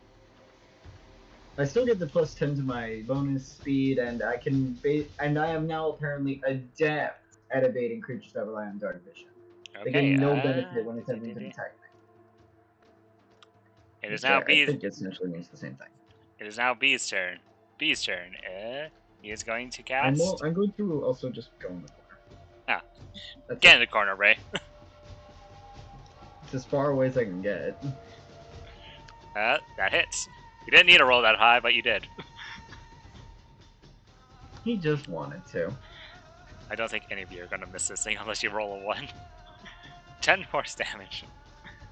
[SPEAKER 7] I still get the plus 10 to my bonus speed, and I can and I am now apparently adept at evading creatures that rely on dark vision. They
[SPEAKER 4] Okay,
[SPEAKER 7] get no benefit when attempting to attack me.
[SPEAKER 4] It is
[SPEAKER 7] Which
[SPEAKER 4] now
[SPEAKER 7] I
[SPEAKER 4] B's.
[SPEAKER 7] think essentially means the same thing.
[SPEAKER 4] It is now B's turn. B's turn. He is going to cast.
[SPEAKER 7] I'm going to also just go in the corner.
[SPEAKER 4] Ah.
[SPEAKER 7] That's
[SPEAKER 4] Get in the corner, Ray.
[SPEAKER 7] It's as far away as I can get.
[SPEAKER 4] That hits. You didn't need to roll that high, but you did.
[SPEAKER 7] He just wanted to.
[SPEAKER 4] I don't think any of you are going to miss this thing unless you roll a 1. 10 force damage.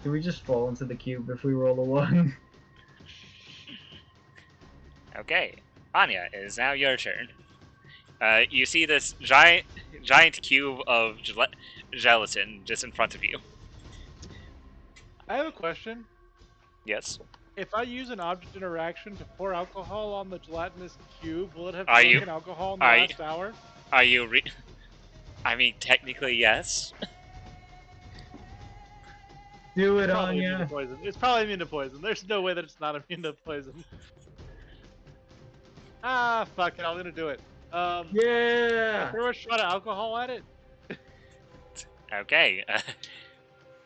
[SPEAKER 7] Do we just fall into the cube if we roll a 1?
[SPEAKER 4] Okay, Anya, it is now your turn. You see this giant cube of gelatin just in front of you.
[SPEAKER 3] I have a question.
[SPEAKER 4] Yes.
[SPEAKER 3] If I use an object interaction to pour alcohol on the gelatinous cube, will it have
[SPEAKER 4] Are you-
[SPEAKER 3] taken alcohol in the
[SPEAKER 4] are you-
[SPEAKER 3] last hour?
[SPEAKER 4] Are you I mean, technically, yes.
[SPEAKER 7] Do it,
[SPEAKER 3] Probably immune to
[SPEAKER 7] Anya!
[SPEAKER 3] poison. It's probably immune to poison. There's no way that it's not immune to poison. Ah, fuck it. I'm gonna do it.
[SPEAKER 7] Yeah!
[SPEAKER 3] Throw a shot of alcohol at it.
[SPEAKER 4] Okay.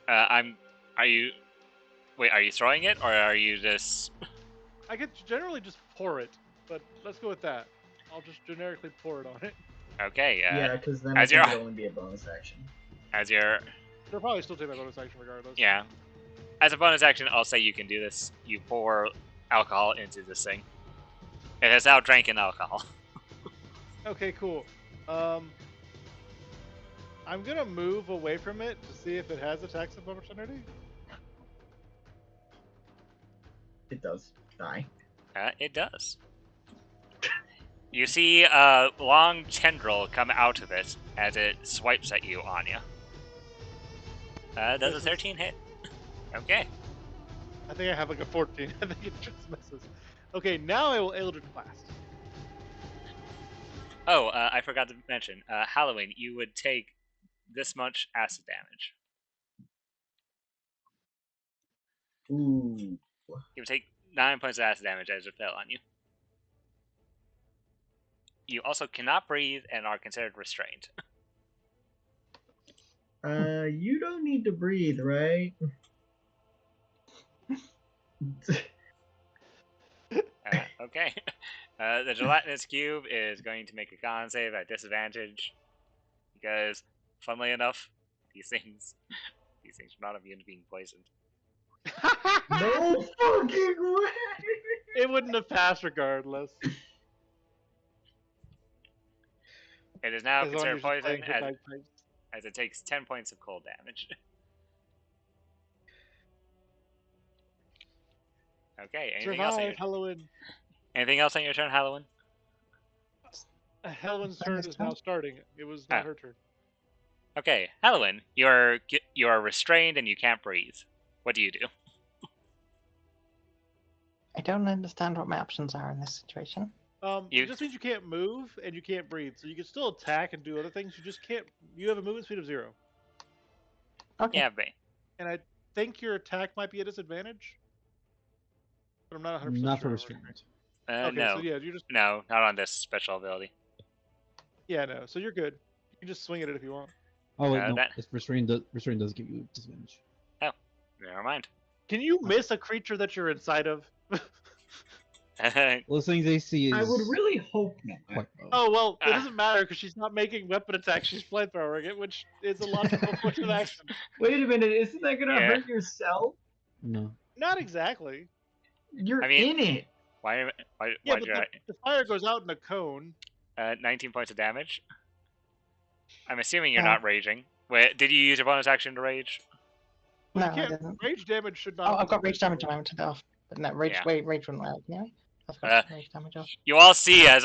[SPEAKER 4] Are you... Wait, are you throwing it, or are you just...
[SPEAKER 3] I could generally just pour it, but let's go with that. I'll just generically pour it on it.
[SPEAKER 4] Okay,
[SPEAKER 7] Yeah, because then I
[SPEAKER 4] as
[SPEAKER 7] think
[SPEAKER 4] your-
[SPEAKER 7] it'll only be a bonus action.
[SPEAKER 4] as your...
[SPEAKER 3] They'll probably still take my bonus action regardless.
[SPEAKER 4] Yeah. As a bonus action, I'll say you can do this. You pour alcohol into this thing. It has now drank in alcohol.
[SPEAKER 3] Okay, cool. I'm gonna move away from it to see if it has attacks of opportunity.
[SPEAKER 7] It does die.
[SPEAKER 4] It does. You see a long tendril come out of it as it swipes at you, Anya. Does a 13 hit? Okay.
[SPEAKER 3] I think I have like a 14. I think it just misses. Okay, now I will Eldritch Blast.
[SPEAKER 4] Oh, I forgot to mention. Halloween, you would take this much acid damage.
[SPEAKER 7] Ooh.
[SPEAKER 4] You would take 9 points of acid damage as it fell on you. You also cannot breathe and are considered restrained.
[SPEAKER 7] You don't need to breathe, right?
[SPEAKER 4] Okay. The gelatinous cube is going to make a con save at disadvantage because, funnily enough, these things are not immune to being poisoned.
[SPEAKER 7] No fucking way!
[SPEAKER 3] It wouldn't have passed regardless.
[SPEAKER 4] It is now
[SPEAKER 3] As long
[SPEAKER 4] considered
[SPEAKER 3] as you're playing
[SPEAKER 4] poison
[SPEAKER 3] for bagpipes.
[SPEAKER 4] as it takes 10 points of cold damage. Okay, anything else on your
[SPEAKER 3] Survive, Halloween.
[SPEAKER 4] anything else on your turn, Halloween?
[SPEAKER 3] Helen's turn is now starting. It was not her turn.
[SPEAKER 4] Okay, Halloween, you are restrained and you can't breathe. What do you do?
[SPEAKER 1] I don't understand what my options are in this situation.
[SPEAKER 3] It just means you can't move and you can't breathe. So you can still attack and do other things. You just can't. You have a movement speed of 0.
[SPEAKER 1] Okay.
[SPEAKER 4] Yeah, Bane.
[SPEAKER 3] And I think your attack might be a disadvantage. But I'm not 100% sure.
[SPEAKER 2] Not for restraint.
[SPEAKER 3] Okay,
[SPEAKER 4] No.
[SPEAKER 3] so yeah, you just
[SPEAKER 4] No, not on this special ability.
[SPEAKER 3] no. So you're good. You can just swing at it if you want.
[SPEAKER 2] Oh wait, no.
[SPEAKER 4] that-
[SPEAKER 2] It's restraint does give you disadvantage.
[SPEAKER 4] Never mind.
[SPEAKER 3] Can you miss a creature that you're inside of?
[SPEAKER 2] Listening AC is
[SPEAKER 7] I would really hope not.
[SPEAKER 2] quite low.
[SPEAKER 3] Oh, well, it doesn't matter because she's not making weapon attacks, she's flamethrowing it, which is a logical course of action.
[SPEAKER 7] Wait a minute, isn't that gonna
[SPEAKER 4] Yeah.
[SPEAKER 7] hurt yourself?
[SPEAKER 2] No.
[SPEAKER 3] Not exactly.
[SPEAKER 7] You're
[SPEAKER 4] I mean-
[SPEAKER 7] in it.
[SPEAKER 4] why
[SPEAKER 3] Yeah,
[SPEAKER 4] did
[SPEAKER 3] but the fire goes out in a cone.
[SPEAKER 4] 19 points of damage? I'm assuming you're
[SPEAKER 1] Oh.
[SPEAKER 4] not raging. Wait, did you use your bonus action to rage?
[SPEAKER 1] No,
[SPEAKER 3] You
[SPEAKER 1] I
[SPEAKER 3] can't,
[SPEAKER 1] didn't.
[SPEAKER 3] rage damage should
[SPEAKER 1] Oh,
[SPEAKER 3] not.
[SPEAKER 1] I've got rage damage on. I turned it off. But no, rage,
[SPEAKER 4] Yeah.
[SPEAKER 1] rage wouldn't work. Yeah, I've got rage damage off.
[SPEAKER 4] You all see as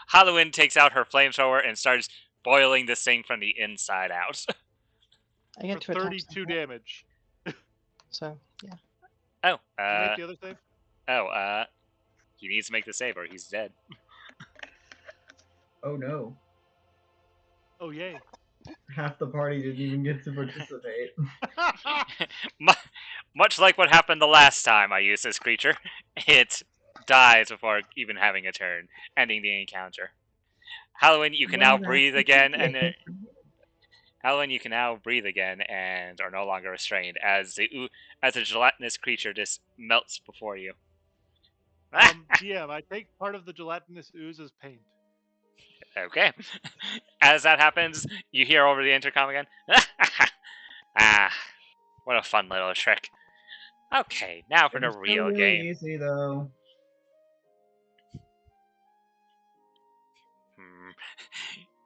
[SPEAKER 4] Halloween takes out her flamethrower and starts boiling this thing from the inside out.
[SPEAKER 1] I get
[SPEAKER 3] For
[SPEAKER 1] two attacks.
[SPEAKER 3] 32 damage.
[SPEAKER 1] So yeah.
[SPEAKER 4] Oh,
[SPEAKER 3] Did you make the other save?
[SPEAKER 4] he needs to make the save or he's dead.
[SPEAKER 7] Oh no.
[SPEAKER 3] Oh, yay.
[SPEAKER 7] Half the party didn't even get to participate.
[SPEAKER 4] Much like what happened the last time I used this creature, it dies before even having a turn, ending the encounter. Halloween, you can now breathe again, and Halloween, you can now breathe again and are no longer restrained as the gelatinous creature just melts before you.
[SPEAKER 3] DM, I take part of the gelatinous ooze as paint.
[SPEAKER 4] Okay. As that happens, you hear over the intercom again. What a fun little trick. Okay, now for the
[SPEAKER 7] It's still
[SPEAKER 4] real
[SPEAKER 7] really
[SPEAKER 4] game.
[SPEAKER 7] easy though.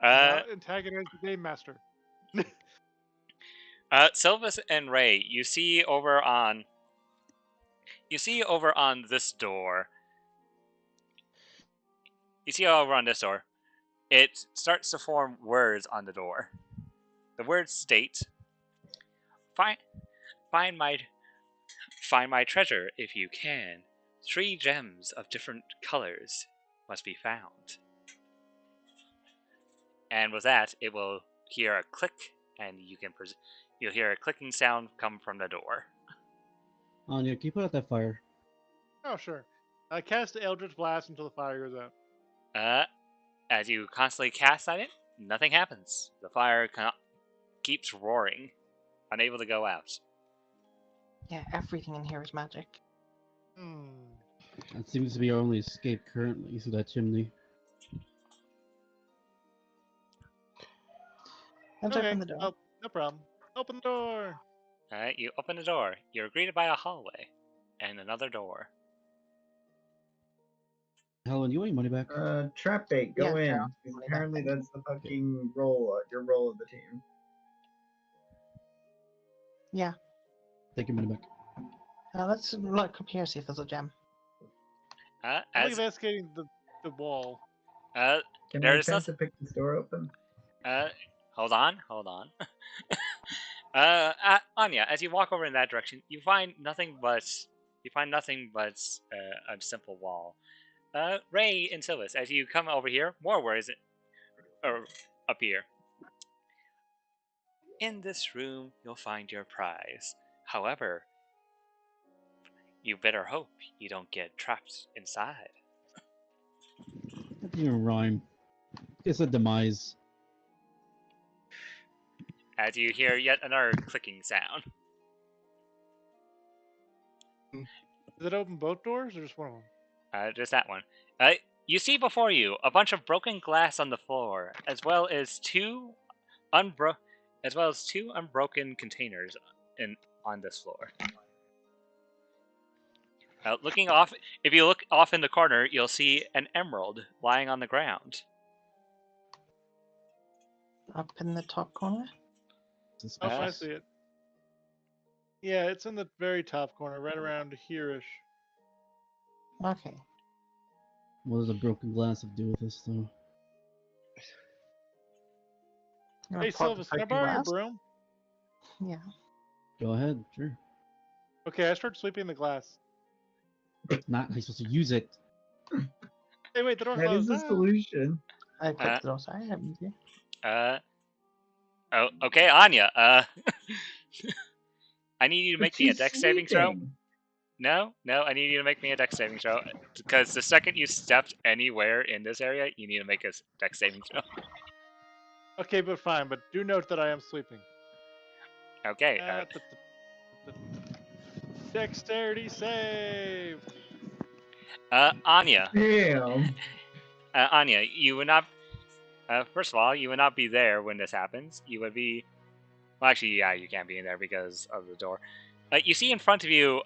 [SPEAKER 3] Now antagonize the game master.
[SPEAKER 4] Sylvis and Ray, you see over on this door. You see over on this door. It starts to form words on the door. The words state, Find my treasure if you can. 3 gems of different colors must be found." And with that, it will hear a click, and you'll hear a clicking sound come from the door.
[SPEAKER 2] Anya, can you put out that fire?
[SPEAKER 3] Oh, sure. I cast Eldritch Blast until the fire goes out.
[SPEAKER 4] As you constantly cast at it, nothing happens. The fire keeps roaring, unable to go out.
[SPEAKER 1] Yeah, everything in here is magic.
[SPEAKER 2] That seems to be our only escape currently through that chimney.
[SPEAKER 1] Let's
[SPEAKER 3] Okay.
[SPEAKER 1] open the door.
[SPEAKER 3] Oh, no problem. Open the door.
[SPEAKER 4] Alright, you open the door. You're greeted by a hallway and another door.
[SPEAKER 2] Helen, you want your money back?
[SPEAKER 7] Trap bait, go
[SPEAKER 1] Yeah,
[SPEAKER 7] in.
[SPEAKER 1] trap.
[SPEAKER 7] Because apparently that's the fucking role, your role of the team.
[SPEAKER 1] Yeah.
[SPEAKER 2] Take your money back.
[SPEAKER 1] Let's look up here, see if there's a gem.
[SPEAKER 3] I'm
[SPEAKER 4] As
[SPEAKER 3] investigating the wall.
[SPEAKER 7] Can I
[SPEAKER 4] There's
[SPEAKER 7] attempt to pick this door open?
[SPEAKER 4] hold on. Anya, as you walk over in that direction, you find nothing but a simple wall. Ray and Sylvis, as you come over here, more words appear. In this room, you'll find your prize. However, you better hope you don't get trapped inside.
[SPEAKER 2] That didn't even rhyme. It's a demise.
[SPEAKER 4] As you hear yet another clicking sound.
[SPEAKER 3] Does it open both doors or just one of them?
[SPEAKER 4] Just that one. You see before you a bunch of broken glass on the floor, as well as two unbroken containers on this floor. Looking off, if you look off in the corner, you'll see an emerald lying on the ground.
[SPEAKER 1] Up in the top corner?
[SPEAKER 3] Oh, I
[SPEAKER 2] Suspicious.
[SPEAKER 3] see it. Yeah, it's in the very top corner, right around here-ish.
[SPEAKER 1] Okay.
[SPEAKER 2] What does a broken glass have to do with this, though?
[SPEAKER 1] You wanna
[SPEAKER 3] Hey,
[SPEAKER 1] pop the
[SPEAKER 3] Sylvis, can I
[SPEAKER 1] broken
[SPEAKER 3] borrow your
[SPEAKER 1] glass?
[SPEAKER 3] broom?
[SPEAKER 1] Yeah.
[SPEAKER 2] Go ahead, sure.
[SPEAKER 3] Okay, I start sweeping the glass.
[SPEAKER 2] Not how you're supposed to use it.
[SPEAKER 3] Hey, wait, the door
[SPEAKER 7] That is
[SPEAKER 3] closed.
[SPEAKER 7] the solution.
[SPEAKER 1] I clicked the door, sorry, I haven't you.
[SPEAKER 4] Oh, okay, Anya. I need you to make me a
[SPEAKER 7] She's
[SPEAKER 4] dex saving throw.
[SPEAKER 7] sleeping.
[SPEAKER 4] No, I need you to make me a dex saving throw. Because the second you stepped anywhere in this area, you need to make a dex saving throw.
[SPEAKER 3] Okay, but fine, but do note that I am sleeping.
[SPEAKER 4] Okay.
[SPEAKER 3] Dexterity save!
[SPEAKER 4] Anya.
[SPEAKER 7] Damn.
[SPEAKER 4] Anya, you would not. First of all, you would not be there when this happens. You would be. Well, actually, yeah, you can't be in there because of the door. You see in front of you.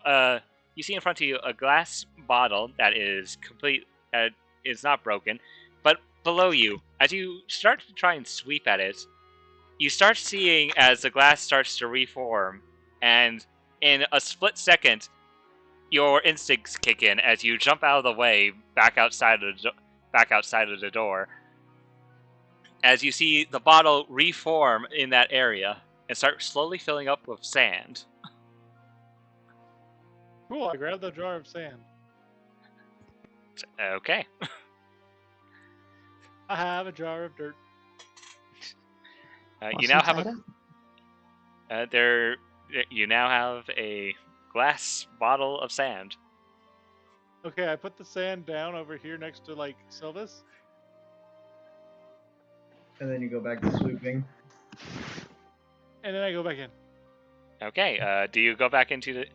[SPEAKER 4] You see in front of you a glass bottle that is complete. It's not broken, but below you, as you start to try and sweep at it, you start seeing as the glass starts to reform, and in a split second, your instincts kick in as you jump out of the way, back outside of the door. As you see the bottle reform in that area and start slowly filling up with sand.
[SPEAKER 3] Cool, I grabbed the jar of sand.
[SPEAKER 4] Okay.
[SPEAKER 3] I have a jar of dirt.
[SPEAKER 4] You
[SPEAKER 1] What's
[SPEAKER 4] now have
[SPEAKER 1] inside it?
[SPEAKER 4] you now have a glass bottle of sand.
[SPEAKER 3] Okay, I put the sand down over here next to like Sylvis.
[SPEAKER 7] And then you go back to sweeping.
[SPEAKER 3] And then I go back in.
[SPEAKER 4] Okay. Do you go back into the?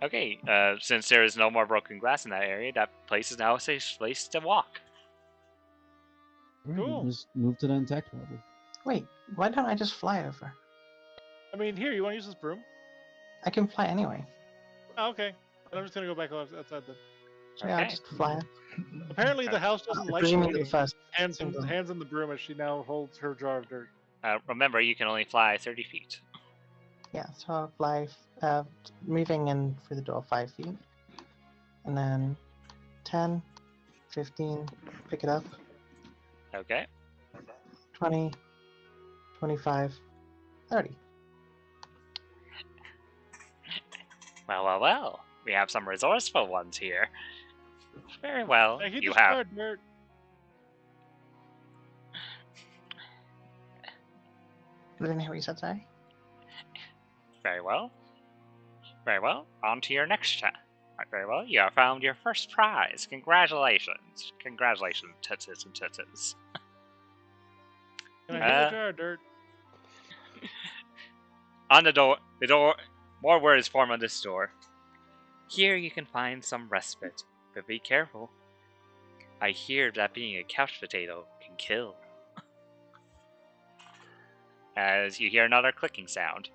[SPEAKER 4] Okay. Since there is no more broken glass in that area, that place is now a safe place to walk.
[SPEAKER 2] Alright,
[SPEAKER 3] Cool.
[SPEAKER 2] Just move to the intact level.
[SPEAKER 1] Wait, why don't I just fly over?
[SPEAKER 3] I mean, here, you want to use this broom?
[SPEAKER 1] I can fly anyway.
[SPEAKER 3] Oh, okay. Then I'm just gonna go back outside then.
[SPEAKER 1] So yeah, I'll
[SPEAKER 4] Okay.
[SPEAKER 1] just fly up.
[SPEAKER 3] Apparently, the house doesn't like
[SPEAKER 1] Presumably
[SPEAKER 3] putting
[SPEAKER 1] the first.
[SPEAKER 3] hands
[SPEAKER 1] thing doesn't-
[SPEAKER 3] in the broom as she now holds her jar of dirt.
[SPEAKER 4] Remember, you can only fly 30 feet.
[SPEAKER 1] Yeah, so I'll fly, moving in through the door 5 feet. And then 10, 15, pick it up,
[SPEAKER 4] Okay.
[SPEAKER 1] 20, 25, 30.
[SPEAKER 4] Well. We have some resourceful ones here. Very well.
[SPEAKER 3] I hit
[SPEAKER 4] You
[SPEAKER 3] the jar
[SPEAKER 4] have.
[SPEAKER 3] of dirt.
[SPEAKER 1] I didn't hear what you said, sorry.
[SPEAKER 4] Very well. Very well. On to your next chat. Very well. You have found your first prize. Congratulations. Congratulations, tits and tits.
[SPEAKER 3] Can I hit the jar of dirt?
[SPEAKER 4] On the door, more words form on this door. Here you can find some respite, but be careful. I hear that being a couch potato can kill. As you hear another clicking sound.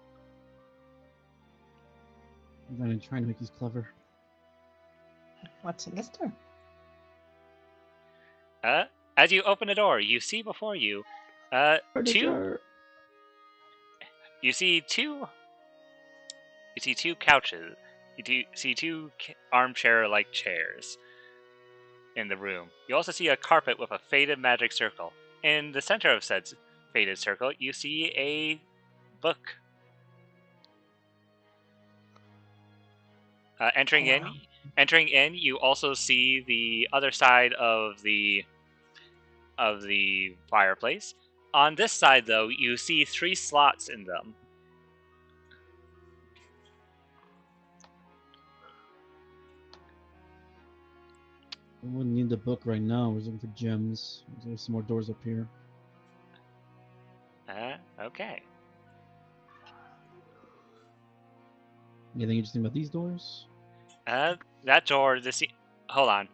[SPEAKER 2] I'm not even trying to make these clever.
[SPEAKER 1] What's in this door?
[SPEAKER 4] As you open the door, you see before you,
[SPEAKER 2] Furniture.
[SPEAKER 4] You see two couches. You see two armchair-like chairs in the room. You also see a carpet with a faded magic circle. In the center of said faded circle, you see a book. Entering in, you also see the other side of the fireplace. On this side, though, you see 3 slots in them.
[SPEAKER 2] I wouldn't need the book right now. We're looking for gems. There's some more doors up here.
[SPEAKER 4] Okay.
[SPEAKER 2] Anything interesting about these doors?
[SPEAKER 4] That door. Hold on.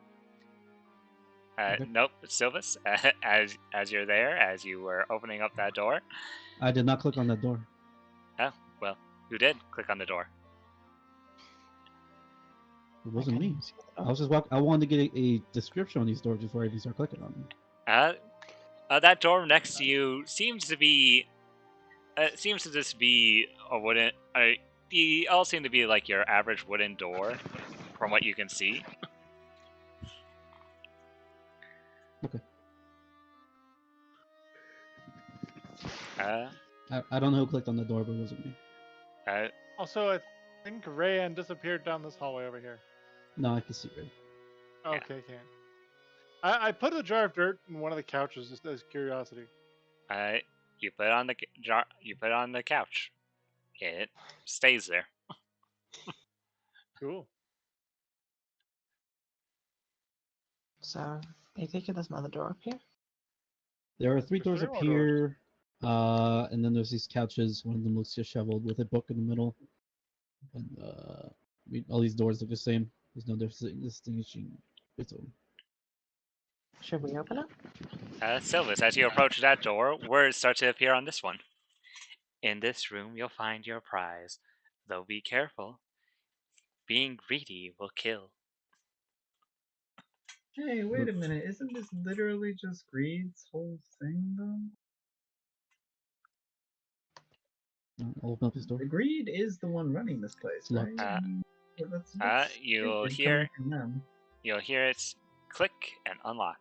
[SPEAKER 2] Okay.
[SPEAKER 4] Nope, Silvis. As you're there, as you were opening up that door.
[SPEAKER 2] I did not click on that door.
[SPEAKER 4] Oh well, who did click on the door?
[SPEAKER 2] It wasn't
[SPEAKER 1] Okay.
[SPEAKER 2] me. I was just I wanted to get a description on these doors before I even start clicking on them.
[SPEAKER 4] That door next to you seems to be. Seems to just be a wooden. They all seem to be like your average wooden door, from what you can see.
[SPEAKER 2] Okay.
[SPEAKER 4] Uh,
[SPEAKER 2] I don't know who clicked on the door, but it wasn't me.
[SPEAKER 3] Also, I think Rayan disappeared down this hallway over here.
[SPEAKER 2] No, I can see it.
[SPEAKER 3] Oh,
[SPEAKER 4] Yeah.
[SPEAKER 3] okay, can't. I put a jar of dirt in one of the couches just as curiosity.
[SPEAKER 4] you put it on the jar. You put it on the couch. It stays there.
[SPEAKER 3] Cool.
[SPEAKER 1] So, I take it there's another door up here?
[SPEAKER 2] There are 3
[SPEAKER 3] There's
[SPEAKER 2] doors
[SPEAKER 3] 3
[SPEAKER 2] up
[SPEAKER 3] more
[SPEAKER 2] here, and then there's these couches. One of them looks disheveled with a book in the middle. And all these doors look the same. There's no distinguishing crystal.
[SPEAKER 1] Should we open it?
[SPEAKER 4] Sylvis, as you approach that door, words start to appear on this one. In this room, you'll find your prize. Though be careful. Being greedy will kill.
[SPEAKER 7] Hey, wait a minute. Isn't this literally just Greed's whole thing, though?
[SPEAKER 2] I'll open up this door.
[SPEAKER 7] Greed is the one running this place, right? That's
[SPEAKER 4] You'll
[SPEAKER 7] stupid
[SPEAKER 4] hear
[SPEAKER 7] coming from them.
[SPEAKER 4] it click and unlock.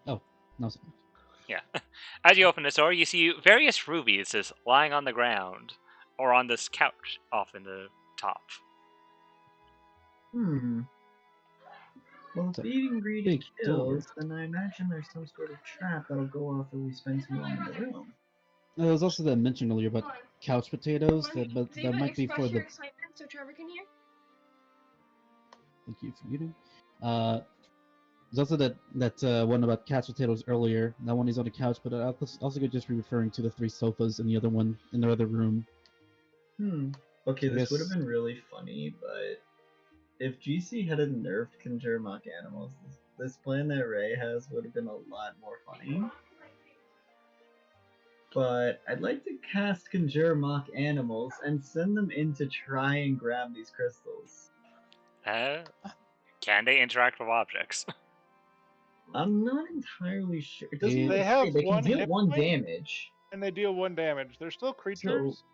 [SPEAKER 2] Oh, no.
[SPEAKER 4] Yeah. As you open this door, you see various rubies just lying on the ground or on this couch off in the top.
[SPEAKER 7] Hmm. Well, if eating greedy
[SPEAKER 2] big
[SPEAKER 7] kills, then I imagine there's some sort of trap that'll go off if we spend too long in the room.
[SPEAKER 2] There was also that mention earlier about couch potatoes. But that might be for the.
[SPEAKER 8] So Trevor can hear.
[SPEAKER 2] Thank you for muting. There's also that one about couch potatoes earlier. That one is on the couch, but I also could just be referring to the 3 sofas and the other one in the other room.
[SPEAKER 7] Okay,
[SPEAKER 2] So
[SPEAKER 7] this would have been really funny, but if GC hadn't nerfed Conjure Mock Animals, this plan that Ray has would have been a lot more funny. But I'd like to cast Conjure Mock Animals and send them in to try and grab these crystals.
[SPEAKER 4] Can they interact with objects?
[SPEAKER 7] I'm not entirely sure. It doesn't
[SPEAKER 2] They
[SPEAKER 7] really
[SPEAKER 3] have
[SPEAKER 7] say. They can
[SPEAKER 3] one
[SPEAKER 7] deal
[SPEAKER 3] hit
[SPEAKER 7] 1
[SPEAKER 3] point?
[SPEAKER 7] damage.
[SPEAKER 3] And they deal 1 damage. They're still creatures.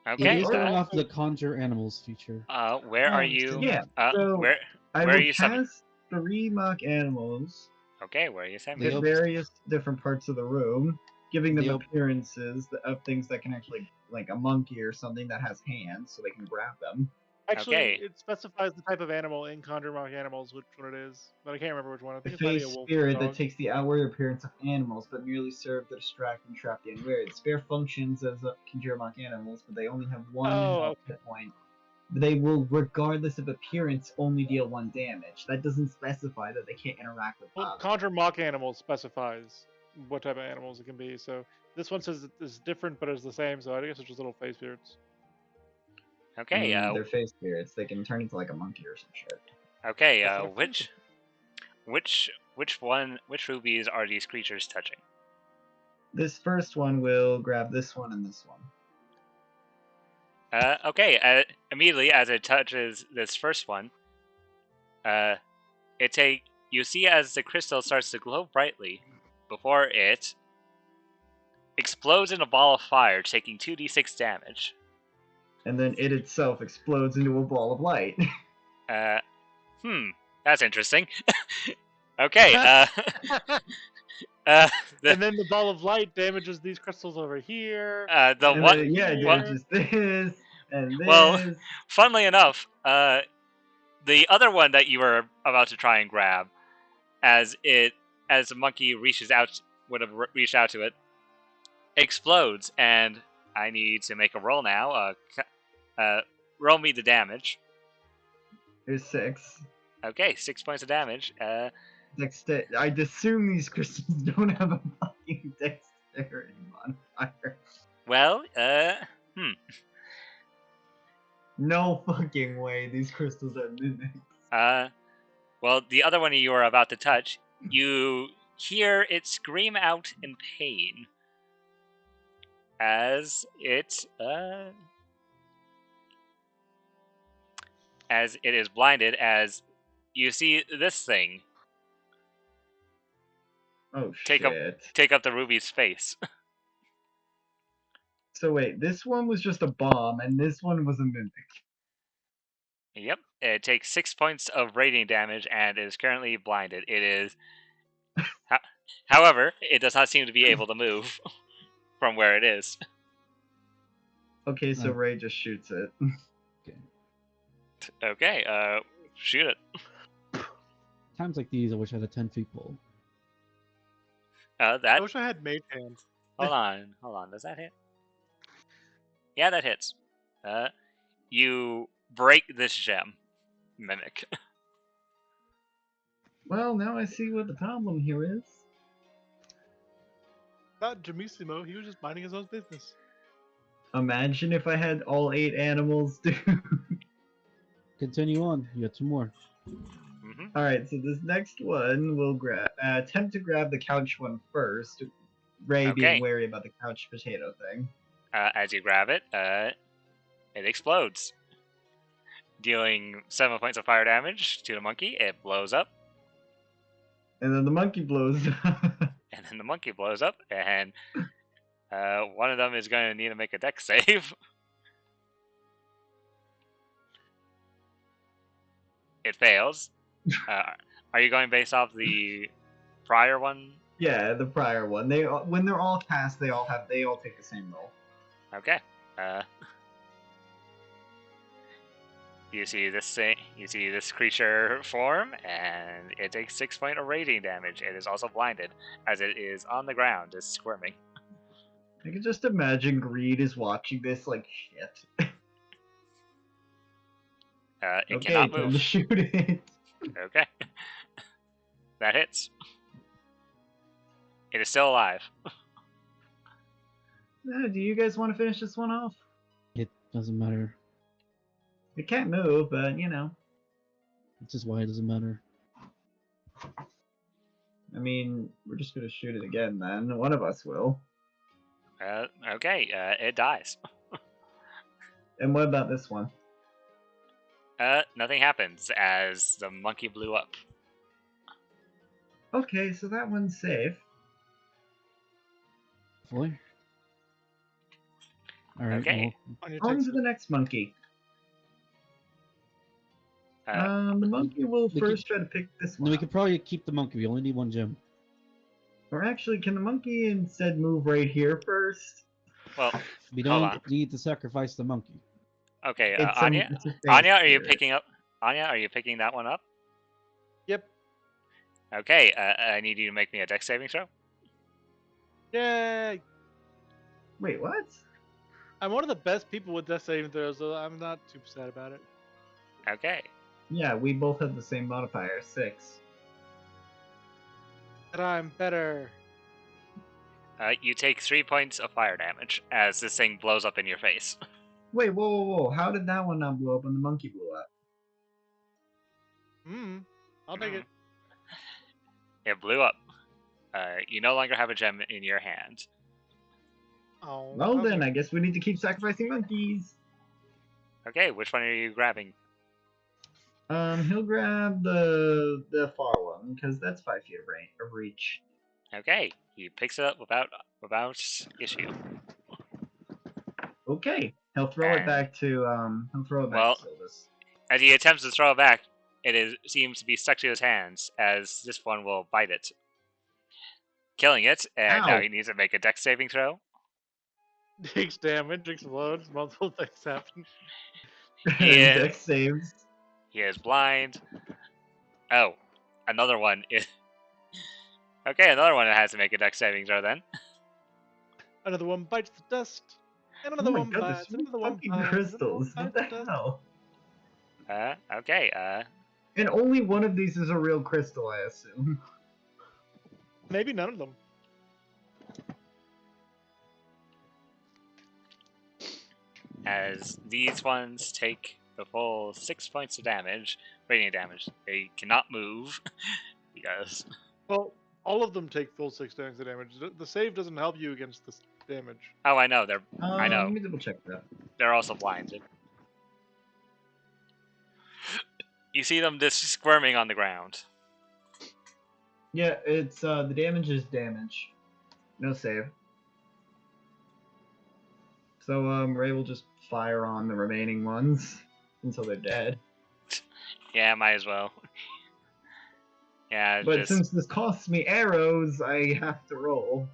[SPEAKER 4] Okay.
[SPEAKER 2] It is
[SPEAKER 7] are
[SPEAKER 2] going
[SPEAKER 7] also-
[SPEAKER 2] off the Conjure Animals feature.
[SPEAKER 4] Where are you?
[SPEAKER 7] Yeah, so
[SPEAKER 4] where
[SPEAKER 7] I
[SPEAKER 4] are
[SPEAKER 7] will
[SPEAKER 4] you summoning?
[SPEAKER 7] cast 3 Mock Animals
[SPEAKER 4] Okay, where are you
[SPEAKER 7] at
[SPEAKER 4] summoning?
[SPEAKER 7] various different parts of the room, giving them
[SPEAKER 2] They-
[SPEAKER 7] appearances of things that can actually, like a monkey or something that has hands, so they can grab them.
[SPEAKER 3] Actually,
[SPEAKER 4] Okay.
[SPEAKER 3] it specifies the type of animal in Conjure Mock Animals, which one it is. But I can't remember which one. I
[SPEAKER 7] The
[SPEAKER 3] think it might be
[SPEAKER 7] face
[SPEAKER 3] a wolf.
[SPEAKER 7] spirit
[SPEAKER 3] or
[SPEAKER 7] that
[SPEAKER 3] dog.
[SPEAKER 7] takes the outward appearance of animals, but merely serve to distract and trap the unwary. The spare functions as Conjure Mock Animals, but they only have 1
[SPEAKER 3] Oh,
[SPEAKER 7] hit point. They will, regardless of appearance, only deal 1 damage. That doesn't specify that they can't interact with
[SPEAKER 3] Well,
[SPEAKER 7] objects.
[SPEAKER 3] Conjure Mock Animals specifies what type of animals it can be. So this one says it's different, but it's the same. So I guess it's just little face spirits.
[SPEAKER 4] Okay.
[SPEAKER 7] They're face spirits. They can turn into like a monkey or some shit.
[SPEAKER 4] Okay.
[SPEAKER 3] That's what I'm
[SPEAKER 4] Which rubies are these creatures touching?
[SPEAKER 7] This first one will grab this one and this one.
[SPEAKER 4] Okay. Immediately as it touches this first one, you see as the crystal starts to glow brightly before it explodes in a ball of fire, taking 2d6 damage.
[SPEAKER 7] And then it itself explodes into a ball of light.
[SPEAKER 4] That's interesting. Okay.
[SPEAKER 3] And then the ball of light damages these crystals over here.
[SPEAKER 4] The
[SPEAKER 7] And
[SPEAKER 4] one.
[SPEAKER 7] then, yeah,
[SPEAKER 4] well,
[SPEAKER 7] just this and this.
[SPEAKER 4] Well, funnily enough, the other one that you were about to try and grab, as the monkey would have reached out to it, explodes, and I need to make a roll now. Roll me the damage.
[SPEAKER 7] There's 6.
[SPEAKER 4] Okay, 6 points of damage.
[SPEAKER 7] I'd assume these crystals don't have a fucking dexterity modifier.
[SPEAKER 4] Well,
[SPEAKER 7] No fucking way these crystals are mimics.
[SPEAKER 4] well, the other one you are about to touch, you hear it scream out in pain as it is blinded, as you see this thing
[SPEAKER 7] Oh
[SPEAKER 4] Take
[SPEAKER 7] shit.
[SPEAKER 4] take up the ruby's face.
[SPEAKER 7] So wait, this one was just a bomb and this one was a mimic.
[SPEAKER 4] Yep, it takes 6 points of radiant damage and is currently blinded. It is, however, it does not seem to be able to move from where it is.
[SPEAKER 7] Okay, so Ray just shoots it.
[SPEAKER 2] Okay.
[SPEAKER 4] Okay, shoot it.
[SPEAKER 2] Times like these, I wish I had a 10-feet pole.
[SPEAKER 3] I
[SPEAKER 4] That.
[SPEAKER 3] wish I had mage hands.
[SPEAKER 4] Hold on. Does that hit? Yeah, that hits. You break this gem, mimic.
[SPEAKER 7] Well, now I see what the problem here is.
[SPEAKER 3] Not Jamissimo, he was just minding his own business.
[SPEAKER 7] Imagine if I had all 8 animals do.
[SPEAKER 2] Continue on. You got 2 more.
[SPEAKER 4] Mm-hmm.
[SPEAKER 7] All right, so this next one will attempt to grab the couch one first. Ray being
[SPEAKER 4] Okay.
[SPEAKER 7] wary about the couch potato thing.
[SPEAKER 4] As you grab it, it explodes, dealing 7 points of fire damage to the monkey. It blows up,
[SPEAKER 7] And then the monkey blows.
[SPEAKER 4] and then the monkey blows up, and one of them is going to need to make a dex save. It fails. Are you going based off the prior one?
[SPEAKER 7] Yeah, the prior one. When they're all cast, they all take the same roll.
[SPEAKER 4] Okay. You see this thing. You see this creature form, and it takes 6 points of radiant damage. It is also blinded, as it is on the ground, just squirming.
[SPEAKER 7] I can just imagine Greed is watching this like shit.
[SPEAKER 4] It
[SPEAKER 7] Okay,
[SPEAKER 4] cannot
[SPEAKER 7] time to
[SPEAKER 4] move.
[SPEAKER 7] shoot it.
[SPEAKER 4] Okay. That hits. It is still alive.
[SPEAKER 7] Do you guys want to finish this one off?
[SPEAKER 2] It doesn't matter.
[SPEAKER 7] It can't move, but you know.
[SPEAKER 2] Which is why it doesn't matter.
[SPEAKER 7] I mean, we're just gonna shoot it again then. One of us will.
[SPEAKER 4] Okay, it dies.
[SPEAKER 7] And what about this one?
[SPEAKER 4] Nothing happens as the monkey blew up.
[SPEAKER 7] Okay, so that one's safe.
[SPEAKER 2] Fully? Alright,
[SPEAKER 4] Okay.
[SPEAKER 3] On your
[SPEAKER 7] On
[SPEAKER 3] text.
[SPEAKER 7] to the next monkey.
[SPEAKER 4] Uh,
[SPEAKER 7] The monkey will
[SPEAKER 2] we
[SPEAKER 7] first try to pick this
[SPEAKER 2] well,
[SPEAKER 7] one
[SPEAKER 2] we
[SPEAKER 7] up.
[SPEAKER 2] could probably keep the monkey. We only need one gem.
[SPEAKER 7] Or actually, can the monkey instead move right here first?
[SPEAKER 4] well,
[SPEAKER 2] We
[SPEAKER 4] Hold on.
[SPEAKER 2] don't need to sacrifice the monkey.
[SPEAKER 4] okay,
[SPEAKER 7] It's
[SPEAKER 4] Anya.
[SPEAKER 7] it's a face
[SPEAKER 4] Anya, are you
[SPEAKER 7] spirit.
[SPEAKER 4] picking up? Anya, are you picking that one up?
[SPEAKER 3] Yep.
[SPEAKER 4] Okay, I need you to make me a dex saving throw.
[SPEAKER 3] Yay!
[SPEAKER 7] Wait, what?
[SPEAKER 3] I'm one of the best people with death saving throws, so I'm not too sad about it.
[SPEAKER 4] Okay.
[SPEAKER 7] Yeah, we both have the same modifier, 6.
[SPEAKER 3] But I'm better.
[SPEAKER 4] You take 3 points of fire damage as this thing blows up in your face.
[SPEAKER 7] Wait, whoa. How did that one not blow up when the monkey blew up?
[SPEAKER 3] I'll take it.
[SPEAKER 4] It blew up. You no longer have a gem in your hand.
[SPEAKER 3] Oh.
[SPEAKER 7] Well
[SPEAKER 3] okay.
[SPEAKER 7] then, I guess we need to keep sacrificing monkeys.
[SPEAKER 4] Okay, which one are you grabbing?
[SPEAKER 7] He'll grab the far one, because that's 5 feet of reach.
[SPEAKER 4] Okay, he picks it up without issue.
[SPEAKER 7] Okay. He'll throw it back to
[SPEAKER 4] Well-
[SPEAKER 7] Sylvis.
[SPEAKER 4] As he attempts to throw it back, seems to be stuck to his hands, as this one will bite it, killing it. And now
[SPEAKER 7] Ow.
[SPEAKER 4] he needs to make a dex saving throw.
[SPEAKER 3] Takes damage, explodes, multiple things happen.
[SPEAKER 4] Yeah.
[SPEAKER 7] Dex saves.
[SPEAKER 4] He is blind. Oh, another one is. Okay, another one that has to make a dex saving throw then.
[SPEAKER 3] Another one bites the dust. And
[SPEAKER 7] Oh
[SPEAKER 3] another
[SPEAKER 7] my
[SPEAKER 3] one
[SPEAKER 7] god,
[SPEAKER 3] bites.
[SPEAKER 7] there's so many
[SPEAKER 3] Another one
[SPEAKER 7] fucking
[SPEAKER 3] bites.
[SPEAKER 7] crystals.
[SPEAKER 3] Another
[SPEAKER 7] What
[SPEAKER 3] one
[SPEAKER 7] the
[SPEAKER 3] bites
[SPEAKER 7] hell?
[SPEAKER 4] Okay,
[SPEAKER 7] And only one of these is a real crystal, I assume.
[SPEAKER 3] Maybe none of them.
[SPEAKER 4] as these ones take the full 6 points of damage, radiant damage. They cannot move because
[SPEAKER 3] Well, all of them take full 6 points of damage. The save doesn't help you against this damage.
[SPEAKER 4] oh, I know I know.
[SPEAKER 7] Let me double check that.
[SPEAKER 4] They're also blinded. You see them just squirming on the ground.
[SPEAKER 7] Yeah, it's the damage is damage. No save. So Ray will just fire on the remaining ones until they're dead.
[SPEAKER 4] Yeah, might as well. Yeah,
[SPEAKER 7] But
[SPEAKER 4] just
[SPEAKER 7] since this costs me arrows, I have to roll.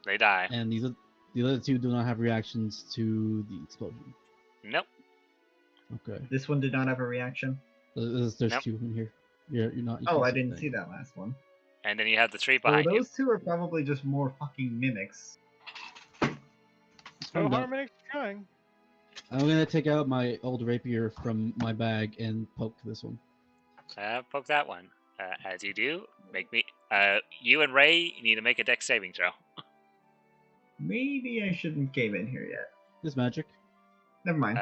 [SPEAKER 4] they die.
[SPEAKER 2] And the other two do not have reactions to the explosion.
[SPEAKER 4] Nope.
[SPEAKER 2] Okay.
[SPEAKER 7] This one did not have a reaction.
[SPEAKER 2] There's
[SPEAKER 4] Nope.
[SPEAKER 2] two in here. You're not. you
[SPEAKER 7] Oh,
[SPEAKER 2] can't
[SPEAKER 7] I
[SPEAKER 2] the
[SPEAKER 7] didn't
[SPEAKER 2] thing.
[SPEAKER 7] see that last one.
[SPEAKER 4] And then you have the three
[SPEAKER 7] Well,
[SPEAKER 4] behind you.
[SPEAKER 7] those two are probably just more fucking mimics.
[SPEAKER 2] It's
[SPEAKER 3] No
[SPEAKER 2] fine,
[SPEAKER 3] harm in trying.
[SPEAKER 2] I'm gonna take out my old rapier from my bag and poke this one.
[SPEAKER 4] Poke that one. As you do, make me. You and Ray need to make a dex saving throw.
[SPEAKER 7] Maybe I shouldn't cave in here yet.
[SPEAKER 2] This magic.
[SPEAKER 7] Never mind.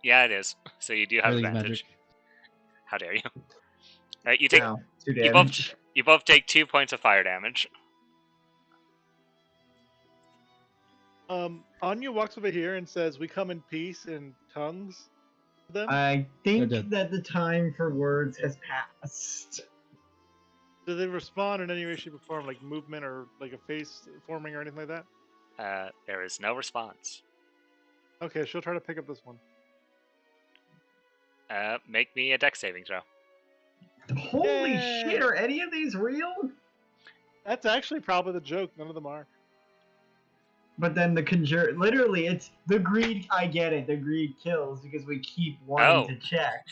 [SPEAKER 4] Yeah, it is. So you do have
[SPEAKER 2] Everything's
[SPEAKER 4] advantage. How dare you? You take
[SPEAKER 7] Ow, 2
[SPEAKER 4] you
[SPEAKER 7] damage.
[SPEAKER 4] both take 2 points of fire damage.
[SPEAKER 3] Anya walks over here and says, "We come in peace in tongues." To them.
[SPEAKER 7] I
[SPEAKER 2] They're
[SPEAKER 7] think
[SPEAKER 2] dead.
[SPEAKER 7] that the time for words has passed.
[SPEAKER 3] Do they respond in any way, shape, or form, like movement or like a face forming or anything like that?
[SPEAKER 4] There is no response.
[SPEAKER 3] Okay, she'll try to pick up this one.
[SPEAKER 4] Make me a dex saving throw.
[SPEAKER 7] Holy
[SPEAKER 3] Yay!
[SPEAKER 7] shit, are any of these real?
[SPEAKER 3] That's actually probably the joke. None of them are.
[SPEAKER 7] But then the conjure, literally, it's the greed. I get it. The greed kills because we keep wanting
[SPEAKER 4] Oh.
[SPEAKER 7] to check.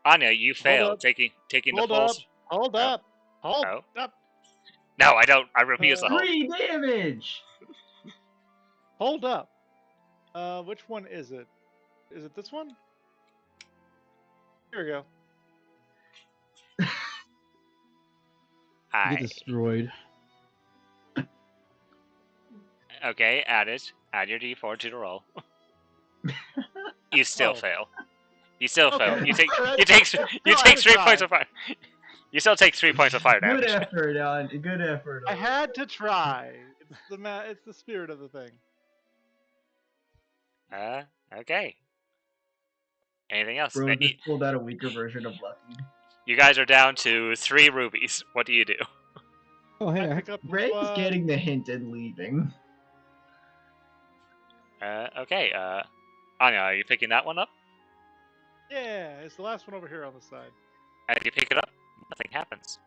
[SPEAKER 4] Anya, you failed
[SPEAKER 3] up.
[SPEAKER 4] taking the
[SPEAKER 3] Hold
[SPEAKER 4] full.
[SPEAKER 3] up. Hold
[SPEAKER 4] Oh.
[SPEAKER 3] up. Hold
[SPEAKER 4] Oh.
[SPEAKER 3] up.
[SPEAKER 4] No, I don't. I refuse to hold.
[SPEAKER 7] 3 damage.
[SPEAKER 3] Hold up. Which one is it? Is it this one? Here we go.
[SPEAKER 2] You get destroyed.
[SPEAKER 4] Okay, add it. Add your d4 to the roll. You still fail. You still fail.
[SPEAKER 3] Okay.
[SPEAKER 4] You take
[SPEAKER 3] I
[SPEAKER 4] you take 3
[SPEAKER 3] tried.
[SPEAKER 4] points of fire. You still take 3 points of fire
[SPEAKER 7] Good
[SPEAKER 4] damage.
[SPEAKER 7] effort, on. Good effort.
[SPEAKER 3] I had to try. It's the spirit of the thing.
[SPEAKER 4] Okay. Anything else?
[SPEAKER 7] Bro just pulled out a weaker version of Lucky.
[SPEAKER 4] You guys are down to 3 rubies. What do you do?
[SPEAKER 2] Oh, hey,
[SPEAKER 3] I pick up
[SPEAKER 7] Ray's
[SPEAKER 3] one.
[SPEAKER 7] getting the hint and leaving.
[SPEAKER 4] Okay. Anya, are you picking that one up?
[SPEAKER 3] Yeah, it's the last one over here on the side.
[SPEAKER 4] As you pick it up, nothing happens.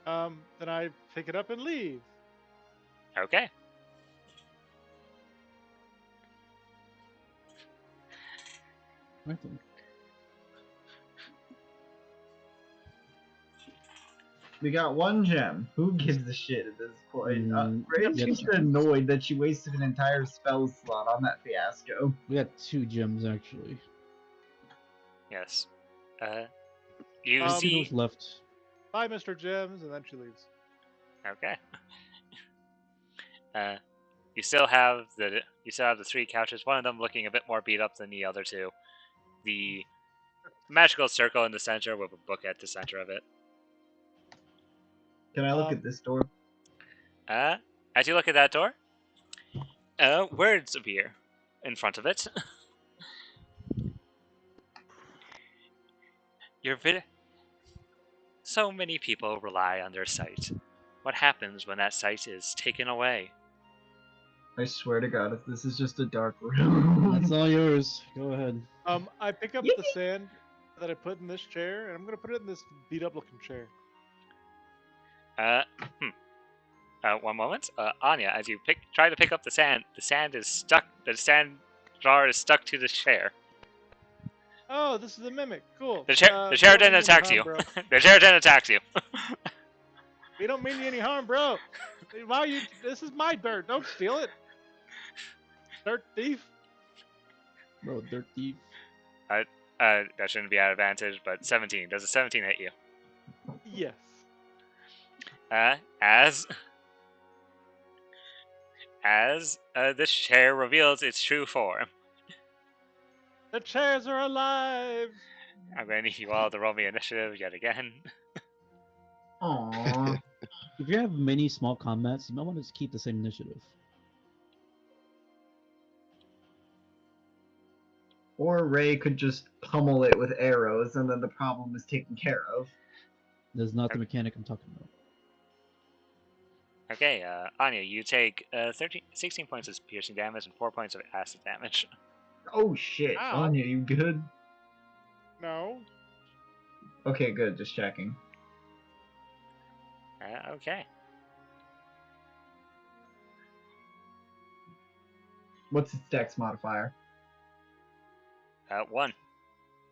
[SPEAKER 3] Then I pick it up and leave.
[SPEAKER 4] Okay.
[SPEAKER 2] I think.
[SPEAKER 7] We got 1 gem. Who gives a shit at this point? Ray
[SPEAKER 2] yeah,
[SPEAKER 7] seems annoyed that she wasted an entire spell slot on that fiasco.
[SPEAKER 2] We got 2 gems actually.
[SPEAKER 4] Yes. You
[SPEAKER 3] Um,
[SPEAKER 4] see.
[SPEAKER 2] Who's left?
[SPEAKER 3] Bye, Mr. Gems, and then she leaves.
[SPEAKER 4] Okay. You still have the 3 couches. One of them looking a bit more beat up than the other 2. The magical circle in the center with a book at the center of it.
[SPEAKER 7] Can I look at this door?
[SPEAKER 4] As you look at that door, words appear in front of it. So many people rely on their sight. What happens when that sight is taken away?
[SPEAKER 7] I swear to God, if this is just a dark room.
[SPEAKER 2] That's all yours. Go ahead.
[SPEAKER 3] I pick up the sand that I put in this chair, and I'm gonna put it in this beat-up looking chair.
[SPEAKER 4] 1 moment. Anya, as you try to pick up the sand is stuck. The sand jar is stuck to the chair.
[SPEAKER 3] Oh, this is a mimic. Cool.
[SPEAKER 4] The chair then attacks you. The chair then attacks you.
[SPEAKER 3] We don't mean you any harm, bro. Why you? This is my dirt. Don't steal it. Dirt thief.
[SPEAKER 2] Bro, dirt thief.
[SPEAKER 4] That shouldn't be at advantage, but 17. Does a 17 hit you?
[SPEAKER 3] Yes.
[SPEAKER 4] As this chair reveals its true form.
[SPEAKER 3] The chairs are alive.
[SPEAKER 4] I'm going to need you all to roll me initiative yet again.
[SPEAKER 7] Aww.
[SPEAKER 2] If you have many small combats, you might want to keep the same initiative.
[SPEAKER 7] Or Ray could just pummel it with arrows, and then the problem is taken care of.
[SPEAKER 2] That's not the mechanic I'm talking about.
[SPEAKER 4] Okay, Anya, you take 16 points of piercing damage and 4 points of acid damage.
[SPEAKER 7] Oh shit.
[SPEAKER 3] Ow.
[SPEAKER 7] Anya, you good?
[SPEAKER 3] No.
[SPEAKER 7] Okay, good. Just checking.
[SPEAKER 4] Okay.
[SPEAKER 7] What's its dex modifier?
[SPEAKER 4] 1.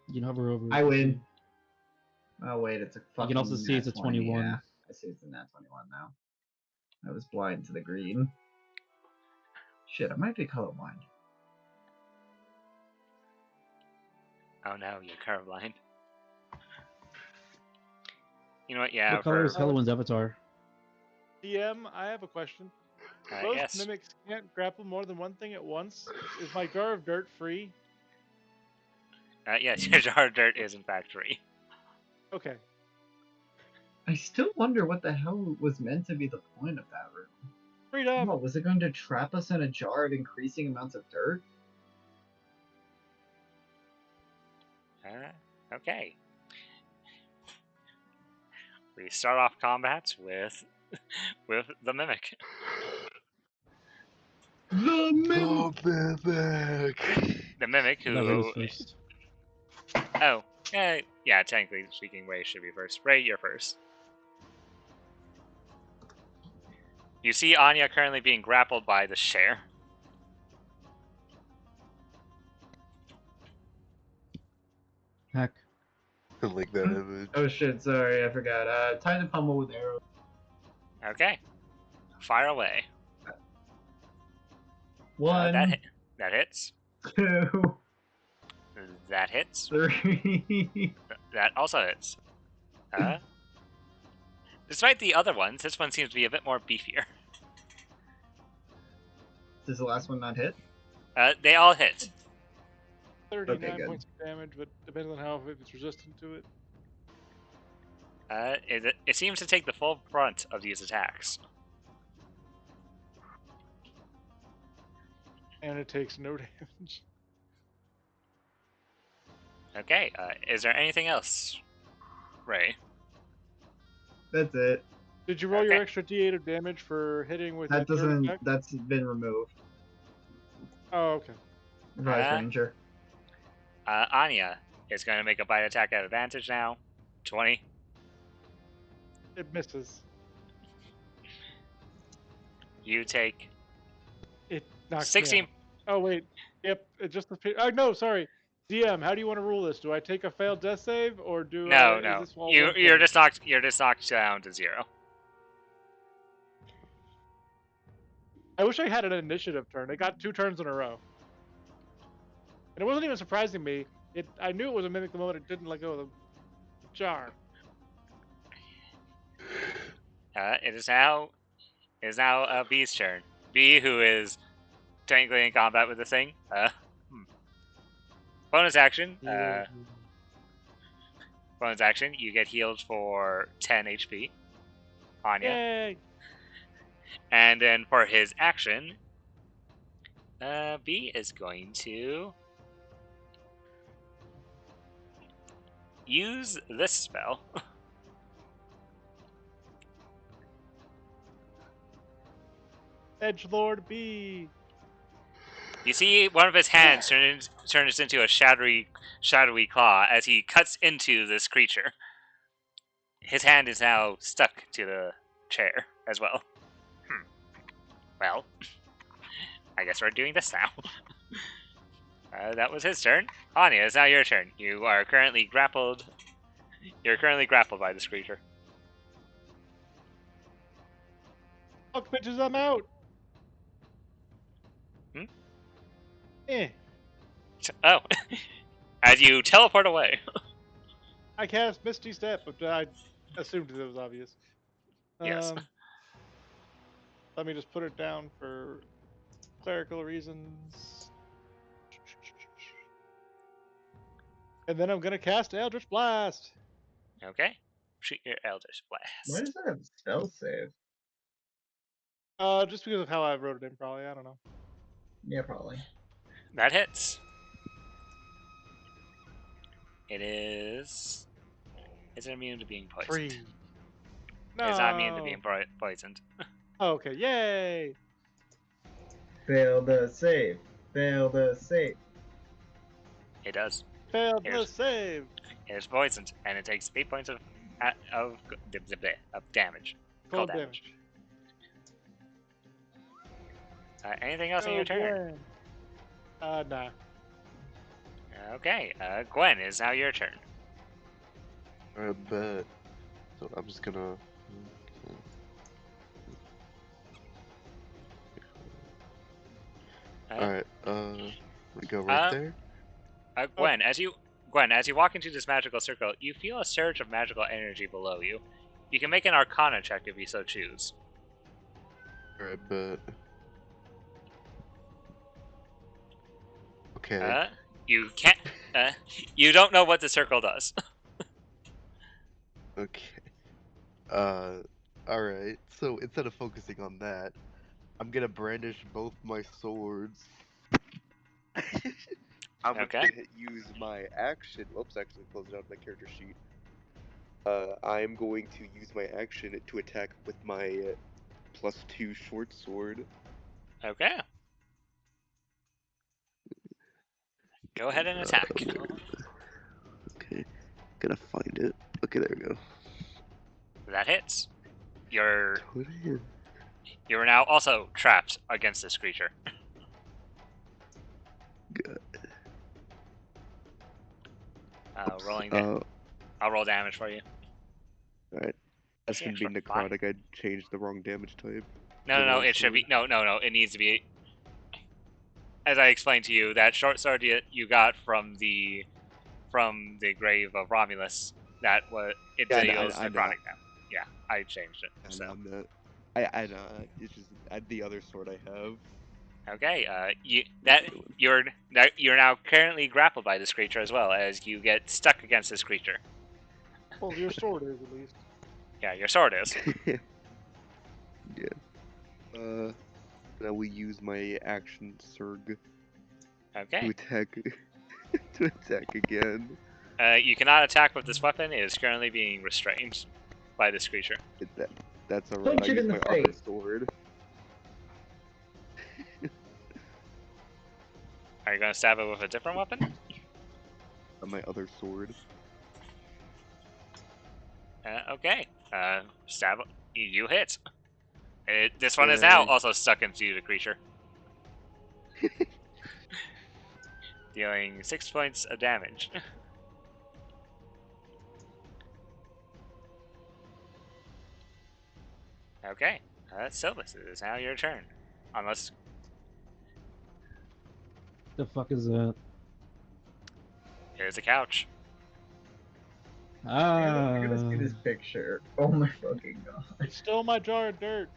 [SPEAKER 2] You can hover over it.
[SPEAKER 7] I win. Oh wait, it's a fucking.
[SPEAKER 2] You can also see
[SPEAKER 7] nat
[SPEAKER 2] it's a
[SPEAKER 7] 20,
[SPEAKER 2] 21.
[SPEAKER 7] Yeah, I see it's a nat 21 now. I was blind to the green. Shit, I might be colorblind.
[SPEAKER 4] Oh no, you're colorblind. You know what? Yeah.
[SPEAKER 2] What color is Heloin's avatar?
[SPEAKER 3] DM, I have a question. Most
[SPEAKER 4] yes.
[SPEAKER 3] mimics can't grapple more than one thing at once. Is my jar of dirt free?
[SPEAKER 4] Yes, your jar of dirt is in fact 3.
[SPEAKER 3] Okay.
[SPEAKER 7] I still wonder what the hell was meant to be the point of that room.
[SPEAKER 3] Freedom!
[SPEAKER 7] What, was it going to trap us in a jar of increasing amounts of dirt?
[SPEAKER 4] Okay. We start off combat with the mimic.
[SPEAKER 7] The
[SPEAKER 4] The mimic
[SPEAKER 2] That Ray was
[SPEAKER 4] who.
[SPEAKER 2] first.
[SPEAKER 4] Oh, yeah. Technically speaking, Ray should be first. Ray, you're first. You see Anya currently being grappled by the share.
[SPEAKER 2] Heck.
[SPEAKER 6] I like that image.
[SPEAKER 7] Oh shit, sorry, I forgot. Tie the pummel with arrows.
[SPEAKER 4] Okay. Fire away.
[SPEAKER 7] One,
[SPEAKER 4] That hits.
[SPEAKER 7] 2,
[SPEAKER 4] That hits.
[SPEAKER 7] 3.
[SPEAKER 4] That also hits. Despite the other ones, this one seems to be a bit more beefier.
[SPEAKER 7] Does the last one not hit?
[SPEAKER 4] They all hit.
[SPEAKER 3] 39
[SPEAKER 7] good.
[SPEAKER 3] points of damage, but depends on how if it's resistant to it.
[SPEAKER 4] It seems to take the full brunt of these attacks.
[SPEAKER 3] And it takes no damage.
[SPEAKER 4] Okay, is there anything else, Ray?
[SPEAKER 7] That's it.
[SPEAKER 3] Did you roll your
[SPEAKER 4] Okay.
[SPEAKER 3] extra D8 of damage for hitting with
[SPEAKER 7] That
[SPEAKER 3] that dirt
[SPEAKER 7] doesn't.
[SPEAKER 3] attack?
[SPEAKER 7] That's been removed.
[SPEAKER 3] Oh, okay.
[SPEAKER 7] Vice Ranger.
[SPEAKER 4] Anya is going to make a bite attack at advantage now. 20.
[SPEAKER 3] It misses.
[SPEAKER 4] You take
[SPEAKER 3] It knocks
[SPEAKER 4] 16.
[SPEAKER 3] me out. Oh, wait. Yep, it just appeared. Oh, no, sorry. DM, how do you want to rule this? Do I take a failed death save, or do
[SPEAKER 4] No,
[SPEAKER 3] is
[SPEAKER 4] no.
[SPEAKER 3] this all
[SPEAKER 4] You're
[SPEAKER 3] one
[SPEAKER 4] just knocked. You're just knocked down to 0.
[SPEAKER 3] I wish I had an initiative turn. I got 2 turns in a row. And it wasn't even surprising me. I knew it was a mimic the moment it didn't let go of the jar.
[SPEAKER 4] It is now B's turn. B, who is technically in combat with the thing. Bonus action. Bonus action. You get healed for 10 HP. Anya.
[SPEAKER 3] Yay!
[SPEAKER 4] And then for his action, B is going to use this spell.
[SPEAKER 3] Edgelord B.
[SPEAKER 4] You see one of his hands turns into a shadowy claw as he cuts into this creature. His hand is now stuck to the chair as well. Well, I guess we're doing this now. That was his turn. Anya, it's now your turn. You are currently grappled. You're currently grappled by this creature.
[SPEAKER 3] Fuck bitches, I'm out.
[SPEAKER 4] Oh, as you teleport away.
[SPEAKER 3] I cast Misty Step, but I assumed it was obvious.
[SPEAKER 4] Yes.
[SPEAKER 3] Let me just put it down for clerical reasons. And then I'm gonna cast Eldritch Blast.
[SPEAKER 4] Okay. Shoot your Eldritch
[SPEAKER 7] Why
[SPEAKER 4] Blast.
[SPEAKER 7] does that have a spell save?
[SPEAKER 3] Just because of how I wrote it in, probably. I don't know.
[SPEAKER 7] Yeah, probably.
[SPEAKER 4] That hits. It is. Is it immune to being poisoned?
[SPEAKER 3] 3. No.
[SPEAKER 4] It's not immune to being poisoned.
[SPEAKER 3] Oh, okay, yay!
[SPEAKER 7] Fail the save. Fail the save.
[SPEAKER 4] It does.
[SPEAKER 3] Failed the
[SPEAKER 4] Here's-
[SPEAKER 3] save.
[SPEAKER 4] It is poisoned, and it takes 8 points of damage. Cold damage. Anything else in your turn?
[SPEAKER 3] Nah.
[SPEAKER 4] Okay. Gwen, is now your turn.
[SPEAKER 6] I bet. So I'm just gonna. Alright, we go right there.
[SPEAKER 4] Gwen, as you walk into this magical circle, you feel a surge of magical energy below you. You can make an Arcana check if you so choose.
[SPEAKER 6] Alright, bet. Okay.
[SPEAKER 4] You can't. You don't know what the circle does.
[SPEAKER 6] Okay. Alright. So instead of focusing on that, I'm gonna brandish both my swords. I'm
[SPEAKER 4] Okay.
[SPEAKER 6] gonna use my action. Oops, actually closed out my character sheet. I'm going to use my action to attack with my +2 short sword.
[SPEAKER 4] Okay. Go ahead and attack.
[SPEAKER 6] Okay, gotta find it. Okay, there we go.
[SPEAKER 4] That hits. You're
[SPEAKER 6] What is-
[SPEAKER 4] now also trapped against this creature.
[SPEAKER 6] Good.
[SPEAKER 4] Rolling.
[SPEAKER 6] Uh,
[SPEAKER 4] I'll roll damage for you.
[SPEAKER 6] Alright. That
[SPEAKER 4] See,
[SPEAKER 6] shouldn't be
[SPEAKER 4] extra five.
[SPEAKER 6] necrotic. I changed the wrong damage type.
[SPEAKER 4] No. It should be no. It needs to be. As I explained to you, that short sword you got from the grave of Romulus. That was it.
[SPEAKER 6] Yeah,
[SPEAKER 4] Deals
[SPEAKER 6] I know.
[SPEAKER 4] necrotic now. Yeah, I changed it.
[SPEAKER 6] I
[SPEAKER 4] So.
[SPEAKER 6] know, I'm not. I know. It's just the other sword I have.
[SPEAKER 4] Okay, you're now currently grappled by this creature as well as you get stuck against this creature.
[SPEAKER 3] Well, your sword is at least.
[SPEAKER 4] Yeah, your sword is.
[SPEAKER 6] Yeah. Now we use my action surg to
[SPEAKER 4] Okay.
[SPEAKER 6] attack. To attack again.
[SPEAKER 4] You cannot attack with this weapon. It is currently being restrained by this creature.
[SPEAKER 6] That's alright.
[SPEAKER 7] Punch
[SPEAKER 6] I'll
[SPEAKER 7] it
[SPEAKER 6] use
[SPEAKER 7] in
[SPEAKER 6] my
[SPEAKER 7] the
[SPEAKER 6] other
[SPEAKER 7] face.
[SPEAKER 6] sword.
[SPEAKER 4] Are you going to stab it with a different weapon?
[SPEAKER 6] My other sword.
[SPEAKER 4] Okay. Stab. You hit. This one is now also stuck into the creature. Dealing 6 points of damage. Okay. Silvus, it is now your turn. Unless.
[SPEAKER 2] The fuck is that?
[SPEAKER 4] Here's a couch.
[SPEAKER 7] I gotta see
[SPEAKER 2] Ah.
[SPEAKER 7] this picture. Oh my fucking god.
[SPEAKER 3] It's still my jar of dirt.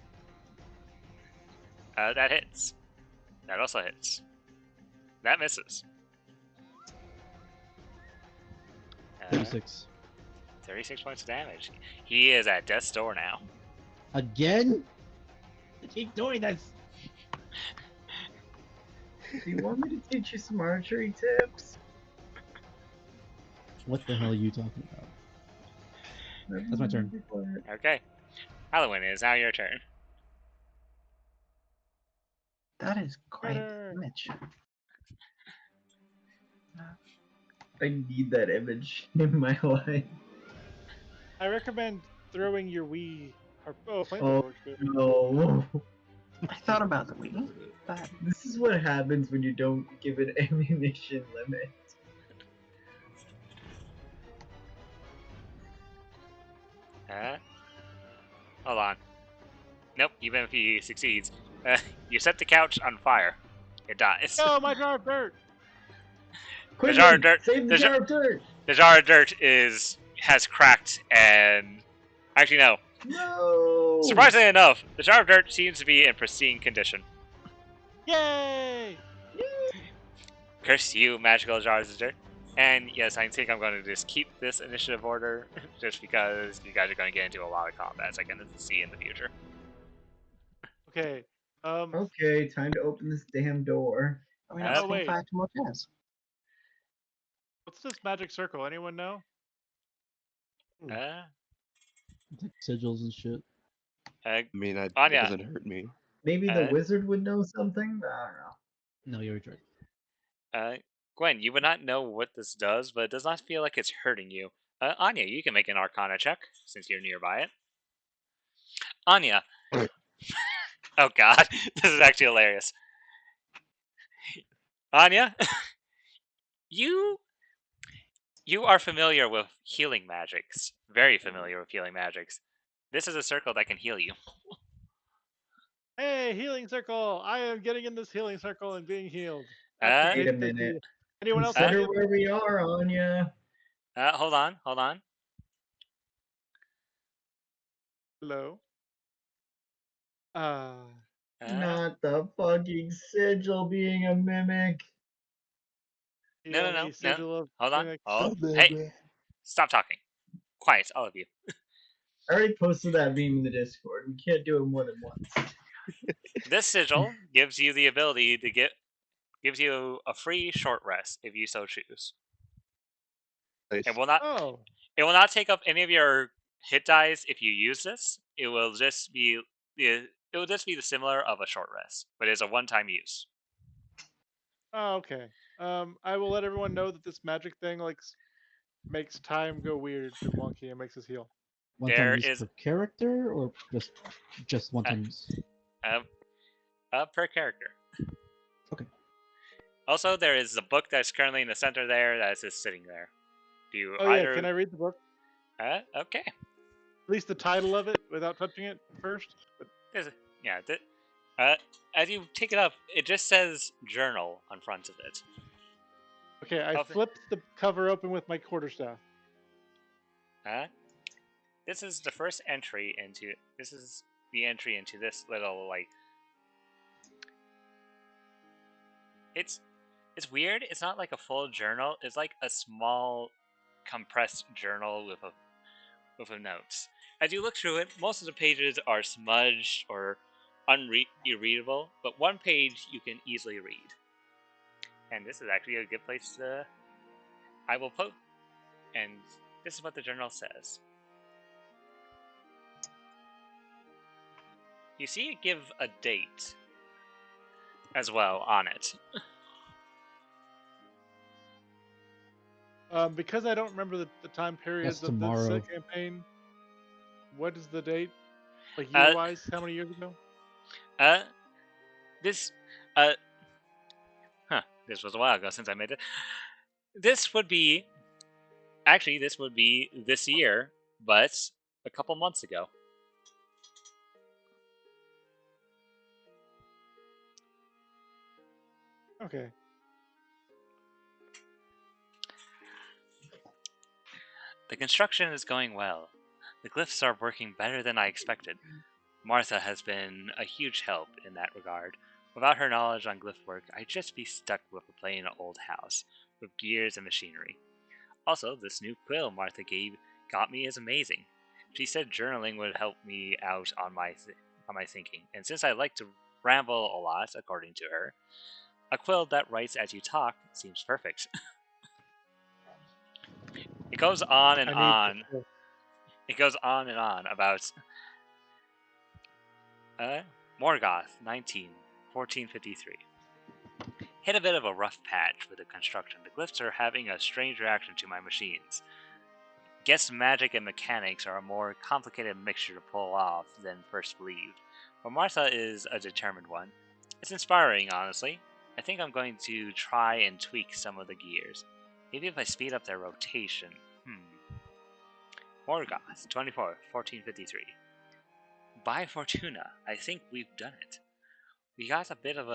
[SPEAKER 4] That hits. That also hits. That misses.
[SPEAKER 2] 36.
[SPEAKER 4] 36 points of damage. He is at death's door now.
[SPEAKER 2] Again? I keep doing this.
[SPEAKER 7] Do you want me to teach you some archery tips?
[SPEAKER 2] What the hell are you talking about? That's my turn.
[SPEAKER 4] Okay. Halloween, it is now your turn.
[SPEAKER 1] That is quite
[SPEAKER 3] Better.
[SPEAKER 1] damage.
[SPEAKER 7] I need that image in my life.
[SPEAKER 3] I recommend throwing your Wii or flamethrower
[SPEAKER 7] Oh
[SPEAKER 3] works good.
[SPEAKER 7] no.
[SPEAKER 1] I thought about the Wii, but
[SPEAKER 7] This is what happens when you don't give an ammunition limit.
[SPEAKER 4] Hold on. Nope, even if he succeeds, you set the couch on fire. It dies.
[SPEAKER 3] Oh, my jar of dirt!
[SPEAKER 7] Quickly,
[SPEAKER 4] jar of dirt-
[SPEAKER 7] save the
[SPEAKER 4] the jar-
[SPEAKER 7] jar of dirt!
[SPEAKER 4] The jar of dirt has cracked and... Actually, no.
[SPEAKER 7] No!
[SPEAKER 4] Surprisingly enough, the jar of dirt seems to be in pristine condition.
[SPEAKER 3] Yay!
[SPEAKER 4] Curse you, magical jars of dirt. And yes, I think I'm going to just keep this initiative order, just because you guys are going to get into a lot of combats I can see in the future.
[SPEAKER 3] Okay.
[SPEAKER 7] Okay, time to open this damn door.
[SPEAKER 1] I mean,
[SPEAKER 4] Oh,
[SPEAKER 1] it's
[SPEAKER 3] wait.
[SPEAKER 1] 5 more turns.
[SPEAKER 3] What's this magic circle? Anyone know?
[SPEAKER 4] Uh,
[SPEAKER 2] It's like sigils and shit.
[SPEAKER 6] I mean, it
[SPEAKER 4] Anya.
[SPEAKER 6] doesn't hurt me.
[SPEAKER 7] Maybe the wizard would know something? I don't know.
[SPEAKER 2] No, you're right.
[SPEAKER 4] Gwen, you would not know what this does, but it does not feel like it's hurting you. Anya, you can make an Arcana check since you're nearby it. Anya. Oh God, this is actually hilarious. Anya, you are familiar with healing magics. Very familiar with healing magics. This is a circle that can heal you.
[SPEAKER 3] Hey, healing circle! I am getting in this healing circle and being healed.
[SPEAKER 4] Uh,
[SPEAKER 7] Wait a
[SPEAKER 3] Thank you.
[SPEAKER 7] minute.
[SPEAKER 3] Anyone else?
[SPEAKER 7] Consider
[SPEAKER 3] want to
[SPEAKER 7] where we are, Anya.
[SPEAKER 4] Hold on.
[SPEAKER 3] Hello.
[SPEAKER 7] Not the fucking sigil being a mimic.
[SPEAKER 4] No.
[SPEAKER 3] sigil of
[SPEAKER 4] Hold on.
[SPEAKER 3] Phoenix?
[SPEAKER 4] Oh, hey, stop talking. Quiet, all of you.
[SPEAKER 7] I already posted that meme in the Discord. We can't do it more than once.
[SPEAKER 4] This sigil gives you the ability to gives you a free short rest if you so choose.
[SPEAKER 6] Nice.
[SPEAKER 4] It will not take up any of your hit dice if you use this. It will just be the similar of a short rest, but it's a one-time use.
[SPEAKER 3] Oh, okay. I will let everyone know that this magic thing makes time go weird and wonky and makes us heal.
[SPEAKER 2] One time use per character or just one time use?
[SPEAKER 4] Per character.
[SPEAKER 2] Okay.
[SPEAKER 4] Also, there is a book that's currently in the center there that is just sitting there. Do you
[SPEAKER 3] yeah, can I read the book?
[SPEAKER 4] Okay.
[SPEAKER 3] At least the title of it without touching it first. But
[SPEAKER 4] as you take it up, it just says journal on front of it.
[SPEAKER 3] okay, I flipped the cover open with my quarterstaff.
[SPEAKER 4] This is the first entry into. This is the entry into this little It's weird. It's not like a full journal. It's like a small, compressed journal with notes. As you look through it, most of the pages are smudged or unreadable, but one page you can easily read. And this is actually a good place to. I will post. And this is what the journal says. You see it give a date as well on it.
[SPEAKER 3] Because I don't remember the time periods
[SPEAKER 2] That's
[SPEAKER 3] of this
[SPEAKER 2] tomorrow.
[SPEAKER 3] campaign, what is the date? Like year-wise, how many years ago?
[SPEAKER 4] This was a while ago since I made it. This would be this year, but a couple months ago.
[SPEAKER 3] Okay.
[SPEAKER 4] The construction is going well. The glyphs are working better than I expected. Martha has been a huge help in that regard. Without her knowledge on glyph work, I'd just be stuck with a plain old house, with gears and machinery. Also, this new quill Martha got me is amazing. She said journaling would help me out on my thinking, and since I like to ramble a lot, according to her, a quill that writes as you talk seems perfect. It goes on and on. It goes on and on about Morgoth, 1453. Hit a bit of a rough patch with the construction. The glyphs are having a strange reaction to my machines. Guess magic and mechanics are a more complicated mixture to pull off than first believed, but Martha is a determined one. It's inspiring, honestly. I think I'm going to try and tweak some of the gears. Maybe if I speed up their rotation. Morgoth, 1453. By Fortuna, I think we've done it. We got a bit of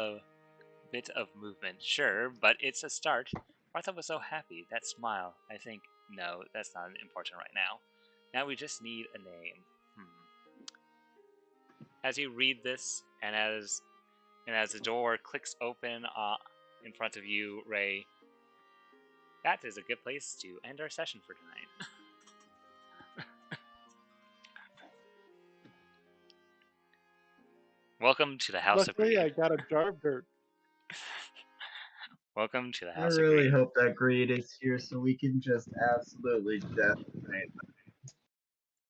[SPEAKER 4] movement, sure, but it's a start. Martha was so happy. That smile, I think, no, that's not important right now. Now we just need a name. As you read this, and as the door clicks open in front of you, Ray, that is a good place to end our session for tonight. Welcome to the House of Greed.
[SPEAKER 3] Luckily, I got a jar of dirt.
[SPEAKER 4] Welcome to the
[SPEAKER 7] I
[SPEAKER 4] House of
[SPEAKER 7] really
[SPEAKER 4] Greed.
[SPEAKER 7] hope that greed is here so we can just absolutely decimate them.